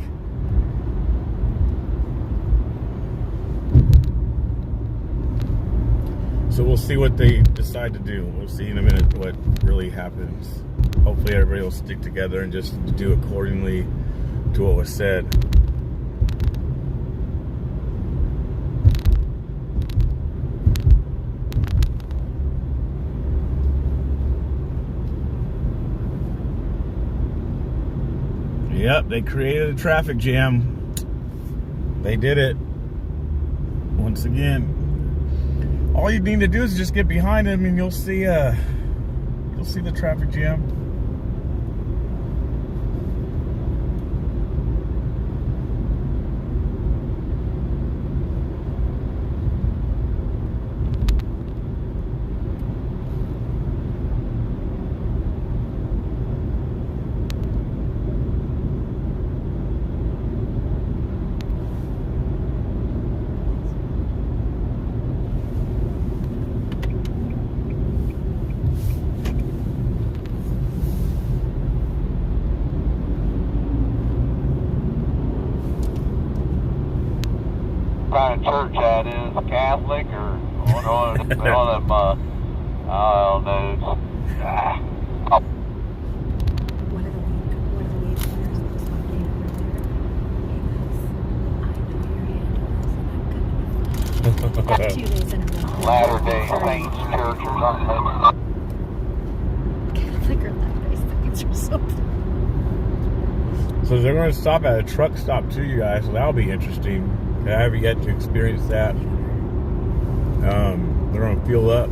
So we'll see what they decide to do. We'll see in a minute what really happens. Hopefully everybody will stick together and just do accordingly to what was said. Yep, they created a traffic jam. They did it. Once again. All you need to do is just get behind him and you'll see the traffic jam. Kind of church that is, Catholic or one of them, I don't know. Latter-day Saints Church or something. Catholic or Latter-day Saints or something. So they're going to stop at a truck stop too, you guys. So that'll be interesting. I haven't yet to experience that. They're going to fuel up.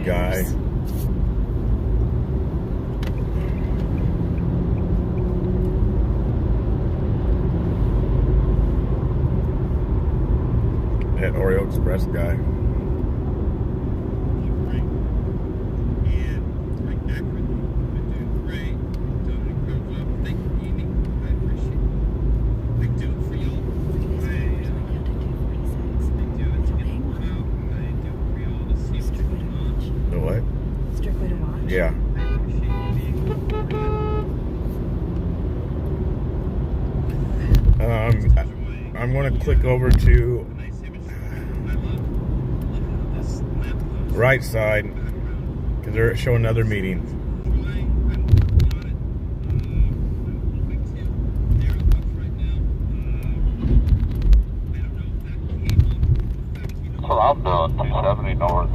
guy. That Oreo Express guy. The what? Strictly to watch. Yeah. I'm going to click over to right side because they're showing another meeting. So I'm doing 270 north.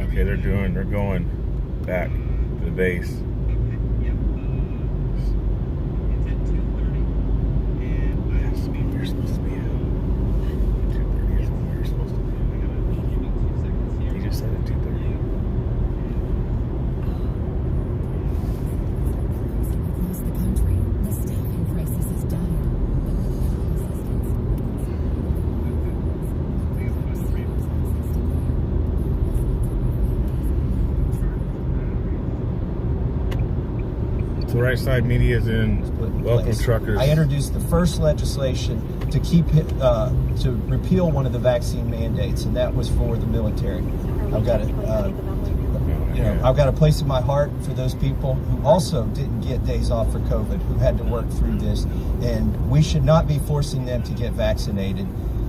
Okay, they're going back to the base. You're supposed to be at 2:30 is when you're supposed to be. You just said at 2:30. Across the country, the staffing crisis is dire. So right side media is in Welcome Truckers. I introduced the first legislation to to repeal one of the vaccine mandates, and that was for the military. I've got I've got a place in my heart for those people who also didn't get days off for COVID, who had to work through this, and we should not be forcing them to get vaccinated.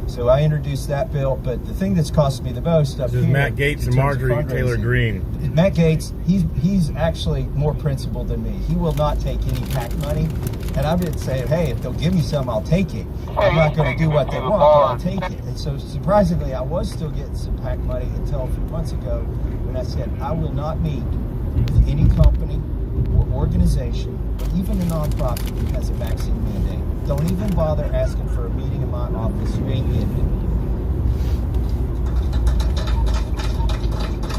So I introduced that bill, but the thing that's cost me the most up This is here, Matt Gaetz and Marjorie Taylor Greene. Matt Gaetz, he's actually more principled than me. He will not take any PAC money. And I've been saying, hey, if they'll give me some, I'll take it. I'm not going to do what they want, but I'll take it. And so surprisingly, I was still getting some PAC money until a few months ago when I said, I will not meet with any company or organization, or even a nonprofit who has a vaccine mandate. Don't even bother asking for a meeting in my office. You ain't getting it.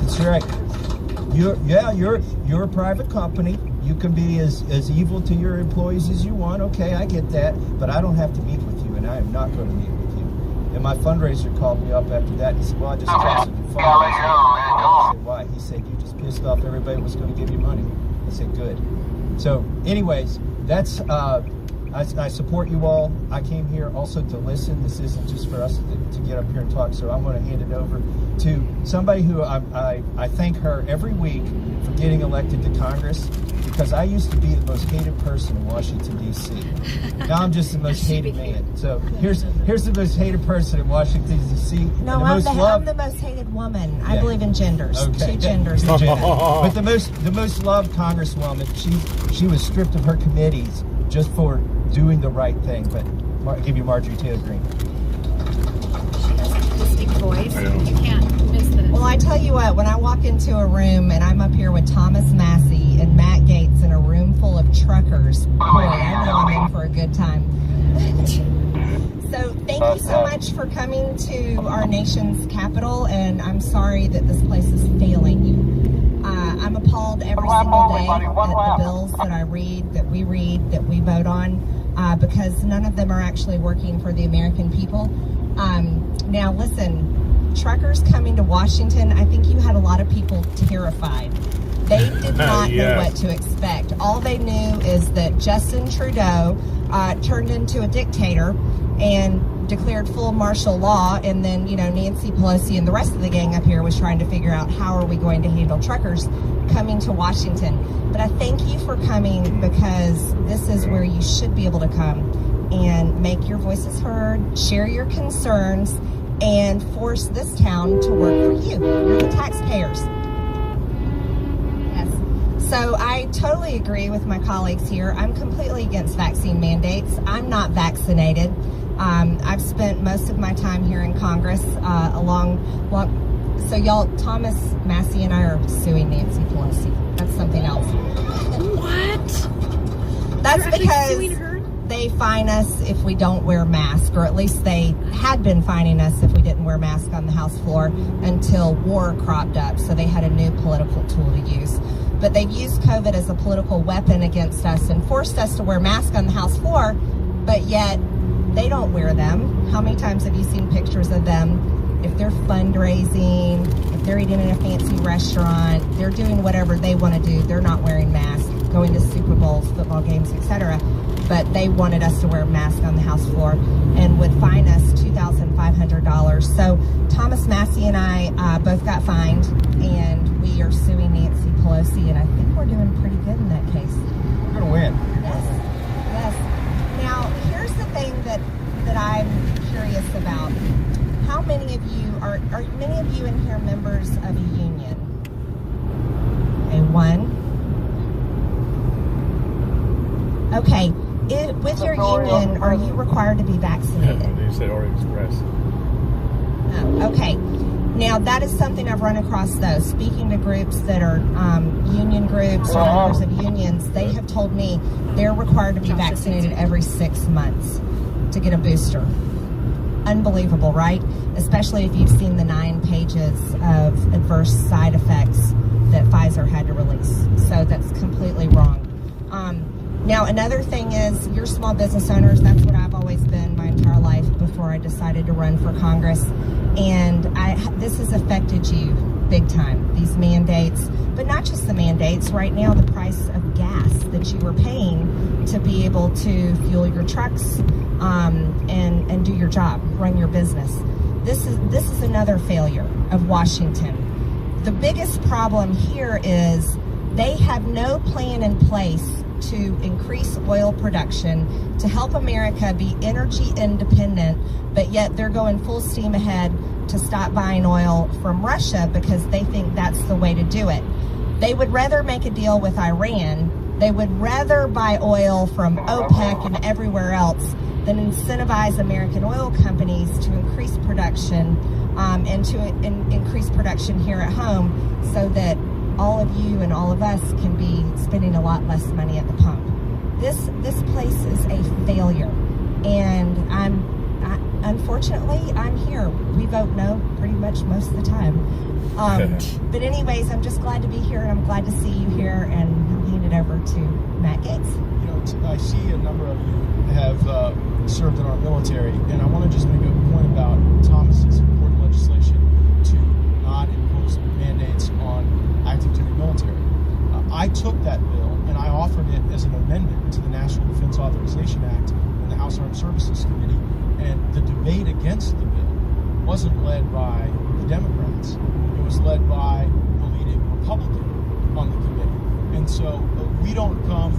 That's right. You're a private company. You can be as evil to your employees as you want. Okay, I get that, but I don't have to meet with you, and I am not going to meet with you. And my fundraiser called me up after that. He said, "Well, I just canceled your fundraiser." I said, "Why?" He said, "You just pissed off everybody was going to give you money." I said, "Good." So, anyways, that's. I support you all. I came here also to listen. This isn't just for us to get up here and talk. So I'm going to hand it over to somebody who I thank her every week for getting elected to Congress, because I used to be the most hated person in Washington, D.C. Now I'm just the most hated man. So here's the most hated person in Washington, D.C. No, I'm the most hated woman. Yeah. I believe in genders. Okay. Two genders. But the most loved Congresswoman, she was stripped of her committees just for doing the right thing. But I'll give you Marjorie Taylor Greene. She has a distinct voice. You can't miss this. Well, I tell you what, when I walk into a room and I'm up here with Thomas Massey and Matt Gaetz in a room full of truckers, boy, I know I'm in for a good time. So thank you so much for coming to our nation's capital, and I'm sorry that this place is failing you. I'm appalled every single day at the bills that I read, that we vote on, because none of them are actually working for the American people. Now listen, truckers coming to Washington, I think you had a lot of people terrified. They did not know what to expect. All they knew is that Justin Trudeau turned into a dictator and declared full martial law, and then, Nancy Pelosi and the rest of the gang up here was trying to figure out how are we going to handle truckers coming to Washington. But I thank you for coming, because this is where you should be able to come and make your voices heard, share your concerns, and force this town to work for you. You're the taxpayers. Yes. So I totally agree with my colleagues here. I'm completely against vaccine mandates. I'm not vaccinated. I've spent most of my time here in Congress so y'all, Thomas Massey and I are suing Nancy Pelosi. That's something else. What? That's because they fine us if we don't wear masks, or at least they had been fining us if we didn't wear masks on the House floor until war cropped up. So they had a new political tool to use. But they've used COVID as a political weapon against us and forced us to wear masks on the House floor, but yet they don't wear them. How many times have you seen pictures of them? If they're fundraising, if they're eating in a fancy restaurant, they're doing whatever they want to do. They're not wearing masks, going to Super Bowls, football games, etc. But they wanted us to wear masks on the House floor and would fine us $2,500. So Thomas Massie and I both got fined, and we are suing Nancy Pelosi, and I think we're doing pretty good in that case. We're going to win. Yes. Now, here's the thing that I'm curious about. How many of you are many of you in here members of a union? Okay, one. Okay, with your union, are you required to be vaccinated? They said Orient Express. Oh, okay. Now, that is something I've run across, though. Speaking to groups that are union groups or members of unions, they have told me they're required to be vaccinated every 6 months to get a booster. Unbelievable, right? Especially if you've seen the 9 pages of adverse side effects that Pfizer had to release. So that's completely wrong. Now, another thing is, you're small business owners. That's what I've always been my entire life before I decided to run for Congress. And this has affected you big time, these mandates. But not just the mandates. Right now, the price of gas that you were paying to be able to fuel your trucks and do your job, run your business. This is another failure of Washington. The biggest problem here is they have no plan in place to increase oil production, to help America be energy independent, but yet they're going full steam ahead to stop buying oil from Russia because they think that's the way to do it. They would rather make a deal with Iran. They would rather buy oil from OPEC and everywhere else than incentivize American oil companies to increase production and to increase production here at home so that all of you and all of us can be spending a lot less money at the pump. This place is a failure, and unfortunately I'm here. We vote no pretty much most of the time. But anyways, I'm just glad to be here, and I'm glad to see you here, and I'll hand it over to Matt Gaetz. You know, I see a number of you have served in our military, and I want to just make a point about Thomas's important legislation to not impose mandates on active duty military. I took that bill and I offered it as an amendment to the National Defense Authorization Act in the House Armed Services Committee, and the debate against the bill wasn't led by the Democrats. It was led by the leading Republican on the committee. And so we don't come,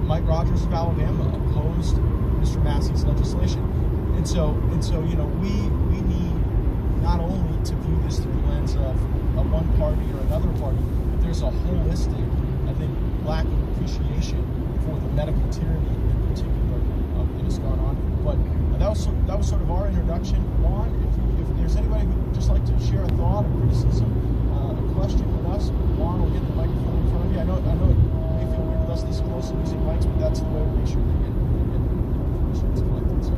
Mike Rogers of Alabama opposed Mr. Massey's legislation. And so you know, we need not only to view this through the lens of one party or another party, but there's a holistic, I think, lack of appreciation for the medical tyranny in particular that has gone on. But that was sort of our introduction. Juan, if there's anybody who would just like to share a thought, a criticism, a question with us, Juan will get the microphone in front of you. I know it may feel weird with us this close to using mics, but that's the way we make sure they get information that's collected. So,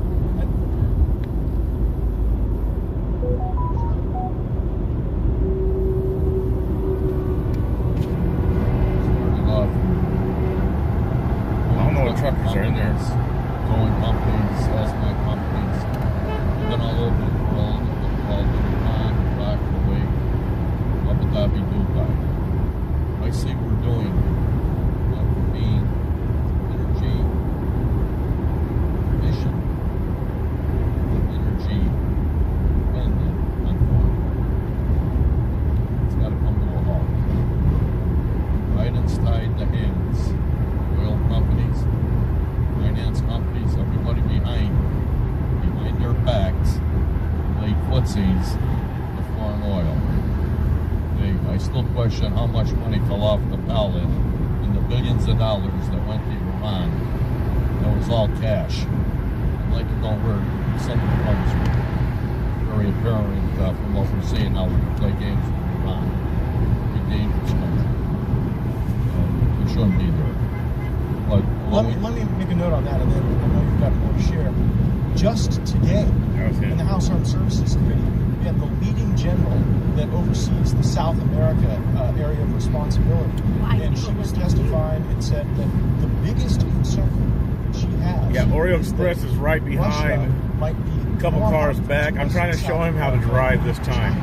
truckers are in there. Going companies, asthma companies, we've been all over the world. We've been called to Iran, Iraq, Kuwait, Abu Dhabi, Dubai. I see what we're doing here. We're being energy mission, energy dependent on foreign. It's got to come to a halt. Biden's tied the hands. Oil companies, finance companies, everybody behind their backs, played footsies with foreign oil. I still question how much money fell off the ballot in the billions of dollars that went to Iran. That was all cash. I'd like to know where some of the funds were. Very apparent from what we're seeing how we play games with Iran. A dangerous country. We shouldn't be there. But let me make a note on that, and then I know you've got more to share. Just today, in the House Armed Services Committee, we have the leading general that oversees the South America area of responsibility, and she was testifying and said that the biggest concern she has. Yeah, Oreo Express is right behind. A couple cars back. I'm trying to show him how to drive this time.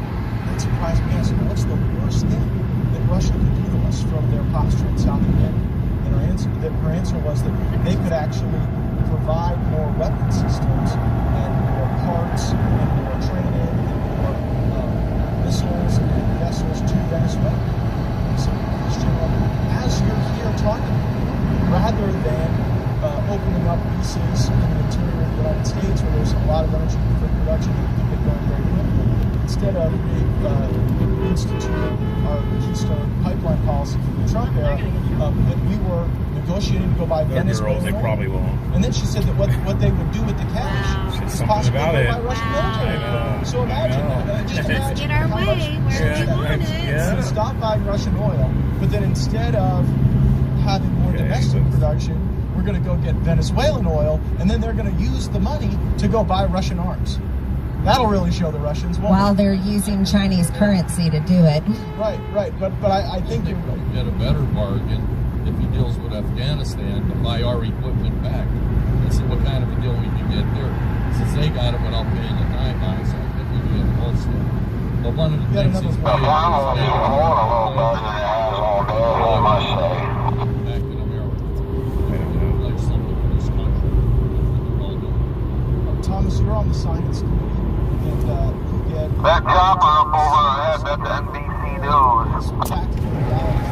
That surprised me. I said, what's the worst thing that Russia could do to us from their posture in South America? And her answer was that they could actually provide more weapon systems and more parts and more training and more missiles and vessels to Venezuela. So, as you're here talking, rather than opening up leases in the interior of the United States where there's a lot of energy for production that can get going very quickly, instead of instituting our Keystone pipeline policy for the Trump era, that we were negotiating to go buy Venezuela. They probably won't. And then she said that what they would do with the cash is possibly go buy Russian military. So imagine that. Just imagine get our way where we want it. Stop buying Russian oil, but then instead of having more domestic production, we're going to go get Venezuelan oil, and then they're going to use the money to go buy Russian arms. That'll really show the Russians. While they're using Chinese currency to do it. Right. But I think you're right. Get a better bargain if he deals with Afghanistan to buy our equipment back. And see what kind of a deal we can get there. Since they got it without paying a dime on it, so I think we can get also. But one of the things he's paying back in America. Like something for this country. Thomas, you're on the science committee, and you get that chopper up over our head, that's NBC News. tactical realities.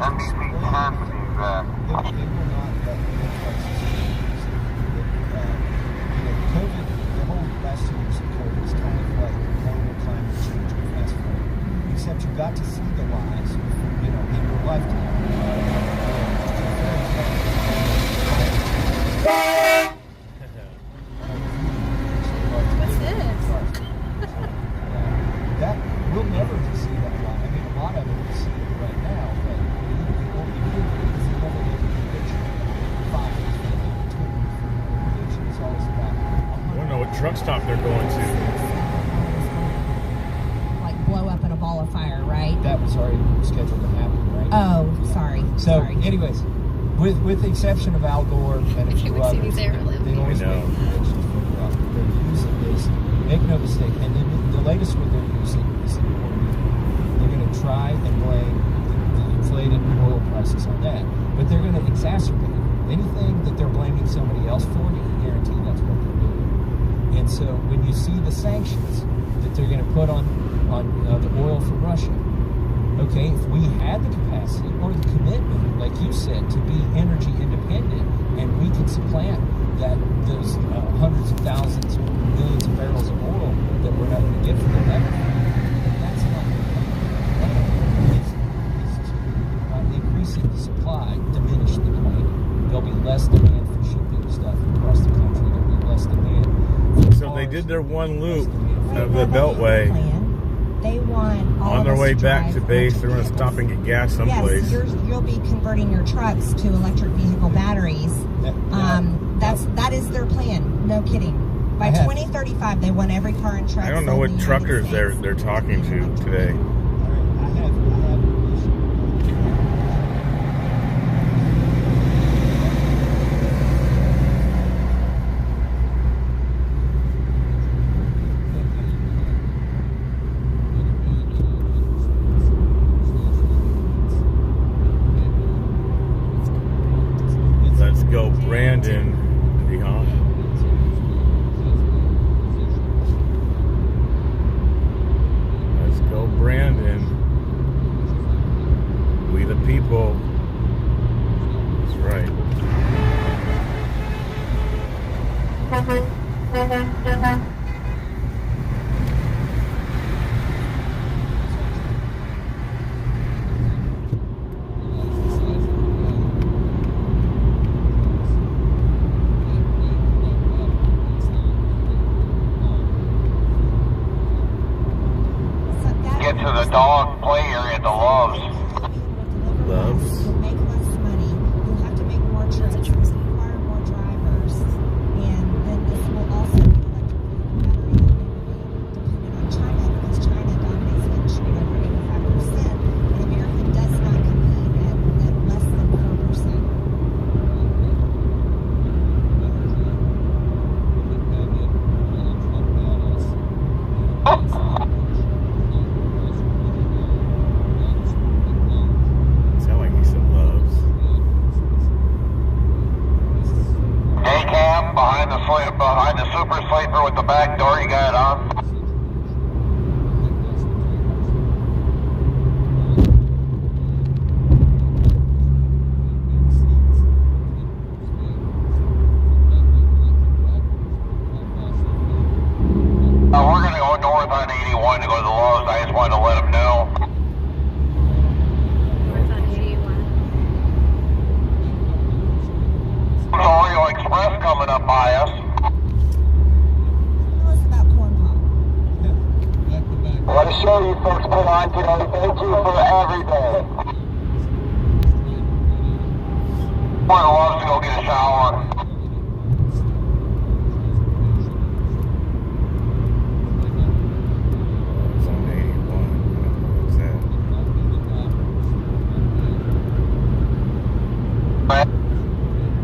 NBC 10 to be exact. They will not let COVID, the whole last 2 years of COVID is kind of like global climate change with fast forward. Except you got to see the lies, in your lifetime. What's this? That we'll never see that lie. I mean, a lot of it we see it right now, but what we do is you never make a prediction. 5 years from now, 2 years from now, prediction is always about. I don't know what truck stop they're going to. Like blow up in a ball of fire, right? That was already scheduled to happen, right? Oh, sorry. So, anyways, with the exception of Al Gore and a few others, they always make predictions for Trump. They're using this. Make no mistake, and then the latest one they're using is in Puerto Rico. They're going to try and blame the inflated oil prices on that, but they're going to exacerbate anything that they're blaming somebody else for. You can guarantee that's what they're doing. And so, when you see the sanctions that they're going to put on the oil for Russia. Okay, if we had the capacity or the commitment, like you said, to be energy independent, and we could supplant those hundreds of thousands or millions of barrels of oil that we're not going to get from the network, that's not the plan. Is to increasing the supply, diminish the demand. There'll be less demand for shipping stuff across the country. There'll be less demand. So they did their one loop of the Beltway. They want all on their of us way to back drive to base. They're going to electric stop and get gas someplace. Yes, you'll be converting your trucks to electric vehicle batteries. That is their plan. No kidding. By 2035, they want every car and truck. I don't know what truckers they're talking to today. Let's go, Brandon. Let's go, Brandon. We the people. That's right. behind the super sleeper with the back door. You got it on? We're going to go north on 81 to go to the Lowe's. I just wanted to let them know. North on 81. There's Oreo Express coming up by us. What a show you folks put on today. Thank you for everything. One loves to go get a shower.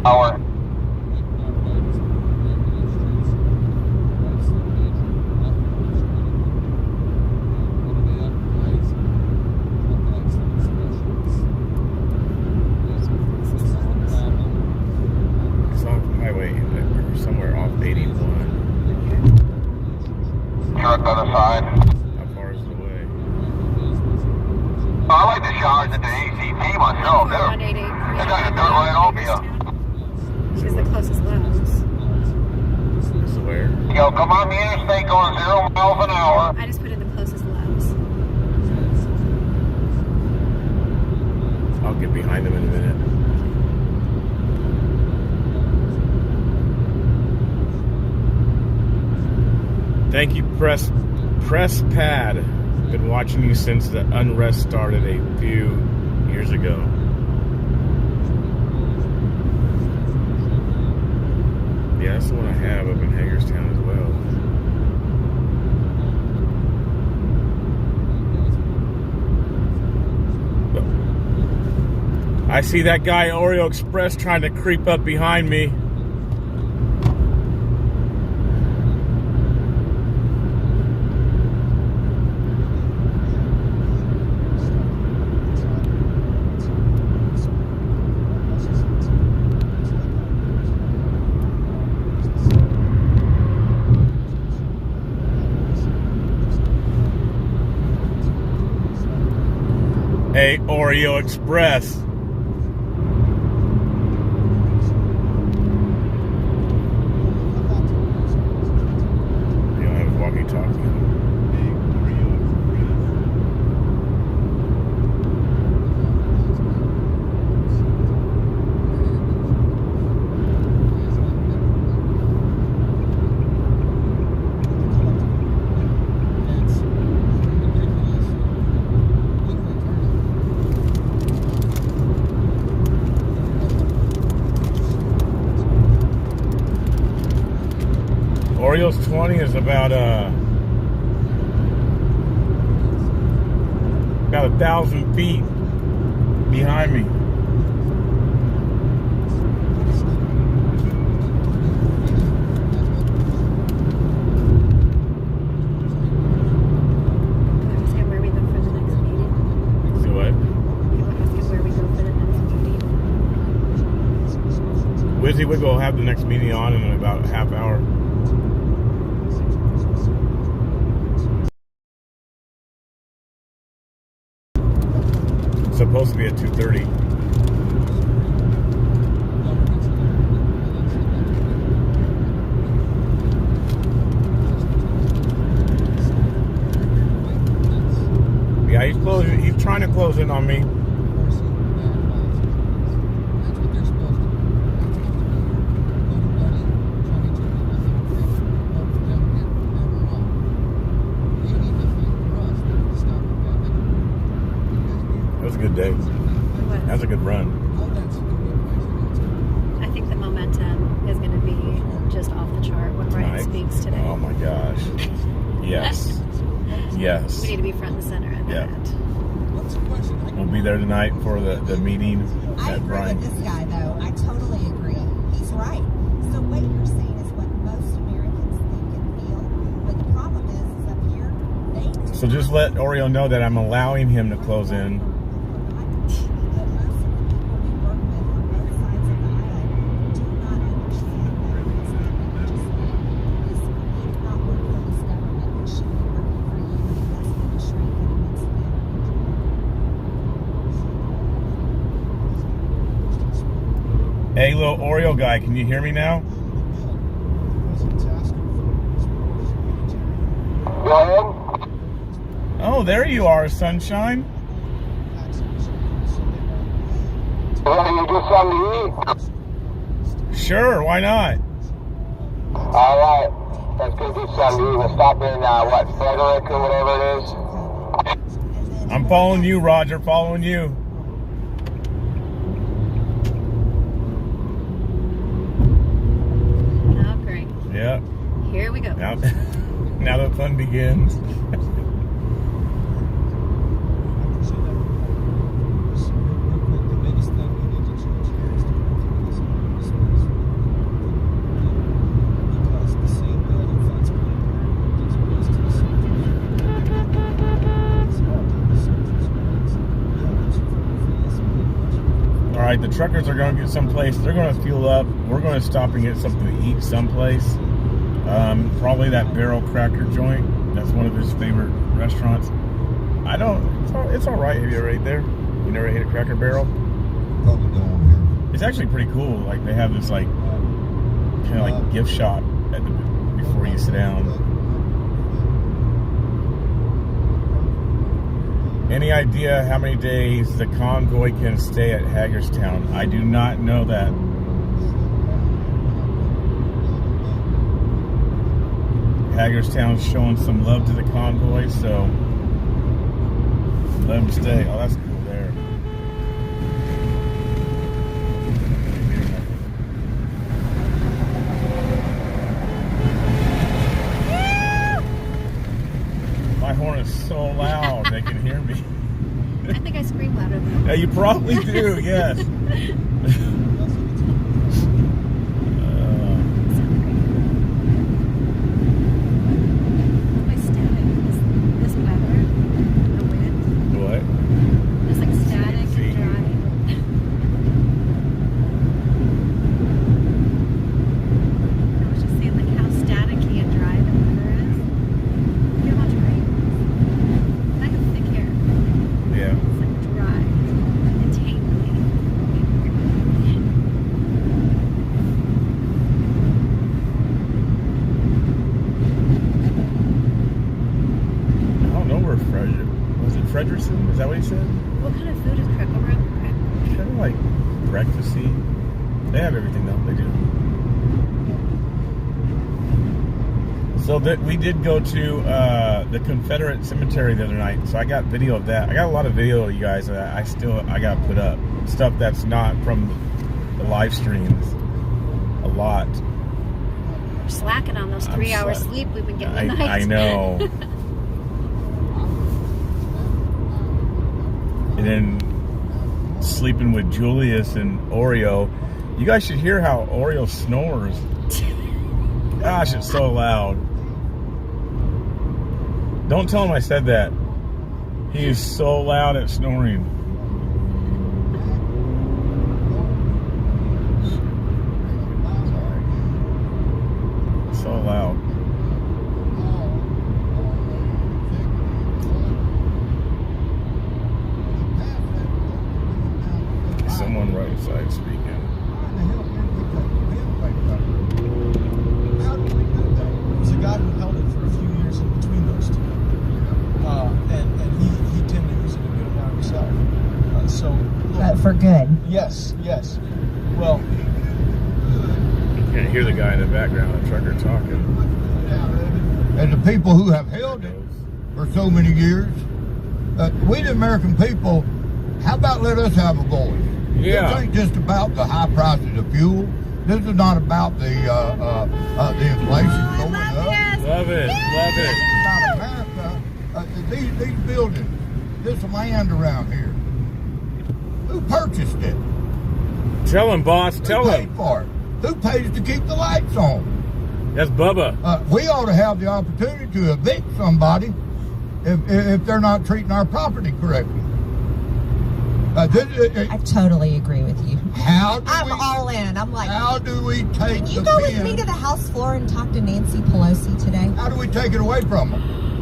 Hour. It's off highway somewhere off 81. Truck on the side. How far is it away? I like the showers at the ACT myself. They're not done right over you. This is the closest Lowe's. Where? Yo, come on the interstate going 0 miles an hour. I just put in the closest Lowe's. I'll get behind them in a minute. Thank you, Press Pad. Been watching you since the unrest started a few years ago. Yeah, that's the one I have up in Hagerstown as well. I see that guy Oreo Express trying to creep up behind me. Hey, Oreo Express. You don't have a walkie-talkie. Oreo's 20 is about 1,000 feet behind me. Where we go for the next meeting. See what? People asking where we go for the next meeting. Wizzy Wiggle will have the next meeting on in about a half hour. It's supposed to be at 2:30. Yeah, he's closing. He's trying to close in on me. That was a good day. That was a good run. I think the momentum is going to be just off the chart when Ryan speaks today. Oh my gosh. Yes. Yes. We need to be front and center at that. We'll be there tonight for the meeting I at agree Brian. with this guy, though. I totally agree. He's right. So what you're saying is what most Americans think and feel. But the problem is up here, they So just let Oreo know that I'm allowing him to close in. Hey, little Oreo guy, can you hear me now? Go ahead. Oh, there you are, sunshine. Yeah, you get something to eat? Sure, why not? All right. Let's go get something to eat. We'll stop in, Frederick or whatever it is. I'm following you, Roger, following you. Oh, great. Yeah. Here we go. Now the fun begins. All right, the truckers are going to get someplace. They're going to fuel up. We're going to stop and get something to eat someplace. Probably that Barrel Cracker joint. That's one of his favorite restaurants. It's all right here, right there. You never ate a Cracker Barrel? Probably don't. It's actually pretty cool. Like they have this like kind of like gift shop before you sit down. Any idea how many days the convoy can stay at Hagerstown? I do not know that. Hagerstown's showing some love to the convoy, so let them stay. Oh, that's cool there. My horn is so loud they can hear me. I think I scream louder than Yeah, you probably do, yes. this weather, the wind. What? It's like static and dry. I was just saying like how staticky and dry the weather is. You know how dry it is? I have thick hair. Yeah. It's like dry and tangly. I don't know where was it Frederickson? Is that what he said? What kind of food is Cracker Barrel? Kind of like breakfasty. They have everything though. They do. So that we did go to the Confederate Cemetery the other night. So I got video of that. I got a lot of video of you guys that I got put up. Stuff that's not from the live streams. A lot. We're slacking on those 3 hours sleep we've been getting tonight. I know. And then sleeping with Julius and Oreo. You guys should hear how Oreo snores. Gosh, it's so loud. Don't tell him I said that. He is so loud at snoring. So loud. Someone right side speaking. There's a guy who held it for a few years in between those two. And he tended to use it to do it now himself. So for good. Yes. Well, You can't hear the guy in the background, the trucker talking. And the people who have held it for so many years, we the American people, how about let us have a voice? Yeah. This ain't just about the high prices of fuel. This is not about the inflation going up. Love it. Love it. It's about America. These buildings, this land around here. Who purchased it? Tell him, boss. Tell Who him. paid for it? Who pays to keep the lights on? That's Bubba. We ought to have the opportunity to evict somebody if they're not treating our property correctly. I totally agree with you. I'm all in. I'm like, how do we take can you the go with pen? me to the House floor and talk to Nancy Pelosi today? How do we take it away from them?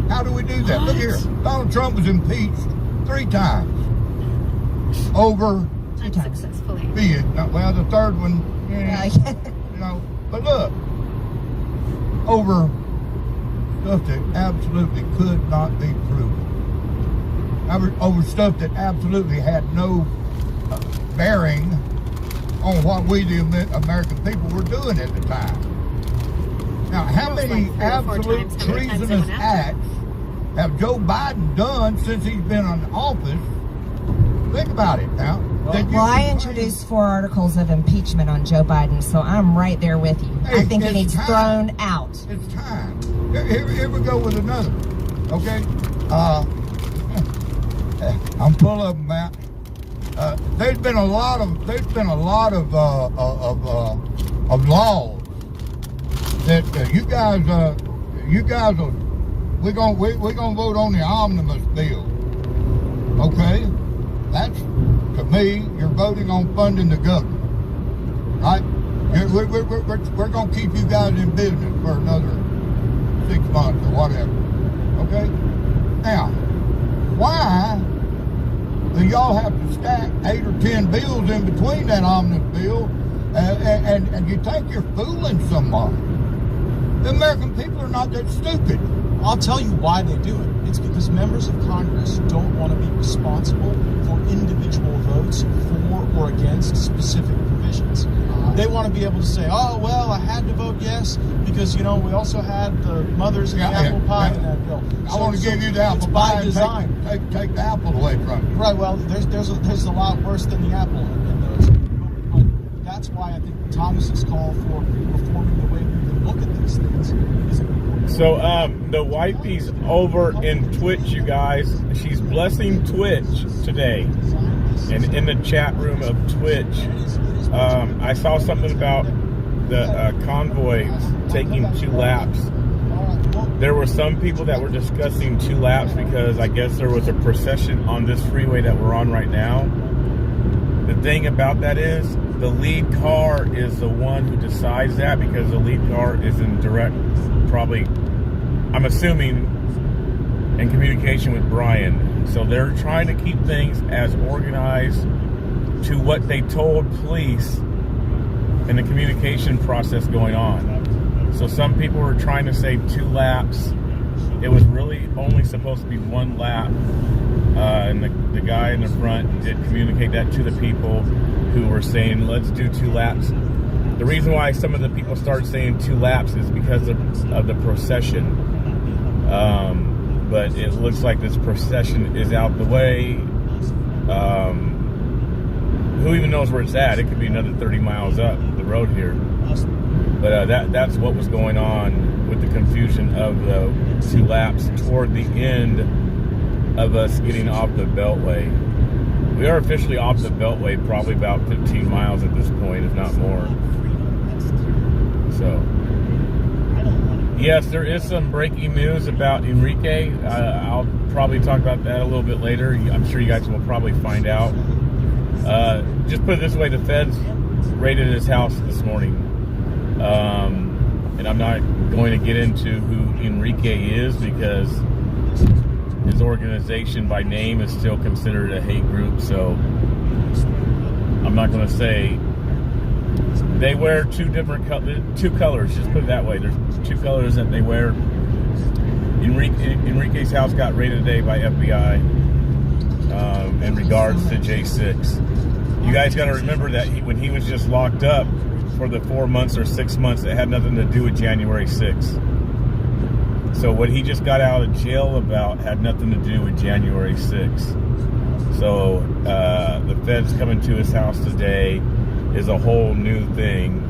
How do we do that? Look here. Donald Trump was impeached 3 times over few times. Unsuccessfully. Be it. Well, the third one, you know. But look, over stuff that absolutely could not be proven. Over stuff that absolutely had no bearing on what we, the American people, were doing at the time. Now, how many absolute treasonous acts have Joe Biden done since he's been in office? Think about it now. Well, I introduced 4 articles of impeachment on Joe Biden, so I'm right there with you. Hey, I think he needs time. thrown out. It's time. Here we go with another. Okay. I'm full of them, Matt. There's been a lot of laws that you guys are. We're gonna vote on the omnibus bill. Okay, that's, to me, you're voting on funding the government, right? We're gonna keep you guys in business for another 6 months or whatever. Okay. Now, why do y'all have to stack 8 or 10 bills in between that omnibus bill, and you think you're fooling somebody? The American people are not that stupid. I'll tell you why they do it. It's because members of Congress don't want to be responsible for individual votes for or against specific provisions. They want to be able to say, oh, well, I had to vote yes because, we also had the mothers and the apple pie in that bill. I want to give you the apple pie and take the apple away from you. Right, well, there's a lot worse than the apple in those. But that's why I think Thomas's call for reforming the way we can look at these things is important. So, the wifey's over in Twitch, you guys. She's blessing Twitch today. And in the chat room of Twitch, I saw something about the convoy taking 2 laps. There were some people that were discussing 2 laps because I guess there was a procession on this freeway that we're on right now. The thing about that is the lead car is the one who decides that because the lead car is in direct, probably, I'm assuming, in communication with Brian. So they're trying to keep things as organized to what they told police in the communication process going on. So some people were trying to say 2 laps. It was really only supposed to be 1 lap. And the guy in the front did communicate that to the people who were saying, let's do 2 laps. The reason why some of the people started saying 2 laps is because of the procession. But it looks like this procession is out the way. Who even knows where it's at? It could be another 30 miles up the road here. But that's what was going on with the confusion of the 2 laps toward the end of us getting off the Beltway. We are officially off the Beltway, probably about 15 miles at this point, if not more. So, yes, there is some breaking news about Enrique. I'll probably talk about that a little bit later. I'm sure you guys will probably find out. Just put it this way, the feds raided his house this morning. And I'm not going to get into who Enrique is because his organization by name is still considered a hate group. So I'm not going to say. They wear 2 colors, just put it that way. There's 2 colors that they wear. Enrique's house got raided today by FBI in regards to J6. You guys got to remember that when he was just locked up for the 4 months or 6 months, it had nothing to do with January 6th. So what he just got out of jail about had nothing to do with January 6th. So the feds coming to his house today is a whole new thing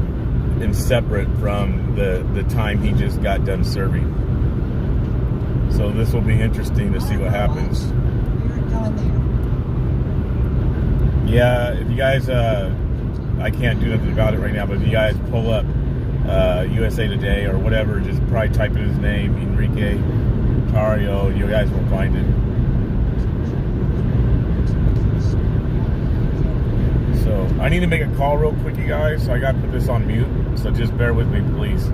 and separate from the time he just got done serving. So this will be interesting to see what happens. Yeah, if you guys, I can't do nothing about it right now, but if you guys pull up USA Today or whatever, just probably type in his name, Enrique Tarrio, you guys will find it. So I need to make a call real quick, you guys. So I got to put this on mute. So just bear with me, please.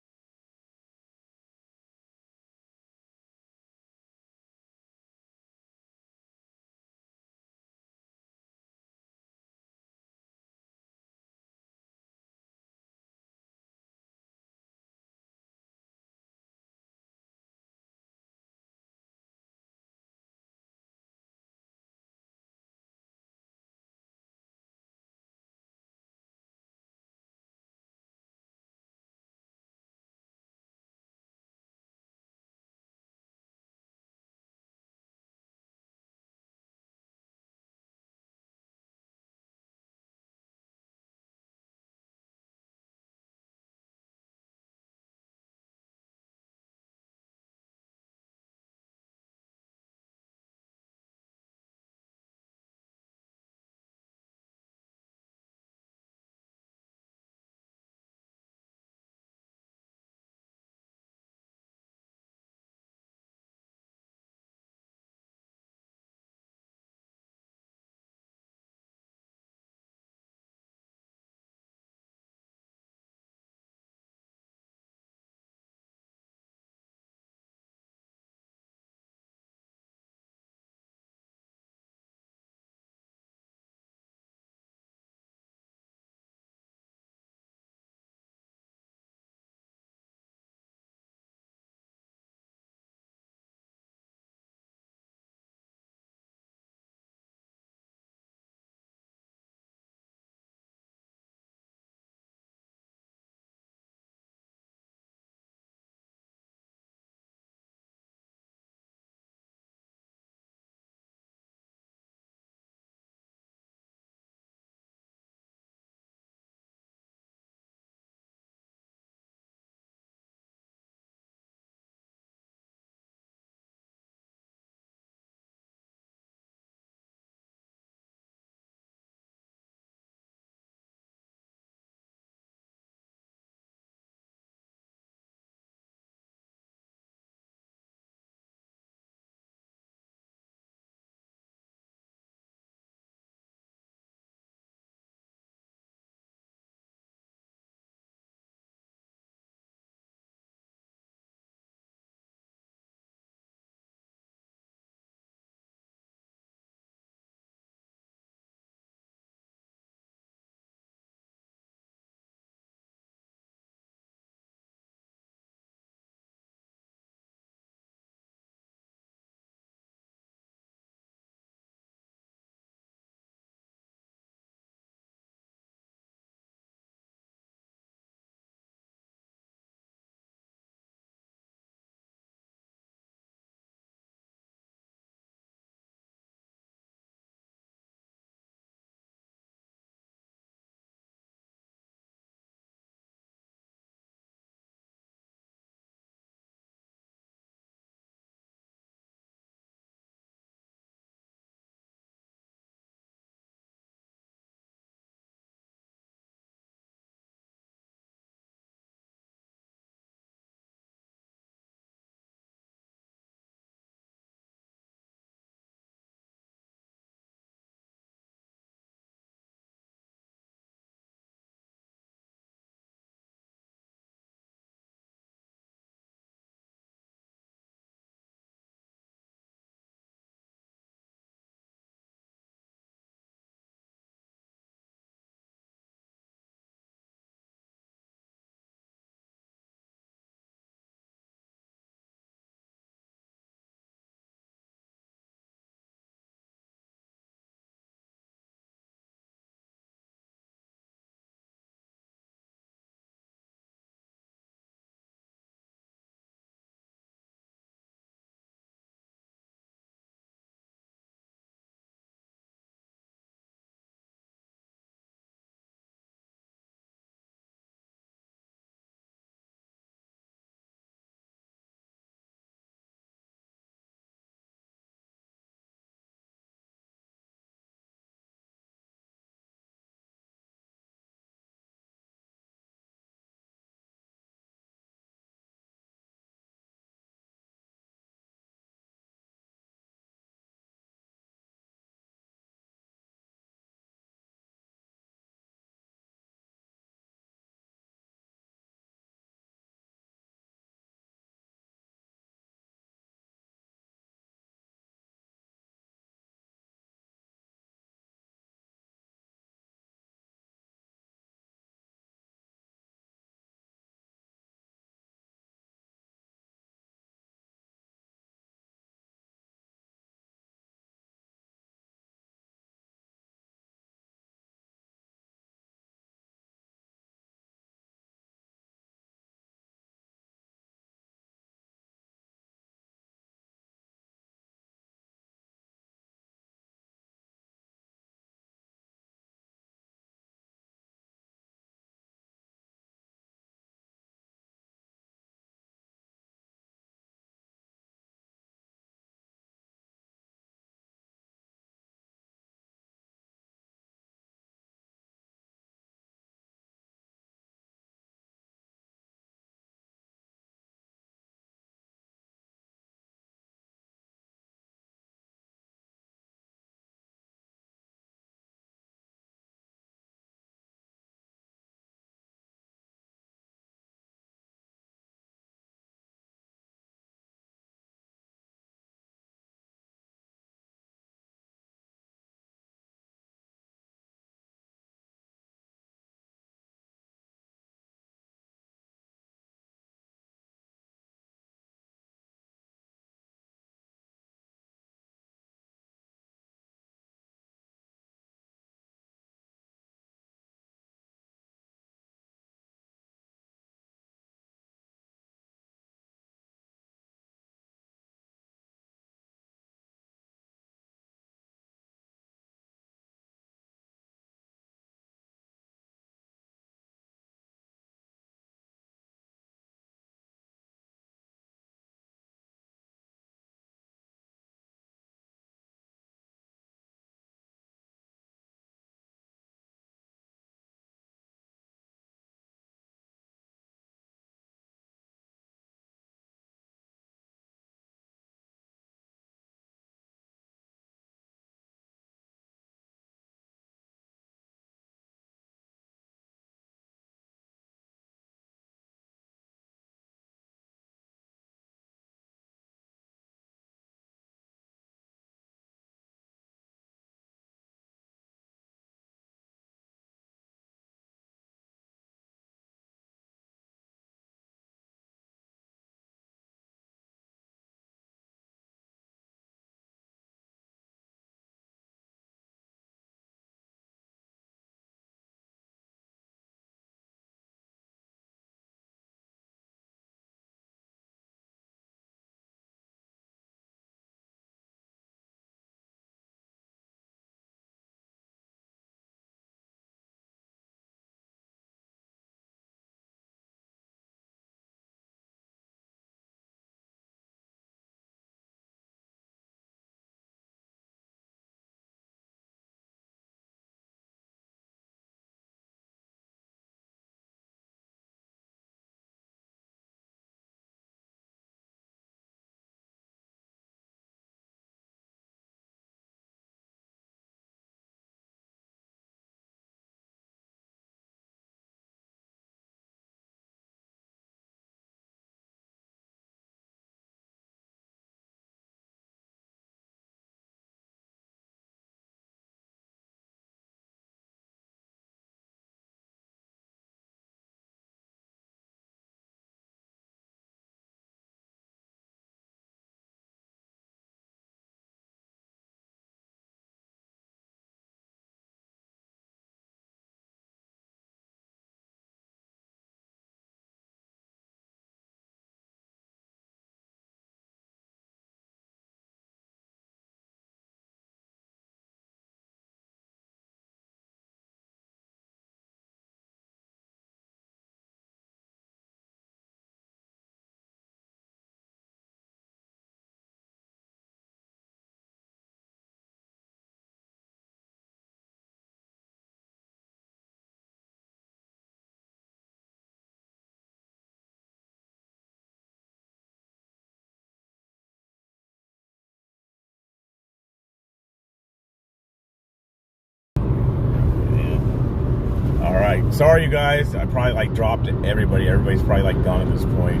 right. Sorry, you guys. I probably like dropped everybody. Everybody's probably like gone at this point.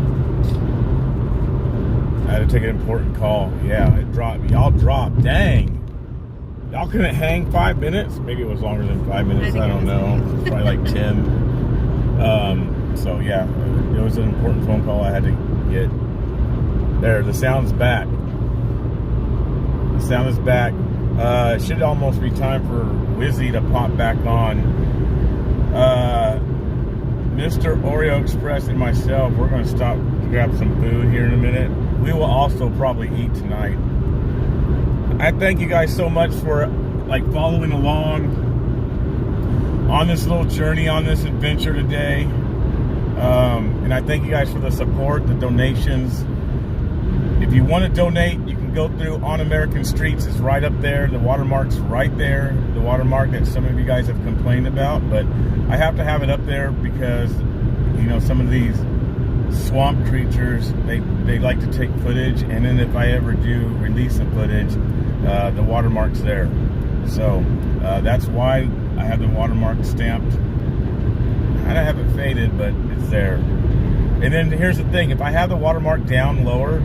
I had to take an important call. Yeah, it dropped. Y'all dropped. Dang. Y'all couldn't hang 5 minutes? Maybe it was longer than 5 minutes. I don't know. It's probably like 10. So yeah, it was an important phone call I had to get. There, the sound's back. The sound is back. It should almost be time for Wizzy to pop back on. Mr. Oreo Express and myself, we're going to stop to grab some food here in a minute. We will also probably eat tonight. I thank you guys so much for like following along on this little journey, on this adventure today. And I thank you guys for the support, the donations. If you want to donate, you can go through On American Streets. It's right up there. The watermark's right there. The watermark that some of you guys have complained about. But I have to have it up there because, you know, some of these swamp creatures, they like to take footage. And then if I ever do release some footage, the watermark's there. So that's why I have the watermark stamped. I don't have it faded, but it's there. And then here's the thing. If I have the watermark down lower,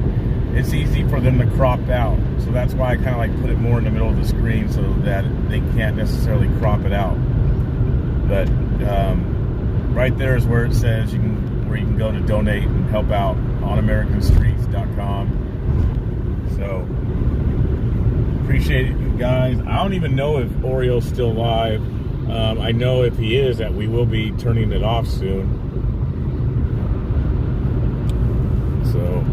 it's easy for them to crop out. So that's why I kind of like put it more in the middle of the screen so that they can't necessarily crop it out. But right there is where it says where you can go to donate and help out, onamericanstreets.com. So appreciate it, you guys. I don't even know if Oreo's still live. I know if he is, that we will be turning it off soon. So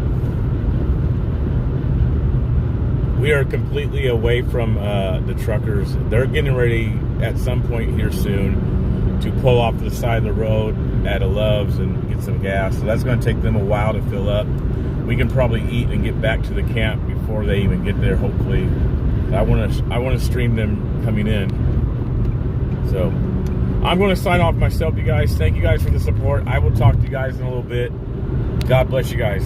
we are completely away from the truckers. They're getting ready at some point here soon to pull off the side of the road at a Love's and get some gas. So that's going to take them a while to fill up. We can probably eat and get back to the camp before they even get there, hopefully. I want to stream them coming in. So I'm going to sign off myself, you guys. Thank you guys for the support. I will talk to you guys in a little bit. God bless you guys.